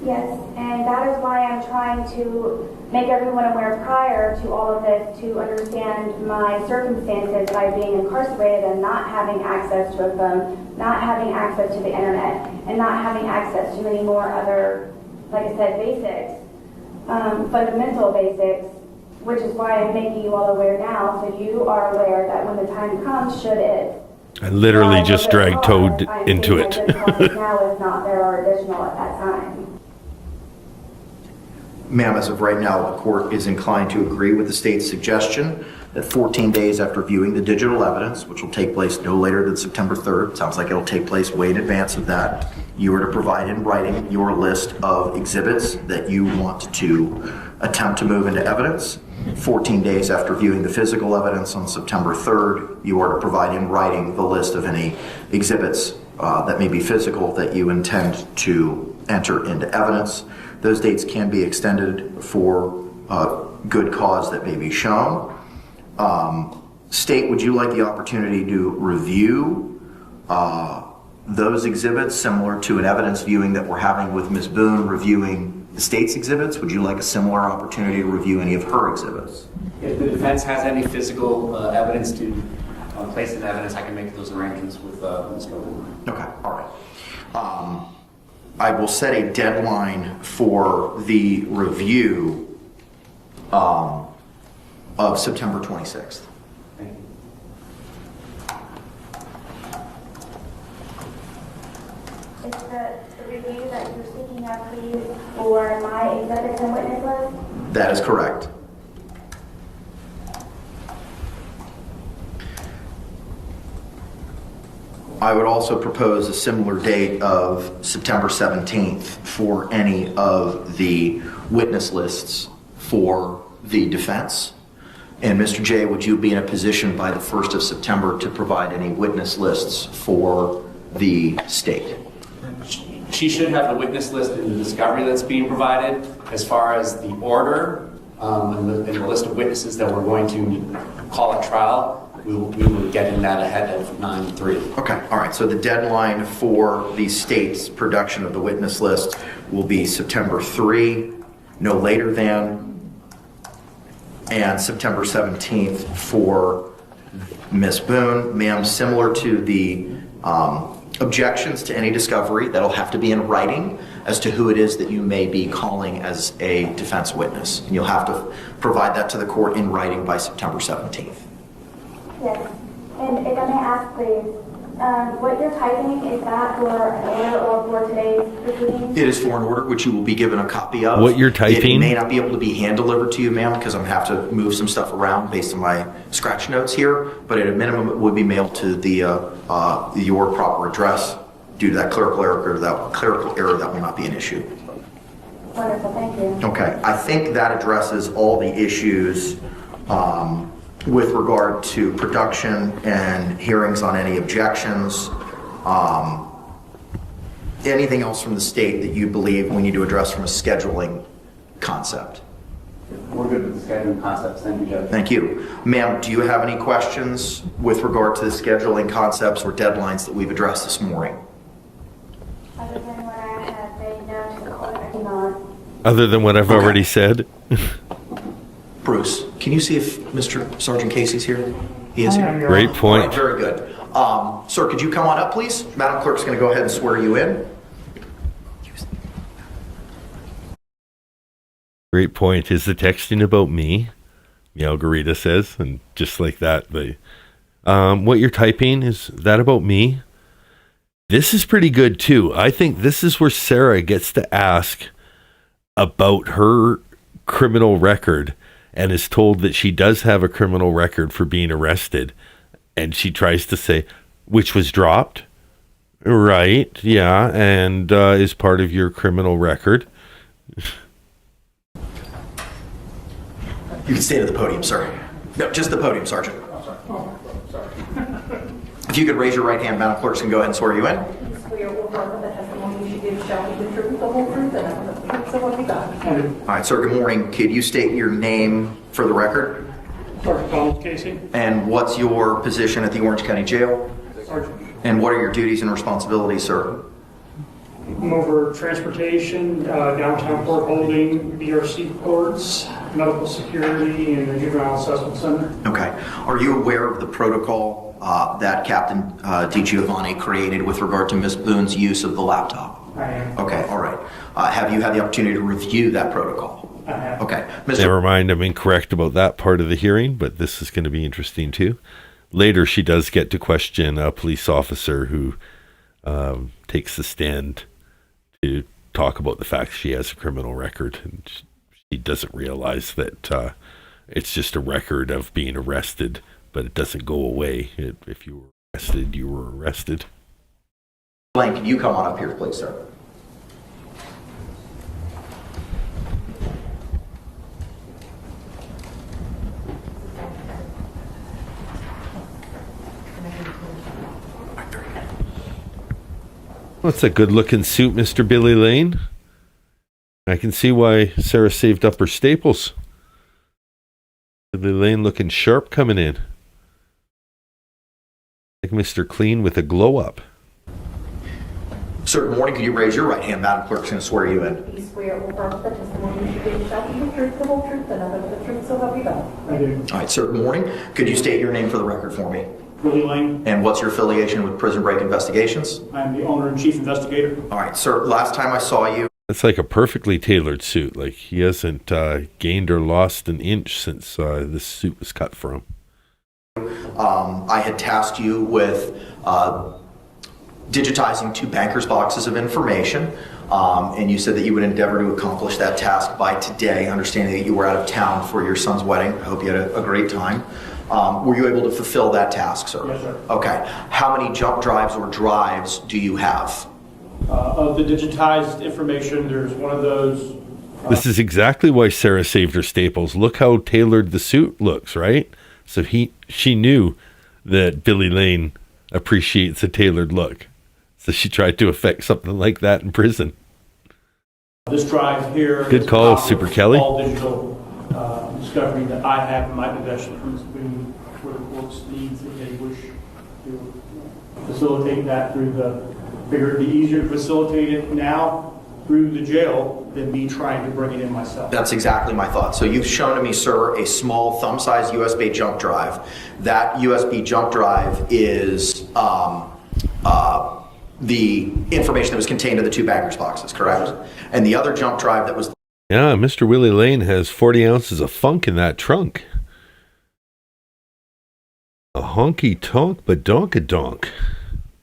Yes, and that is why I'm trying to make everyone aware prior to all of this to understand my circumstances by being incarcerated and not having access to a phone, not having access to the internet, and not having access to any more other, like I said, basics, fundamental basics, which is why I'm making you all aware now, so you are aware that when the time comes, should it. I literally just dragged Toad into it. Now, if not, there are additional at that time. Ma'am, as of right now, the court is inclined to agree with the state's suggestion that 14 days after viewing the digital evidence, which will take place no later than September 3rd, sounds like it'll take place way in advance of that, you are to provide in writing your list of exhibits that you want to attempt to move into evidence. 14 days after viewing the physical evidence on September 3rd, you are to provide in writing the list of any exhibits that may be physical that you intend to enter into evidence. Those dates can be extended for good cause that may be shown. State, would you like the opportunity to review those exhibits similar to an evidence viewing that we're having with Ms. Boone reviewing the state's exhibits? Would you like a similar opportunity to review any of her exhibits? If the defense has any physical evidence to place in evidence, I can make those arrangements with Ms. Boone. Okay, all right. I will set a deadline for the review of September 26th. Thank you. Is the review that you're speaking of, please, for my exhibits and witness list? That is correct. I would also propose a similar date of September 17th for any of the witness lists for the defense. And Mr. J, would you be in a position by the 1st of September to provide any witness lists for the state? She should have the witness list in the discovery that's being provided. As far as the order and the list of witnesses that we're going to call at trial, we will get in that ahead of 9/3. Okay, all right. So the deadline for the state's production of the witness list will be September 3, no later than, and September 17th for Ms. Boone. Ma'am, similar to the objections to any discovery, that'll have to be in writing as to who it is that you may be calling as a defense witness. And you'll have to provide that to the court in writing by September 17th. Yes. And if I may ask, please, what you're typing, is that for an order or for today's proceedings? It is for an order, which you will be given a copy of. What you're typing? It may not be able to be hand-delivered to you, ma'am, because I'm going to have to move some stuff around based on my scratch notes here, but at a minimum, it would be mailed to the your proper address. Due to that clerical error, that will not be an issue. Wonderful, thank you. Okay, I think that addresses all the issues with regard to production and hearings on any objections. Anything else from the state that you believe we need to address from a scheduling concept? We're good with the scheduling concepts. Thank you, Judge. Thank you. Ma'am, do you have any questions with regard to the scheduling concepts or deadlines that we've addressed this morning? Other than what I have made known to the court, I do not. Other than what I've already said? Bruce, can you see if Mr. Sergeant Casey's here? He is here. Great point. All right, very good. Sir, could you come on up, please? Madam Clerk's going to go ahead and swear you in. Great point. Is the texting about me? Margarita says, and just like that, what you're typing, is that about me? This is pretty good too. I think this is where Sarah gets to ask about her criminal record and is told that she does have a criminal record for being arrested. And she tries to say, which was dropped? Right, yeah, and is part of your criminal record. You can stay to the podium, sir. No, just the podium, Sergeant. If you could raise your right hand, Madam Clerk can go ahead and swear you in. All right, sir, good morning. Could you state your name for the record? Sergeant Donald Casey. And what's your position at the Orange County Jail? Sergeant. And what are your duties and responsibilities, sir? I'm over transportation, downtown court holding, BRC courts, medical security, and the juvenile assessment center. Okay. Are you aware of the protocol that Captain DiGiovanni created with regard to Ms. Boone's use of the laptop? I am. Okay, all right. Have you had the opportunity to review that protocol? I have. Okay. Never mind, I'm incorrect about that part of the hearing, but this is going to be interesting too. Later, she does get to question a police officer who takes the stand to talk about the fact she has a criminal record. And she doesn't realize that it's just a record of being arrested, but it doesn't go away. If you were arrested, you were arrested. Blaine, can you come on up here, please, sir? That's a good-looking suit, Mr. Billy Lane. I can see why Sarah saved up her staples. Billy Lane looking sharp coming in. Like Mr. Clean with a glow-up. Sir, good morning. Could you raise your right hand? Madam Clerk's going to swear you in. You swear or affirm the testimony you give shall be the truth, the whole truth, and nothing but the truth, so help you God. I do. All right, sir, good morning. Could you state your name for the record for me? Billy Lane. And what's your affiliation with Prison Break Investigations? I'm the owner and chief investigator. All right, sir, last time I saw you... That's like a perfectly tailored suit. Like he hasn't gained or lost an inch since this suit was cut for him. I had tasked you with digitizing 2 banker's boxes of information, and you said that you would endeavor to accomplish that task by today, understanding that you were out of town for your son's wedding. I hope you had a great time. Were you able to fulfill that task, sir? Yes, sir. Okay. How many jump drives or drives do you have? Of the digitized information, there's one of those. This is exactly why Sarah saved her staples. Look how tailored the suit looks, right? So she knew that Billy Lane appreciates a tailored look. So she tried to affect something like that in prison. This drive here. Good call, Super Kelly. All digital discovery that I have in my possession from Ms. Boone, where the court's needs if they wish to facilitate that through figure it'd be easier to facilitate it now through the jail than me trying to bring it in myself. That's exactly my thought. So you've shown to me, sir, a small thumb-sized USB jump drive. That USB jump drive is the information that was contained in the 2 baggers boxes, correct? And the other jump drive that was... Yeah, Mr. Willie Lane has 40 ounces of funk in that trunk. A honky tonk, but donk-a-donk.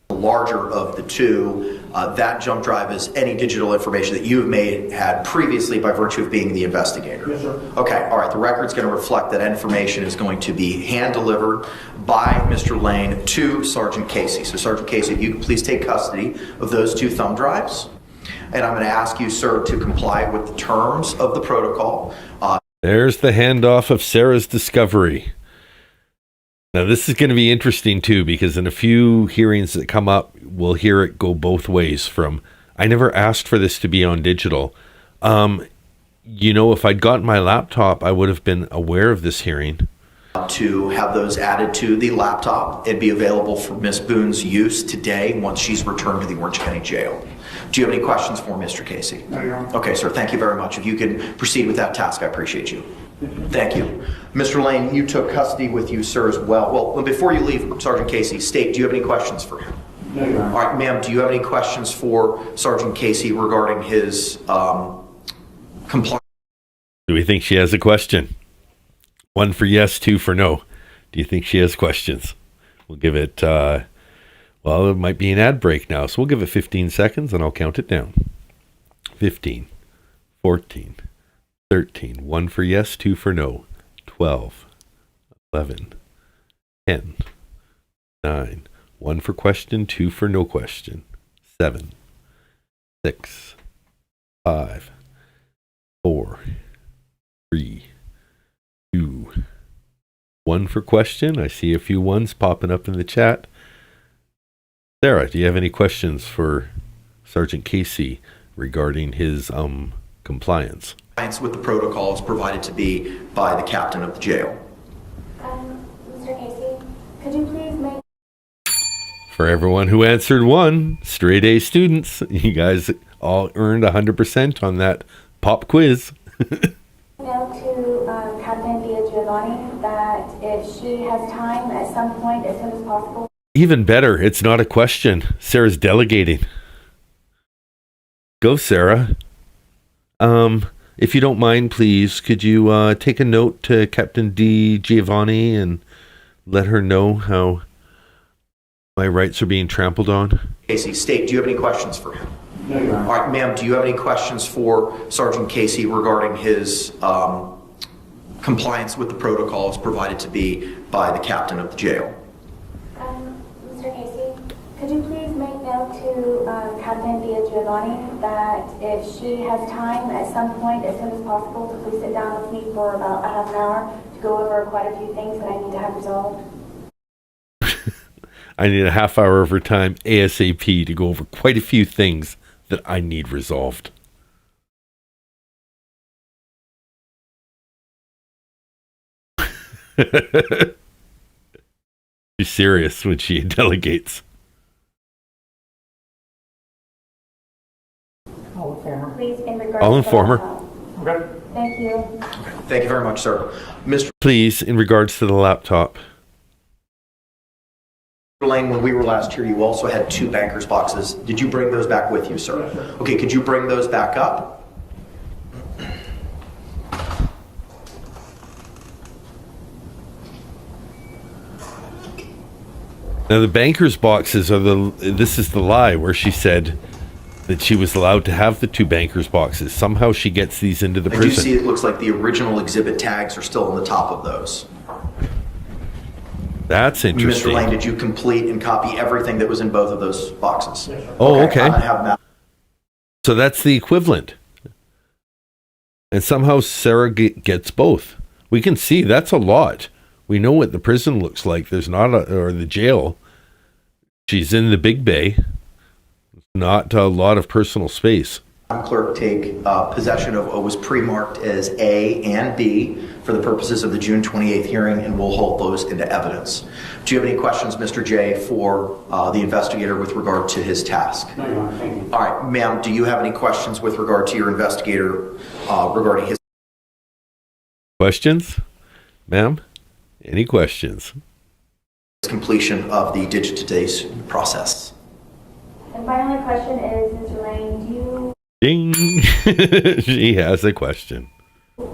The larger of the two, that jump drive is any digital information that you have had previously by virtue of being the investigator. Yes, sir. Okay, all right. The record's going to reflect that information is going to be hand-delivered by Mr. Lane to Sergeant Casey. So, Sergeant Casey, if you could please take custody of those two thumb drives. And I'm going to ask you, sir, to comply with the terms of the protocol. There's the handoff of Sarah's discovery. Now, this is going to be interesting, too, because in a few hearings that come up, we'll hear it go both ways from, I never asked for this to be on digital. If I'd gotten my laptop, I would have been aware of this hearing. To have those added to the laptop. It'd be available for Ms. Boone's use today once she's returned to the Orange County Jail. Do you have any questions for Mr. Casey? No, Your Honor. Okay, sir. Thank you very much. If you can proceed with that task, I appreciate you. Thank you. Mr. Lane, you took custody with you, sir, as well. Well, before you leave, Sergeant Casey, state, do you have any questions for him? No, Your Honor. All right, ma'am, do you have any questions for Sergeant Casey regarding his compliance? Do we think she has a question? 1 for yes, 2 for no. Do you think she has questions? We'll give it, it might be an ad break now, so we'll give it 15 seconds and I'll count it down. 15, 14, 13, 1 for yes, 2 for no. 12, 11, 10, 9, 1 for question, 2 for no question. 7, 6, 5, 4, 3, 2, 1 for question. I see a few ones popping up in the chat. Sarah, do you have any questions for Sergeant Casey regarding his compliance? Compliance with the protocol is provided to be by the captain of the jail. Mr. Casey, could you please make... For everyone who answered 1, straight A students, you guys all earned 100% on that pop quiz. Email to Captain Giovanni that if she has time at some point as soon as possible. Even better, it's not a question. Sarah's delegating. Go, Sarah. If you don't mind, please, could you take a note to Captain D. Giovanni and let her know how my rights are being trampled on? Casey, state, do you have any questions for him? No, Your Honor. All right, ma'am, do you have any questions for Sergeant Casey regarding his compliance with the protocol is provided to be by the captain of the jail? Mr. Casey, could you please make note to Captain Giovanni that if she has time at some point as soon as possible to please sit down with me for about a half an hour to go over quite a few things that I need to have resolved? I need a half hour of her time ASAP to go over quite a few things that I need resolved. She's serious when she delegates. I'll inform her. Please, in regards I'll to inform her. Okay. Thank you. Thank you very much, sir. Mr. Please, in regards to the laptop. Lane, when we were last here, you also had 2 banker's boxes. Did you bring those back with you, sir? Yes, sir. Okay, could you bring those back up? Now the banker's boxes are this is the lie where she said that she was allowed to have the 2 banker's boxes. Somehow she gets these into the I prison. do see it looks like the original exhibit tags are still on the top of those. That's interesting. Mr. Lane, did you complete and copy everything that was in both of those boxes? Yes, sir. Oh, okay. I'm gonna have Matt. So that's the equivalent. And somehow Sarah gets both. We can see that's a lot. We know what the prison looks like. There's not or the jail. She's in the big bay. Not a lot of personal space. Clerk take possession of what was pre-marked as A and B for the purposes of the June 28th hearing, and we'll hold those into evidence. Do you have any questions, Mr. J, for the investigator with regard to his task? No, Your Honor. Thank you. All right, ma'am, do you have any questions with regard to your investigator regarding his Questions? Ma'am? Any questions? completion of the digitization process? And my only question is, Mr. Lane, do you Ding! She has a question.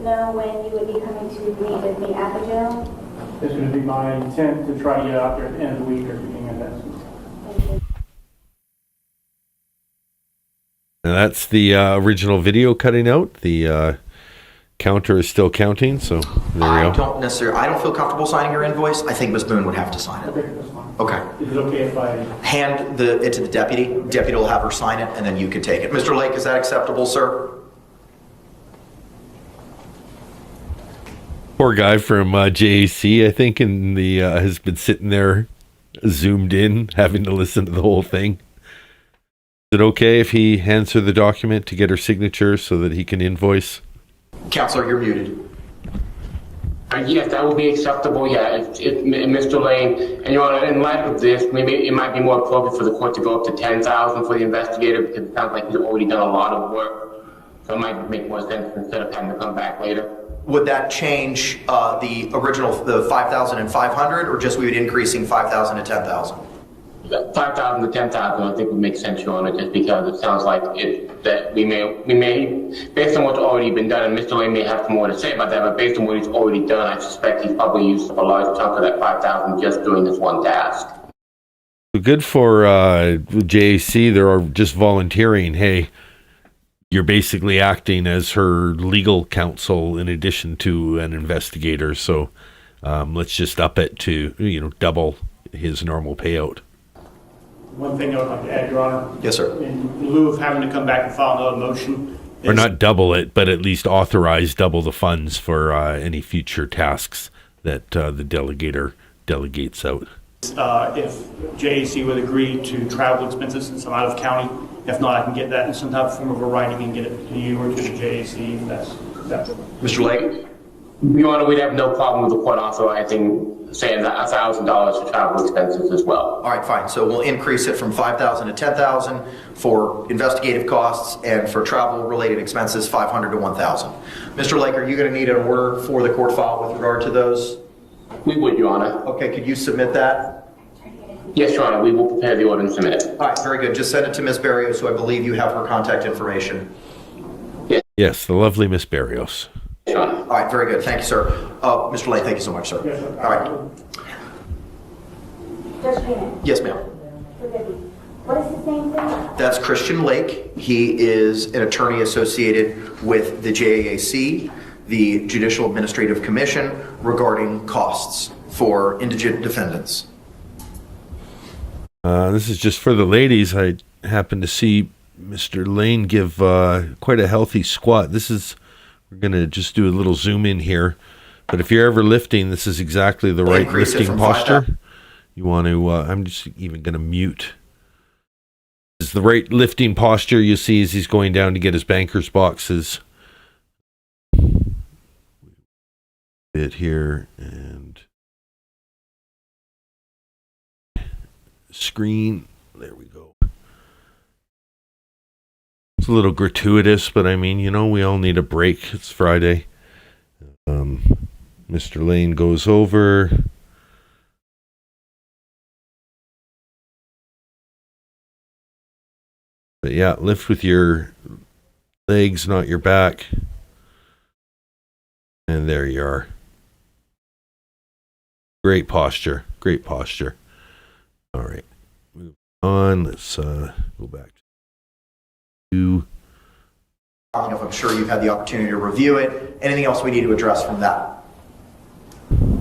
know when you would be coming to meet with me at the jail? It's going to be my intent to try to get out there at the end of the week or beginning of next week. And that's the original video cutting out. The counter is still counting, so there we go. I don't feel comfortable signing your invoice. I think Ms. Boone would have to sign it. Okay, that's fine. Okay. Is it okay if I... Hand it to the deputy. Deputy will have her sign it, and then you can take it. Mr. Lake, is that acceptable, sir? Poor guy from JAC, I think, and the has been sitting there zoomed in, having to listen to the whole thing. Is it okay if he hands her the document to get her signature so that he can invoice? Counselor, you're muted. Yes, that would be acceptable. Yeah, if Mr. Lane, and Your Honor, in light of this, maybe it might be more appropriate for the court to go up to $10,000 for the investigator, because it sounds like he's already done a lot of work. So it might make more sense instead of having to come back later. Would that change the original, the 5,500, or just we would increasing 5,000 to 10,000? 5,000 to 10,000, I think would make sense, Your Honor, just because it sounds like that we may, based on what's already been done, and Mr. Lane may have some more to say about that, but based on what he's already done, I suspect he's probably used up a large chunk of that 5,000 just doing this one task. Good for JAC. They're just volunteering. Hey, you're basically acting as her legal counsel in addition to an investigator. So let's just up it to, double his normal payout. One thing I would like to add, Your Honor. Yes, sir. In lieu of having to come back and file another motion. Or not double it, but at least authorize double the funds for any future tasks that the delegator delegates out. If JAC would agree to travel expenses since I'm out of county, if not, I can get that in some type of form of a writing and get it to you or to the JAC. That's Mr. Lake? Your Honor, we'd have no problem with the court authorizing, saying that $1,000 for travel expenses as well. All right, fine. So we'll increase it from 5,000 to 10,000 for investigative costs, and for travel-related expenses, 500 to 1,000. Mr. Lake, are you going to need an order for the court file with regard to those? We would, Your Honor. Okay, could you submit that? Yes, Your Honor. We will prepare the order and submit it. All right, very good. Just send it to Ms. Barrios, who I believe you have her contact information. Yes, the lovely Miss Barrios. All right, very good. Thank you, sir. Mr. Lane, thank you so much, sir. Yes, sir. All right. Judge Payne. Yes, ma'am. What is his name, please? That's Christian Lake. He is an attorney associated with the JAC, the Judicial Administrative Commission, regarding costs for indigent defendants. This is just for the ladies. I happened to see Mr. Lane give quite a healthy squat. We're going to just do a little zoom in here. But if you're ever lifting, this is exactly the right lifting posture. You want to, I'm just even going to mute. This is the right lifting posture you see as he's going down to get his banker's boxes. Bit here and screen. There we go. It's a little gratuitous, but I mean, we all need a break. It's Friday. Mr. Lane goes over. But yeah, lift with your legs, not your back. And there you are. Great posture. Great posture. All right. Move on. Let's go back to I'm sure you've had the opportunity to review it. Anything else we need to address from that?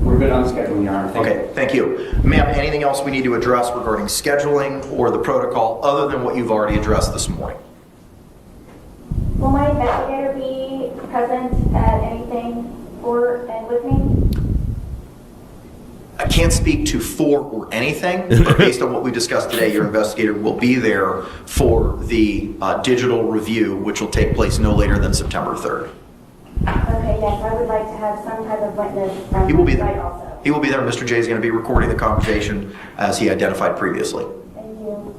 We're good on scheduling, Your Honor. Okay, thank you. Ma'am, anything else we need to address regarding scheduling or the protocol other than what you've already addressed this morning? Will my investigator be present at anything for and with me? I can't speak to for or anything, but based on what we discussed today, your investigator will be there for the digital review, which will take place no later than September 3rd. Okay, yes, I would like to have some type of witness from He will be the site there. also. He will be there. Mr. J is going to be recording the conversation as he identified previously. Thank you.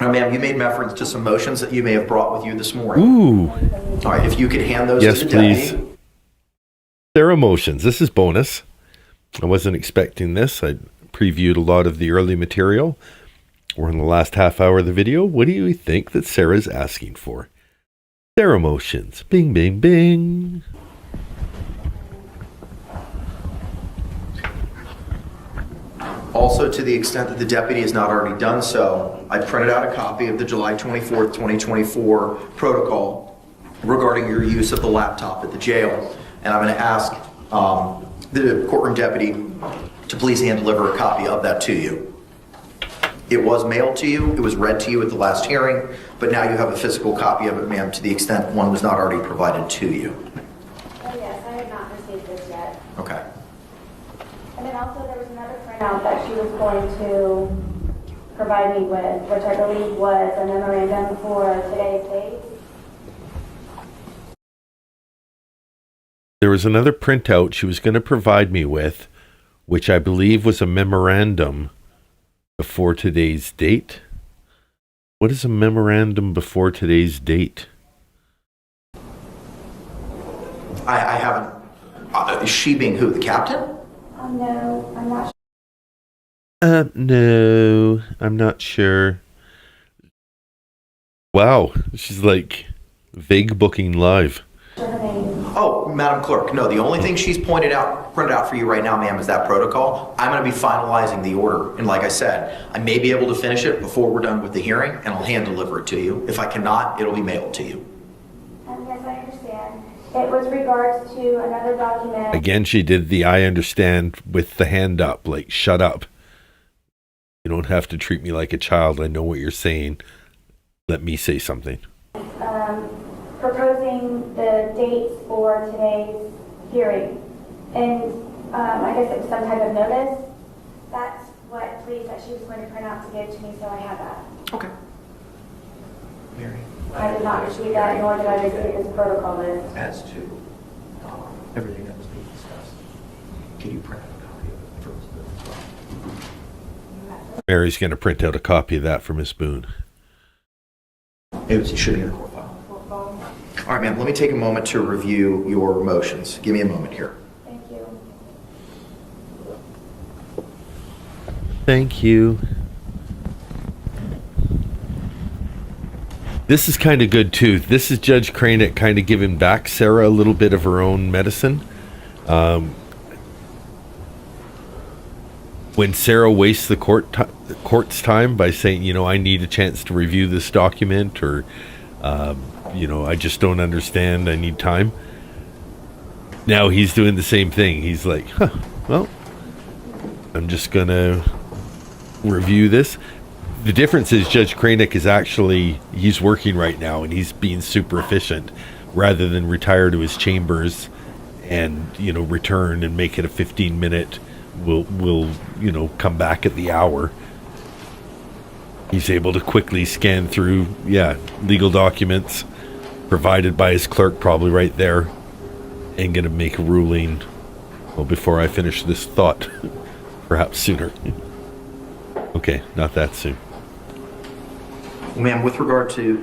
Now, ma'am, you made reference to some motions that you may have brought with you this morning. Ooh. All right, if you could hand those Yes, to the please. deputy. There are motions. This is bonus. I wasn't expecting this. I previewed a lot of the early material. We're in the last half hour of the video. What do you think that Sarah's asking for? Sarah motions. Bing, bing, bing. Also, to the extent that the deputy has not already done so, I printed out a copy of the July 24th, 2024 protocol regarding your use of the laptop at the jail. And I'm going to ask the courtroom deputy to please hand deliver a copy of that to you. It was mailed to you, it was read to you at the last hearing, but now you have a physical copy of it, ma'am, to the extent one was not already provided to you. Oh yes, I have not received this yet. Okay. And then also there was another printout that she was going to provide me with, which I believe was a memorandum for today's date. There was another printout she was going to provide me with, which I believe was a memorandum before today's date. What is a memorandum before today's date? I haven't. Is she being who? The captain? No, I'm not sure. No, I'm not sure. Wow, she's like vague booking live. Oh, Madam Clerk, no, the only thing she's printed out for you right now, ma'am, is that protocol. I'm going to be finalizing the order. And like I said, I may be able to finish it before we're done with the hearing, and I'll hand deliver it to you. If I cannot, it'll be mailed to you. Yes, I understand. It was regards to another document. Again, she did the I understand with the hand up, like, shut up. You don't have to treat me like a child. I know what you're saying. Let me say something. Proposing the dates for today's hearing. And I guess it was some type of notice. That's what, please, that she was going to print out to give to me, so I have that. Okay. Mary. I did not receive that, nor did I receive this protocol list. As to everything that was being discussed, can you print out a copy of it first? Mary's going to print out a copy of that for Miss Boone. It should be in the court file. All right, ma'am, let me take a moment to review your motions. Give me a moment here. Thank you. Thank you. This is kind of good too. This is Judge Cranick kind of giving back Sarah a little bit of her own medicine. When Sarah wastes the court's time by saying, you know, I need a chance to review this document, or you know, I just don't understand, I need time. Now he's doing the same thing. He's like, well, I'm just gonna review this. The difference is Judge Cranick is actually, he's working right now and he's being super efficient, rather than retire to his chambers and, you know, return and make it a 15-minute, we'll you know, come back at the hour. He's able to quickly scan through, legal documents provided by his clerk, probably right there, and gonna make a ruling, well, before I finish this thought, perhaps sooner. Okay, not that soon. Well, ma'am, with regard to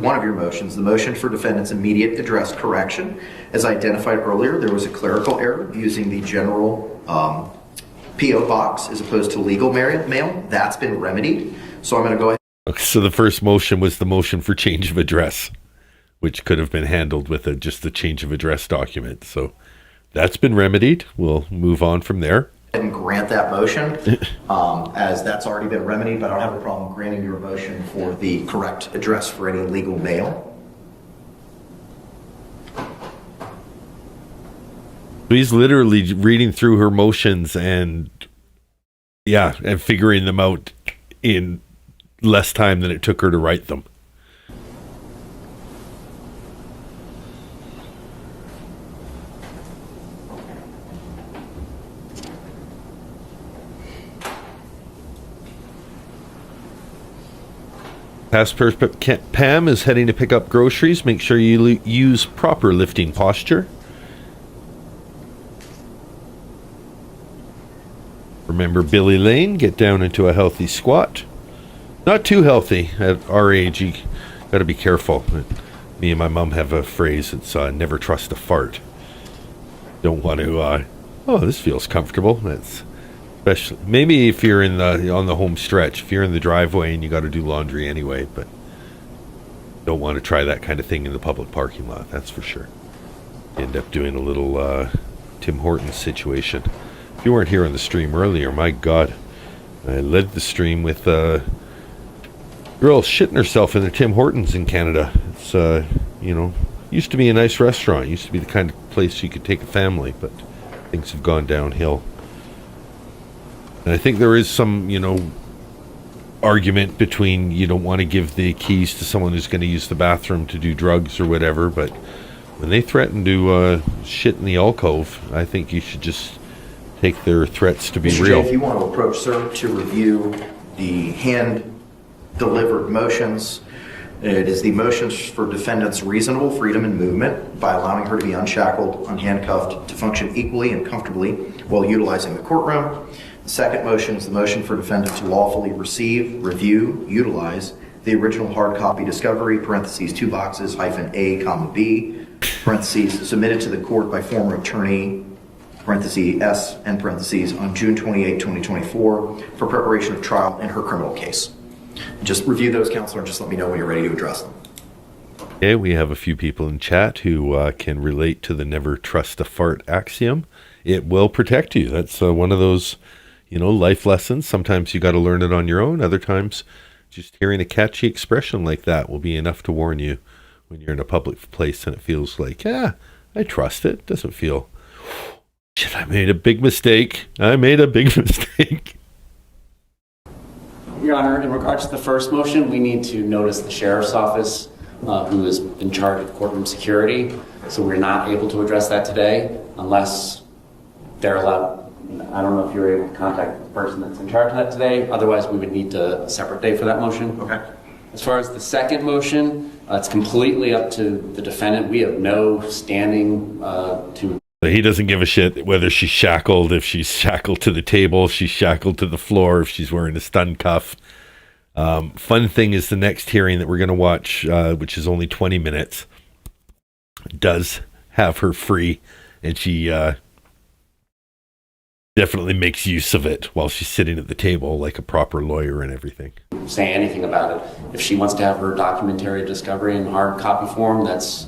one of your motions, the motion for defendant's immediate address correction, as identified earlier, there was a clerical error using the general P.O. box as opposed to legal mail. That's been remedied. So I'm going to go ahead. Okay, so the first motion was the motion for change of address, which could have been handled with just a change of address document. So that's been remedied. We'll move on from there. And grant that motion, as that's already been remedied, but I don't have a problem granting your motion for the correct address for any legal mail. He's literally reading through her motions and figuring them out in less time than it took her to write them. Pam is heading to pick up groceries. Make sure you use proper lifting posture. Remember Billy Lane, get down into a healthy squat. Not too healthy at our age. You got to be careful. Me and my mom have a phrase. It's never trust a fart. Don't want to. This feels comfortable. That's especially maybe if you're on the home stretch. If you're in the driveway and you got to do laundry anyway, but don't want to try that kind of thing in the public parking lot. That's for sure. End up doing a little Tim Hortons situation. If you weren't here on the stream earlier, my God, I led the stream with a girl shitting herself in the Tim Hortons in Canada. It's, used to be a nice restaurant. Used to be the kind of place you could take a family, but things have gone downhill. And I think there is some, argument between you don't want to give the keys to someone who's going to use the bathroom to do drugs or whatever, but when they threaten to shit in the alcove, I think you should just take their threats to be Mr. real. J, if you want to approach, sir, to review the hand-delivered motions, it is the motions for defendant's reasonable freedom and movement by allowing her to be unshackled, unhandcuffed, to function equally and comfortably while utilizing the courtroom. The second motion is the motion for defendant to lawfully receive, review, utilize the original hard copy discovery, parentheses, 2 boxes, -A, B, parentheses, submitted to the court by former attorney, parentheses, S, and parentheses, on June 28, 2024, for preparation of trial in her criminal case. Just review those, Counselor, and just let me know when you're ready to address them. Okay, we have a few people in chat who can relate to the never trust a fart axiom. It will protect you. That's one of those, life lessons. Sometimes you got to learn it on your own. Other times, just hearing a catchy expression like that will be enough to warn you when you're in a public place and it feels like, I trust it. Doesn't feel, shit, I made a big mistake. Your Honor, in regards to the first motion, we need to notice the Sheriff's Office, who is in charge of courtroom security. So we're not able to address that today unless they're allowed. I don't know if you're able to contact the person that's in charge of that today. Otherwise, we would need a separate day for that motion. Okay. As far as the second motion, it's completely up to the defendant. We have no standing to... He doesn't give a shit whether she's shackled, if she's shackled to the table, if she's shackled to the floor, if she's wearing a stun cuff. Fun thing is the next hearing that we're going to watch, which is only 20 minutes, does have her free, and she definitely makes use of it while she's sitting at the table like a proper lawyer and everything. Say anything about it. If she wants to have her documentary discovery in hard copy form, that's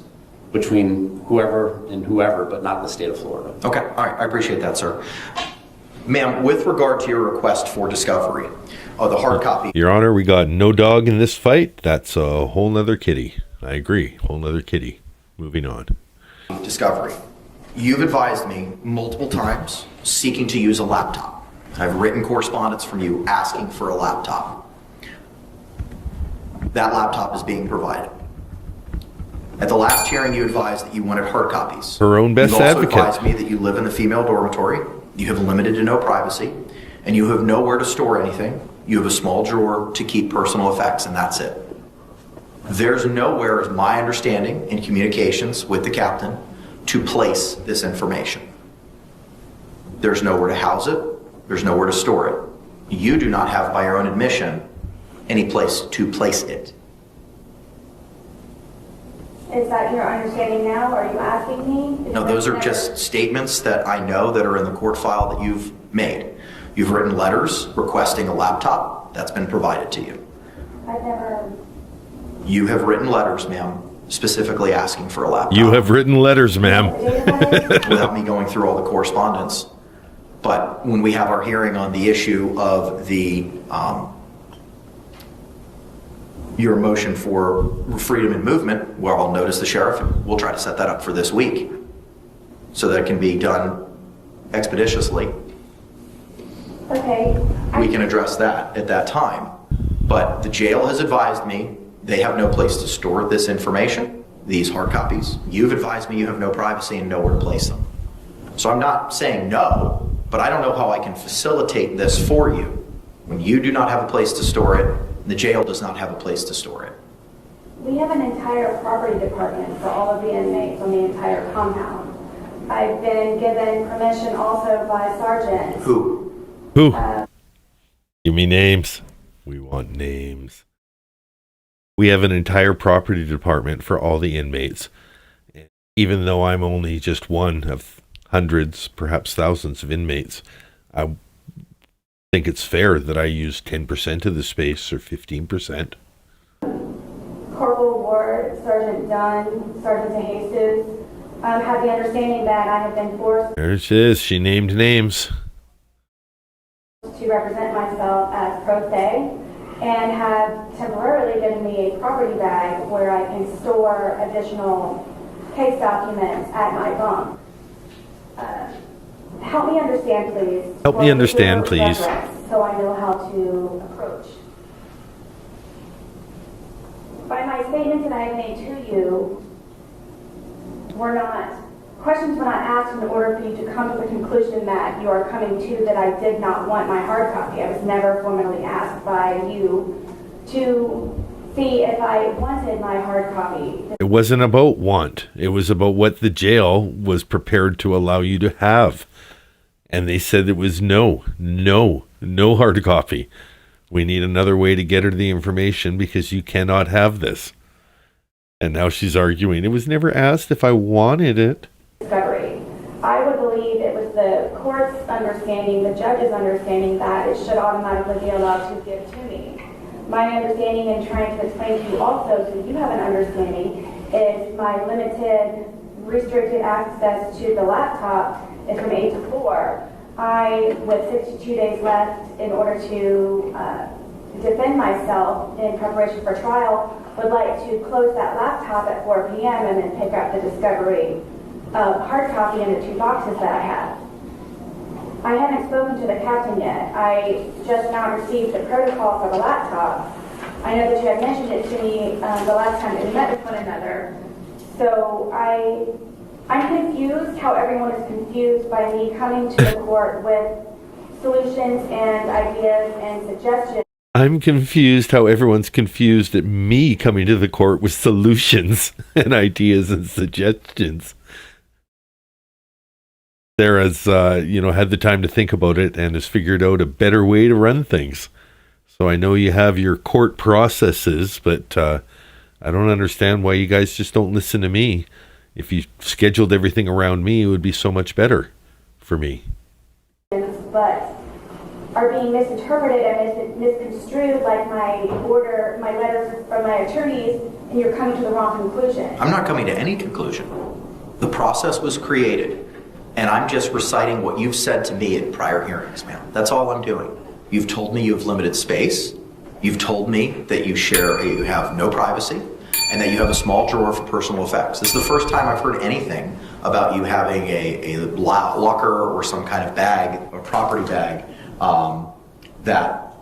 between whoever and whoever, but not the state of Florida. Okay, all right, I appreciate that, sir. Ma'am, with regard to your request for discovery of the hard copy... Your Honor, we got no dog in this fight. That's a whole nother kitty. I agree, whole nother kitty. Moving on. Discovery. You've advised me multiple times seeking to use a laptop. I've written correspondence from you asking for a laptop. That laptop is being provided. At the last hearing, you advised that you wanted hard copies. Her own best advocate. You also advised me that you live in the female dormitory, you have limited to no privacy, and you have nowhere to store anything. You have a small drawer to keep personal effects, and that's it. There's nowhere, is my understanding, in communications with the captain, to place this information. There's nowhere to house it. There's nowhere to store it. You do not have, by your own admission, any place to place it. Is that your understanding now? Are you asking me? No, those are just statements that I know that are in the court file that you've made. You've written letters requesting a laptop. That's been provided to you. I've never... You have written letters, ma'am, specifically asking for a laptop. You have written letters, ma'am. Without me going through all the correspondence. But when we have our hearing on the issue of the your motion for freedom and movement, well, I'll notice the sheriff, and we'll try to set that up for this week so that it can be done expeditiously. Okay. We can address that at that time. But the jail has advised me they have no place to store this information, these hard copies. You've advised me you have no privacy and nowhere to place them. So I'm not saying no, but I don't know how I can facilitate this for you when you do not have a place to store it, and the jail does not have a place to store it. We have an entire property department for all of the inmates on the entire compound. I've been given permission also by sergeants. Who? Give me names. We want names. We have an entire property department for all the inmates. Even though I'm only just one of hundreds, perhaps thousands of inmates, I think it's fair that I use 10% of the space or 15%. Corporal Ward, Sergeant Dunn, Sergeant DeJesus have the understanding that I have been forced There she is. She named names. to represent myself pro se and have temporarily given me a property bag where I can store additional case documents at my bunk. Help me understand, please. Help me understand, please. So I know how to approach. By my statements that I have made to you, questions were not asked in order for you to come to the conclusion that you are coming to that I did not want my hard copy. I was never formally asked by you to see if I wanted my hard copy. It wasn't about want. It was about what the jail was prepared to allow you to have. And they said it was no hard copy. We need another way to get her the information because you cannot have this. And now she's arguing, it was never asked if I wanted it. Discovery. I would believe it was the court's understanding, the judge's understanding that it should automatically be allowed to give to me. My understanding and trying to explain to you also, so you have an understanding, is my limited, restricted access to the laptop is from 8 to 4. I, with 62 days left in order to defend myself in preparation for trial, would like to close that laptop at 4 p.m. and then pick up the discovery hard copy in the 2 boxes that I have. I haven't spoken to the captain yet. I just now received the protocol for the laptop. I know that you had mentioned it to me the last time that we met with one another. So I'm confused how everyone is confused by me coming to the court with solutions and ideas and suggestions. I'm confused how everyone's confused at me coming to the court with solutions and ideas and suggestions. Sarah's, had the time to think about it and has figured out a better way to run things. So I know you have your court processes, but I don't understand why you guys just don't listen to me. If you scheduled everything around me, it would be so much better for me. But are being misinterpreted and misconstrued like my letters from my attorneys, and you're coming to the wrong conclusion. I'm not coming to any conclusion. The process was created, and I'm just reciting what you've said to me in prior hearings, ma'am. That's all I'm doing. You've told me you have limited space. You've told me that you have no privacy, and that you have a small drawer for personal effects. This is the first time I've heard anything about you having a locker or some kind of bag, or property bag, that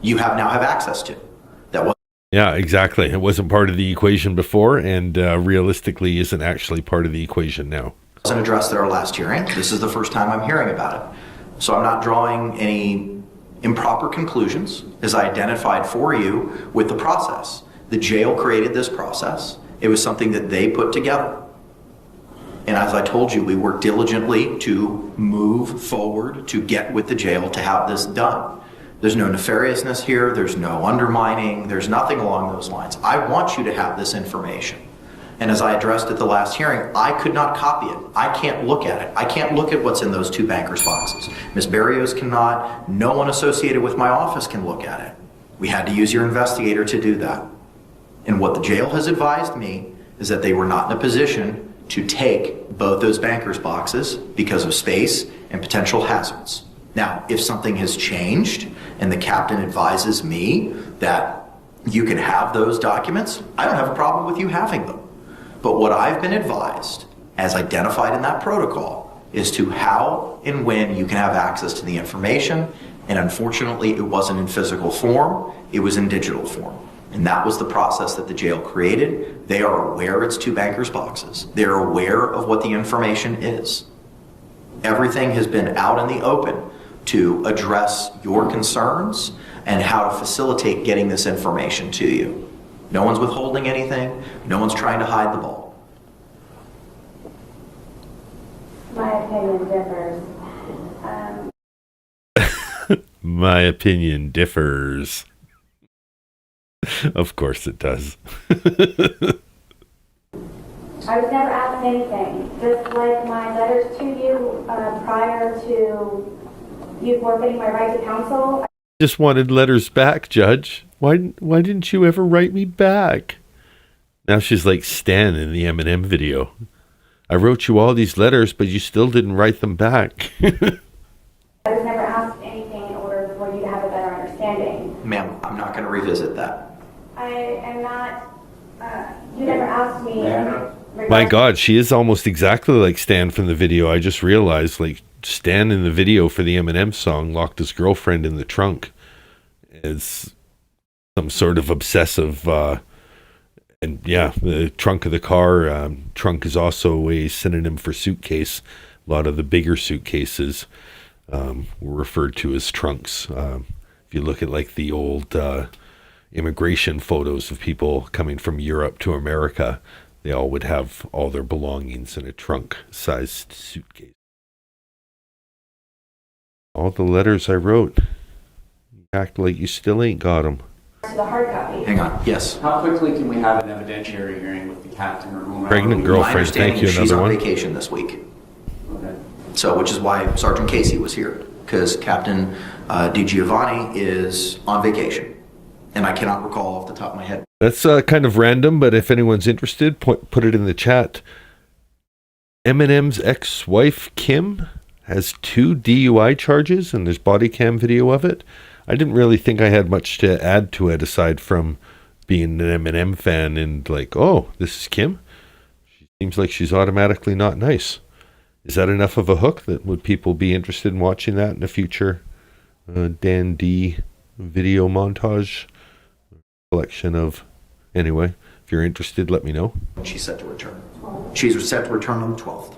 you now have access to. Yeah, exactly. It wasn't part of the equation before, and realistically isn't actually part of the equation now. It wasn't addressed at our last hearing. This is the first time I'm hearing about it. So I'm not drawing any improper conclusions, as I identified for you with the process. The jail created this process. It was something that they put together. And as I told you, we worked diligently to move forward to get with the jail to have this done. There's no nefariousness here. There's no undermining. There's nothing along those lines. I want you to have this information. And as I addressed at the last hearing, I could not copy it. I can't look at it. I can't look at what's in those 2 bankers' boxes. Ms. Barrios cannot. No one associated with my office can look at it. We had to use your investigator to do that. And what the jail has advised me is that they were not in a position to take both those bankers' boxes because of space and potential hazards. Now, if something has changed and the captain advises me that you can have those documents, I don't have a problem with you having them. But what I've been advised, as identified in that protocol, is to how and when you can have access to the information. And unfortunately, it wasn't in physical form, it was in digital form. And that was the process that the jail created. They are aware it's 2 bankers' boxes. They're aware of what the information is. Everything has been out in the open to address your concerns and how to facilitate getting this information to you. No one's withholding anything. No one's trying to hide the ball. My opinion differs. My opinion differs. Of course it does. I was never asked anything. Just like my letters to you prior to you forfeiting my right to counsel. Just wanted letters back, Judge. Why didn't you ever write me back? Now she's like Stan in the Eminem video. I wrote you all these letters, but you still didn't write them back. I was never asked anything in order for you to have a better understanding. Ma'am, I'm not going to revisit that. I am not, you never asked me. My God, she is almost exactly like Stan from the video. I just realized, like, Stan in the video for the Eminem song locked his girlfriend in the trunk as some sort of obsessive, and yeah, the trunk of the car. Trunk is also a synonym for suitcase. A lot of the bigger suitcases were referred to as trunks. If you look at like the old immigration photos of people coming from Europe to America, they all would have all their belongings in a trunk-sized suitcase. All the letters I wrote. You act like you still ain't got them. To the hard copy. Hang on. Yes. How quickly can we have an evidentiary hearing with the captain or whomever? Pregnant My girlfriend, understanding thank you. is she's Another on one. vacation this week. Okay. So, which is why Sergeant Casey was here, because Captain DiGiovanni is on vacation. And I cannot recall off the top of my head. That's kind of random, but if anyone's interested, put it in the chat. Eminem's ex-wife, Kim, has 2 DUI charges, and there's body cam video of it. I didn't really think I had much to add to it, aside from being an Eminem fan and like, oh, this is Kim? She seems like she's automatically not nice. Is that enough of a hook? That would people be interested in watching that in a future Dan D video montage collection of... Anyway, if you're interested, let me know. She's set to return. She's set to return on the 12th.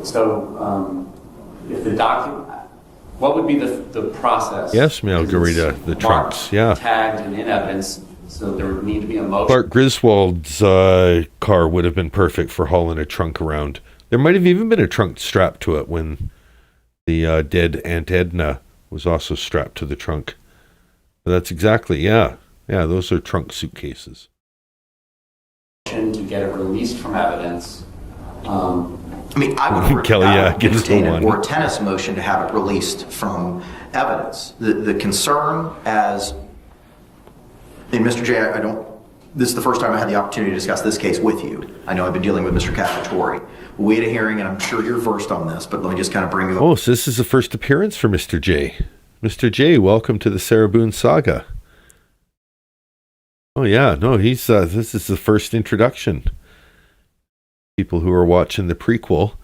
So, if the document, what would be the process? Yes, may I go read the trunks? Yeah. Tagged and in evidence, so there would need to be a motion. Clark Griswold's car would have been perfect for hauling a trunk around. There might have even been a trunk strapped to it when the dead Aunt Edna was also strapped to the trunk. But that's exactly, yeah, those are trunk suitcases. To get it released from evidence. I mean, I would Kelly, give us the entertain one. or a tennis motion to have it released from evidence. The concern, as in Mr. J, I don't. This is the first time I had the opportunity to discuss this case with you. I know I've been dealing with Mr. Cacciatore. We had a hearing, and I'm sure you're versed on this, but let me just kind of bring you up. Oh, so this is the first appearance for Mr. J. Mr. J, welcome to the Sarah Boone saga. Oh yeah, no, he's this is the first introduction. People who are watching the prequel,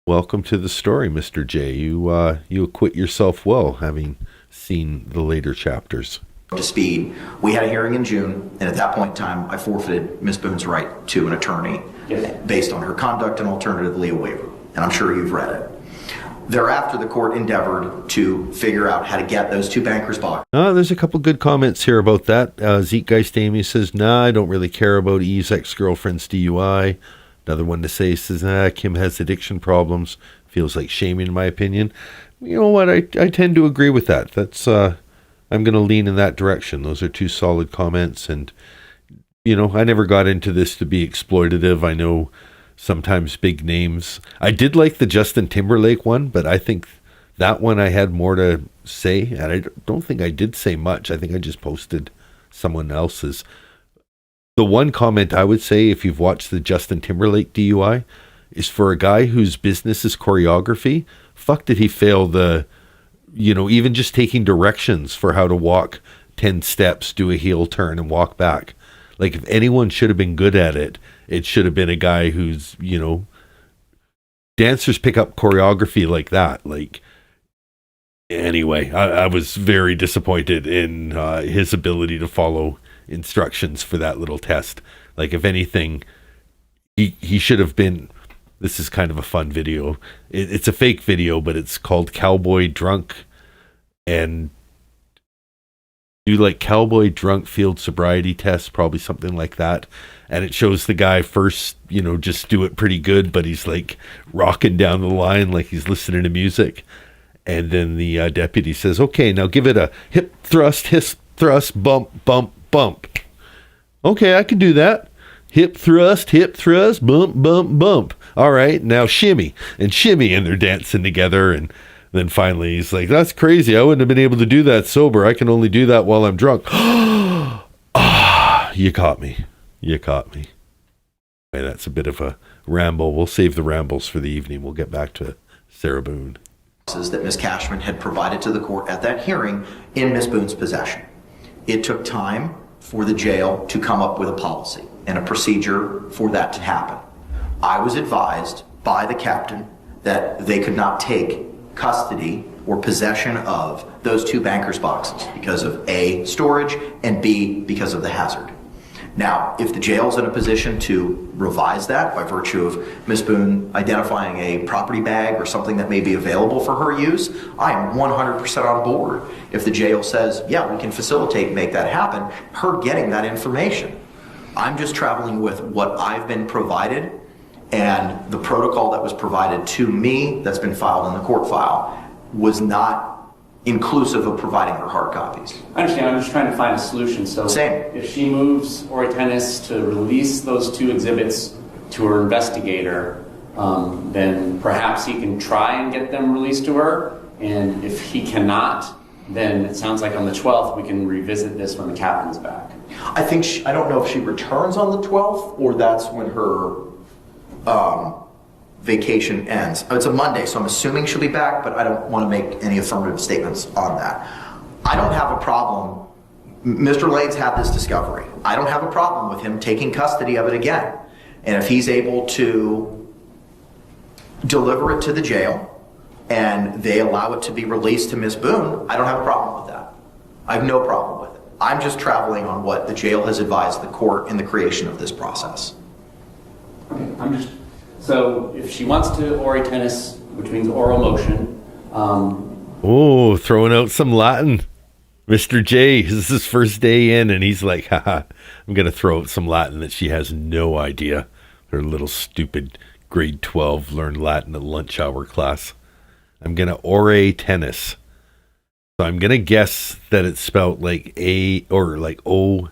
welcome to the story, Mr. J. You acquit yourself well, having seen the later chapters. To speed. We had a hearing in June, and at that point in time, I forfeited Ms. Boone's right to an attorney based on her conduct and alternatively a waiver. And I'm sure you've read it. Thereafter, the court endeavored to figure out how to get those 2 bankers' boxes. There's a couple good comments here about that. Zeitgeist Amy says, nah, I don't really care about Eve's ex-girlfriend's DUI. Another one to say says, Kim has addiction problems. Feels like shaming in my opinion. You know what? I tend to agree with that. That's I'm going to lean in that direction. Those are 2 solid comments. And, I never got into this to be exploitative. I know sometimes big names. I did like the Justin Timberlake one, but I think that one I had more to say, and I don't think I did say much. I think I just posted someone else's. The one comment I would say, if you've watched the Justin Timberlake DUI, is for a guy whose business is choreography, fuck did he fail even just taking directions for how to walk 10 steps, do a heel turn, and walk back. Like, if anyone should have been good at it, it should have been a guy who's, dancers pick up choreography like that. Like, anyway, I was very disappointed in his ability to follow instructions for that little test. Like, if anything, he should have been. This is kind of a fun video. It's a fake video, but it's called Cowboy Drunk, and do like Cowboy Drunk Field Sobriety Test, probably something like that. And it shows the guy first, just do it pretty good, but he's like rocking down the line like he's listening to music. And then the deputy says, okay, now give it a hip thrust, bump, bump, bump. Okay, I can do that. Hip thrust, bump, bump, bump. All right, now shimmy. And they're dancing together. And then finally he's like, that's crazy. I wouldn't have been able to do that sober. I can only do that while I'm drunk. You caught me. Okay, that's a bit of a ramble. We'll save the rambles for the evening. We'll get back to Sarah Boone. that Ms. Cashman had provided to the court at that hearing in Ms. Boone's possession. It took time for the jail to come up with a policy and a procedure for that to happen. I was advised by the captain that they could not take custody or possession of those 2 banker's boxes because of A, storage, and B, because of the hazard. Now, if the jail's in a position to revise that by virtue of Ms. Boone identifying a property bag or something that may be available for her use, I am 100% on board. If the jail says, yeah, we can facilitate and make that happen, her getting that information. I'm just traveling with what I've been provided and the protocol that was provided to me that's been filed in the court file was not inclusive of providing her hard copies. I understand. I'm just trying to find a solution. So Same. If she moves Ori Tennis to release those 2 exhibits to her investigator, then perhaps he can try and get them released to her. And if he cannot, then it sounds like on the 12th we can revisit this when the captain's back. I don't know if she returns on the 12th or that's when her vacation ends. It's a Monday, so I'm assuming she'll be back, but I don't want to make any affirmative statements on that. I don't have a problem. Mr. Lane's had this discovery. I don't have a problem with him taking custody of it again. And if he's able to deliver it to the jail and they allow it to be released to Ms. Boone, I don't have a problem with that. I have no problem with it. I'm just traveling on what the jail has advised the court in the creation of this process. Okay, so if she wants to Ori Tennis, which means oral motion. Throwing out some Latin. Mr. J, this is his first day in, and he's like, haha, I'm going to throw out some Latin that she has no idea. Her little stupid grade 12 learned Latin at lunch hour class. I'm going to Ore Tennis. So I'm going to guess that it's spelled like A or like O-R-O-Y.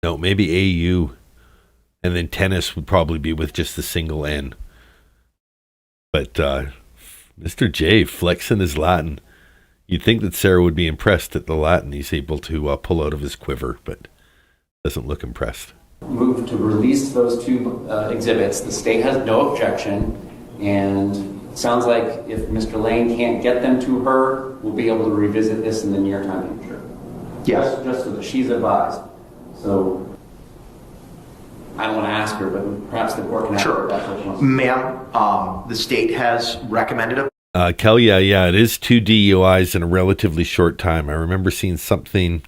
No, maybe A-U. And then tennis would probably be with just the single N. But Mr. J flexing his Latin. You'd think that Sarah would be impressed at the Latin he's able to pull out of his quiver, but doesn't look impressed. Move to release those 2 exhibits. The state has no objection, and it sounds like if Mr. Lane can't get them to her, we'll be able to revisit this in the near time future. Yes. Just so that she's advised. So I don't want to ask her, but perhaps the court can ask her. Sure. Ma'am, the state has recommended a Kel, yeah, it is 2 DUIs in a relatively short time. I remember seeing something,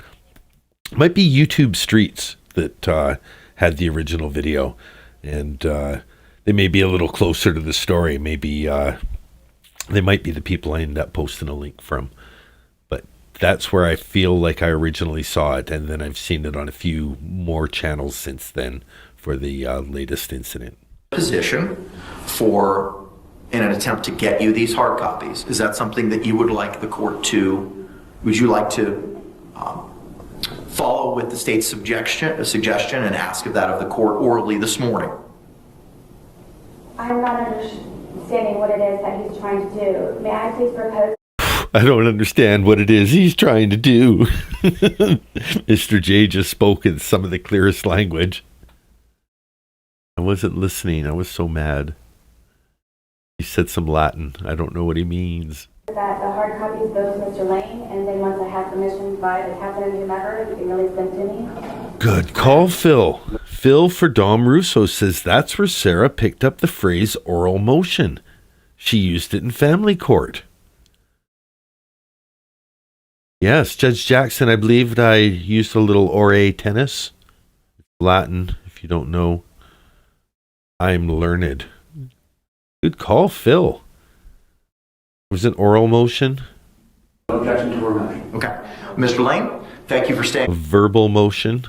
it might be YouTube Streets that had the original video, and they may be a little closer to the story. Maybe they might be the people I end up posting a link from. But that's where I feel like I originally saw it, and then I've seen it on a few more channels since then for the latest incident. Position for in an attempt to get you these hard copies. Is that something that you would like the court to, would you like to follow with the state's suggestion and ask of that of the court orally this morning? I'm not understanding what it is that he's trying to do. May I please propose? I don't understand what it is he's trying to do. Mr. J just spoke in some of the clearest language. I wasn't listening. I was so mad. He said some Latin. I don't know what he means. That the hard copies go to Mr. Lane, and then once I have permission by the captain and whomever, you can release them to me. Good call, Phil. Phil for Dom Russo says that's where Sarah picked up the phrase oral motion. She used it in family court. Yes, Judge Jackson, I believe that I used a little ore tennis. Latin, if you don't know. I'm learned. Good call, Phil. Was it oral motion? No objection to oral motion. Okay. Mr. Lane, thank you for staying. Verbal motion.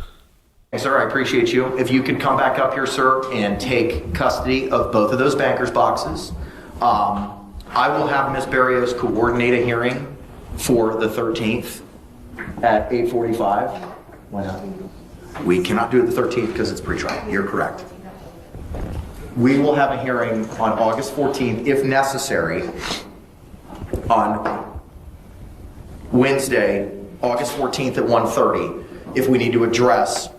Sir, I appreciate you. If you could come back up here, sir, and take custody of both of those bankers' boxes. I will have Ms. Barrios coordinate a hearing for the 13th at 8:45. Why not? We cannot do it the 13th because it's pretrial. You're correct. We will have a hearing on August 14th, if necessary, on Wednesday, August 14th at 1:30, if we need to address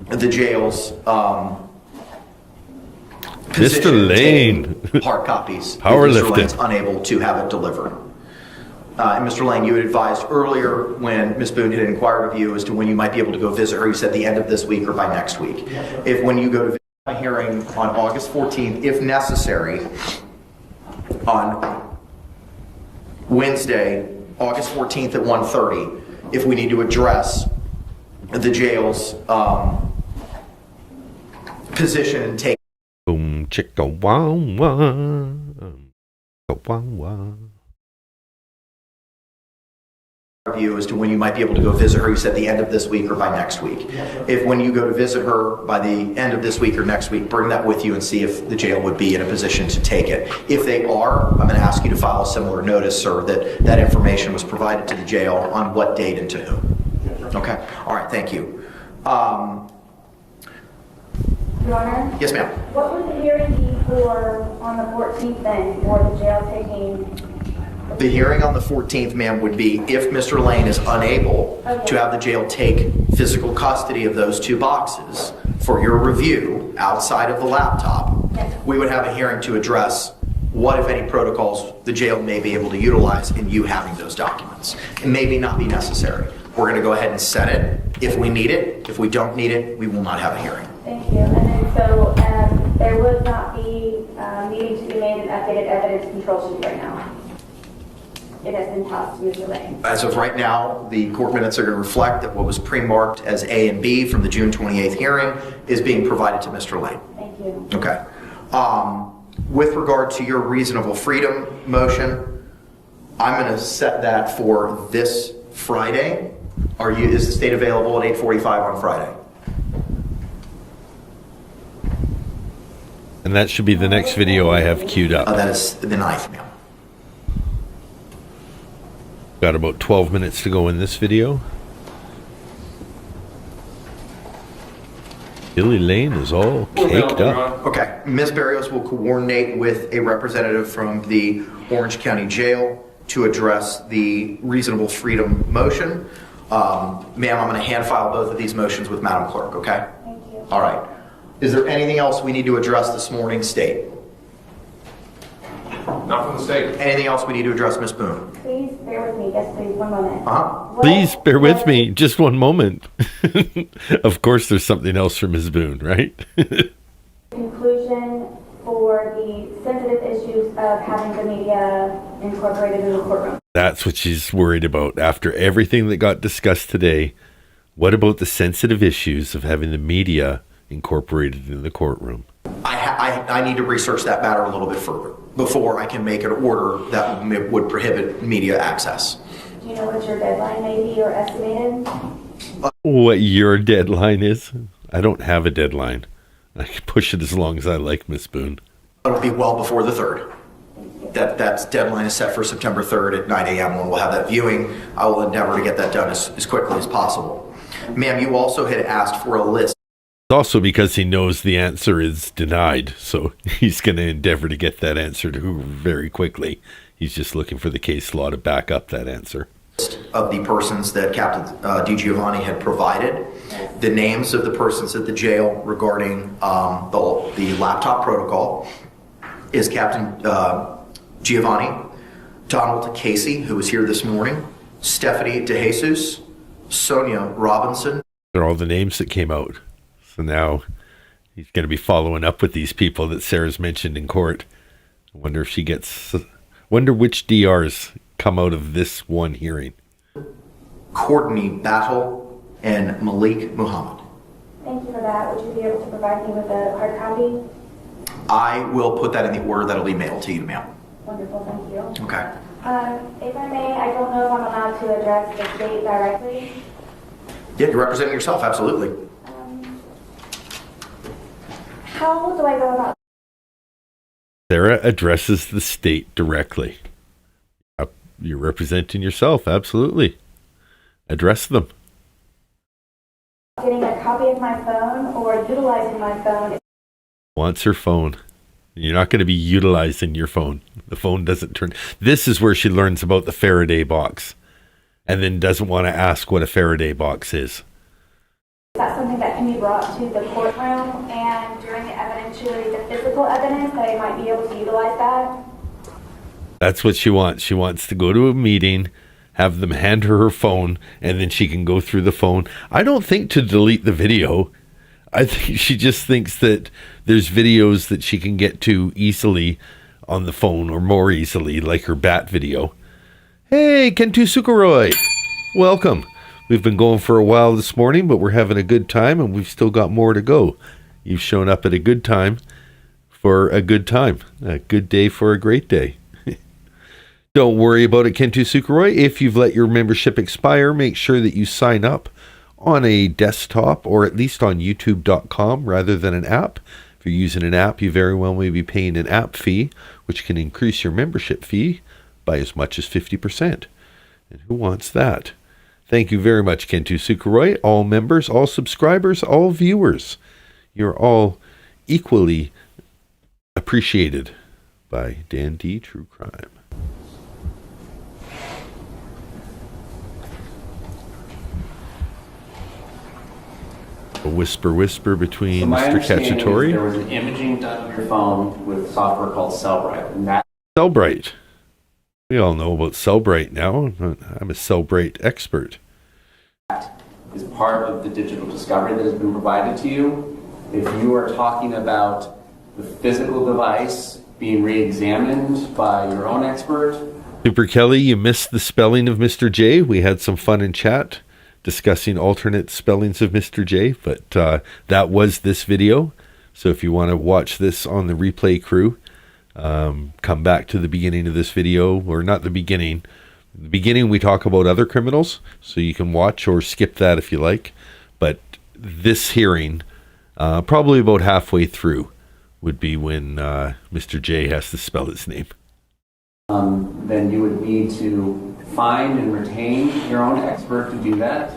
the jail's Mr. position Lane. taking hard copies. Power if Mr. lifting. Lane's unable to have it delivered. And Mr. Lane, you had advised earlier when Ms. Boone had inquired of you as to when you might be able to go visit her. You said the end of this week or by next week. If when you go to visit a hearing on August 14th, if necessary, on Wednesday, August 14th at 1:30, if we need to address the jail's position and take. Boom, chicka wow wow. Wow wow. You as to when you might be able to go visit her. You said the end of this week or by next week. If when you go to visit her by the end of this week or next week, bring that with you and see if the jail would be in a position to take it. If they are, I'm going to ask you to file a similar notice, sir, that that information was provided to the jail on what date and to whom. Okay? All right, thank you. Your Honor? Yes, ma'am. What would the hearing be for on the 14th then, for the jail taking? The hearing on the 14th, ma'am, would be if Mr. Lane is unable to have the jail take physical custody of those two boxes for your review outside of the laptop, we would have a hearing to address what, if any, protocols the jail may be able to utilize in you having those documents. It may not be necessary. We're going to go ahead and set it. If we need it, if we don't need it, we will not have a hearing. Thank you. And then so there would not be needing to be made an updated evidence control sheet right now. It has been tossed to Mr. Lane. As of right now, the court minutes are going to reflect that what was pre-marked as A and B from the June 28th hearing is being provided to Mr. Lane. Thank you. Okay. With regard to your reasonable freedom motion, I'm going to set that for this Friday. Is the state available at 8:45 on Friday? And that should be the next video I have queued up. That is the 9th, ma'am. Got about 12 minutes to go in this video. Billy Lane is all caked up. Okay. Ms. Barrios will coordinate with a representative from the Orange County Jail to address the reasonable freedom motion. Ma'am, I'm going to hand file both of these motions with Madam Clerk, okay? Thank you. All right. Is there anything else we need to address this morning, State? Not from the state. Anything else we need to address, Ms. Boone? Please bear with me. Yes, please. One moment. Please bear with me just one moment. Of course there's something else for Ms. Boone, right? Conclusion for the sensitive issues of having the media incorporated in the courtroom. That's what she's worried about. After everything that got discussed today, what about the sensitive issues of having the media incorporated in the courtroom? I need to research that matter a little bit further before I can make an order that would prohibit media access. Do you know what your deadline may be or estimated? What your deadline is? I don't have a deadline. I can push it as long as I like, Miss Boone. It'll be well before the 3rd. That's deadline is set for September 3rd at 9 a.m. when we'll have that viewing. I will endeavor to get that done as quickly as possible. Ma'am, you also had asked for a list. Also because he knows the answer is denied, so he's going to endeavor to get that answer to her very quickly. He's just looking for the case law to back up that answer. Of the persons that Captain DiGiovanni had provided, the names of the persons at the jail regarding the laptop protocol is Captain Giovanni, Donald Casey, who was here this morning, Stephanie DeJesus, Sonia Robinson. They're all the names that came out. So now he's going to be following up with these people that Sarah's mentioned in court. I wonder if she gets... wonder which DRs come out of this one hearing. Courtney Battle and Malik Muhammad. Thank you for that. Would you be able to provide me with a hard copy? I will put that in the order that'll be mailed to you, ma'am. Wonderful, thank you. Okay. If I may, I don't know if I'm allowed to address the state directly. Yeah, you're representing yourself, absolutely. How do I go about? Sarah addresses the state directly. You're representing yourself, absolutely. Address them. Getting a copy of my phone or utilizing my phone? Wants her phone. You're not going to be utilizing your phone. The phone doesn't turn. This is where she learns about the Faraday box and then doesn't want to ask what a Faraday box is. That's something that can be brought to the courtroom, and during the evidentiary, the physical evidence, that I might be able to utilize that. That's what she wants. She wants to go to a meeting, have them hand her phone, and then she can go through the phone. I don't think to delete the video. I think she just thinks that there's videos that she can get to easily on the phone, or more easily, like her bat video. Hey, Kentu Sukuroi. Welcome. We've been going for a while this morning, but we're having a good time, and we've still got more to go. You've shown up at a good time for a good time. A good day for a great day. Don't worry about it, Kentu Sukuroi. If you've let your membership expire, make sure that you sign up on a desktop or at least on youtube.com rather than an app. If you're using an app, you very well may be paying an app fee, which can increase your membership fee by as much as 50%. And who wants that? Thank you very much, Kentu Sukuroi. All members, all subscribers, all viewers. You're all equally appreciated by Dan D. True Crime. A whisper between So my Mr. understanding is Cacciatore. there was an imaging done on your phone with software called Cellbrite, and that Cellbrite. We all know about Cellbrite now. I'm a Cellbrite expert. is part of the digital discovery that has been provided to you. If you are talking about the physical device being re-examined by your own expert, Super Kelly, you missed the spelling of Mr. J. We had some fun in chat discussing alternate spellings of Mr. J, but that was this video. So if you want to watch this on the replay crew, come back to the beginning of this video, or not the beginning. The beginning we talk about other criminals, so you can watch or skip that if you like. But this hearing, probably about halfway through, would be when Mr. J has to spell his name. then you would need to find and retain your own expert to do that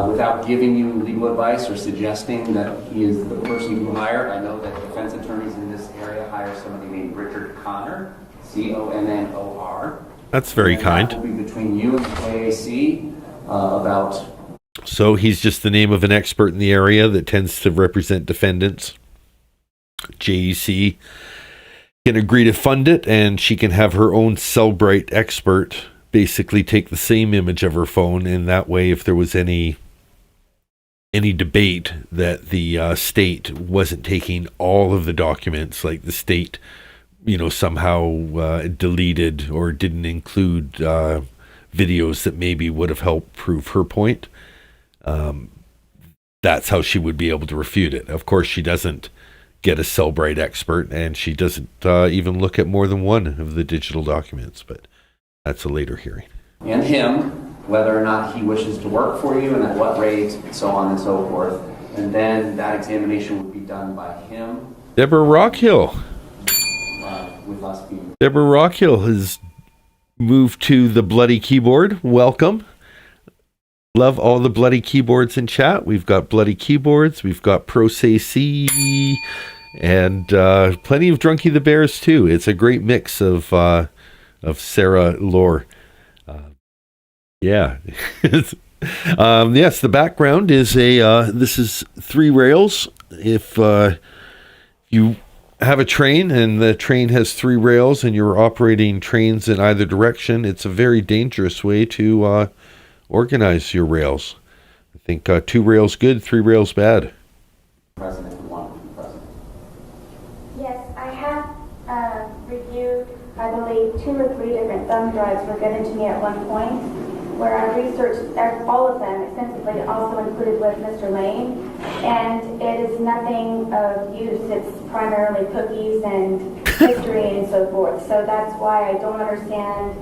without giving you legal advice or suggesting that he is the person you hire. I know that defense attorneys in this area hire somebody named Richard Connor, Connor. That's very kind. That will be between you and the AAC about. So he's just the name of an expert in the area that tends to represent defendants. JEC can agree to fund it, and she can have her own Cellbrite expert basically take the same image of her phone, and that way if there was any debate that the state wasn't taking all of the documents, like the state somehow deleted or didn't include videos that maybe would have helped prove her point, that's how she would be able to refute it. Of course, she doesn't get a Cellbrite expert, and she doesn't even look at more than one of the digital documents, but that's a later hearing. And him, whether or not he wishes to work for you and at what rate, and so on and so forth. And then that examination would be done by him. Deborah Rockhill. With us being. Deborah Rockhill has moved to the bloody keyboard. Welcome. Love all the bloody keyboards in chat. We've got bloody keyboards. We've got Prosacy and plenty of Drunky the Bears too. It's a great mix of Sarah lore. Yeah. Yes, the background is this is 3 rails. If you have a train and the train has 3 rails and you're operating trains in either direction, it's a very dangerous way to organize your rails. I think 2 rails good, 3 rails bad. President would want to be president. Yes, I have reviewed, I believe, 2 or 3 different thumb drives were given to me at one point, where I researched all of them extensively, also included with Mr. Lane, and it is nothing of use. It's primarily cookies and history and so forth. So that's why I don't understand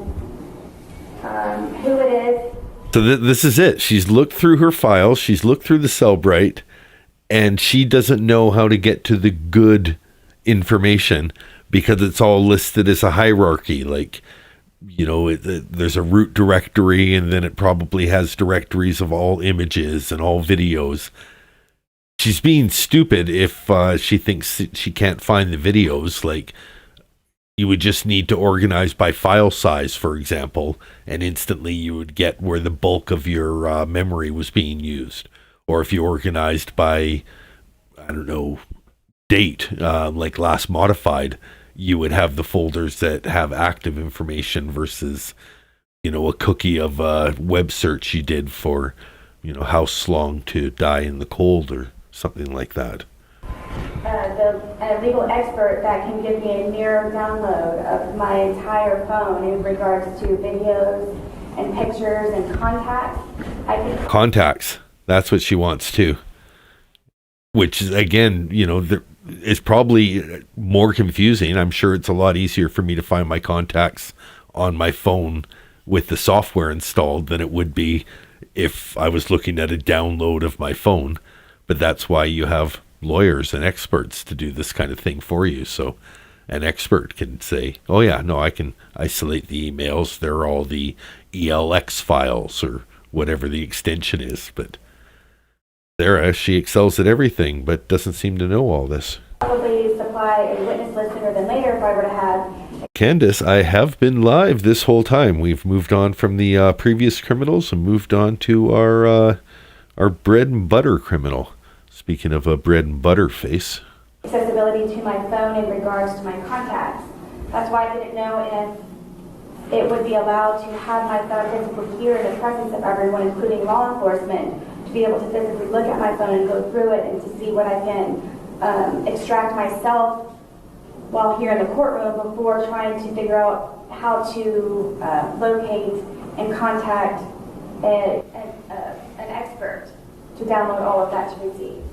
who it is. So this is it. She's looked through her files. She's looked through the Cellbrite, and she doesn't know how to get to the good information because it's all listed as a hierarchy. Like, there's a root directory, and then it probably has directories of all images and all videos. She's being stupid if she thinks she can't find the videos. Like, you would just need to organize by file size, for example, and instantly you would get where the bulk of your memory was being used. Or if you organized by, I don't know, date, like last modified, you would have the folders that have active information versus, you know, a cookie of a web search you did for, you know, how long to die in the cold or something like that. A legal expert that can give me a mirror download of my entire phone in regards to videos and pictures and contacts. Contacts. That's what she wants too. Which is, again, you know, is probably more confusing. I'm sure it's a lot easier for me to find my contacts on my phone with the software installed than it would be if I was looking at a download of my phone. But that's why you have lawyers and experts to do this kind of thing for you. So an expert can say, oh yeah, no, I can isolate the emails. They're all the ELX files or whatever the extension is. But Sarah, she excels at everything, but doesn't seem to know all this. Probably supply a witness list sooner than later if I were to have. Candace, I have been live this whole time. We've moved on from the previous criminals and moved on to our bread and butter criminal. Speaking of a bread and butter face. Accessibility to my phone in regards to my contacts. That's why I didn't know if it would be allowed to have my phone physically here in the presence of everyone, including law enforcement, to be able to physically look at my phone and go through it and to see what I can extract myself while here in the courtroom before trying to figure out how to locate and contact an expert to download all of that to receive.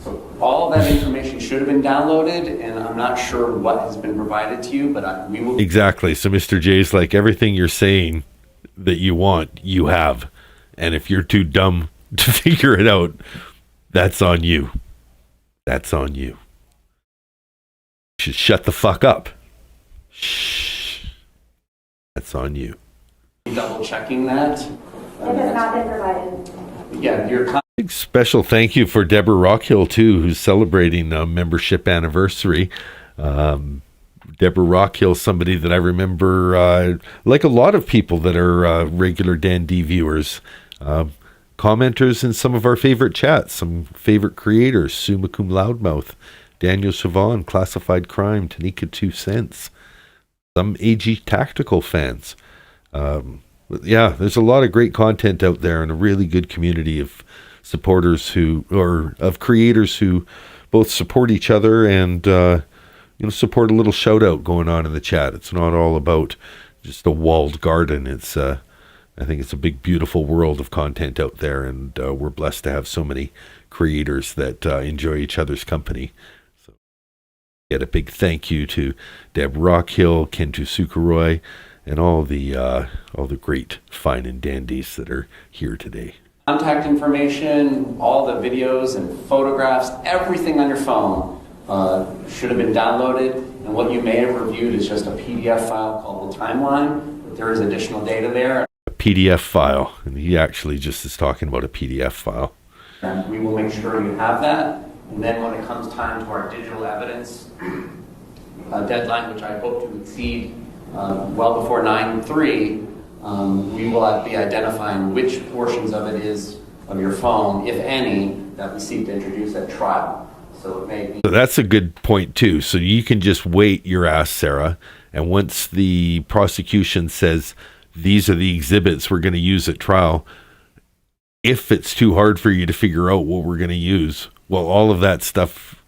So all of that information should have been downloaded, and I'm not sure what has been provided to you, but we will. Exactly. So Mr. J's like, everything you're saying that you want, you have. And if you're too dumb to figure it out, that's on you. That's on you. You should shut the fuck up. Shh. That's on you. Double checking that. It has not been provided. Yeah, your Big special thank you for Deborah Rockhill too, who's celebrating a membership anniversary. Deborah Rockhill, somebody that I remember, like a lot of people that are regular Dan D viewers, commenters in some of our favorite chats, some favorite creators, Summa Cum Loudmouth, Daniel Siobhan, Classified Crime, Tanika 2 Cents, some AG Tactical fans. Yeah, there's a lot of great content out there and a really good community of supporters of creators who both support each other and support a little shout out going on in the chat. It's not all about just a walled garden. It's I think it's a big beautiful world of content out there, and we're blessed to have so many creators that enjoy each other's company. So get a big thank you to Deb Rockhill, Kentu Sukuroy, and all the great fine and dandies that are here today. contact information, all the videos and photographs, everything on your phone should have been downloaded. And what you may have reviewed is just a PDF file called the timeline, but there is additional data there. A PDF file, and he actually just is talking about a PDF file. And we will make sure you have that. And then when it comes time to our digital evidence deadline, which I hope to exceed well before 9/3, we will be identifying which portions of it is of your phone, if any, that we seek to introduce at trial. So it may be. So that's a good point too. So you can just wait your ass, Sarah, and once the prosecution says these are the exhibits we're going to use at trial, if it's too hard for you to figure out what we're going to use, well, all of that stuff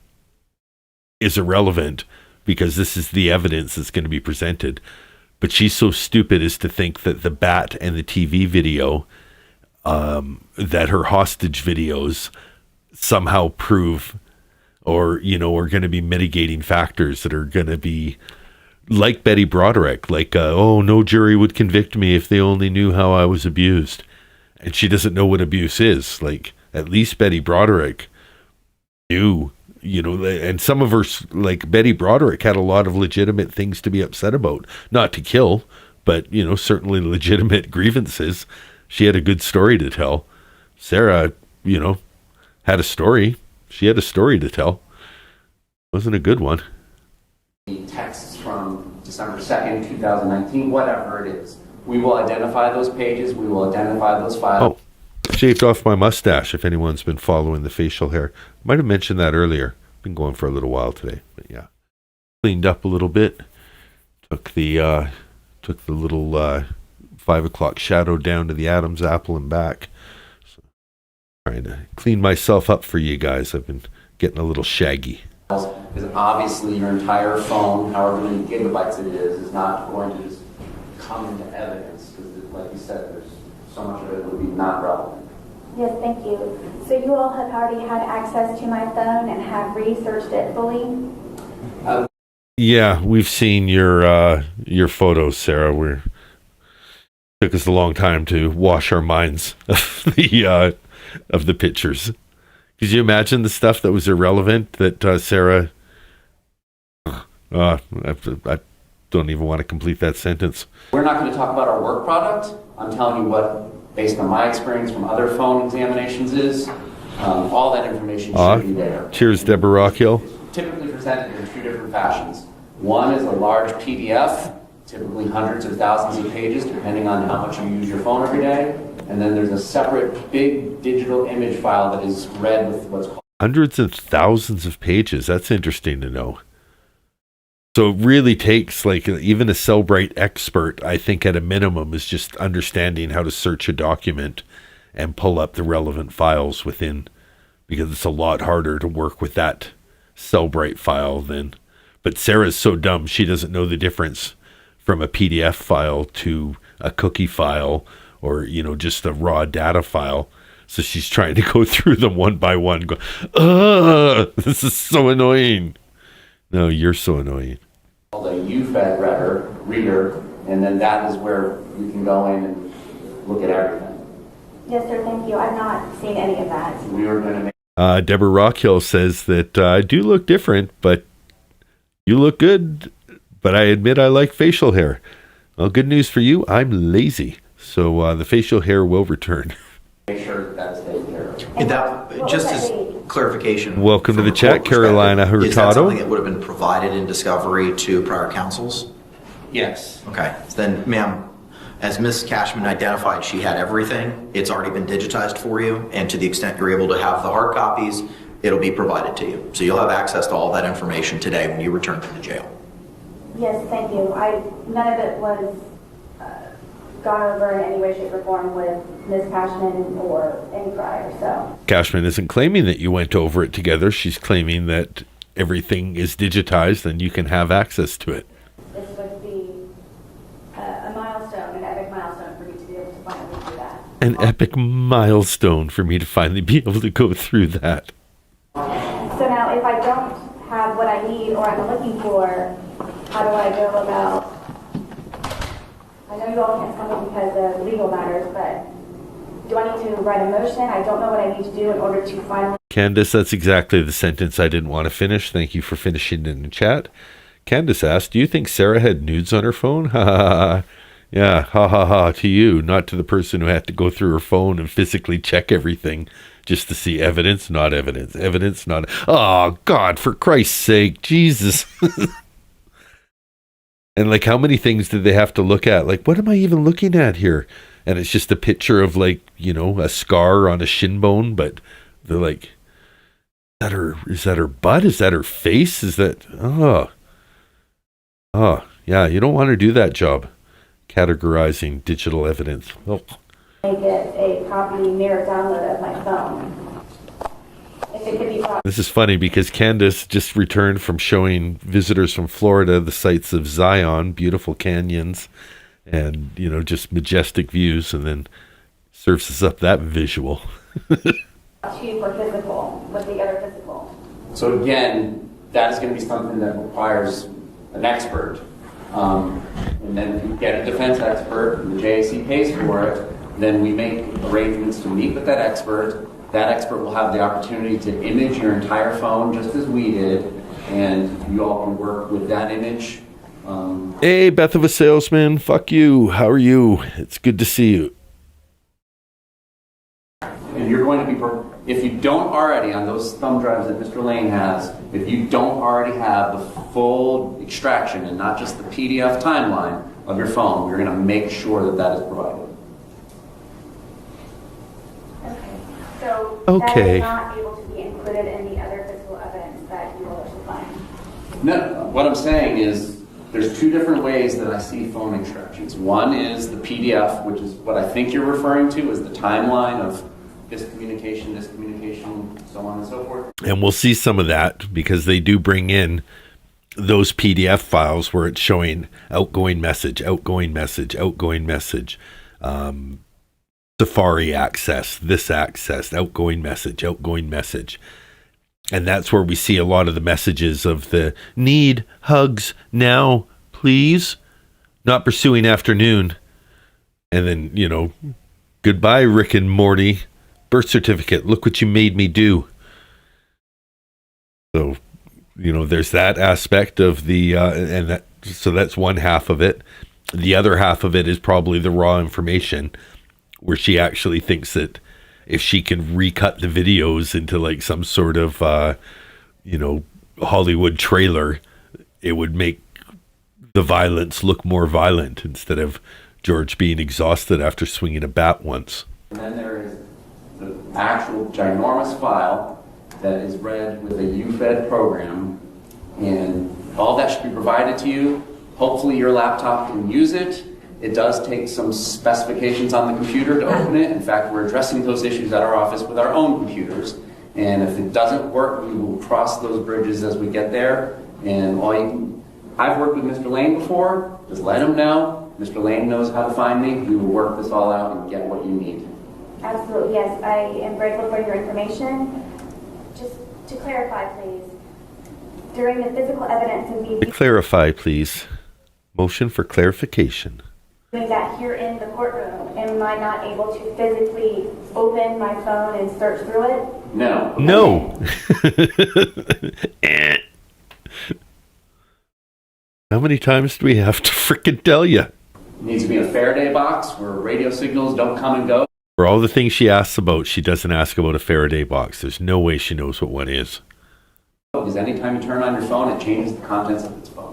is irrelevant because this is the evidence that's going to be presented. But she's so stupid as to think that the bat and the TV video, that her hostage videos somehow prove or, are going to be mitigating factors that are going to be like Betty Broderick, like, oh, no jury would convict me if they only knew how I was abused. And she doesn't know what abuse is. Like, at least Betty Broderick knew, and some of her, like Betty Broderick had a lot of legitimate things to be upset about. Not to kill, but, certainly legitimate grievances. She had a good story to tell. Sarah, had a story. She had a story to tell. Wasn't a good one. Texts from December 2nd, 2019, whatever it is. We will identify those pages. We will identify those files. Oh, shaved off my mustache, if anyone's been following the facial hair. Might have mentioned that earlier. Been going for a little while today, but yeah. Cleaned up a little bit. Took the little 5 o'clock shadow down to the Adam's apple and back. So, trying to clean myself up for you guys. I've been getting a little shaggy. Because obviously your entire phone, however many gigabytes it is not going to just come into evidence. Because like you said, there's so much of it would be not relevant. Yes, thank you. So you all have already had access to my phone and have researched it fully? Yeah, we've seen your photos, Sarah. Took us a long time to wash our minds of the pictures. Could you imagine the stuff that was irrelevant that Sarah? I don't even want to complete that sentence. We're not going to talk about our work product. I'm telling you what, based on my experience from other phone examinations, is all that information should be there. Cheers, Deborah Rockhill. Typically presented in two different fashions. One is a large PDF, typically hundreds of thousands of pages, depending on how much you use your phone every day. And then there's a separate big digital image file that is read with what's called hundreds of thousands of pages. That's interesting to know. So it really takes, like, even a Cellbrite expert, I think at a minimum, is just understanding how to search a document and pull up the relevant files within, because it's a lot harder to work with that Cellbrite file than. But Sarah's so dumb, she doesn't know the difference from a PDF file to a cookie file or, just a raw data file. So she's trying to go through them one by one, go, this is so annoying. No, you're so annoying. Called a UFED reader, and then that is where you can go in and look at everything. Yes, sir, thank you. I've not seen any of that. We were going to make Deborah Rockhill says that I do look different, but you look good, but I admit I like facial hair. Well, good news for you, I'm lazy. So the facial hair will return. Make sure that's taken care of. Just as clarification. Welcome to the chat, Carolina Hurtado. Is that something that would have been provided in discovery to prior counsels? Yes. Okay. Then, ma'am, as Ms. Cashman identified, she had everything. It's already been digitized for you. And to the extent you're able to have the hard copies, it'll be provided to you. So you'll have access to all that information today when you return to the jail. Yes, thank you. None of it was gone over in any way, shape, or form with Ms. Cashman or any prior, so. Cashman isn't claiming that you went over it together. She's claiming that everything is digitized and you can have access to it. This would be a milestone, an epic milestone for me to be able to finally do that. An epic milestone for me to finally be able to go through that. So now, if I don't have what I need or I'm looking for, how do I go about? I know you all can't tell me because of legal matters, but do I need to write a motion? I don't know what I need to do in order to finally. Candace, that's exactly the sentence I didn't want to finish. Thank you for finishing in the chat. Candace asked, do you think Sarah had nudes on her phone? Ha ha ha. Yeah, ha ha ha to you, not to the person who had to go through her phone and physically check everything just to see evidence, not evidence. Evidence, not. Oh, God, for Christ's sake, Jesus. And like, how many things did they have to look at? Like, what am I even looking at here? And it's just a picture of, like, a scar on a shin bone, but they're like, is that her butt? Is that her face? Is that, yeah, you don't want to do that job, categorizing digital evidence. Oh. Make it a copy mirror download of my phone. If it could be This is funny because Candace just returned from showing visitors from Florida the sights of Zion, beautiful canyons, and, just majestic views, and then serves us up that visual. cheap or physical with the other physical. So again, that is going to be something that requires an expert. And then if you get a defense expert and the JAC pays for it, then we make arrangements to meet with that expert. That expert will have the opportunity to image your entire phone just as we did, and you all can work with that image. Hey, Beth of a Salesman, fuck you. How are you? It's good to see you. And you're going to be, if you don't already, on those thumb drives that Mr. Lane has, if you don't already have the full extraction and not just the PDF timeline of your phone, we're going to make sure that that is provided. Okay. Okay. That is not able to be included in the other physical evidence that you will find. No, what I'm saying is there's two different ways that I see phone extractions. One is the PDF, which is what I think you're referring to as the timeline of this communication, so on and so forth. And we'll see some of that because they do bring in those PDF files where it's showing outgoing message, Safari access, this access, outgoing message. And that's where we see a lot of the messages of the need hugs now, please, not pursuing afternoon. And then, goodbye, Rick and Morty. Birth certificate, look what you made me do. So, there's that aspect of the, so that's one half of it. The other half of it is probably the raw information where she actually thinks that if she can recut the videos into like some sort of, Hollywood trailer, it would make the violence look more violent instead of George being exhausted after swinging a bat once. And then there is the actual ginormous file that is read with a UFED program, and all that should be provided to you. Hopefully your laptop can use it. It does take some specifications on the computer to open it. In fact, we're addressing those issues at our office with our own computers. And if it doesn't work, we will cross those bridges as we get there. And I've worked with Mr. Lane before. Just let him know. Mr. Lane knows how to find me. We will work this all out and get what you need. Absolutely, yes. I am grateful for your information. Just to clarify, please, during the physical evidence of me Clarify, please. Motion for clarification. doing that here in the courtroom, am I not able to physically open my phone and search through it? No. How many times do we have to frickin' tell you? It needs to be a Faraday box where radio signals don't come and go. For all the things she asks about, she doesn't ask about a Faraday box. There's no way she knows what one is. Because anytime you turn on your phone, it changes the contents of its phone.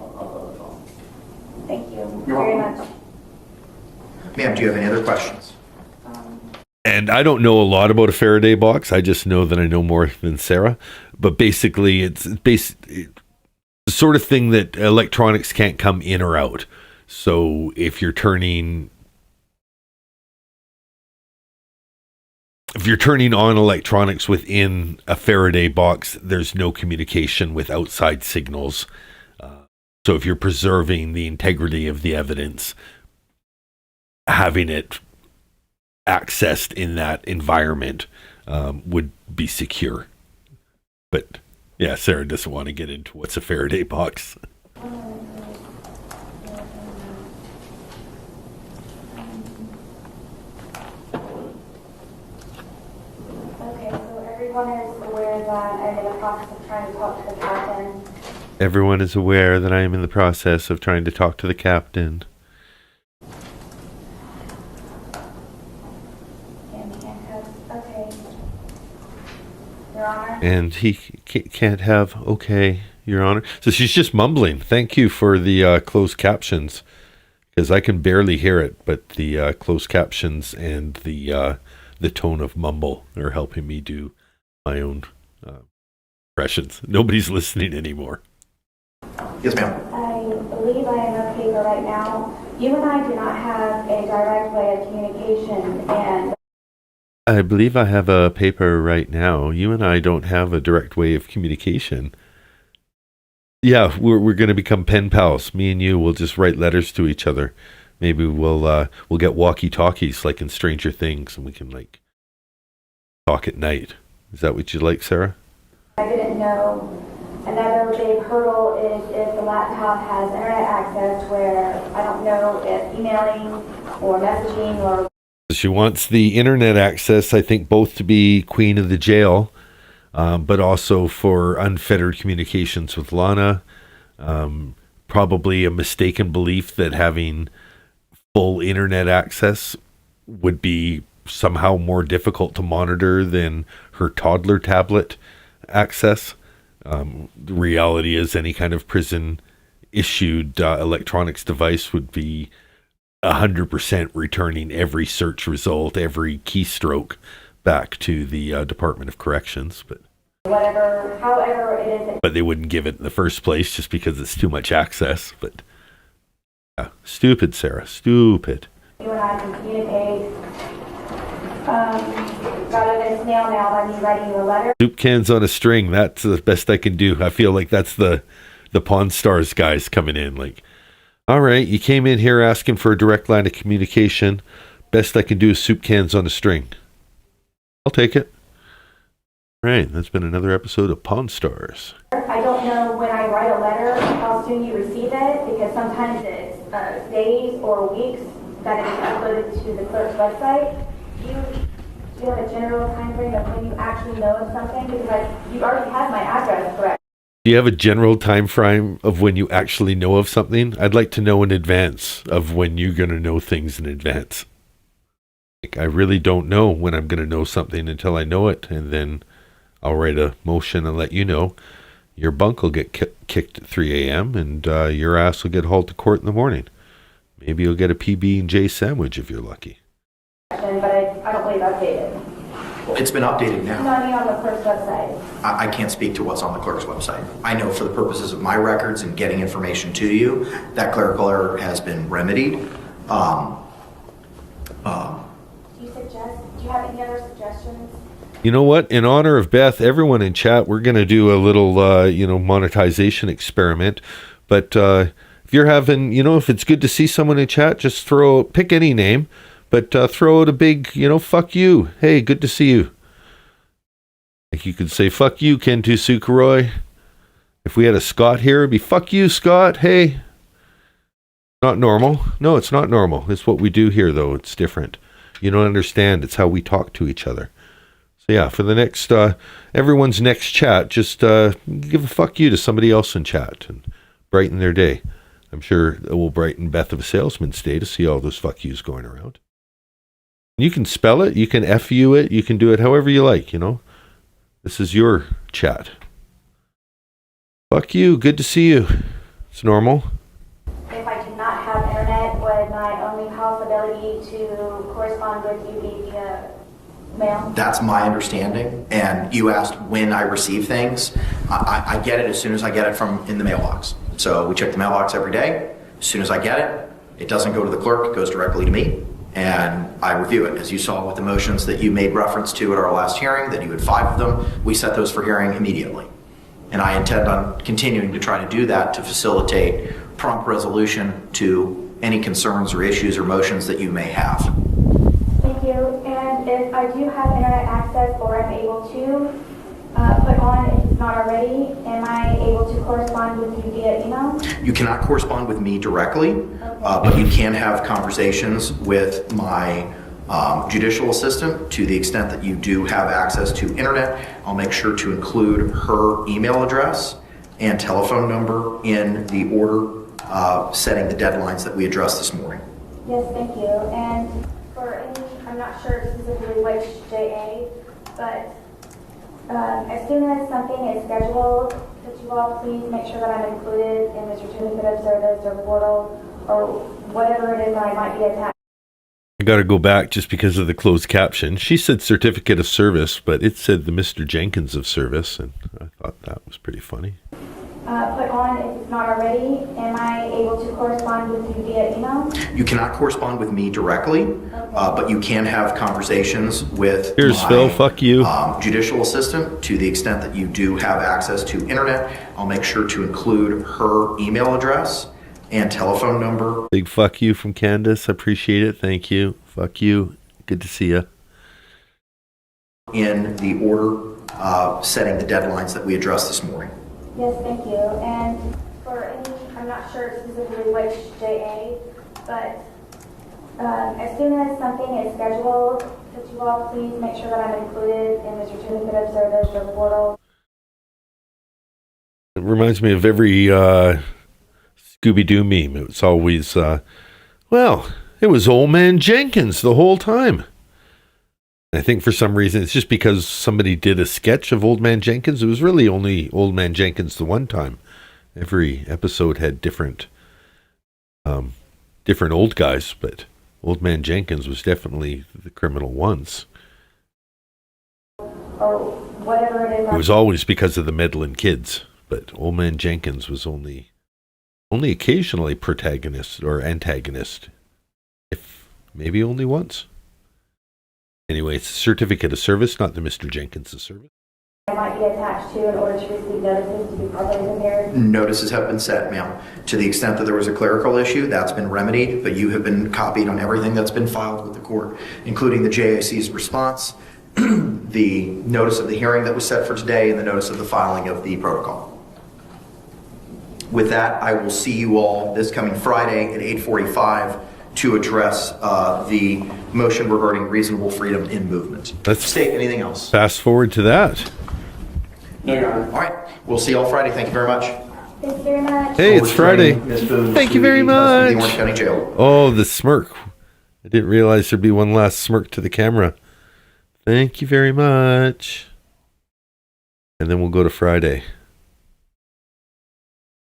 Thank you You're very welcome. much. Ma'am, do you have any other questions? And I don't know a lot about a Faraday box. I just know that I know more than Sarah. But basically, it's the sort of thing that electronics can't come in or out. So if you're turning on electronics within a Faraday box, there's no communication with outside signals. So if you're preserving the integrity of the evidence, having it accessed in that environment would be secure. But yeah, Sarah doesn't want to get into what's a Faraday box. Okay, so everyone is aware that I'm in the process of trying to talk to the captain. Everyone is aware that I am in the process of trying to talk to the captain. Okay. Your Honor? And he can't have, okay, Your Honor. So she's just mumbling. Thank you for the closed captions, because I can barely hear it, but the closed captions and the tone of mumble are helping me do my own impressions. Nobody's listening anymore. Yes, ma'am. I believe I am on paper right now. You and I do not have a direct way of communication, and I believe I have a paper right now. You and I don't have a direct way of communication. Yeah, we're going to become pen pals. Me and you will just write letters to each other. Maybe we'll get walkie-talkies like in Stranger Things, and we can like talk at night. Is that what you like, Sarah? I didn't know. Another big hurdle is if the laptop has internet access, where I don't know if emailing or messaging or... She wants the internet access, I think, both to be queen of the jail, but also for unfettered communications with Lana. Probably a mistaken belief that having full internet access would be somehow more difficult to monitor than her toddler tablet access. The reality is any kind of prison issued electronics device would be 100% returning every search result, every keystroke back to the Department of Corrections, but however it is. But they wouldn't give it in the first place just because it's too much access. But yeah, stupid, Sarah, stupid. You and I can communicate rather than snail mail by me writing you a letter. Soup cans on a string. That's the best I can do. I feel like that's the Pawn Stars guys coming in. Like, all right, you came in here asking for a direct line of communication. Best I can do is soup cans on a string. I'll take it. All right, that's been another episode of Pawn Stars. I don't know when I write a letter how soon you receive it, because sometimes it's days or weeks that it is uploaded to the clerk's website. Do you have a general time frame of when you actually know of something? Because you already have my address, correct? Do you have a general time frame of when you actually know of something? I'd like to know in advance of when you're going to know things in advance. Like, I really don't know when I'm going to know something until I know it, and then I'll write a motion and let you know. Your bunk will get kicked at 3 a.m. and your ass will get hauled to court in the morning. Maybe you'll get a PB&J sandwich if you're lucky. But I don't believe updated. It's been updated now. No, I mean on the clerk's website. I can't speak to what's on the clerk's website. I know for the purposes of my records and getting information to you, that clerical error has been remedied. Do you have any other suggestions? You know what? In honor of Beth, everyone in chat, we're going to do a little, monetization experiment. But if you're having, if it's good to see someone in chat, just pick any name, but throw out a big, fuck you. Hey, good to see you. Like you could say, fuck you, Kentu Sukuroi. If we had a Scott here, it'd be, fuck you, Scott. Hey. Not normal. No, it's not normal. It's what we do here, though. It's different. You don't understand. It's how we talk to each other. So yeah, for the next, everyone's next chat, just give a fuck you to somebody else in chat and brighten their day. I'm sure it will brighten Beth of a Salesman's day to see all those fuck yous going around. You can spell it, you can F-U it, you can do it however you like, This is your chat. Fuck you, good to see you. It's normal. If I did not have internet, would my only possibility to correspond with you be via mail? That's my understanding. And you asked when I receive things. I get it as soon as I get it from in the mailbox. So we check the mailbox every day. As soon as I get it, it doesn't go to the clerk, it goes directly to me. And I review it. As you saw with the motions that you made reference to at our last hearing, that you had 5 of them, we set those for hearing immediately. And I intend on continuing to try to do that to facilitate prompt resolution to any concerns or issues or motions that you may have. Thank you. And if I do have internet access or am able to put on, if it's not already, am I able to correspond with you via email? You cannot correspond with me directly, but you can have conversations with my judicial assistant to the extent that you do have access to internet. I'll make sure to include her email address and telephone number in the order setting the deadlines that we addressed this morning. Yes, thank you. And for any, I'm not sure specifically which JA, but as soon as something is scheduled, could you all please make sure that I'm included in the certificate of service or portal or whatever it is that I might be attached. I got to go back just because of the closed caption. She said certificate of service, but it said the Mr. Jenkins of service, and I thought that was pretty funny. Put on, if it's not already, am I able to correspond with you via email? You cannot correspond with me directly, but you can have conversations with Here's my Phil, fuck you. Judicial assistant to the extent that you do have access to internet. I'll make sure to include her email address and telephone number. Big fuck you from Candace. I appreciate it. Thank you. Fuck you. Good to see you. In the order setting the deadlines that we addressed this morning. Yes, thank you. And for any, I'm not sure specifically which JA, but as soon as something is scheduled, could you all please make sure that I'm included in the certificate of service or portal? It reminds me of every Scooby-Doo meme. It's always, it was Old Man Jenkins the whole time. I think for some reason, it's just because somebody did a sketch of Old Man Jenkins. It was really only Old Man Jenkins the one time. Every episode had different old guys, but Old Man Jenkins was definitely the criminal once. or whatever it is. It was always because of the meddling kids, but Old Man Jenkins was only occasionally protagonist or antagonist, if maybe only once. Anyway, it's a certificate of service, not the Mr. Jenkins' service. I might be attached to in order to receive notices to be properly prepared. Notices have been set, ma'am. To the extent that there was a clerical issue, that's been remedied, but you have been copied on everything that's been filed with the court, including the JAC's response, the notice of the hearing that was set for today, and the notice of the filing of the protocol. With that, I will see you all this coming Friday at 8:45 to address the motion regarding reasonable freedom in movement. Let's state anything else. Fast forward to that. No, Your Honor. All right. We'll see you all Friday. Thank you very much. Thank you very much. Hey, it's Friday. Ms. Boone Thank to you very the much. Orange County Jail. Oh, the smirk. I didn't realize there'd be one last smirk to the camera. Thank you very much. And then we'll go to Friday.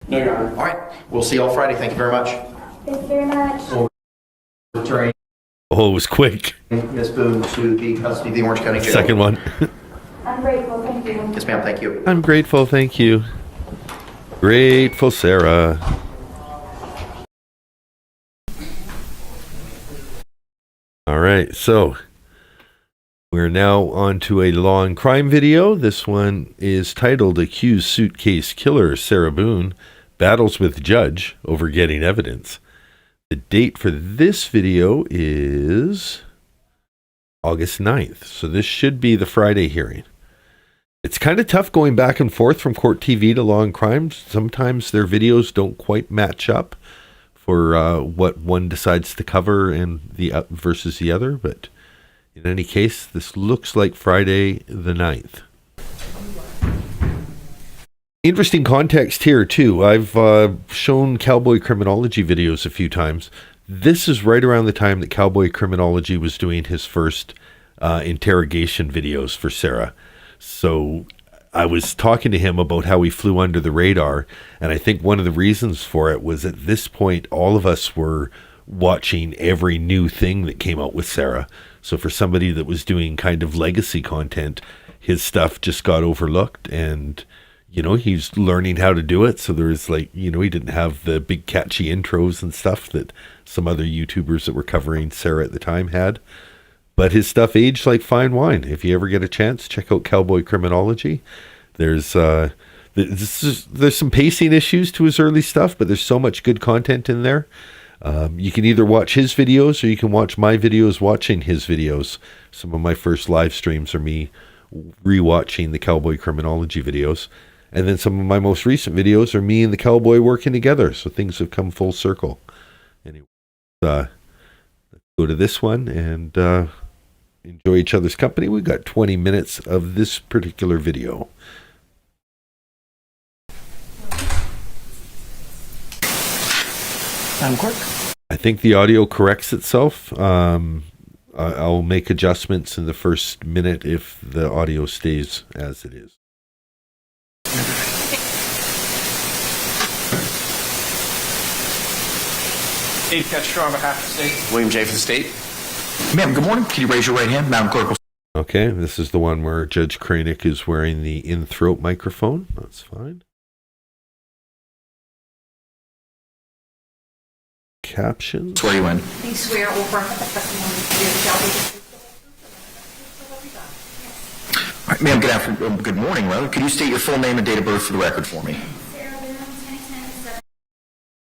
No, Your Honor. All right. We'll see you all Friday. Thank you very much. Thank you very much. Returning Oh, it was quick. Ms. Boone to the custody of the Orange County Jail. Second one. I'm grateful. Thank you. Yes, ma'am. Thank you. I'm grateful, thank you. Grateful, Sarah. All right, so we're now on to a law and crime video. This one is titled Accused Suitcase Killer Sarah Boone Battles with Judge Over Getting Evidence. The date for this video is August 9th, so this should be the Friday hearing. It's kind of tough going back and forth from court TV to law and crime. Sometimes their videos don't quite match up for what one decides to cover and the versus the other. But in any case, this looks like Friday the 9th. Interesting context here too. I've shown cowboy criminology videos a few times. This is right around the time that Cowboy Criminology was doing his first interrogation videos for Sarah. So I was talking to him about how he flew under the radar, and I think one of the reasons for it was at this point all of us were watching every new thing that came out with Sarah. So for somebody that was doing kind of legacy content, his stuff just got overlooked, and you know, he's learning how to do it. So there's like, you know, he didn't have the big catchy intros and stuff that some other YouTubers that were covering Sarah at the time had. But his stuff aged like fine wine. If you ever get a chance, check out Cowboy Criminology. There's some pacing issues to his early stuff, but there's so much good content in there. You can either watch his videos or you can watch my videos watching his videos. Some of my first live streams are me rewatching the Cowboy Criminology videos. And then some of my most recent videos are me and the cowboy working together. So things have come full circle. Anyway, let's go to this one and enjoy each other's company. We've got 20 minutes of this particular video. Madam Clerk. I think the audio corrects itself. I'll make adjustments in the first minute if the audio stays as it is. Dave Ketcher on behalf of the state. William J. for the state. Ma'am, good morning. Can you raise your right hand? Madam Clerk. Okay, this is the one where Judge Kranick is wearing the in-throat microphone. That's fine. Captions. Swear you in. Do you swear or affirm that the testimony you give shall be All right, ma'am, good morning, rather. Could you state your full name and date of birth for the record for me?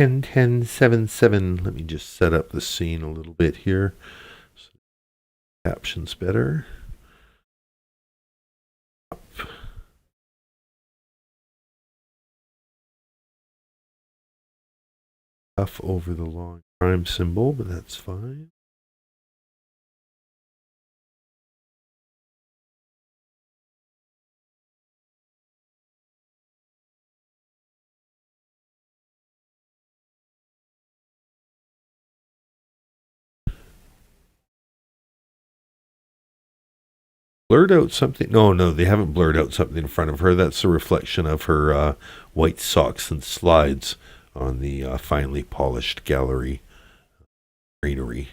10-10-7-7. Let me just set up the scene a little bit here. So captions better. Tough over the long crime symbol, but that's fine. Blurred out something. No, they haven't blurred out something in front of her. That's a reflection of her white socks and slides on the finely polished gallery greenery.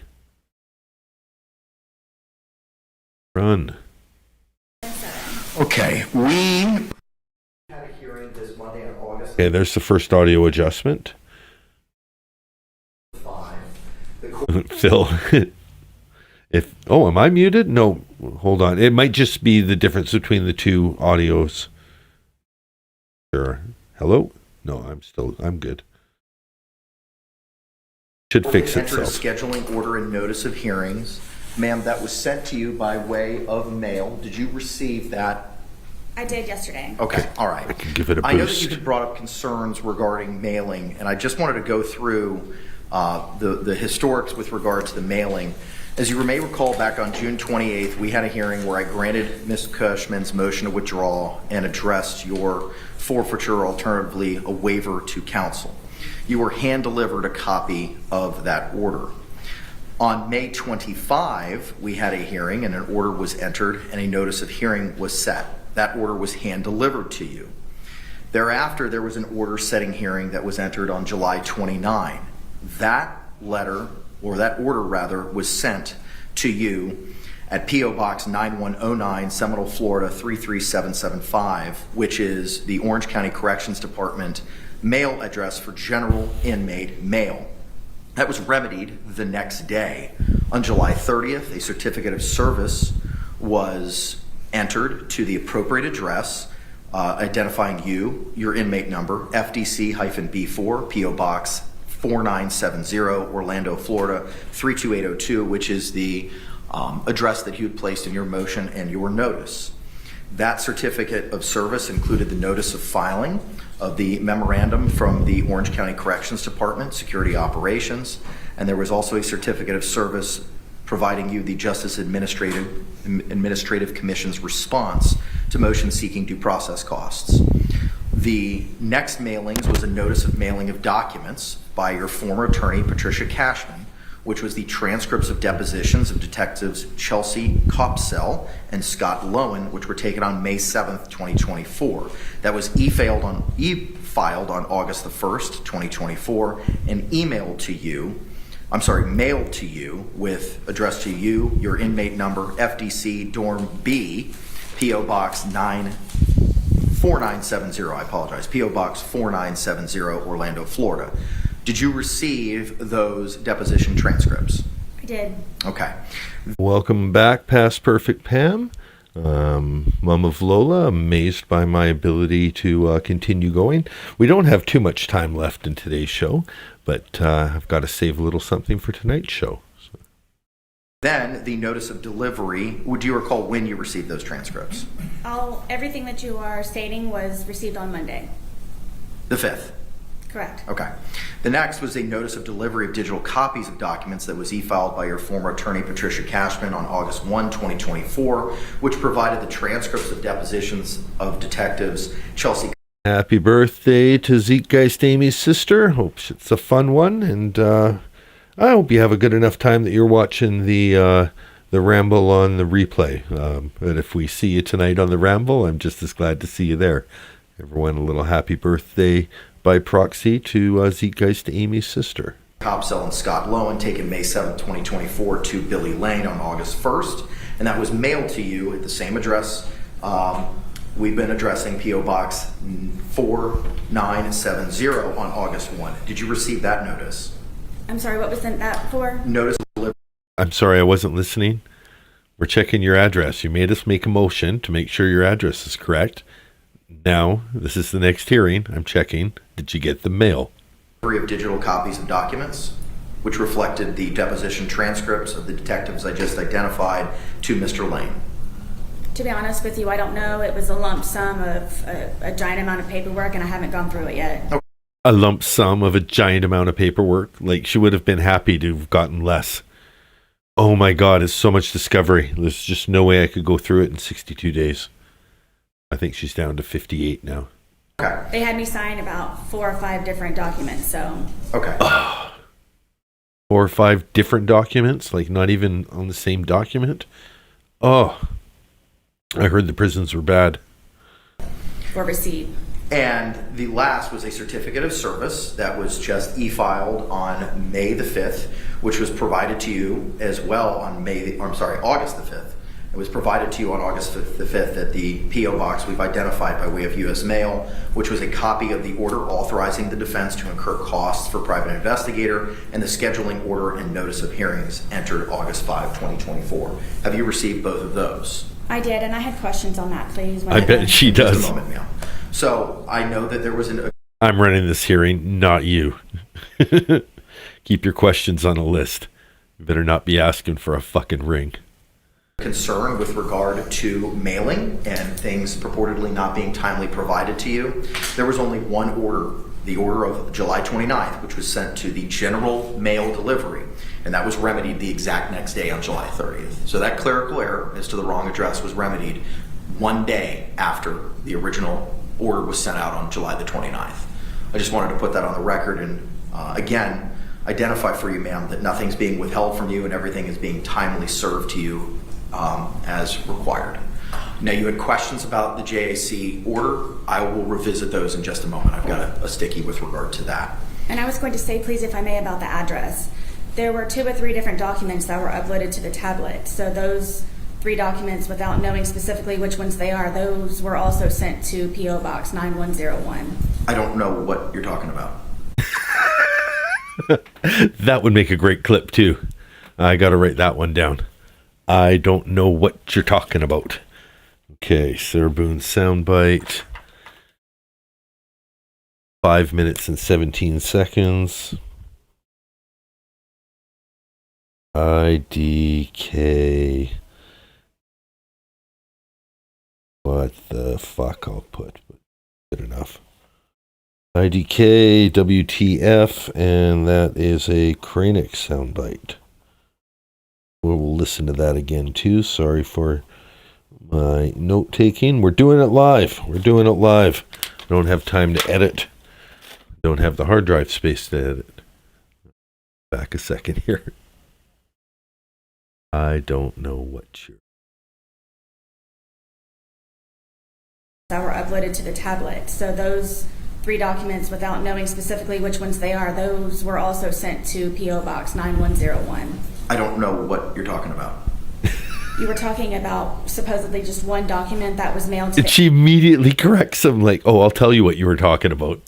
Okay, we had a hearing this Monday on August Okay, there's the first audio adjustment. 5. Phil, am I muted? No, hold on. It might just be the difference between the two audios. Sure. Hello? No, I'm good. Should fix entered a itself. scheduling order and notice of hearings. Ma'am, that was sent to you by way of mail. Did you receive that? I did yesterday. Okay, all right. I can give it a boost. I know that you had brought up concerns regarding mailing, and I just wanted to go through the historics with regard to the mailing. As you may recall, back on June 28th, we had a hearing where I granted Ms. Cushman's motion to withdraw and addressed your forfeiture, alternatively a waiver to counsel. You were hand-delivered a copy of that order. On May 25, we had a hearing and an order was entered and a notice of hearing was set. That order was hand-delivered to you. Thereafter, there was an order setting hearing that was entered on July 29. That order was sent to you at P.O. Box 9109, Seminole, Florida 33775, which is the Orange County Corrections Department mail address for general inmate mail. That was remedied the next day. On July 30th, a certificate of service was entered to the appropriate address, identifying you, your inmate number, FDC-B4, P.O. Box 4970, Orlando, Florida 32802, which is the address that you had placed in your motion and your notice. That certificate of service included the notice of filing of the memorandum from the Orange County Corrections Department, Security Operations, and there was also a certificate of service providing you the Justice Administrative Commission's response to motion seeking due process costs. The next mailings was a notice of mailing of documents by your former attorney, Patricia Cashman, which was the transcripts of depositions of detectives Chelsea Counsel and Scott Lowen, which were taken on May 7th, 2024. That was e-filed on August the 1st, 2024, and mailed to you with address to you, your inmate number, FDC Dorm B, P.O. Box 4970, I apologize, P.O. Box 4970, Orlando, Florida. Did you receive those deposition transcripts? I did. Okay. Welcome back, Past Perfect Pam. Mom of Lola, amazed by my ability to continue going. We don't have too much time left in today's show, but I've got to save a little something for tonight's show. So. Then the notice of delivery, would you recall when you received those transcripts? Everything that you are stating was received on Monday. The 5th? Correct. Okay. The next was a notice of delivery of digital copies of documents that was e-filed by your former attorney, Patricia Cashman, on August 1, 2024, which provided the transcripts of depositions of detectives Chelsea. Happy birthday to Zeitgeist Amy's sister. Hope it's a fun one, and I hope you have a good enough time that you're watching the Ramble on the replay. And if we see you tonight on the Ramble, I'm just as glad to see you there. Everyone, a little happy birthday by proxy to Zeitgeist Amy's sister. Counsel and Scott Lowen, taken May 7, 2024, to Billy Lane on August 1st, and that was mailed to you at the same address. We've been addressing P.O. Box 4970 on August 1. Did you receive that notice? I'm sorry, what was that for? Notice delivery. I'm sorry, I wasn't listening. We're checking your address. You made us make a motion to make sure your address is correct. Now, this is the next hearing. I'm checking. Did you get the mail? Of digital copies of documents, which reflected the deposition transcripts of the detectives I just identified to Mr. Lane. To be honest with you, I don't know. It was a lump sum of a giant amount of paperwork, and I haven't gone through it yet. Okay. A lump sum of a giant amount of paperwork? Like, she would have been happy to have gotten less. Oh my God, it's so much discovery. There's just no way I could go through it in 62 days. I think she's down to 58 now. Okay. They had me sign about 4 or 5 different documents, so. Okay. 4 or 5 different documents? Like, not even on the same document? Oh. I heard the prisons were bad. For receipt. And the last was a certificate of service that was just e-filed on May the 5th, which was provided to you as well on August the 5th, It was provided to you on August 5th at the P.O. Box we've identified by way of U.S. mail, which was a copy of the order authorizing the defense to incur costs for private investigator and the scheduling order and notice of hearings entered August 5, 2024. Have you received both of those? I did, and I had questions on that, please. I bet she does. Just a moment, ma'am. So I know that there was I'm running this hearing, not you. Keep your questions on a list. You better not be asking for a fucking ring. Concern with regard to mailing and things purportedly not being timely provided to you. There was only one order, the order of July 29th, which was sent to the general mail delivery, and that was remedied the exact next day on July 30th. So that clerical error as to the wrong address was remedied one day after the original order was sent out on July the 29th. I just wanted to put that on the record and again, identify for you, ma'am, that nothing's being withheld from you and everything is being timely served to you as required. Now, you had questions about the JAC order. I will revisit those in just a moment. I've got a sticky with regard to that. And I was going to say, please, if I may, about the address. There were 2 or 3 different documents that were uploaded to the tablet. So those 3 documents, without knowing specifically which ones they are, those were also sent to P.O. Box 9101. I don't know what you're talking about. That would make a great clip, too. I got to write that one down. I don't know what you're talking about. Okay, Sarah Boone soundbite. 5 minutes and 17 seconds. IDK. What the fuck I'll put, but good enough. IDK, WTF, and that is a Kranich soundbite. We'll listen to that again too. Sorry for my note taking. We're doing it live. I don't have time to edit. Don't have the hard drive space to edit. Back a second here. I don't know what you're... That were uploaded to the tablet. So those 3 documents, without knowing specifically which ones they are, those were also sent to P.O. Box 9101. I don't know what you're talking about. You were talking about supposedly just one document that was mailed to And she immediately corrects him like, oh, I'll tell you what you were talking about.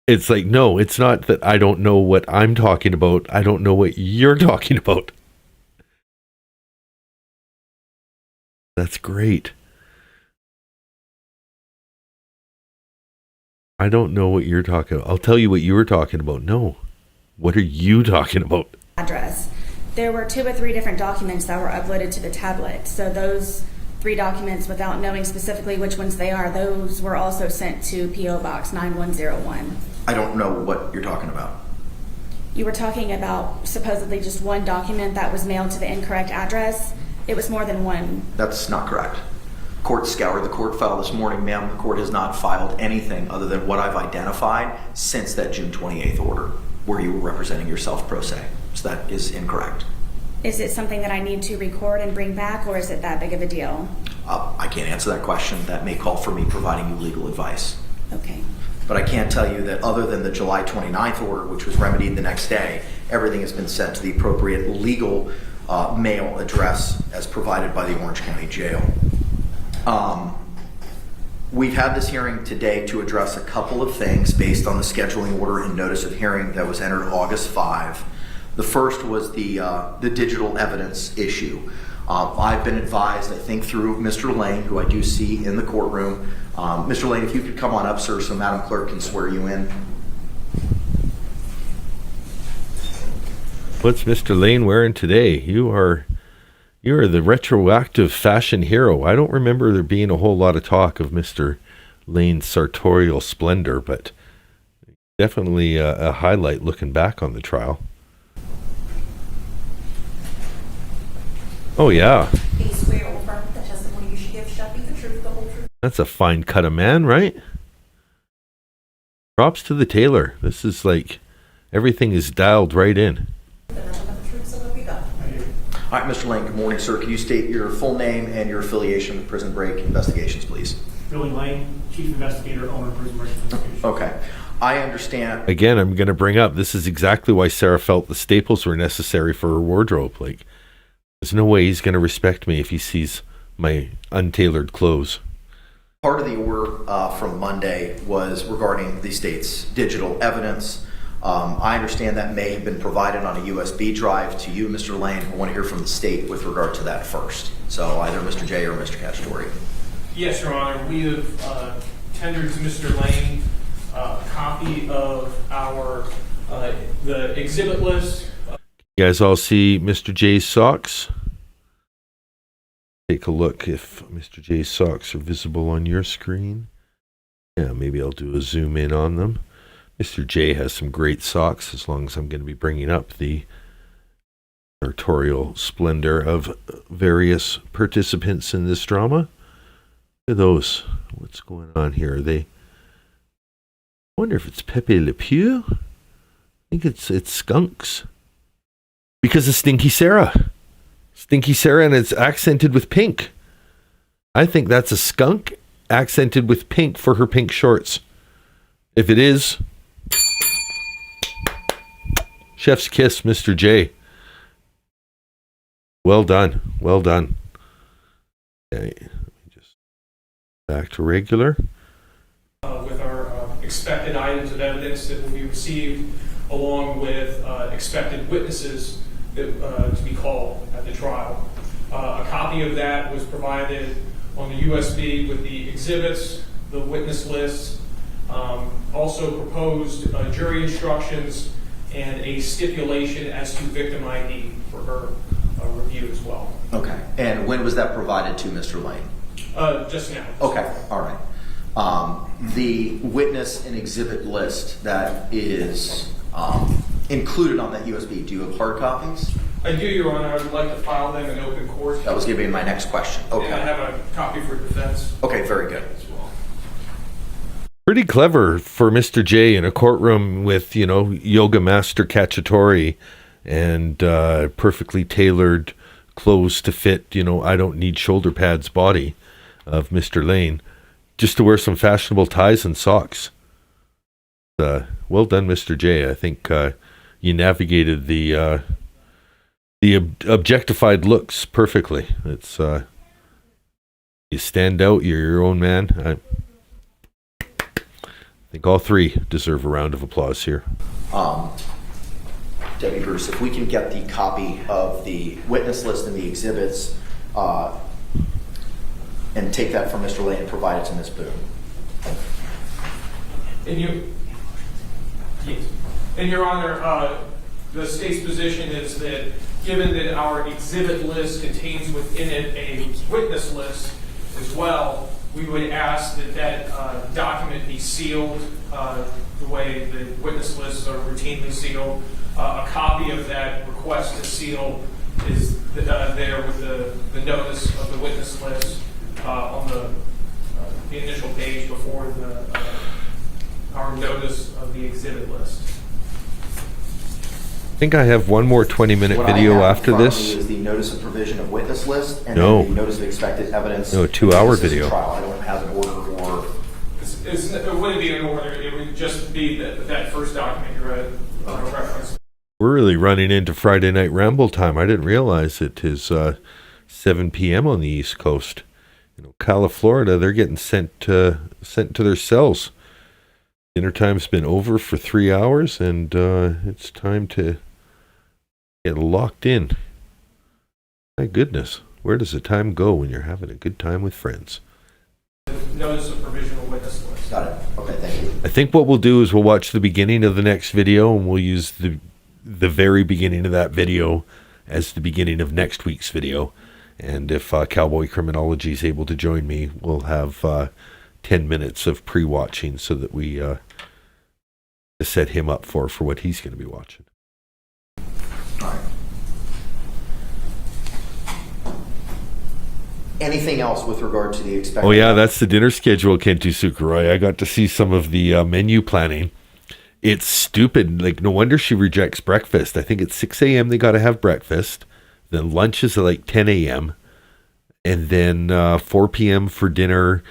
It's like, no, it's not that I don't know what I'm talking about. I don't know what you're talking about. That's great. I don't know what you're talking about. I'll tell you what you were talking about. No. What are you talking about? Address. There were 2 or 3 different documents that were uploaded to the tablet. So those 3 documents, without knowing specifically which ones they are, those were also sent to P.O. Box 9101. I don't know what you're talking about. You were talking about supposedly just one document that was mailed to the incorrect address. It was more than one. That's not correct. Court scoured the court file this morning, ma'am. The court has not filed anything other than what I've identified since that June 28th order, where you were representing yourself pro se. So that is incorrect. Is it something that I need to record and bring back, or is it that big of a deal? I can't answer that question. That may call for me providing you legal advice. Okay. But I can tell you that other than the July 29th order, which was remedied the next day, everything has been sent to the appropriate legal mail address as provided by the Orange County Jail. We've had this hearing today to address a couple of things based on the scheduling order and notice of hearing that was entered August 5. The first was the digital evidence issue. I've been advised, I think through Mr. Lane, who I do see in the courtroom. Mr. Lane, if you could come on up, sir, so Madam Clerk can swear you in. What's Mr. Lane wearing today? You are the retroactive fashion hero. I don't remember there being a whole lot of talk of Mr. Lane's sartorial splendor, but definitely a highlight looking back on the trial. Oh, yeah. That's a fine cut of man, right? Props to the tailor. This is like, everything is dialed right in. All right, Mr. Lane, good morning, sir. Can you state your full name and your affiliation with Prison Break Investigations, please? Billy Lane, Chief Investigator, owner of Prison Break Investigations. Okay. I understand. Again, I'm going to bring up, this is exactly why Sarah felt the staples were necessary for her wardrobe. Like, There's no way he's going to respect me if he sees my untailored clothes. Part of the order from Monday was regarding the state's digital evidence. I understand that may have been provided on a USB drive to you, Mr. Lane. I want to hear from the state with regard to that first. So either Mr. J or Mr. Cacciatore. Yes, Your Honor. We have tendered to Mr. Lane a copy of our the exhibit list. You guys all see Mr. J's socks? Take a look if Mr. J's socks are visible on your screen. Yeah, maybe I'll do a zoom in on them. Mr. J has some great socks, as long as I'm going to be bringing up the sartorial splendor of various participants in this drama. Look at those. What's going on here? Are they... I wonder if it's Pepe Le Pew? I think it's skunks. Because of Stinky Sarah. Stinky Sarah, and it's accented with pink. I think that's a skunk accented with pink for her pink shorts. If it is, chef's kiss, Mr. J. Well done. Well done. Okay, let me just back to regular. With our expected items of evidence that will be received, along with expected witnesses that, to be called at the trial. A copy of that was provided on the USB with the exhibits, the witness lists, also proposed jury instructions and a stipulation as to victim ID for her review as well. Okay. And when was that provided to Mr. Lane? Just now. Okay. All right. The witness and exhibit list that is included on that USB, do you have hard copies? I do, Your Honor. I would like to file them in open court. That was going to be my next question. Okay. And I have a copy for defense. Okay, very good. As well. Pretty clever for Mr. J in a courtroom with, yoga master Cacciatore and perfectly tailored clothes to fit, I don't need shoulder pads body of Mr. Lane, just to wear some fashionable ties and socks. Well done, Mr. J. I think you navigated the objectified looks perfectly. It's you stand out. You're your own man. I think all three deserve a round of applause here. Debbie Bruce, if we can get the copy of the witness list and the exhibits and take that from Mr. Lane and provide it to Ms. Boone. And Your Honor, the state's position is that given that our exhibit list contains within it a witness list as well, we would ask that that document be sealed the way the witness lists are routinely sealed. A copy of that request to seal is there with the notice of the witness list on the initial page before our notice of the exhibit list. I think I have one more 20-minute video after this. Is the notice of provision of witness list and No. then the notice of expected evidence. No, 2-hour video. Trial. I don't have an order or. It wouldn't be an order. It would just be that first document you read reference. We're really running into Friday Night Ramble time. I didn't realize it is 7 p.m. on the East Coast. Cali, Florida, they're getting sent to their cells. Dinner time's been over for 3 hours, and it's time to get locked in. My goodness, where does the time go when you're having a good time with friends? Notice of provisional witness list. Got it. Okay, thank you. I think what we'll do is we'll watch the beginning of the next video, and we'll use the very beginning of that video as the beginning of next week's video. And if Cowboy Criminology is able to join me, we'll have 10 minutes of pre-watching so that we set him up for what he's going to be watching. All right. Anything else with regard to the expected? Oh yeah, that's the dinner schedule, Kentu Sukuroi. I got to see some of the menu planning. It's stupid. Like, no wonder she rejects breakfast. I think it's 6 a.m. they got to have breakfast. Then lunch is at like 10 a.m. And then 4 p.m. for dinner.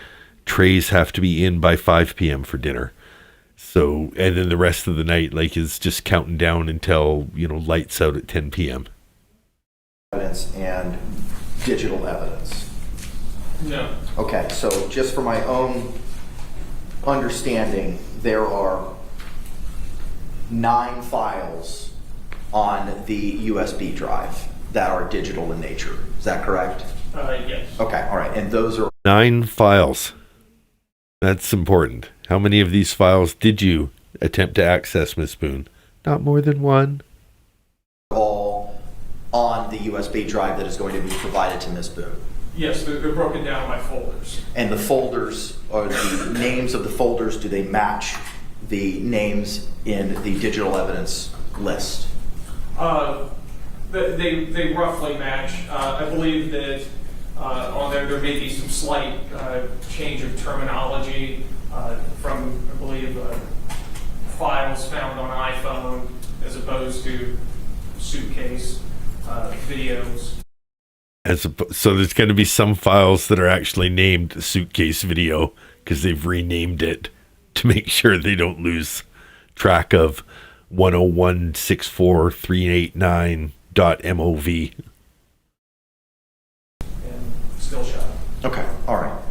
Trays have to be in by 5 p.m. for dinner. So, and then the rest of the night, like, is just counting down until, lights out at 10 p.m. evidence and digital evidence? No. Okay, so just for my own understanding, there are 9 files on the USB drive that are digital in nature. Is that correct? Yes. Okay, all right. And those are 9 files. That's important. How many of these files did you attempt to access, Ms. Boone? Not more than 1. all on the USB drive that is going to be provided to Ms. Boone. Yes, they're broken down by folders. And the folders, are the names of the folders, do they match the names in the digital evidence list? They roughly match. I believe that on there may be some slight change of terminology from, I believe, files found on iPhone as opposed to suitcase videos. So there's going to be some files that are actually named suitcase video because they've renamed it to make sure they don't lose track of 101.64.389.mov. And still shut. Okay, all right.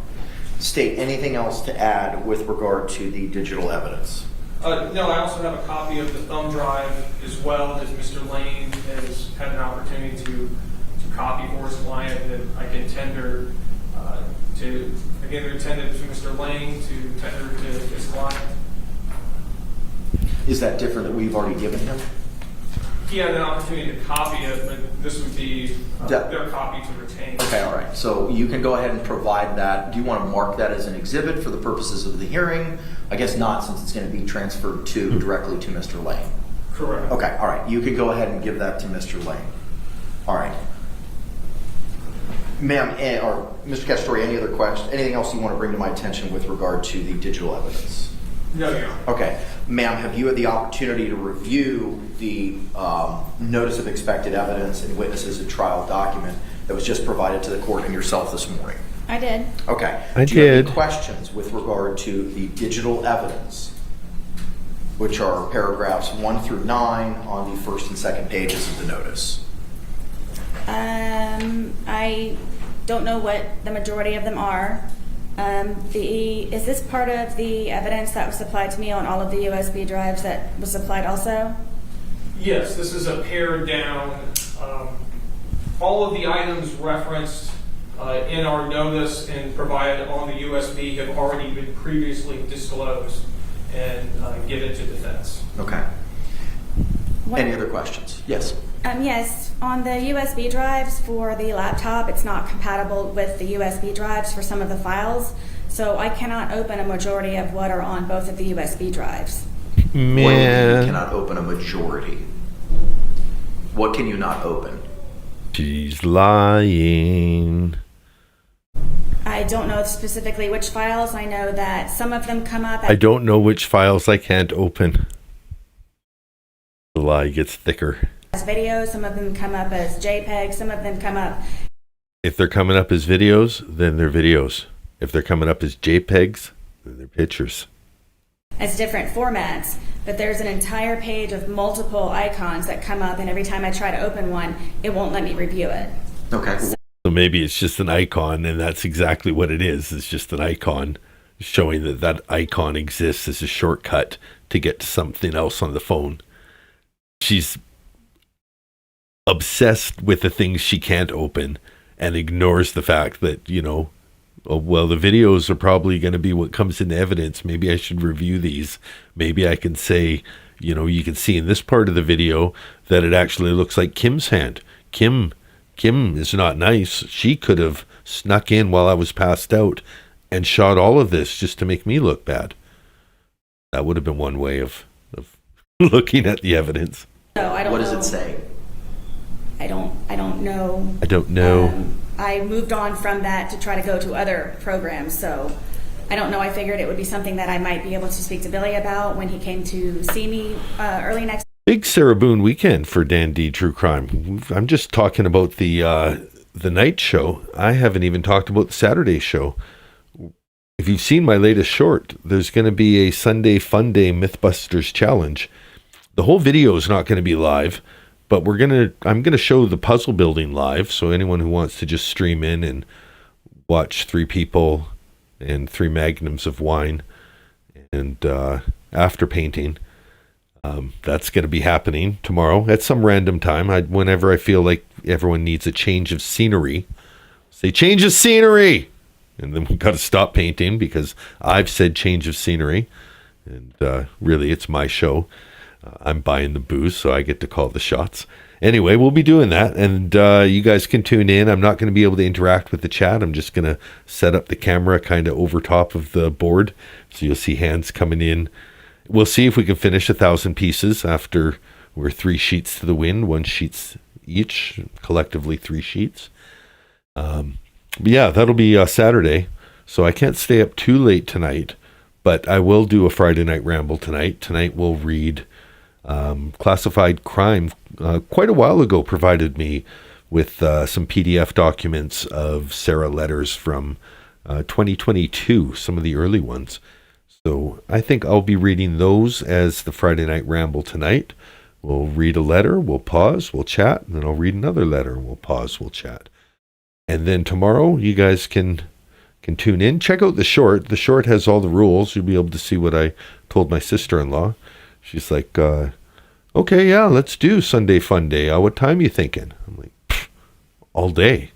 State, anything else to add with regard to the digital evidence? No, I also have a copy of the thumb drive as well, as Mr. Lane has had an opportunity to copy for his client that I can tender to, again, they're tended to Mr. Lane to tender to his client. Is that different that we've already given him? He had an opportunity to copy it, but this would be their copy to retain. Okay, all right. So you can go ahead and provide that. Do you want to mark that as an exhibit for the purposes of the hearing? I guess not, since it's going to be transferred directly to Mr. Lane. Correct. Okay, all right. You can go ahead and give that to Mr. Lane. All right. Ma'am, or Mr. Castore, any other questions? Anything else you want to bring to my attention with regard to the digital evidence? No, Your Honor. Okay. Ma'am, have you had the opportunity to review the notice of expected evidence and witnesses at trial document that was just provided to the court and yourself this morning? I did. Okay. I Do you have did. any questions with regard to the digital evidence, which are paragraphs 1 through 9 on the first and second pages of the notice? I don't know what the majority of them are. Is this part of the evidence that was supplied to me on all of the USB drives that was supplied also? Yes, this is a pared down. All of the items referenced in our notice and provided on the USB have already been previously disclosed and given to defense. Okay. Any other questions? Yes. Yes, on the USB drives for the laptop, it's not compatible with the USB drives for some of the files, so I cannot open a majority of what are on both of the USB drives. What do you mean Man. you cannot open a majority? What can you not open? She's lying. I don't know specifically which files. I know that some of them come up I don't know which files I can't open. The lie gets thicker. as videos, some of them come up as JPEG, some of them come up. If they're coming up as videos, then they're videos. If they're coming up as JPEGs, then they're pictures. As different formats, but there's an entire page of multiple icons that come up, and every time I try to open one, it won't let me review it. Okay. So maybe it's just an icon, and that's exactly what it is. It's just an icon showing that that icon exists as a shortcut to get to something else on the phone. She's obsessed with the things she can't open and ignores the fact that, oh, well, the videos are probably going to be what comes into evidence. Maybe I should review these. Maybe I can say, you can see in this part of the video that it actually looks like Kim's hand. Kim is not nice. She could have snuck in while I was passed out and shot all of this just to make me look bad. That would have been one way of looking at the evidence. So I don't What know. does it say? I don't know. I don't know. I moved on from that to try to go to other programs, so I don't know. I figured it would be something that I might be able to speak to Billy about when he came to see me early next. Big Sarah Boone weekend for Dan D True Crime. I'm just talking about the night show. I haven't even talked about the Saturday show. If you've seen my latest short, there's going to be a Sunday Fun Day Mythbusters challenge. The whole video is not going to be live, But I'm gonna show the puzzle building live, so anyone who wants to just stream in and watch 3 people and 3 magnums of wine and after painting, that's going to be happening tomorrow at some random time. Whenever I feel like everyone needs a change of scenery, say change of scenery, and then we got to stop painting because I've said change of scenery, and really it's my show. I'm buying the booze, so I get to call the shots. Anyway, we'll be doing that, and you guys can tune in. I'm not going to be able to interact with the chat. I'm just going to set up the camera kind of over top of the board, so you'll see hands coming in. We'll see if we can finish 1,000 pieces after we're 3 sheets to the wind, 1 sheet each, collectively 3 sheets. But yeah, that'll be Saturday, so I can't stay up too late tonight, but I will do a Friday night ramble tonight. Tonight we'll read Classified Crime. Quite a while ago provided me with some PDF documents of Sarah letters from 2022, some of the early ones. So I think I'll be reading those as the Friday night ramble tonight. We'll read a letter, we'll pause, we'll chat, and then I'll read another letter, we'll pause, we'll chat. And then tomorrow you guys can tune in. Check out the short. The short has all the rules. You'll be able to see what I told my sister-in-law. She's like, okay, yeah, let's do Sunday Fun Day. What time you thinking? I'm like, all day.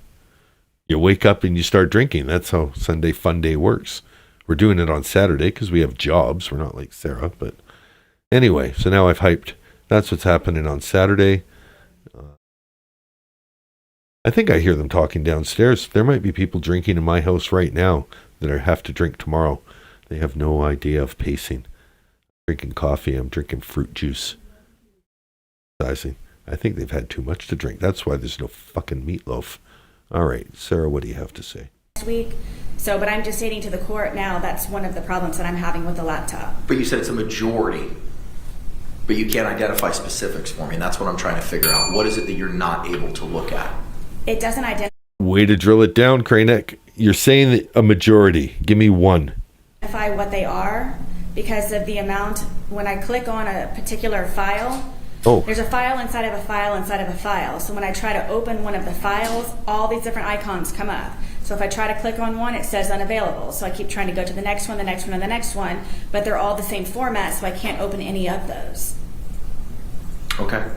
You wake up and you start drinking. That's how Sunday Fun Day works. We're doing it on Saturday because we have jobs. We're not like Sarah, but anyway, so now I've hyped. That's what's happening on Saturday. I think I hear them talking downstairs. There might be people drinking in my house right now that I have to drink tomorrow. They have no idea of pacing. I'm drinking coffee. I'm drinking fruit juice. I think they've had too much to drink. That's why there's no fucking meatloaf. All right, Sarah, what do you have to say? Week. So, but I'm just stating to the court now that's one of the problems that I'm having with the laptop. But you said it's a majority, but you can't identify specifics for me, and that's what I'm trying to figure out. What is it that you're not able to look at? It doesn't Way to drill it down, Kranek. You're saying that a majority. Give me one. identify what they are because of the amount. When I click on a particular file, there's a file inside of a file inside of a file. So when I try to open one of the files, all these different icons come up. So if I try to click on one, it says unavailable. So I keep trying to go to the next one, the next one, and the next one, but they're all the same format, so I can't open any of those. Okay.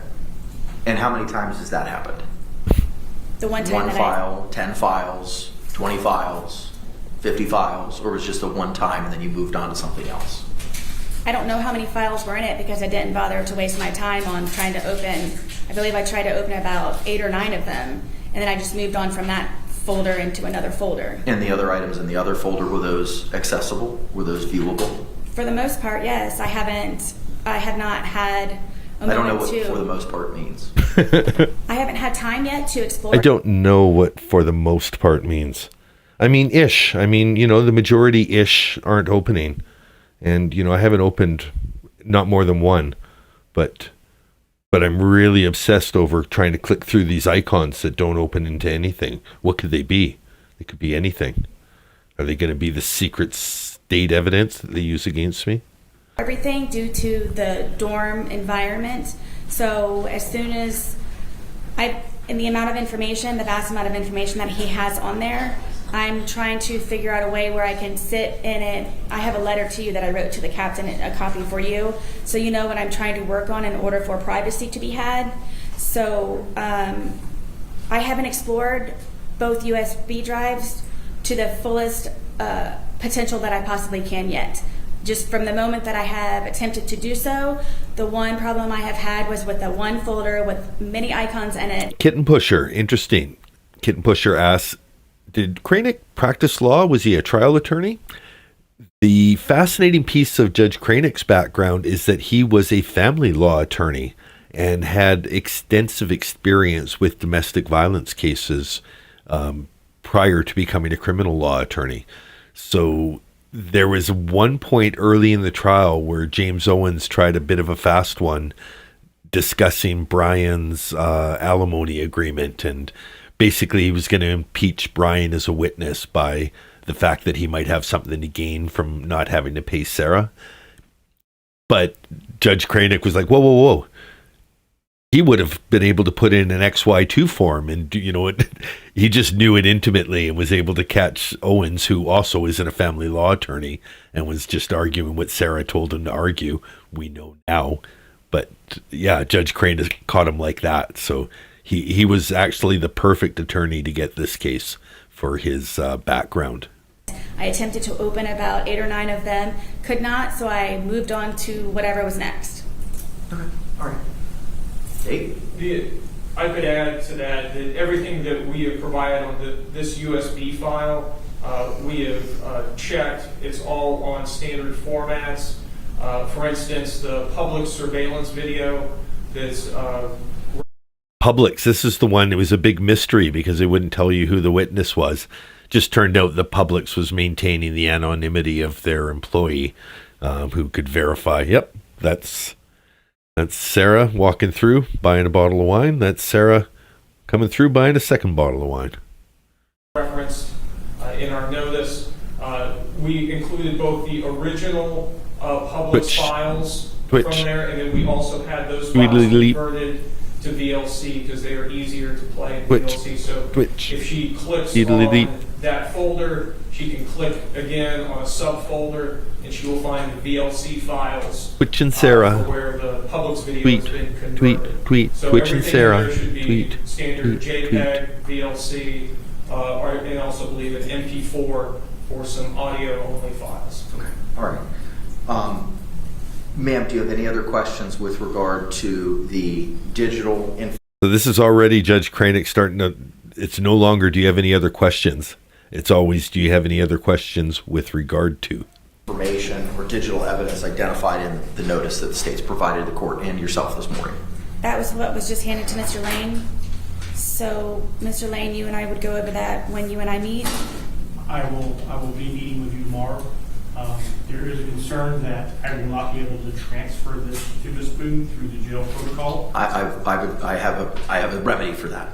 And how many times has that happened? The one time One that file, 10 files, 20 files, 50 files, or was it just a one time and then you moved on to something else? I don't know how many files were in it because I didn't bother to waste my time on trying to open. I believe I tried to open about 8 or 9 of them, and then I just moved on from that folder into another folder. And the other items in the other folder, were those accessible? Were those viewable? For the most part, yes. I have not had a I don't know moment what to. for the most part means. I haven't had time yet to explore. I don't know what for the most part means. I mean, ish. I mean, the majority-ish aren't opening. And, I haven't opened not more than one. But I'm really obsessed over trying to click through these icons that don't open into anything. What could they be? They could be anything. Are they going to be the secret state evidence that they use against me? Everything due to the dorm environment. So as soon as in the amount of information, the vast amount of information that he has on there, I'm trying to figure out a way where I can sit in it. I have a letter to you that I wrote to the captain, a copy for you, so you know what I'm trying to work on in order for privacy to be had. So I haven't explored both USB drives to the fullest potential that I possibly can yet. Just from the moment that I have attempted to do so, the one problem I have had was with the one folder with many icons in it. Kitten Pusher, interesting. Kitten Pusher asks, did Kranek practice law? Was he a trial attorney? The fascinating piece of Judge Kranek's background is that he was a family law attorney and had extensive experience with domestic violence cases prior to becoming a criminal law attorney. So there was one point early in the trial where James Owens tried a bit of a fast one discussing Brian's alimony agreement, and basically he was going to impeach Brian as a witness by the fact that he might have something to gain from not having to pay Sarah. But Judge Kranek was like, whoa. he would have been able to put in an XY2 form, and he just knew it intimately and was able to catch Owens, who also isn't a family law attorney, and was just arguing what Sarah told him to argue. We know now, but yeah, Judge Crane has caught him like that. So he was actually the perfect attorney to get this case for his background. I attempted to open about 8 or 9 of them, could not, so I moved on to whatever was next. Okay, all right. Dave? I could add to that everything that we have provided on this USB file, we have checked. It's all on standard formats. For instance, the public surveillance video that's... Publix, this is the one, it was a big mystery because they wouldn't tell you who the witness was. Just turned out the Publix was maintaining the anonymity of their employee who could verify, yep, that's Sarah walking through, buying a bottle of wine. That's Sarah coming through, buying a second bottle of wine. Referenced in our notice, we included both the original Publix files from there, and then we also had those files converted to VLC because they are easier to play in VLC. So if she clicks on that folder, she can click again on a subfolder, and she will find the VLC files where the Publix video has been converted. So Twitch and Sarah. There should be standard JPEG, VLC, and also believe an MP4 for some audio-only files. Okay, all right. Ma'am, do you have any other questions with regard to the digital info? So this is already Judge Cranick starting to, it's no longer do you have any other questions? It's always do you have any other questions with regard to information or digital evidence identified in the notice that the state's provided the court and yourself this morning? That was what was just handed to Mr. Lane. So, Mr. Lane, you and I would go over that when you and I meet. I will be meeting with you tomorrow. There is a concern that I will not be able to transfer this to Ms. Boone through the jail protocol. I have a remedy for that.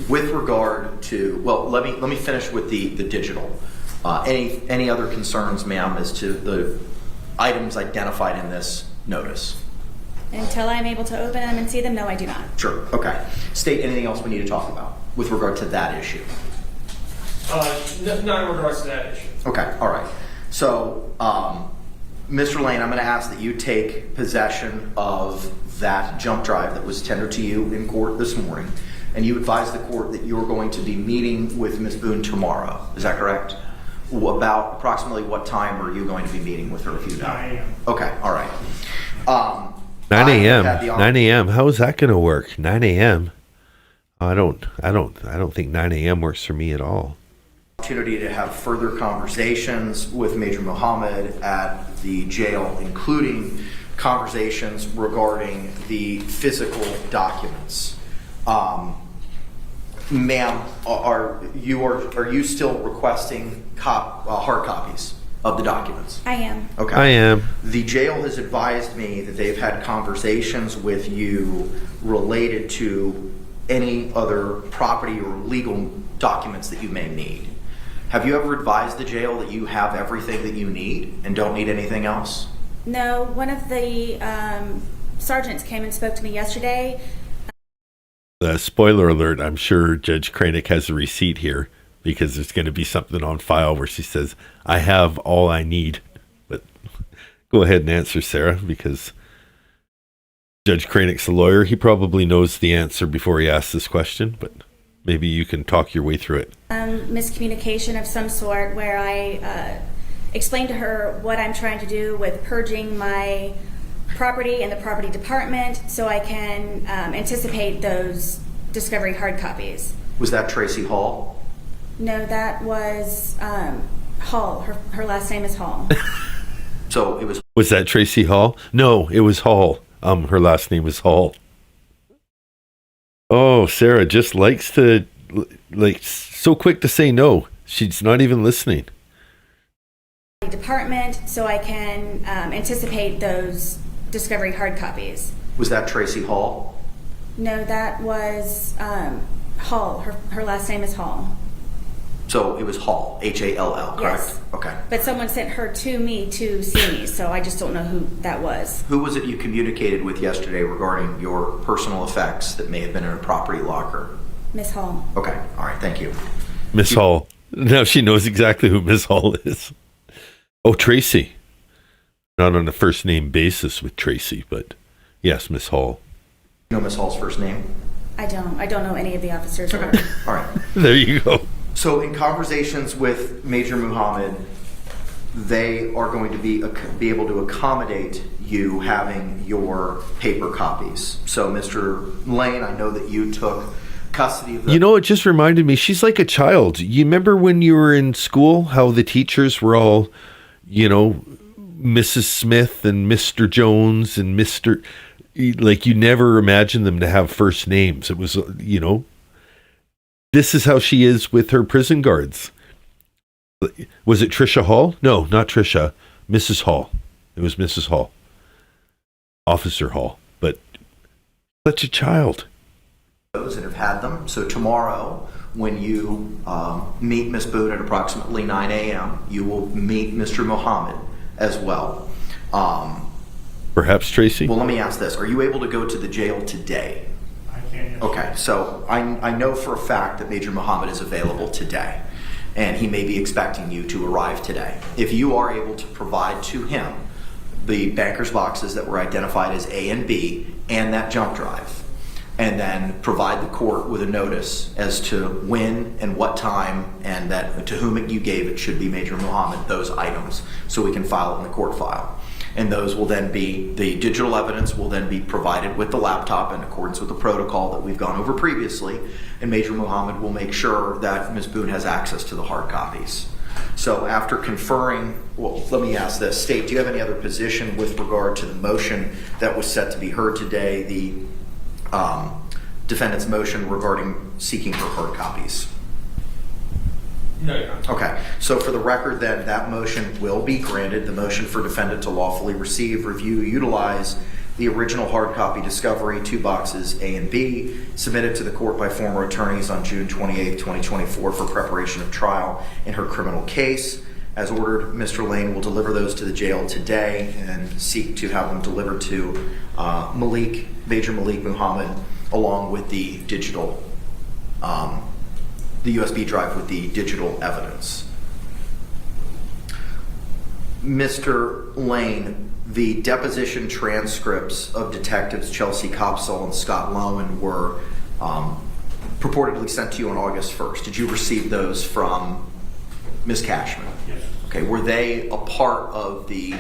With regard to, well, let me finish with the digital. Any other concerns, ma'am, as to the items identified in this notice? Until I'm able to open them and see them, no, I do not. Sure. Okay. State, anything else we need to talk about with regard to that issue? Not in regards to that issue. Okay, all right. So, Mr. Lane, I'm going to ask that you take possession of that jump drive that was tendered to you in court this morning, and you advise the court that you're going to be meeting with Ms. Boone tomorrow. Is that correct? About approximately what time are you going to be meeting with her if you know? 9 a.m. Okay, all right. 9 a.m. 9 a.m. How is that going to work? 9 a.m. I don't think 9 a.m. works for me at all. Opportunity to have further conversations with Major Mohammed at the jail, including conversations regarding the physical documents. Ma'am, are you still requesting hard copies of the documents? I am. Okay. I am. The jail has advised me that they've had conversations with you related to any other property or legal documents that you may need. Have you ever advised the jail that you have everything that you need and don't need anything else? No, one of the sergeants came and spoke to me yesterday. Spoiler alert, I'm sure Judge Cranick has a receipt here because there's going to be something on file where she says, I have all I need. But go ahead and answer, Sarah, because Judge Cranick's a lawyer. He probably knows the answer before he asks this question, but maybe you can talk your way through it. Miscommunication of some sort where I explained to her what I'm trying to do with purging my property and the property department so I can anticipate those discovery hard copies. Was that Tracie Hall? No, that was Hall. Her last name is Hall. So it was... Was that Tracie Hall? No, it was Hall. Her last name was Hall. Oh, Sarah just likes to, so quick to say no. She's not even listening. Department, so I can anticipate those discovery hard copies. Was that Tracie Hall? No, that was Hall. Her last name is Hall. So it was Hall, Hall, correct? Yes. Okay. But someone sent her to me to see me, so I just don't know who that was. Who was it you communicated with yesterday regarding your personal effects that may have been in a property locker? Miss Hall. Okay, all right, thank you. Miss Hall. Now she knows exactly who Miss Hall is. Oh, Tracie. Not on a first name basis with Tracie, but yes, Miss Hall. You know Miss Hall's first name? I don't know any of the officers. Okay. All right. There you go. So in conversations with Major Muhammad, they are going to be able to accommodate you having your paper copies. So Mr. Lane, I know that you took custody of the... You know, it just reminded me, she's like a child. You remember when you were in school, how the teachers were all, you know, Mrs. Smith and Mr. Jones and Mr. Like, you never imagined them to have first names. It was, you know, this is how she is with her prison guards. Was it Trisha Hall? No, not Trisha. Mrs. Hall. It was Mrs. Hall. Officer Hall. But such a child. Those that have had them. So tomorrow, when you meet Miss Boone at approximately 9 a.m., you will meet Mr. Muhammad as well. Perhaps Tracie? Well, let me ask this. Are you able to go to the jail today? I can. Okay, so I know for a fact that Major Muhammad is available today, and he may be expecting you to arrive today. If you are able to provide to him the banker's boxes that were identified as A and B and that jump drive, and then provide the court with a notice as to when and what time and that to whom you gave it should be Major Muhammad, those items, so we can file it in the court file. And those will then be, the digital evidence will then be provided with the laptop in accordance with the protocol that we've gone over previously, and Major Muhammad will make sure that Ms. Boone has access to the hard copies. So after conferring, well, let me ask this. State, do you have any other position with regard to the motion that was set to be heard today, the defendant's motion regarding seeking her hard copies? No, Your Honor. Okay, so for the record then, that motion will be granted. The motion for defendant to lawfully receive, review, utilize the original hard copy discovery, 2 boxes A and B, submitted to the court by former attorneys on June 28, 2024 for preparation of trial in her criminal case. As ordered, Mr. Lane will deliver those to the jail today and seek to have them delivered to Major Malik Muhammad, along with the digital, the USB drive with the digital evidence. Mr. Lane, the deposition transcripts of detectives Chelsea Copsall and Scott Lowen were purportedly sent to you on August 1st. Did you receive those from Ms. Cashman? Yes. Okay, were they a part of the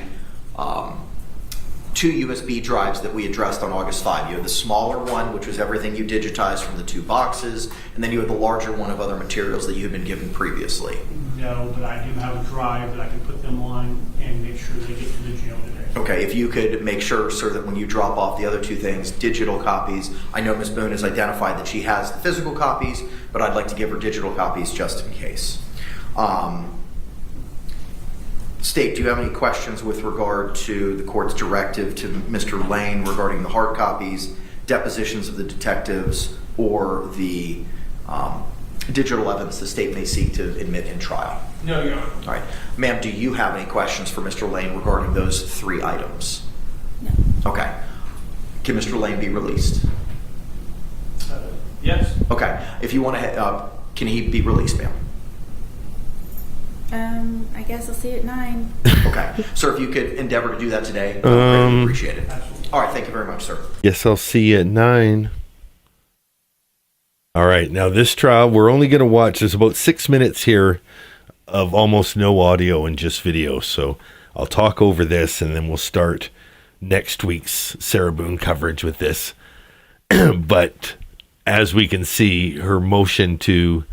2 USB drives that we addressed on August 5? You had the smaller one, which was everything you digitized from the 2 boxes, and then you had the larger one of other materials that you had been given previously. No, but I do have a drive that I can put them on and make sure they get to the jail today. Okay, if you could make sure, sir, that when you drop off the other 2 things, digital copies, I know Ms. Boone has identified that she has the physical copies, but I'd like to give her digital copies just in case. State, do you have any questions with regard to the court's directive to Mr. Lane regarding the hard copies, depositions of the detectives, or the digital evidence the state may seek to admit in trial? No, Your Honor. All right. Ma'am, do you have any questions for Mr. Lane regarding those 3 items? No. Okay. Can Mr. Lane be released? Yes. Okay. If you want to, can he be released, ma'am? I guess I'll see you at 9. Okay. Sir, if you could endeavor to do that today, I really appreciate it. All right. Thank you very much, sir. Yes, I'll see you at 9. All right. Now, this trial, we're only going to watch, there's about 6 minutes here of almost no audio and just video. So I'll talk over this, and then we'll start next week's Sarah Boone coverage with this. But as we can see, her motion to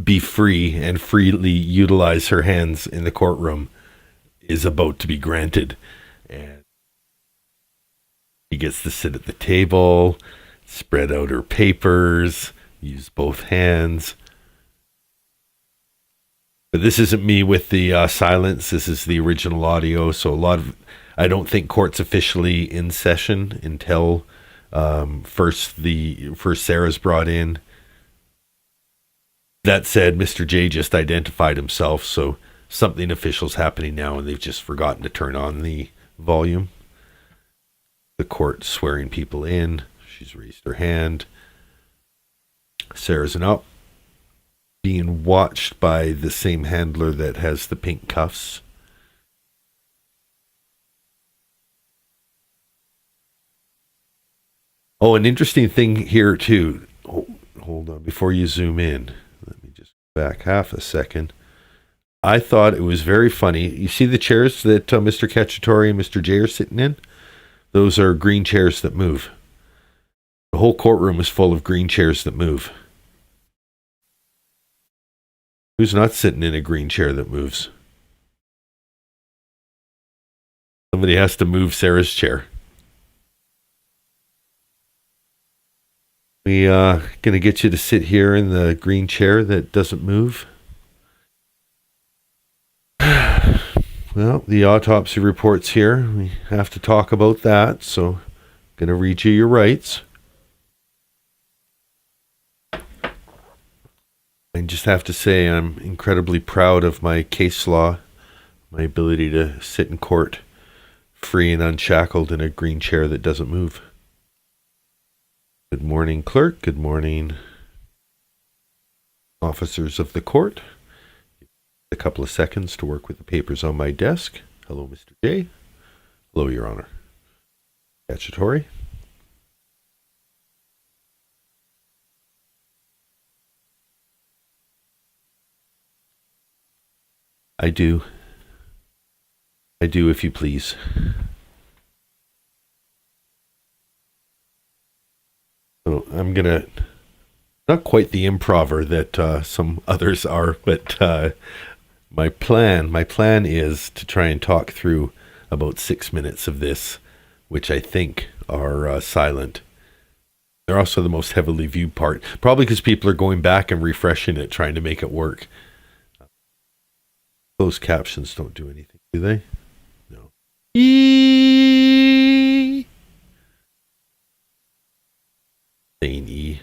be free and freely utilize her hands in the courtroom is about to be granted. And she gets to sit at the table, spread out her papers, use both hands. But this isn't me with the silence. This is the original audio. So I don't think court's officially in session until first Sarah's brought in. That said, Mr. J just identified himself, so something official's happening now, and they've just forgotten to turn on the volume. The court swearing people in. She's raised her hand. Sarah's up, being watched by the same handler that has the pink cuffs. Oh, an interesting thing here, too. Hold on, before you zoom in, let me just back half a second. I thought it was very funny. You see the chairs that Mr. Cacciatore and Mr. J are sitting in? Those are green chairs that move. The whole courtroom is full of green chairs that move. Who's not sitting in a green chair that moves? Somebody has to move Sarah's chair. We going to get you to sit here in the green chair that doesn't move. Well, the autopsy report's here. We have to talk about that, so I'm going to read you your rights. I just have to say I'm incredibly proud of my case law, my ability to sit in court free and unshackled in a green chair that doesn't move. Good morning, clerk. Good morning, officers of the court. A couple of seconds to work with the papers on my desk. Hello, Mr. J. Hello, Your Honor. Statutory. I do, if you please. So I'm gonna, not quite the improver that some others are, but my plan is to try and talk through about 6 minutes of this, which I think are silent. They're also the most heavily viewed part, probably because people are going back and refreshing it, trying to make it work. Closed captions don't do anything, do they? No. Saying E.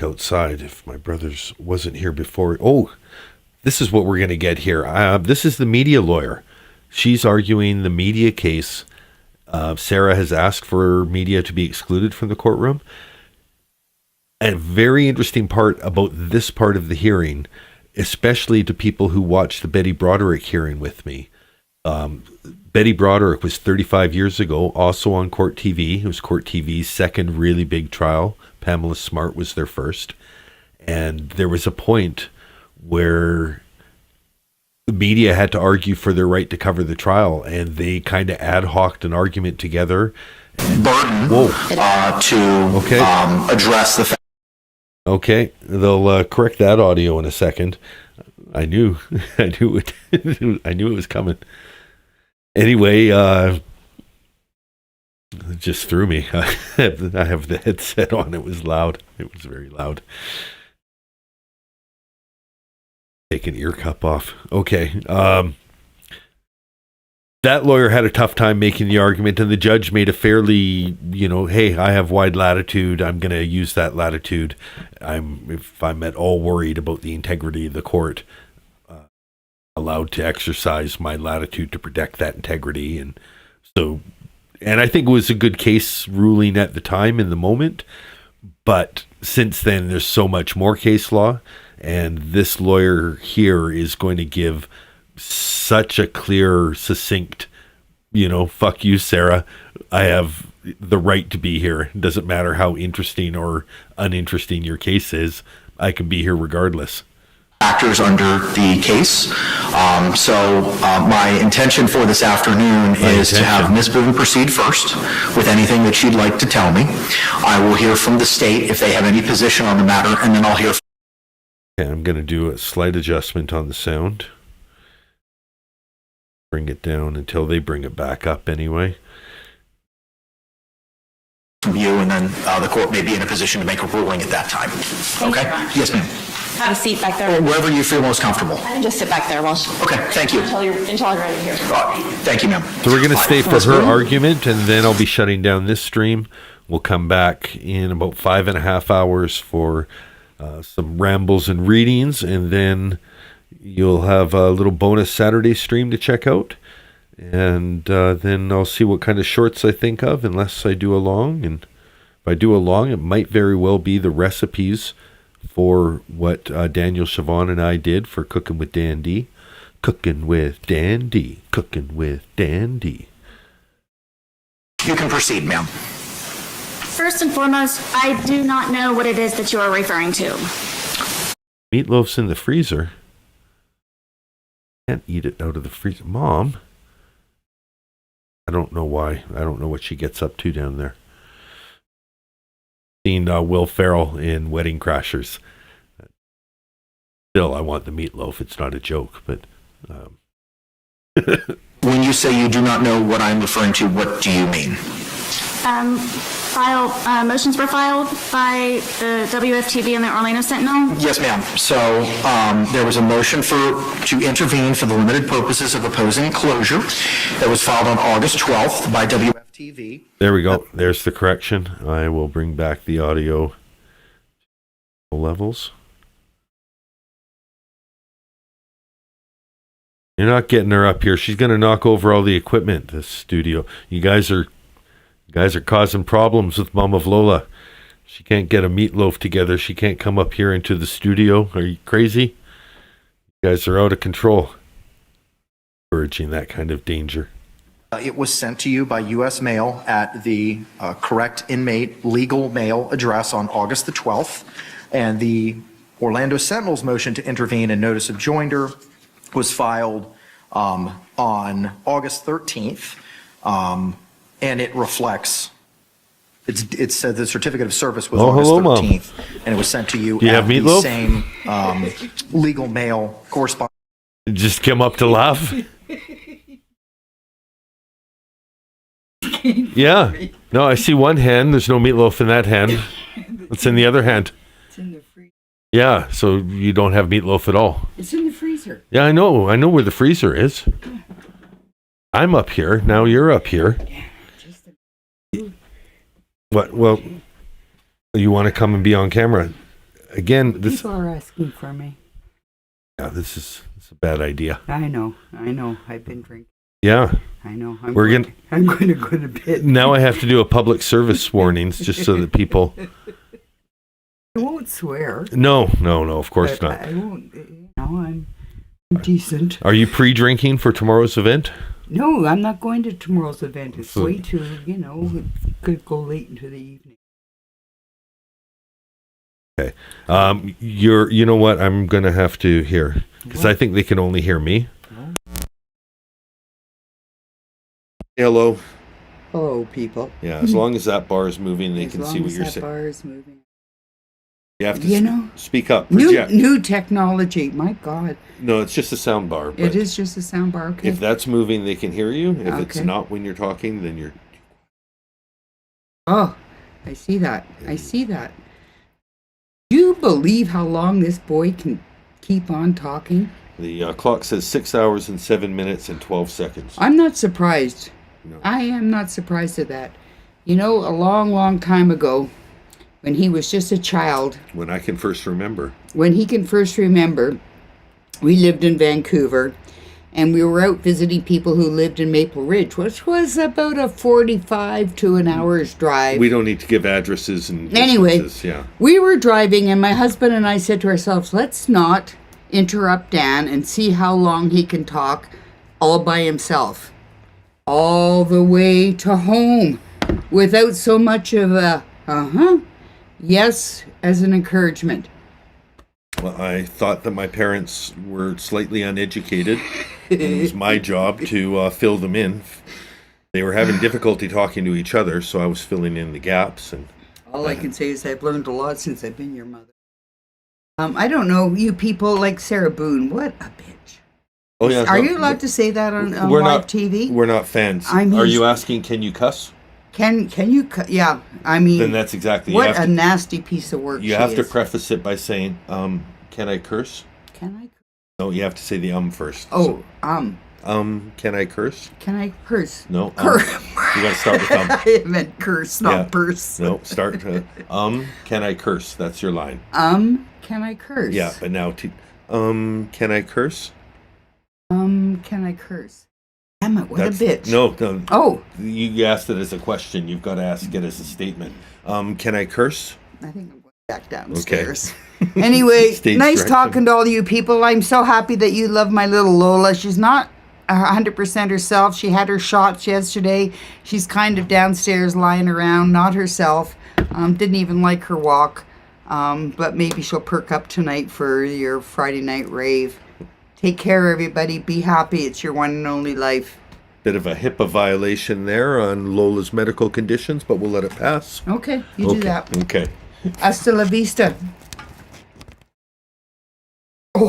Outside if my brother's wasn't here before. Oh, this is what we're going to get here. This is the media lawyer. She's arguing the media case. Sarah has asked for media to be excluded from the courtroom. A very interesting part about this part of the hearing, especially to people who watched the Betty Broderick hearing with me. Betty Broderick was 35 years ago, also on Court TV. It was Court TV's second really big trial. Pamela Smart was their first. And there was a point where the media had to argue for their right to cover the trial, and they kind of ad hoc'd an argument together. Burden to address the fact. Okay, they'll correct that audio in a second. I knew it was coming. Anyway, it just threw me. I have the headset on. It was loud. It was very loud. Take an ear cup off. Okay. That lawyer had a tough time making the argument, and the judge made a fairly, hey, I have wide latitude. I'm going to use that latitude. If I'm at all worried about the integrity of the court, allowed to exercise my latitude to protect that integrity. And I think it was a good case ruling at the time in the moment. But since then, there's so much more case law, and this lawyer here is going to give such a clear, succinct, fuck you, Sarah. I have the right to be here. It doesn't matter how interesting or uninteresting your case is. I can be here regardless. Factors under the case. My intention for this afternoon is to have Ms. Boone proceed first with anything that she'd like to tell me. I will hear from the state if they have any position on the matter, and then I'll hear. Okay, I'm going to do a slight adjustment on the sound. Bring it down until they bring it back up anyway. From you, and then the court may be in a position to make a ruling at that time. Okay? Yes, ma'am. have a seat back there. Wherever you feel most comfortable. I can just sit back there while Okay, thank you. until I'm ready here. Thank you, ma'am. So we're going to stay for her argument, and then I'll be shutting down this stream. We'll come back in about 5.5 hours for some rambles and readings, and then you'll have a little bonus Saturday stream to check out. And then I'll see what kind of shorts I think of, unless I do a long. And if I do a long, it might very well be the recipes for what Daniel Siobhan and I did for Cooking with Dan D. Cooking with Dan D. Cooking with Dan D. You can proceed, ma'am. First and foremost, I do not know what it is that you are referring to. Meatloaf's in the freezer. Can't eat it out of the freezer. Mom. I don't know why. I don't know what she gets up to down there. Seen Will Ferrell in Wedding Crashers. Still, I want the meatloaf. It's not a joke, but... When you say you do not know what I'm referring to, what do you mean? Motions were filed by the WFTV and the Orlando Sentinel. Yes, ma'am. So there was a motion to intervene for the limited purposes of opposing closure that was filed on August 12th by WFTV. There we go. There's the correction. I will bring back the audio levels. You're not getting her up here. She's going to knock over all the equipment, this studio. You guys are causing problems with Mom of Lola. She can't get a meatloaf together. She can't come up here into the studio. Are you crazy? You guys are out of control. Encouraging that kind of danger. It was sent to you by U.S. mail at the correct inmate legal mail address on August the 12th. And the Orlando Sentinel's motion to intervene and notice of joinder was filed on August 13th. And it reflects, it said the certificate of service was August 13th, and it was sent to you at the same legal mail correspondence. Just come up to laugh? Yeah. No, I see one hand. There's no meatloaf in that hand. What's in the other hand? It's in the freezer. Yeah, so you don't have meatloaf at all. It's in the freezer. Yeah, I know. I know where the freezer is. I'm up here. Now you're up here. What? Well, you want to come and be on camera again? This People are asking for me. Yeah, this is a bad idea. I know. I've been drinking. Yeah, I know. I'm going to go to bed. Now I have to do a public service warnings just so that people. I won't swear. No, of course not. I won't. I'm decent. Are you pre-drinking for tomorrow's event? No, I'm not going to tomorrow's event. It's way too, it could go late into the evening. Okay. You know what? I'm going to have to hear, because I think they can only hear me. Oh. Hello. Hello, people. Yeah, as long as that bar is moving, they can see what you're saying. As long as that bar is moving. You have to speak up. New technology. My God. No, it's just a sound bar. It is just a sound bar. Okay. If that's moving, they can hear you. If it's Okay. not when you're talking, then you're... Oh, I see that. Do you believe how long this boy can keep on talking? The clock says 6 hours and 7 minutes and 12 seconds. I'm not surprised. No. I am not surprised at that. A long, long time ago, when he was just a child, When he can first remember, we lived in Vancouver, and we were out visiting people who lived in Maple Ridge, which was about a 45 to an hour's drive. we don't need to give addresses and Anyway, distances, yeah. we were driving, and my husband and I said to ourselves, let's not interrupt Dan and see how long he can talk all by himself. All the way to home, without so much of a, yes, as an encouragement. Well, I thought that my parents were slightly uneducated. It was my job to fill them in. They were having difficulty talking to each other, so I was filling in the gaps. And all I can say is I've learned a lot since I've been your mother. I don't know, you people like Sarah Boone, what a bitch. Oh yeah, Are you allowed to say that on we're live not, TV? We're not fans. I mean, are you asking, can you cuss? Can you? Yeah, I mean. Then that's exactly. What a nasty piece of work. You have to preface it by saying, can I curse? Can I? No, you have to say the first. Oh, can I curse? Can I curse? No. Curse. You got to start with I meant curse, not purse. No, start. Can I curse? That's your line. Can I curse? Yeah, but now can I curse? Can I curse? Damn it, what a bitch. No. Oh. You asked it as a question. You've got to ask it as a statement. Can I curse? I think I'm going back downstairs. Okay. Anyway, Stage nice direction. talking to all you people. I'm so happy that you love my little Lola. She's not 100% herself. She had her shots yesterday. She's kind of downstairs lying around, not herself. Didn't even like her walk. But maybe she'll perk up tonight for your Friday night rave. Take care, everybody. Be happy. It's your one and only life. Bit of a HIPAA violation there on Lola's medical conditions, but we'll let it pass. Okay, you do that. Okay. Hasta la vista.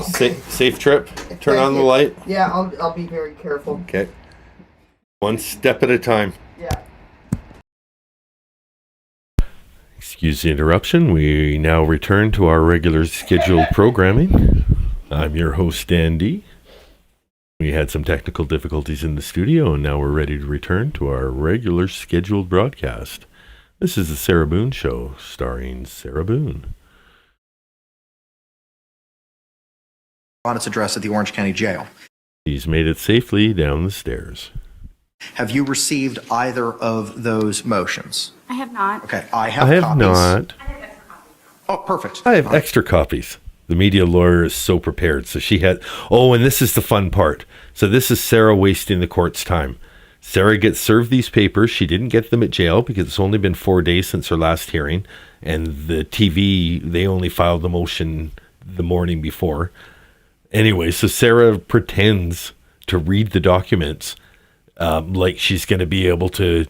Safe trip. Turn on the light. Yeah, I'll be very careful. Okay. One step at a time. Yeah. Excuse the interruption. We now return to our regular scheduled programming. I'm your host, Andy. We had some technical difficulties in the studio, and now we're ready to return to our regular scheduled broadcast. This is the Sarah Boone Show, starring Sarah Boone. On its address at the Orange County Jail. She's made it safely down the stairs. Have you received either of those motions? I have not. Okay, I have copies. Not. Oh, perfect. I have extra copies. The media lawyer is so prepared. So she had, and this is the fun part. So this is Sarah wasting the court's time. Sarah gets served these papers. She didn't get them at jail because it's only been 4 days since her last hearing. And the TV, they only filed the motion the morning before. Anyway, so Sarah pretends to read the documents like she's going to be able to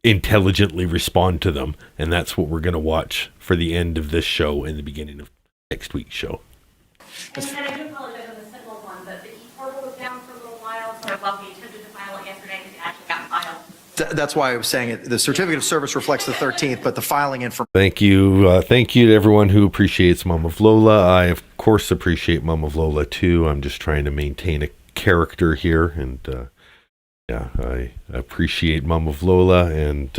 intelligently respond to them. And that's what we're going to watch for the end of this show and the beginning of next week's show. And I do apologize on the Sentinel one, but the e-portal was down for a little while, so while we attempted to file it yesterday, it actually got filed. That's why I was saying it. The certificate of service reflects the 13th, but the filing information. Thank you. Thank you to everyone who appreciates Mom of Lola. I, of course, appreciate Mom of Lola, too. I'm just trying to maintain a character here. And, I appreciate Mom of Lola and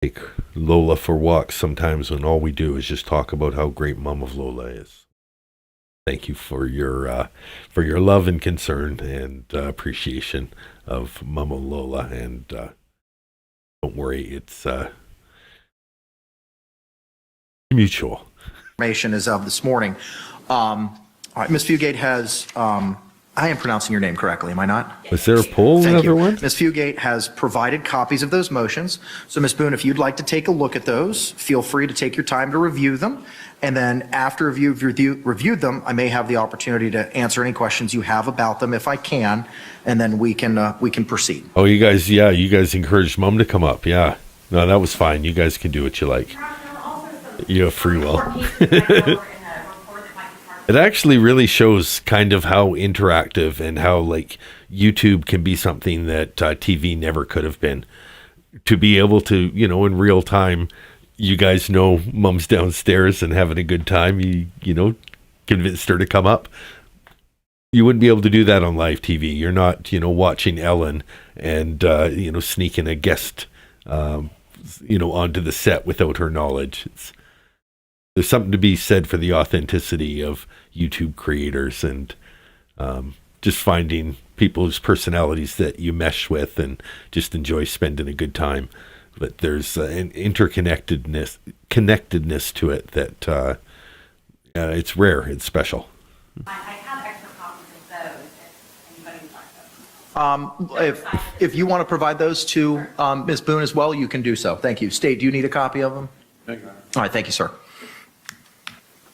take Lola for walks sometimes when all we do is just talk about how great Mom of Lola is. Thank you for your love and concern and appreciation of Mama Lola, and don't worry, it's mutual. Information is of this morning. All right, Ms. Fugate has. I am pronouncing your name correctly, am I not? Was there a poll? Thank you. One? Ms. Fugate has provided copies of those motions. So, Ms. Boone, if you'd like to take a look at those, feel free to take your time to review them. And then after you've reviewed them, I may have the opportunity to answer any questions you have about them if I can, and then we can proceed. Oh, you guys encouraged Mom to come up. Yeah. No, that was fine. You guys can do what you like. You have free will. It actually really shows kind of how interactive and how like YouTube can be something that TV never could have been. To be able to, in real time, you guys know Mom's downstairs and having a good time. You convinced her to come up. You wouldn't be able to do that on live TV. You're not, watching Ellen and, sneaking a guest, onto the set without her knowledge. There's something to be said for the authenticity of YouTube creators and just finding people whose personalities that you mesh with and just enjoy spending a good time. But there's an connectedness to it that it's rare, it's special. I have extra copies of those if anybody would like them. If you want to provide those to Ms. Boone as well, you can do so. Thank you. State, do you need a copy of them? Thank you. All right, thank you, sir.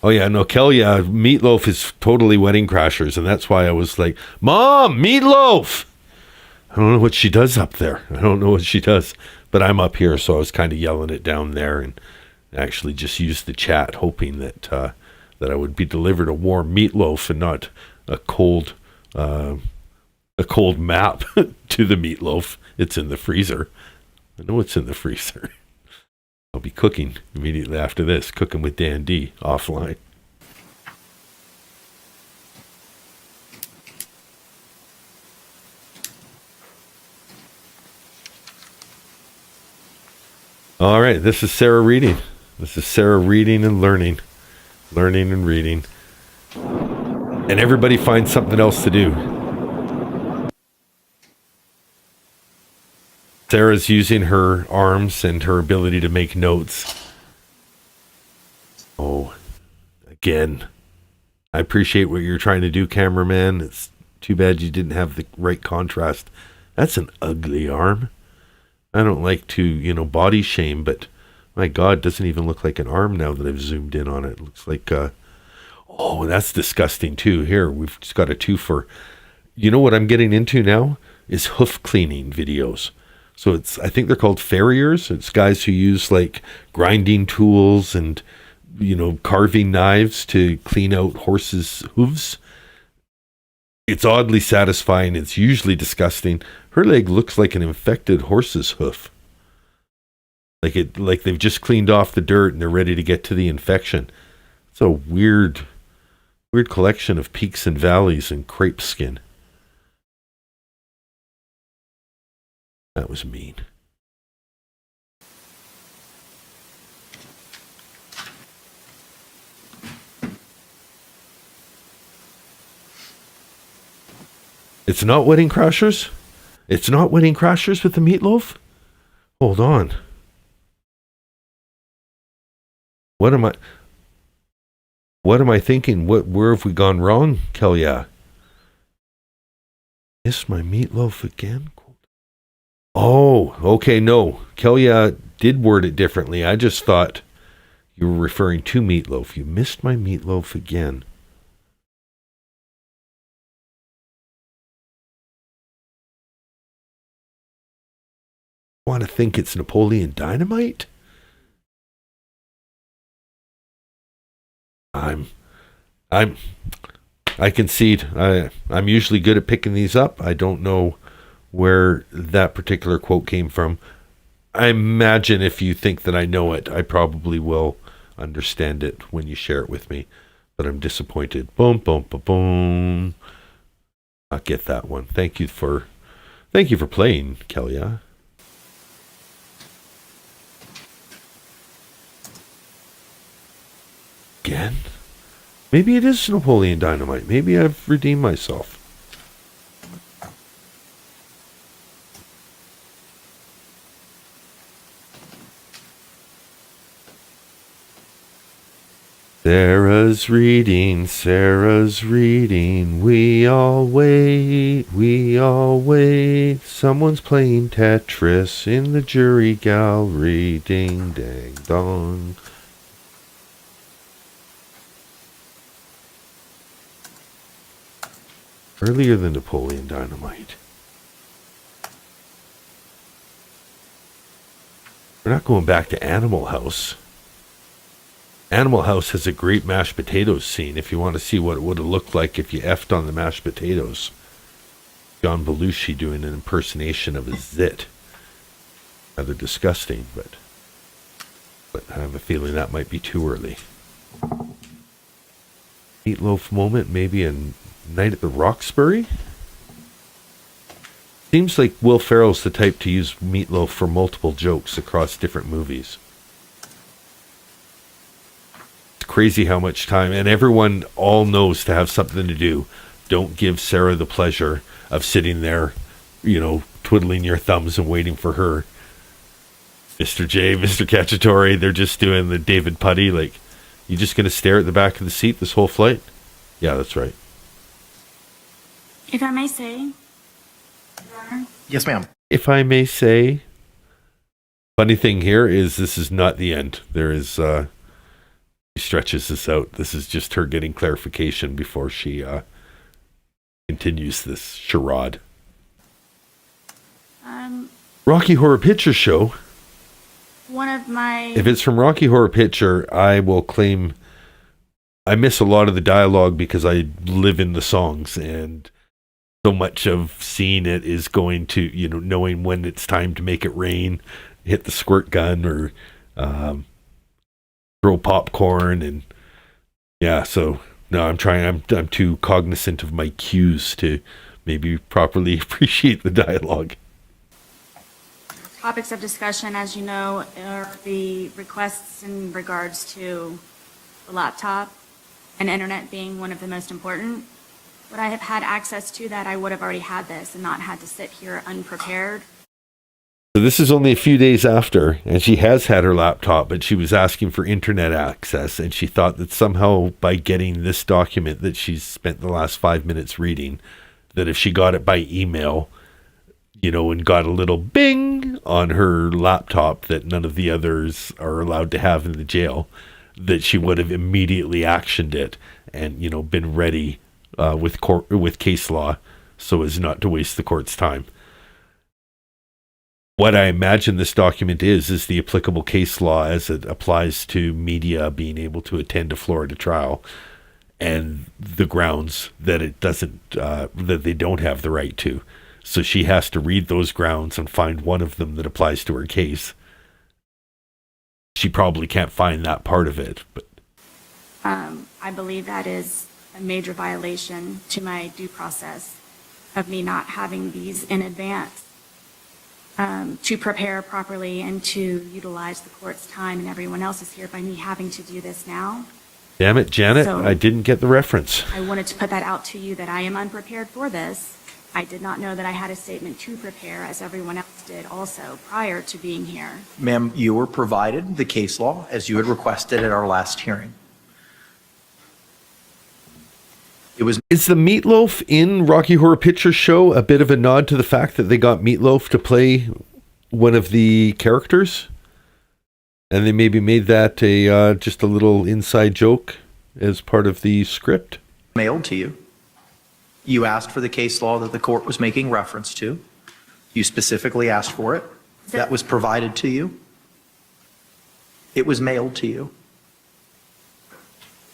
Oh, yeah, no, Kelly, Meatloaf is totally Wedding Crashers, and that's why I was like, Mom, Meatloaf! I don't know what she does up there. I don't know what she does, but I'm up here, so I was kind of yelling it down there and actually just used the chat, hoping that I would be delivered a warm meatloaf and not a cold map to the meatloaf. It's in the freezer. I know it's in the freezer. I'll be cooking immediately after this, cooking with Dan D offline. All right, this is Sarah reading. This is Sarah reading and learning. Learning and reading. And everybody finds something else to do. Sarah's using her arms and her ability to make notes. Oh, again. I appreciate what you're trying to do, cameraman. It's too bad you didn't have the right contrast. That's an ugly arm. I don't like to, body shame, but my God, it doesn't even look like an arm now that I've zoomed in on it. It looks like, oh, that's disgusting too. Here, we've just got a twofer. You know what I'm getting into now is hoof cleaning videos. So I think they're called farriers. It's guys who use like grinding tools and, carving knives to clean out horses' hooves. It's oddly satisfying. It's usually disgusting. Her leg looks like an infected horse's hoof. Like they've just cleaned off the dirt and they're ready to get to the infection. It's a weird collection of peaks and valleys and crepe skin. That was mean. It's not Wedding Crashers? It's not Wedding Crashers with the meatloaf? Hold on. What am I thinking? Where have we gone wrong, Kelly? Miss my meatloaf again? Oh, okay, no. Kelly did word it differently. I just thought you were referring to meatloaf. You missed my meatloaf again. Want to think it's Napoleon Dynamite? I concede. I'm usually good at picking these up. I don't know where that particular quote came from. I imagine if you think that I know it, I probably will understand it when you share it with me. But I'm disappointed. Boom, boom, boom, boom. I'll get that one. Thank you for playing, Kelly. Again? Maybe it is Napoleon Dynamite. Maybe I've redeemed myself. Sarah's reading, we all wait, someone's playing Tetris in the jury gallery, ding dang dong. Earlier than Napoleon Dynamite. We're not going back to Animal House. Animal House has a great mashed potatoes scene if you want to see what it would have looked like if you effed on the mashed potatoes. John Belushi doing an impersonation of a zit. Rather disgusting, but I have a feeling that might be too early. Meatloaf moment, maybe a Night at the Roxbury? Seems like Will Ferrell's the type to use Meatloaf for multiple jokes across different movies. It's crazy how much time, and everyone all knows to have something to do. Don't give Sarah the pleasure of sitting there, twiddling your thumbs and waiting for her. Mr. J, Mr. Cacciatore, they're just doing the David Putty, like, you just gonna stare at the back of the seat this whole flight? Yeah, that's right. If I may say. Yes, ma'am. If I may say. Funny thing here is this is not the end. There is, she stretches this out. This is just her getting clarification before she continues this charade. Rocky Horror Picture Show. One of my... If it's from Rocky Horror Picture, I will claim I miss a lot of the dialogue because I live in the songs, and so much of seeing it is going to, knowing when it's time to make it rain, hit the squirt gun, or throw popcorn, and yeah, so no, I'm too cognizant of my cues to maybe properly appreciate the dialogue. topics of discussion, as you know, are the requests in regards to the laptop and internet being one of the most important. Would I have had access to that, I would have already had this and not had to sit here unprepared. So this is only a few days after, and she has had her laptop, but she was asking for internet access, and she thought that somehow by getting this document that she's spent the last 5 minutes reading, that if she got it by email, and got a little bing on her laptop that none of the others are allowed to have in the jail, that she would have immediately actioned it and, been ready with case law so as not to waste the court's time. What I imagine this document is the applicable case law as it applies to media being able to attend a Florida trial, and the grounds that it doesn't, that they don't have the right to. So she has to read those grounds and find one of them that applies to her case. She probably can't find that part of it, but I believe that is a major violation to my due process of me not having these in advance to prepare properly and to utilize the court's time and everyone else's here by me having to do this now. Damn it, Janet, So- I didn't get the reference. I wanted to put that out to you that I am unprepared for this. I did not know that I had a statement to prepare, as everyone else did also prior to being here. Ma'am, you were provided the case law as you had requested at our last hearing. Is the Meatloaf in Rocky Horror Picture Show a bit of a nod to the fact that they got Meatloaf to play one of the characters? And they maybe made that a just a little inside joke as part of the script? Mailed to you. You asked for the case law that the court was making reference to. You specifically asked for it. That was provided to you. It was mailed to you.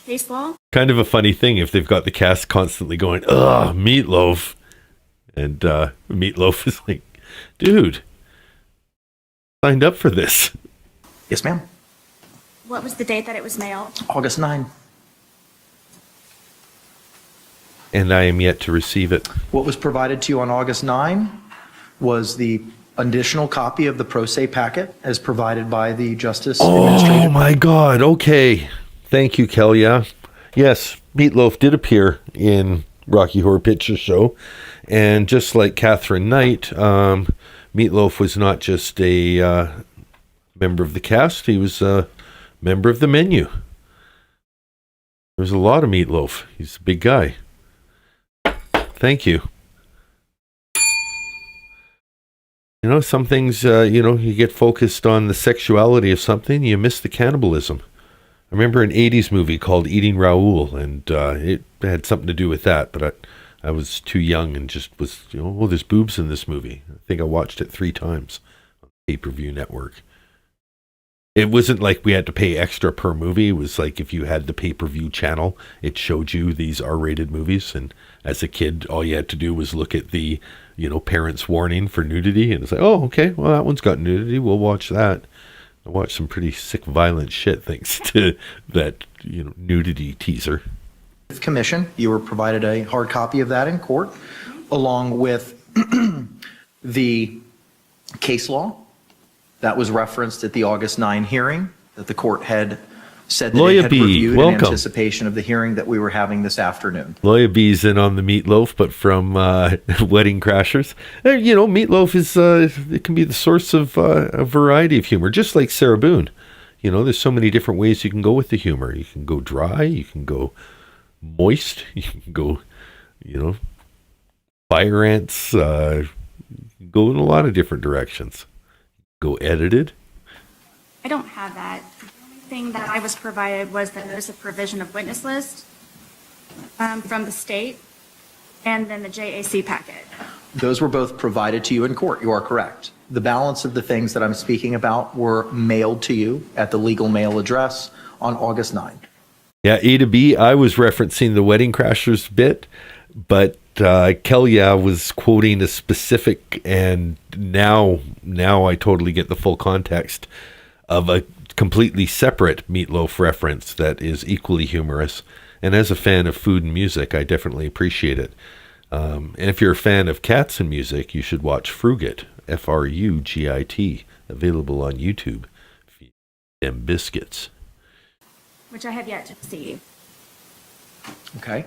Case law? Kind of a funny thing if they've got the cast constantly going, ugh, Meatloaf. And Meatloaf is like, dude, signed up for this. Yes, ma'am. What was the date that it was mailed? August 9. And I am yet to receive it. What was provided to you on August 9 was the additional copy of the pro se packet as provided by the Justice Administrative. Oh my God. Okay. Thank you, Kelia. Yes, Meatloaf did appear in Rocky Horror Picture Show. And just like Katherine Knight, Meatloaf was not just a member of the cast, he was a member of the menu. There's a lot of Meatloaf. He's a big guy. Thank you. Some things, you get focused on the sexuality of something, you miss the cannibalism. I remember an 80s movie called Eating Raoul, and it had something to do with that, but I was too young and just was, there's boobs in this movie. I think I watched it 3 times on the pay-per-view network. It wasn't like we had to pay extra per movie. It was like if you had the pay-per-view channel, it showed you these R-rated movies, and as a kid, all you had to do was look at the, parents' warning for nudity, and it's like, oh, okay, well, that one's got nudity, we'll watch that. I watched some pretty sick, violent shit thanks to that, nudity teaser. Commission, you were provided a hard copy of that in court, along with the case law that was referenced at the August 9 hearing that the court had said that Lawyer it had B, reviewed welcome. in anticipation of the hearing that we were having this afternoon. Lawyer B's in on the Meatloaf, but from Wedding Crashers. Meatloaf is it can be the source of a variety of humor, just like Sarah Boone. There's so many different ways you can go with the humor. You can go dry, you can go moist, you can go, fire ants, you can go in a lot of different directions. Go edited. I don't have that. The only thing that I was provided was the notice of provision of witness list from the state, and then the JAC packet. Those were both provided to you in court. You are correct. The balance of the things that I'm speaking about were mailed to you at the legal mail address on August 9. Yeah, A to B, I was referencing the Wedding Crashers bit, but Kelia was quoting a specific, and now I totally get the full context of a completely separate Meatloaf reference that is equally humorous. And as a fan of food and music, I definitely appreciate it. And if you're a fan of cats and music, you should watch Frugit, Frugit, available on YouTube. Feed them biscuits. Which I have yet to see. Okay.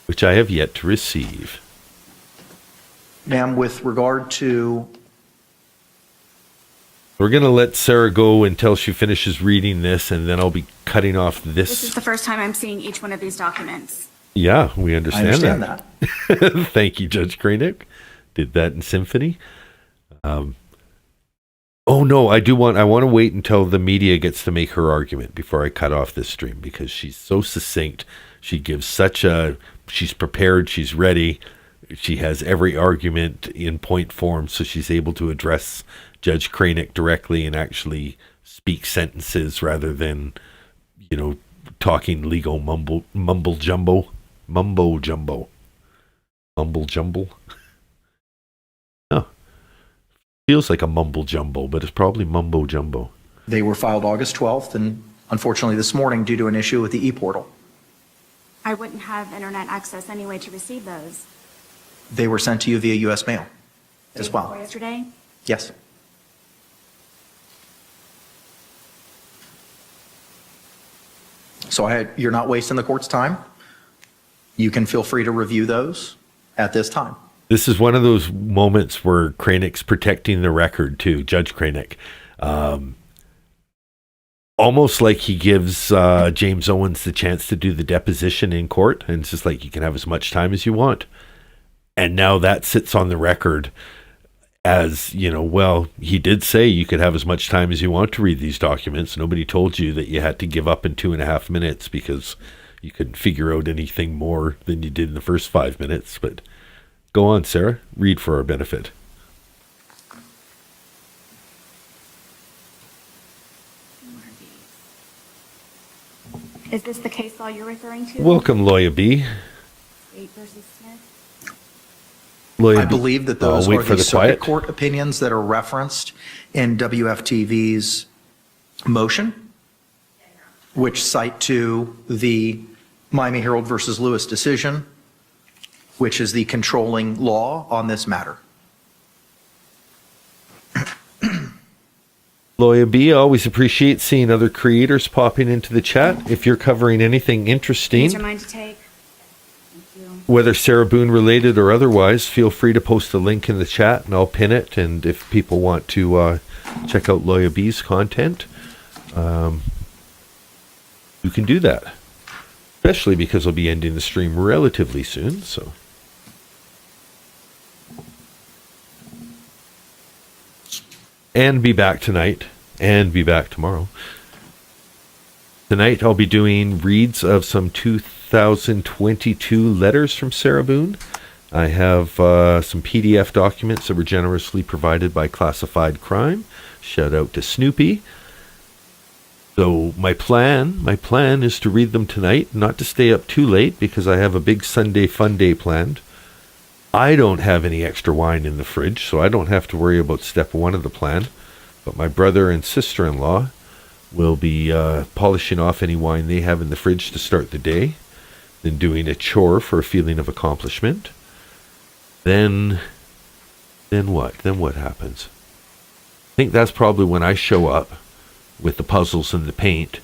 Which I have yet to receive. Ma'am, with regard to... We're going to let Sarah go until she finishes reading this, and then I'll be cutting off this. This is the first time I'm seeing each one of these documents. Yeah, we understand, I understand that. Thank you, Judge Kranick. Did that in symphony. Oh no, I want to wait until the media gets to make her argument before I cut off this stream, because she's so succinct. She gives she's prepared, she's ready. She has every argument in point form, so she's able to address Judge Kranick directly and actually speak sentences rather than, talking legal mumbo jumbo. Huh. Feels like a mumble jumbo, but it's probably mumbo jumbo. They were filed August 12th, and unfortunately this morning, due to an issue with the e-portal, I wouldn't have internet access anyway to receive those. they were sent to you via U.S. mail as well. Yesterday? Yes. So you're not wasting the court's time. You can feel free to review those at this time. This is one of those moments where Kranick's protecting the record too, Judge Kranick. Almost like he gives James Owens the chance to do the deposition in court, and it's just like, you can have as much time as you want. And now that sits on the record as, well, he did say you could have as much time as you want to read these documents. Nobody told you that you had to give up in 2.5 minutes because you couldn't figure out anything more than you did in the first 5 minutes. But go on, Sarah, read for our benefit. Is this the case law you're referring to? Welcome, Lawyer B. State versus Smith? I believe that those are the circuit quiet court opinions that are referenced in WFTV's motion, which cite to the Miami Herald versus Lewis decision, which is the controlling law on this matter. Lawyer B, I always appreciate seeing other creators popping into the chat. If you're covering anything interesting, Use your mind to take. whether Sarah Boone related or otherwise, feel free to post a link in the chat and I'll pin it. And if people want to check out Lawyer B's content, you can do that. Especially because I'll be ending the stream relatively soon. So, and be back tonight and be back tomorrow. Tonight I'll be doing reads of some 2022 letters from Sarah Boone. I have some PDF documents that were generously provided by Classified Crime. Shout out to Snoopy. So my plan is to read them tonight, not to stay up too late because I have a big Sunday fun day planned. I don't have any extra wine in the fridge, so I don't have to worry about step one of the plan. But my brother and sister-in-law will be polishing off any wine they have in the fridge to start the day, then doing a chore for a feeling of accomplishment. Then what? Then what happens? I think that's probably when I show up with the puzzles and the paint,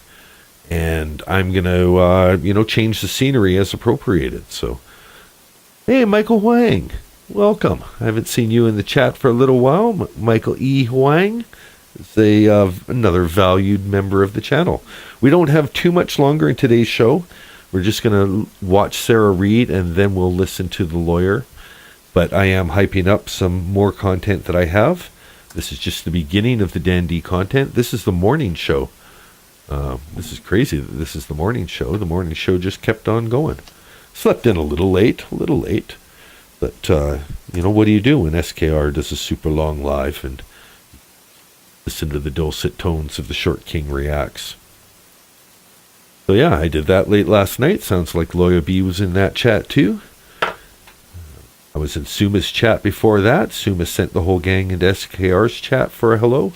and I'm going to, change the scenery as appropriated. So, hey, Michael Huang, welcome. I haven't seen you in the chat for a little while. Michael E. Huang is another valued member of the channel. We don't have too much longer in today's show. We're just going to watch Sarah read, and then we'll listen to the lawyer. But I am hyping up some more content that I have. This is just the beginning of the Dandy content. This is the morning show. This is crazy that this is the morning show. The morning show just kept on going. Slept in a little late. But, what do you do when SKR does a super long live and listen to the dulcet tones of the Short King Reacts? So yeah, I did that late last night. Sounds like Lawyer B was in that chat too. I was in Suma's chat before that. Suma sent the whole gang into SKR's chat for a hello.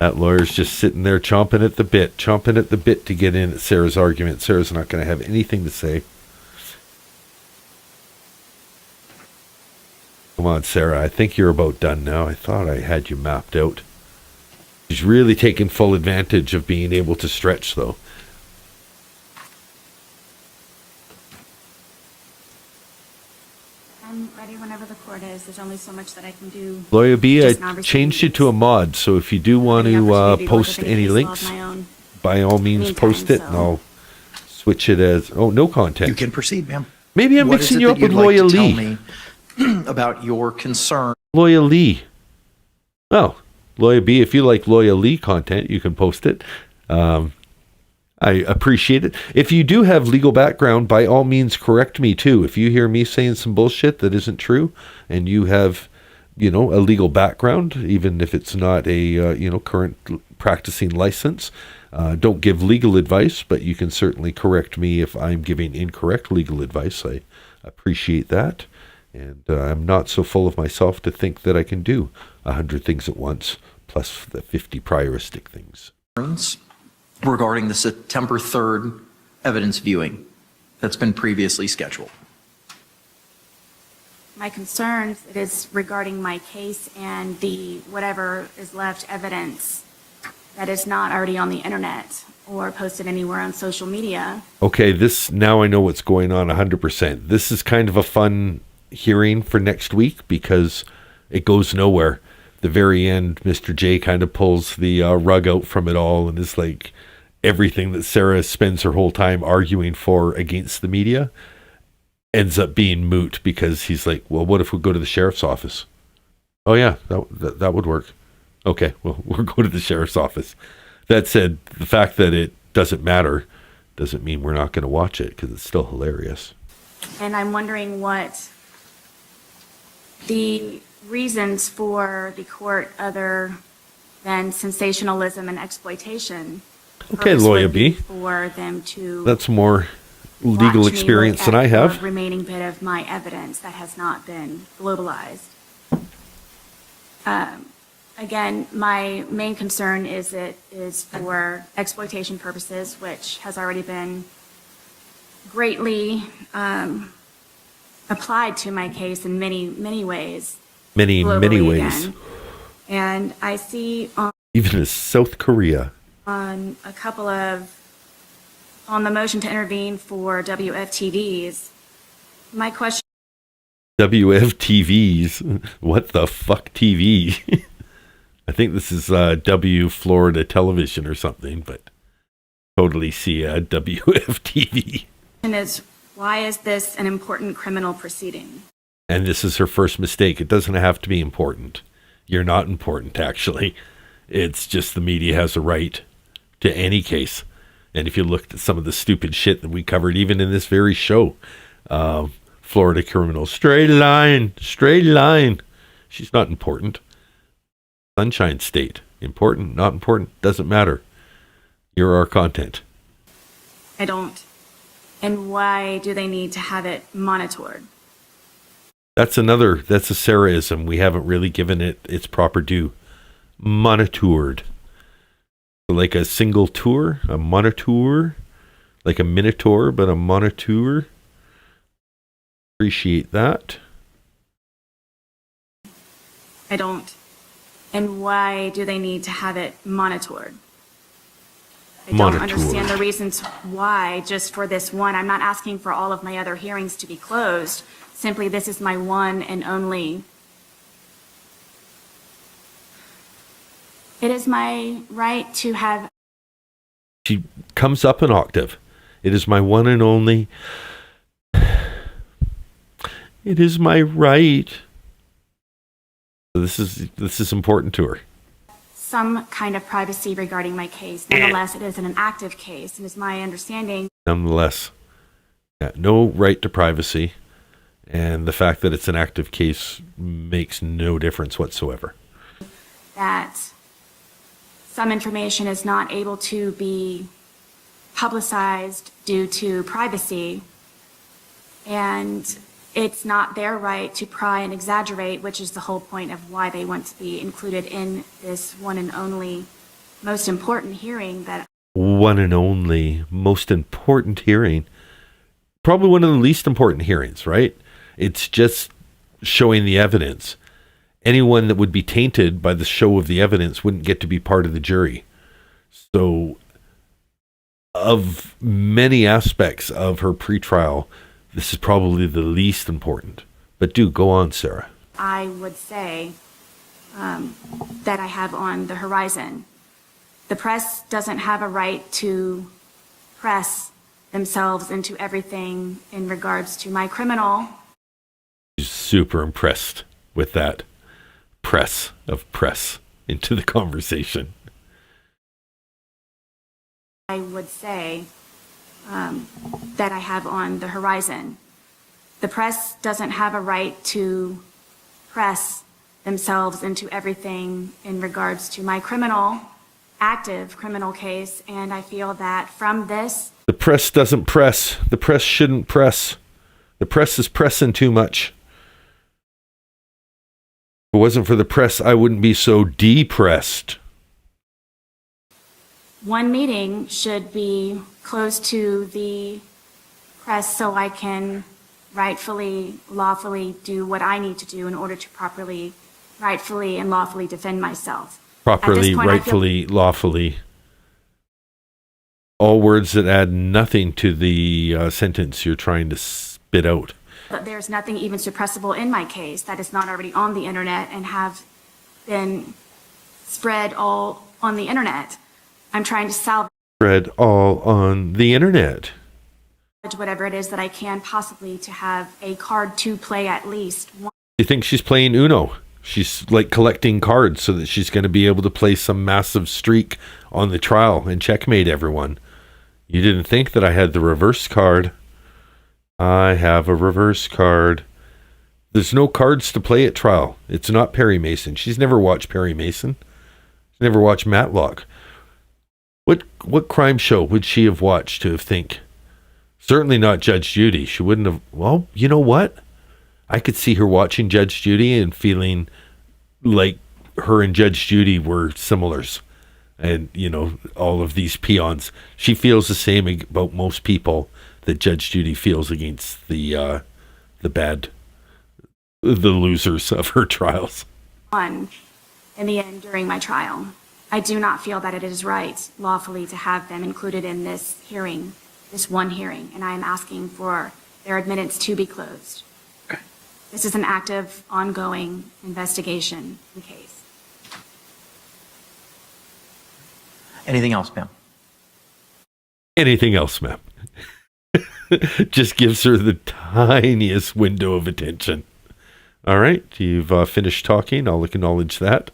That lawyer's just sitting there chomping at the bit to get in at Sarah's argument. Sarah's not going to have anything to say. Come on, Sarah. I think you're about done now. I thought I had you mapped out. She's really taking full advantage of being able to stretch, though. I'm ready whenever the court is. There's only so much that I can do. Lawyer B, Just I not changed you to a mod, so if you do want to post any links, by all means post it, and I'll switch it as... Oh, no content. You can proceed, ma'am. Maybe I'm What is mixing it you that up with you'd like Lawyer to tell Lee. me about your concern? Lawyer Lee. Well, Lawyer B, if you like Lawyer Lee content, you can post it. I appreciate it. If you do have legal background, by all means, correct me too. If you hear me saying some bullshit that isn't true, and you have, a legal background, even if it's not a, current practicing license, don't give legal advice, but you can certainly correct me if I'm giving incorrect legal advice. I appreciate that. And I'm not so full of myself to think that I can do 100 things at once, plus the 50 prioristic things. Regarding the September 3rd evidence viewing that's been previously scheduled. My concerns is regarding my case and the whatever is left evidence that is not already on the internet or posted anywhere on social media. Okay, now I know what's going on 100%. This is kind of a fun hearing for next week because it goes nowhere. The very end, Mr. J kind of pulls the rug out from it all and is like, everything that Sarah spends her whole time arguing for against the media ends up being moot because he's like, well, what if we go to the sheriff's office? Oh yeah, that would work. Okay, well, we'll go to the sheriff's office. That said, the fact that it doesn't matter doesn't mean we're not going to watch it because it's still hilarious. And I'm wondering what the reasons for the court other than sensationalism and exploitation. Okay, Lawyer B. For them to That's more legal experience than I have. The remaining bit of my evidence that has not been globalized. Again, my main concern is it is for exploitation purposes, which has already been greatly applied to my case in many, many ways. Many ways. Again. And I see even as South Korea. On the motion to intervene for WFTVs, my question. WFTVs? What the fuck TV? I think this is W Florida Television or something, but totally see WFTV. Is why is this an important criminal proceeding? And this is her first mistake. It doesn't have to be important. You're not important, actually. It's just the media has a right to any case. And if you looked at some of the stupid shit that we covered, even in this very show, Florida criminal, straight line. She's not important. Sunshine State, important, not important, doesn't matter. You're our content. I don't. And why do they need to have it monitored? That's a Sarah-ism. We haven't really given it its proper due. Monitored. Like a single tour, a monitor, like a minotaur, but a monitor. Appreciate that. I don't. And why do they need to have it monitored? I don't understand the reasons why just for this one. I'm not asking for all of my other hearings to be closed. Simply, this is my one and only. It is my right to have... She comes up an octave. It is my one and only. It is my right. So this is important to her. Some kind of privacy regarding my case. Nonetheless, it is an active case, and is my understanding. Nonetheless, no right to privacy, and the fact that it's an active case makes no difference whatsoever. That some information is not able to be publicized due to privacy, and it's not their right to pry and exaggerate, which is the whole point of why they want to be included in this one and only most important hearing that One and only most important hearing. Probably one of the least important hearings, right? It's just showing the evidence. Anyone that would be tainted by the show of the evidence wouldn't get to be part of the jury. So, of many aspects of her pretrial, this is probably the least important. But do go on, Sarah. I would say that I have on the horizon. The press doesn't have a right to press themselves into everything in regards to my criminal. She's super impressed with that press into the conversation. I would say that I have on the horizon. The press doesn't have a right to press themselves into everything in regards to my active criminal case, and I feel that from this... The press doesn't press. The press shouldn't press. The press is pressing too much. If it wasn't for the press, I wouldn't be so depressed. One meeting should be closed to the press so I can rightfully, lawfully do what I need to do in order to properly, rightfully, and lawfully defend myself. Properly, point, rightfully, lawfully. All words that add nothing to the sentence you're trying to spit out. But there's nothing even suppressible in my case that is not already on the internet and have been spread all on the internet. I'm trying to salvage Spread all on the internet. whatever it is that I can possibly to have a card to play at least. You think she's playing Uno? She's like collecting cards so that she's going to be able to play some massive streak on the trial and checkmate everyone. You didn't think that I had the reverse card. I have a reverse card. There's no cards to play at trial. It's not Perry Mason. She's never watched Perry Mason. She's never watched Matlock. What crime show would she have watched to think? Certainly not Judge Judy. She wouldn't have. Well, you know what? I could see her watching Judge Judy and feeling like her and Judge Judy were similars. And, you know, all of these peons. She feels the same about most people that Judge Judy feels against the losers of her trials. One in the end during my trial. I do not feel that it is right lawfully to have them included in this hearing, this one hearing, and I am asking for their admittance to be closed. Okay. This is an active, ongoing investigation case. Anything else, ma'am? Anything else, ma'am? Just gives her the tiniest window of attention. All right, you've finished talking. I'll acknowledge that.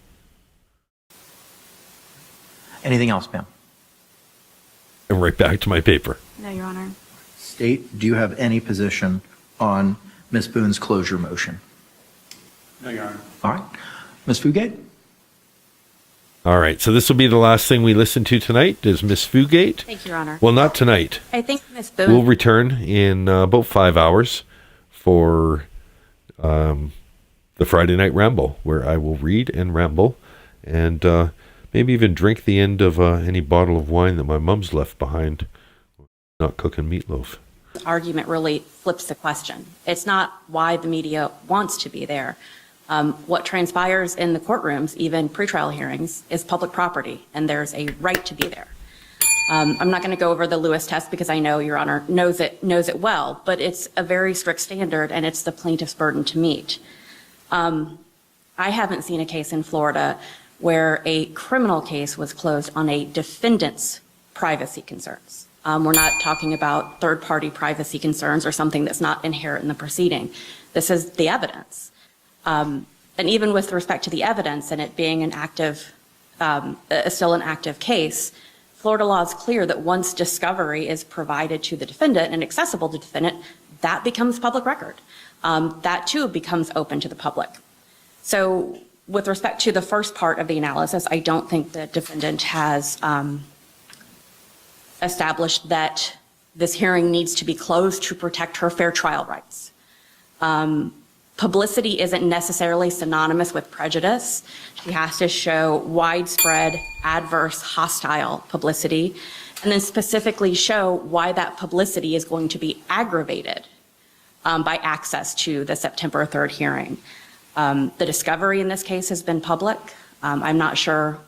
Anything else, ma'am? And right back to my paper. No, Your Honor. State, do you have any position on Ms. Boone's closure motion? No, Your Honor. All right. Ms. Fugate? All right, so this will be the last thing we listen to tonight is Miss Fugate. Thank you, Your Honor. Well, not tonight. I think Ms. Boone... We'll return in about 5 hours for the Friday Night Ramble, where I will read and ramble and maybe even drink the end of any bottle of wine that my mom's left behind, not cooking meatloaf. Argument really flips the question. It's not why the media wants to be there. What transpires in the courtrooms, even pretrial hearings, is public property, and there's a right to be there. I'm not going to go over the Lewis test because I know Your Honor knows it well, but it's a very strict standard, and it's the plaintiff's burden to meet. I haven't seen a case in Florida where a criminal case was closed on a defendant's privacy concerns. We're not talking about third-party privacy concerns or something that's not inherent in the proceeding. This is the evidence. And even with respect to the evidence and it being an active, still an active case, Florida law is clear that once discovery is provided to the defendant and accessible to the defendant, that becomes public record. That too becomes open to the public. So with respect to the first part of the analysis, I don't think the defendant has established that this hearing needs to be closed to protect her fair trial rights. Publicity isn't necessarily synonymous with prejudice. She has to show widespread, adverse, hostile publicity, and then specifically show why that publicity is going to be aggravated by access to the September 3rd hearing. The discovery in this case has been public. I'm not sure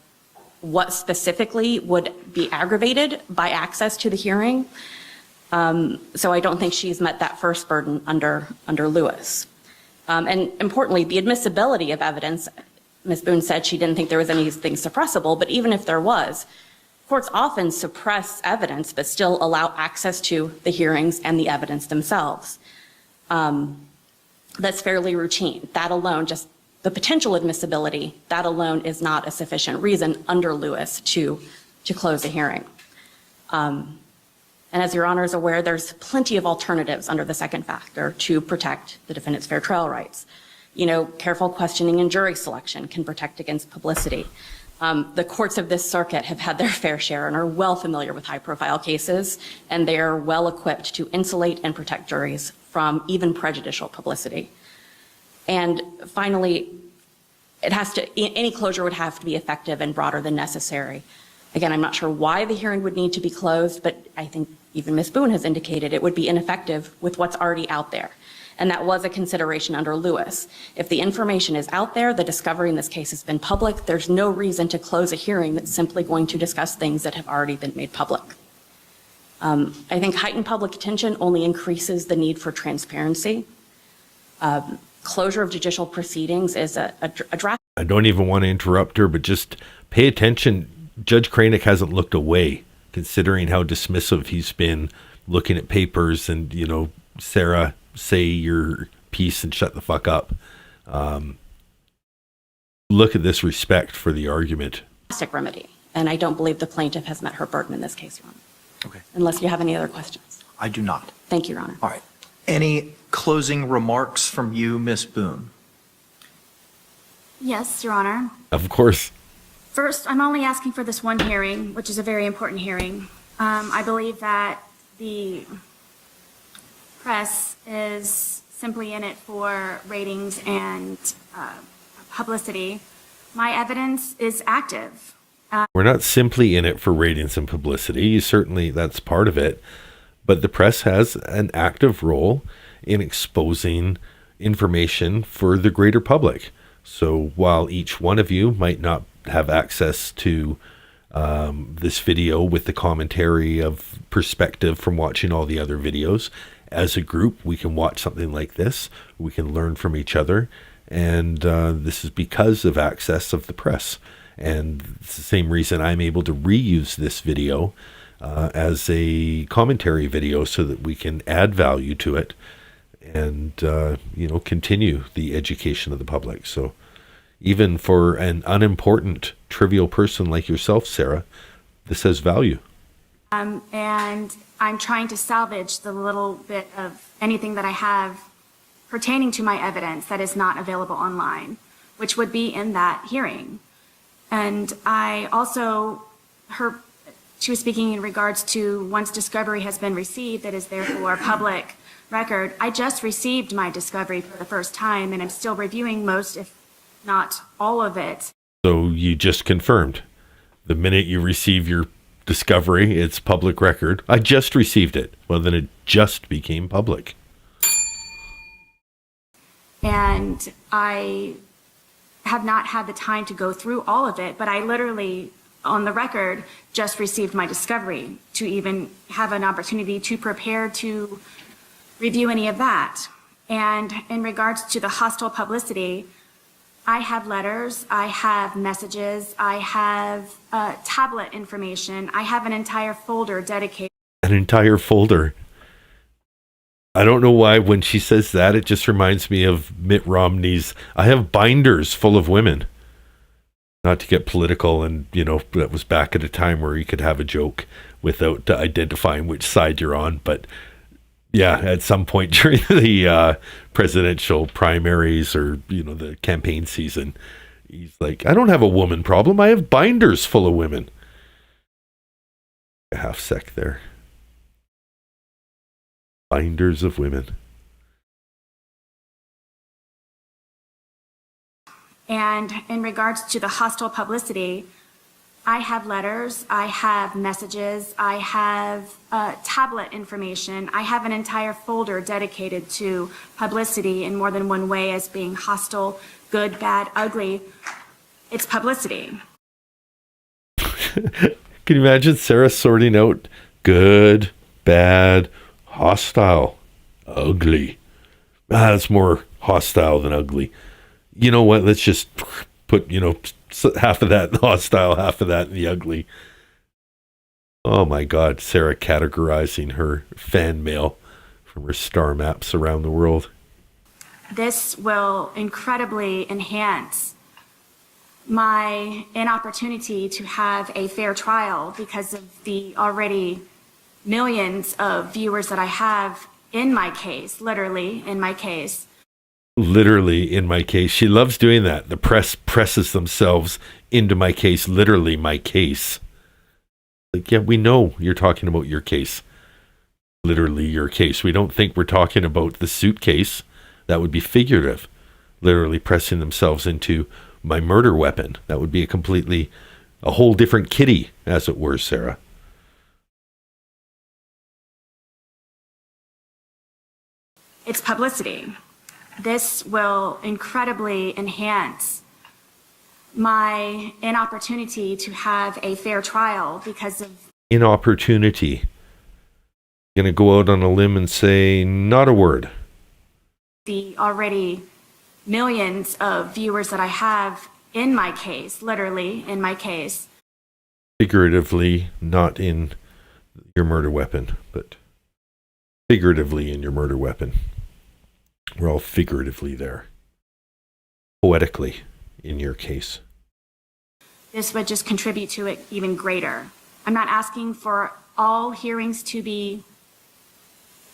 what specifically would be aggravated by access to the hearing. So I don't think she's met that first burden under Lewis. And importantly, the admissibility of evidence, Ms. Boone said she didn't think there was anything suppressible, but even if there was, courts often suppress evidence but still allow access to the hearings and the evidence themselves. That's fairly routine. That alone, just the potential admissibility, that alone is not a sufficient reason under Lewis to close a hearing. And as Your Honor is aware, there's plenty of alternatives under the second factor to protect the defendant's fair trial rights. You know, careful questioning and jury selection can protect against publicity. The courts of this circuit have had their fair share and are well familiar with high-profile cases, and they are well equipped to insulate and protect juries from even prejudicial publicity. And finally, any closure would have to be effective and broader than necessary. Again, I'm not sure why the hearing would need to be closed, but I think even Ms. Boone has indicated it would be ineffective with what's already out there. And that was a consideration under Lewis. If the information is out there, the discovery in this case has been public, there's no reason to close a hearing that's simply going to discuss things that have already been made public. I think heightened public attention only increases the need for transparency. Closure of judicial proceedings is a draft. I don't even want to interrupt her, but just pay attention. Judge Kranick hasn't looked away, considering how dismissive he's been, looking at papers and, you know, Sarah, say your piece and shut the fuck up. Look at this respect for the argument. Remedy, and I don't believe the plaintiff has met her burden in this case, Your Honor. Okay. Unless you have any other questions. I do not. Thank you, Your Honor. All right. Any closing remarks from you, Ms. Boone? Yes, Your Honor. Of course. First, I'm only asking for this one hearing, which is a very important hearing. I believe that the press is simply in it for ratings and publicity. My evidence is active. We're not simply in it for ratings and publicity. Certainly that's part of it. But the press has an active role in exposing information for the greater public. So while each one of you might not have access to this video with the commentary of perspective from watching all the other videos, as a group, we can watch something like this. We can learn from each other. And this is because of access of the press. And it's the same reason I'm able to reuse this video as a commentary video so that we can add value to it and, you know, continue the education of the public. So even for an unimportant, trivial person like yourself, Sarah, this has value. And I'm trying to salvage the little bit of anything that I have pertaining to my evidence that is not available online, which would be in that hearing. And I also heard, she was speaking in regards to once discovery has been received, that is therefore public record. I just received my discovery for the first time, and I'm still reviewing most, if not all of it. So you just confirmed. The minute you receive your discovery, it's public record. I just received it. Well, then it just became public. And I have not had the time to go through all of it, but I literally, on the record, just received my discovery to even have an opportunity to prepare to review any of that. And in regards to the hostile publicity, I have letters, I have messages, I have tablet information, I have an entire folder dedicated. An entire folder. I don't know why when she says that, it just reminds me of Mitt Romney's, I have binders full of women. Not to get political, and, you know, that was back at a time where you could have a joke without identifying which side you're on. But yeah, at some point during the presidential primaries or, you know, the campaign season, he's like, I don't have a woman problem. I have binders full of women. Half sec there. Binders of women. And in regards to the hostile publicity, I have letters, I have messages, I have tablet information. I have an entire folder dedicated to publicity in more than one way as being hostile, good, bad, ugly. It's publicity. Can you imagine Sarah sorting out good, bad, hostile, ugly? That's more hostile than ugly. You know what? Let's just put, half of that in hostile, half of that in the ugly. Oh my God, Sarah categorizing her fan mail from her star maps around the world. This will incredibly enhance my inopportunity to have a fair trial because of the already millions of viewers that I have in my case, literally in my case. Literally in my case. She loves doing that. The press presses themselves into my case, literally my case. Like, yeah, we know you're talking about your case. Literally your case. We don't think we're talking about the suitcase. That would be figurative. Literally pressing themselves into my murder weapon. That would be a whole different kitty, as it were, Sarah. It's publicity. This will incredibly enhance my inopportunity to have a fair trial because of inopportunity. Going to go out on a limb and say not a word. The already millions of viewers that I have in my case, literally in my case. Figuratively, not in your murder weapon, but figuratively in your murder weapon. We're all figuratively there. Poetically, in your case. This would just contribute to it even greater. I'm not asking for all hearings to be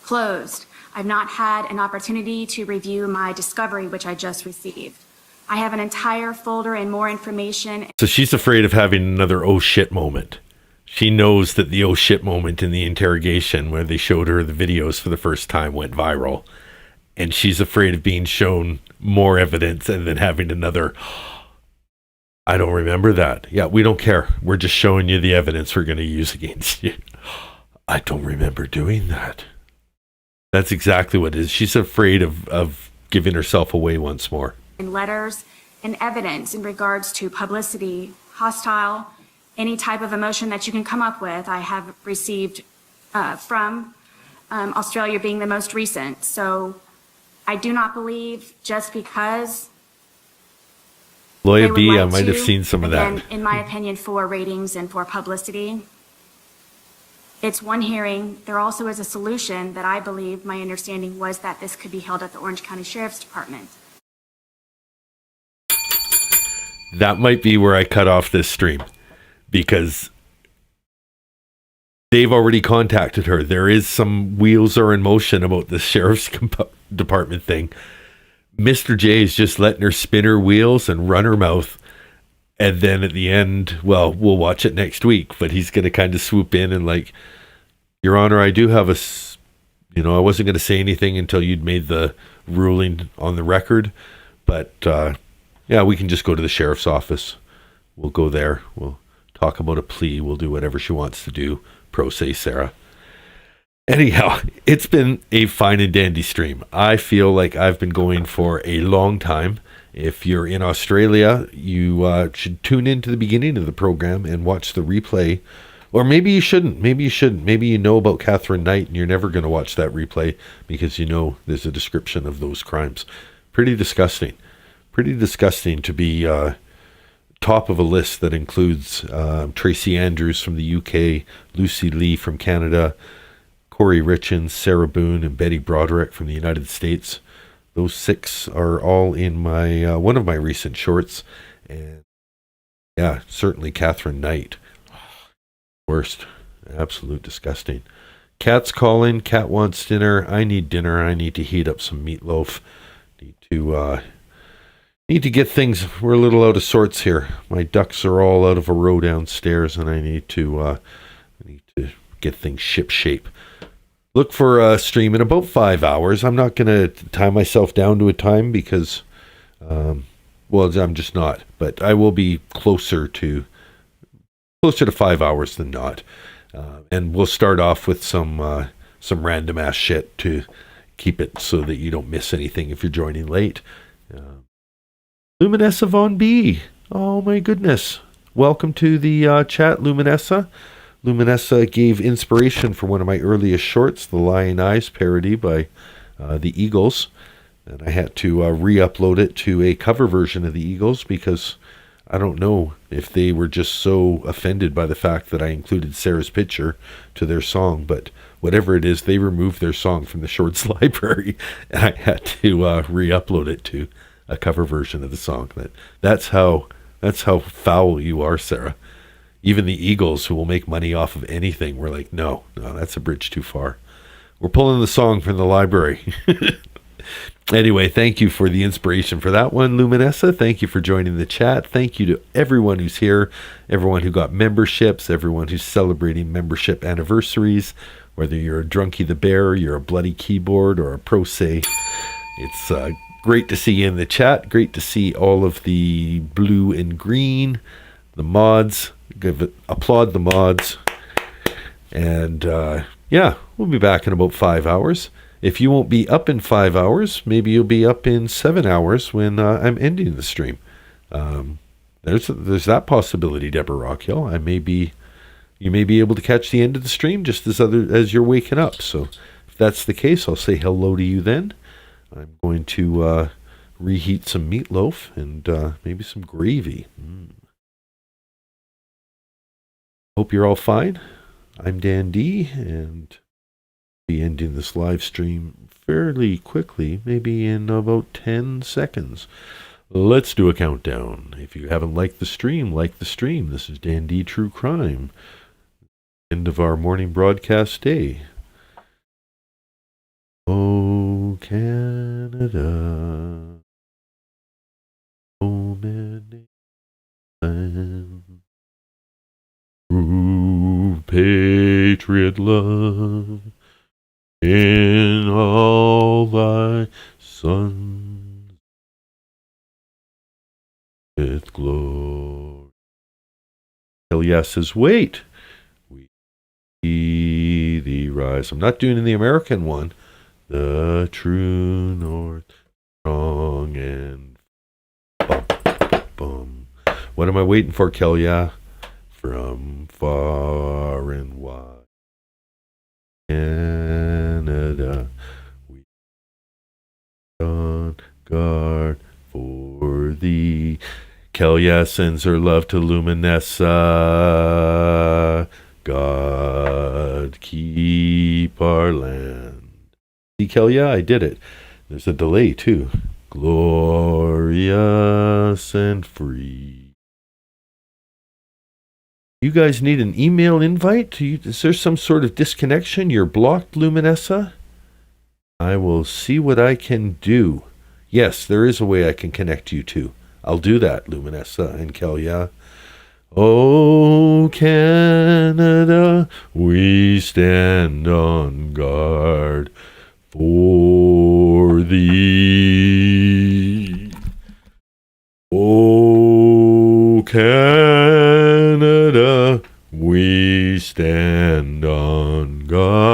closed. I've not had an opportunity to review my discovery, which I just received. I have an entire folder and more information. So she's afraid of having another oh shit moment. She knows that the oh shit moment in the interrogation where they showed her the videos for the first time went viral. And she's afraid of being shown more evidence and then having another, I don't remember that. Yeah, we don't care. We're just showing you the evidence we're going to use against you. I don't remember doing that. That's exactly what it is. She's afraid of giving herself away once more. And letters and evidence in regards to publicity, hostile, any type of emotion that you can come up with, I have received from Australia being the most recent. So I do not believe just because Lawyer B, I might have seen some of that. In my opinion, for ratings and for publicity. It's one hearing. There also is a solution that I believe, my understanding was that this could be held at the Orange County Sheriff's Department. That might be where I cut off this stream because they've already contacted her. There is some wheels are in motion about the Sheriff's Department thing. Mr. J is just letting her spin her wheels and run her mouth. And then at the end, well, we'll watch it next week, but he's going to kind of swoop in and like, Your Honor, I do have I wasn't going to say anything until you'd made the ruling on the record, but yeah, we can just go to the sheriff's office. We'll go there. We'll talk about a plea. We'll do whatever she wants to do. Pro se Sarah. Anyhow, it's been a fine and dandy stream. I feel like I've been going for a long time. If you're in Australia, you should tune into the beginning of the program and watch the replay. Or maybe you shouldn't. Maybe you know about Katherine Knight and you're never going to watch that replay because you know there's a description of those crimes. Pretty disgusting. Pretty disgusting to be top of a list that includes Tracie Andrews from the UK, Lucy Lee from Canada, Corey Richins, Sarah Boone, and Betty Broderick from the United States. Those 6 are all in my one of my recent shorts. And yeah, certainly Katherine Knight. Worst. Absolute disgusting. Cat's calling. Cat wants dinner. I need dinner. I need to heat up some meatloaf. Need to get things. We're a little out of sorts here. My ducks are all out of a row downstairs, and I need to get things ship shape. Look for a stream in about 5 hours. I'm not going to tie myself down to a time because Well, I'm just not, but I will be closer to 5 hours than not. And we'll start off with some random ass shit to keep it so that you don't miss anything if you're joining late. Luminessa Von B. Oh my goodness. Welcome to the chat, Luminessa. Luminessa gave inspiration for one of my earliest shorts, the Lion Eyes parody by the Eagles. And I had to re-upload it to a cover version of the Eagles because I don't know if they were just so offended by the fact that I included Sarah's picture to their song, but whatever it is, they removed their song from the shorts library, and I had to re-upload it to a cover version of the song. That's how foul you are, Sarah. Even the Eagles, who will make money off of anything, were like, no, that's a bridge too far. We're pulling the song from the library. Anyway, thank you for the inspiration for that one, Luminessa. Thank you for joining the chat. Thank you to everyone who's here, everyone who got memberships, everyone who's celebrating membership anniversaries, whether you're a Drunky the Bear, you're a Bloody Keyboard, or a Pro Se. It's great to see you in the chat. Great to see all of the blue and green, the mods. Applaud the mods. And yeah, we'll be back in about 5 hours. If you won't be up in 5 hours, maybe you'll be up in 7 hours when I'm ending the stream. There's that possibility, Deborah Rockhill. You may be able to catch the end of the stream just as you're waking up. So if that's the case, I'll say hello to you then. I'm going to reheat some meatloaf and maybe some gravy. Hope you're all fine. I'm Dan D, and be ending this live stream fairly quickly, maybe in about 10 seconds. Let's do a countdown. If you haven't liked the stream, like the stream. This is Dan D True Crime. End of our morning broadcast day. Oh, Canada. Oh, many lands. True patriot love. In all thy sons with glory. Hell yes says, wait. We see thee rise. I'm not doing the American one. The true north, strong and bum, bum. What am I waiting for, Kelly? From far and wide. Canada, we on guard for thee. Kelly sends her love to Luminessa. God keep our land. See, Kelly, I did it. There's a delay too. Glorious and free. You guys need an email invite? Is there some sort of disconnection? You're blocked, Luminessa? I will see what I can do. Yes, there is a way I can connect you to. I'll do that, Luminessa and Kelly. Oh, Canada, we stand on guard for thee. Oh, Canada, we stand on guard.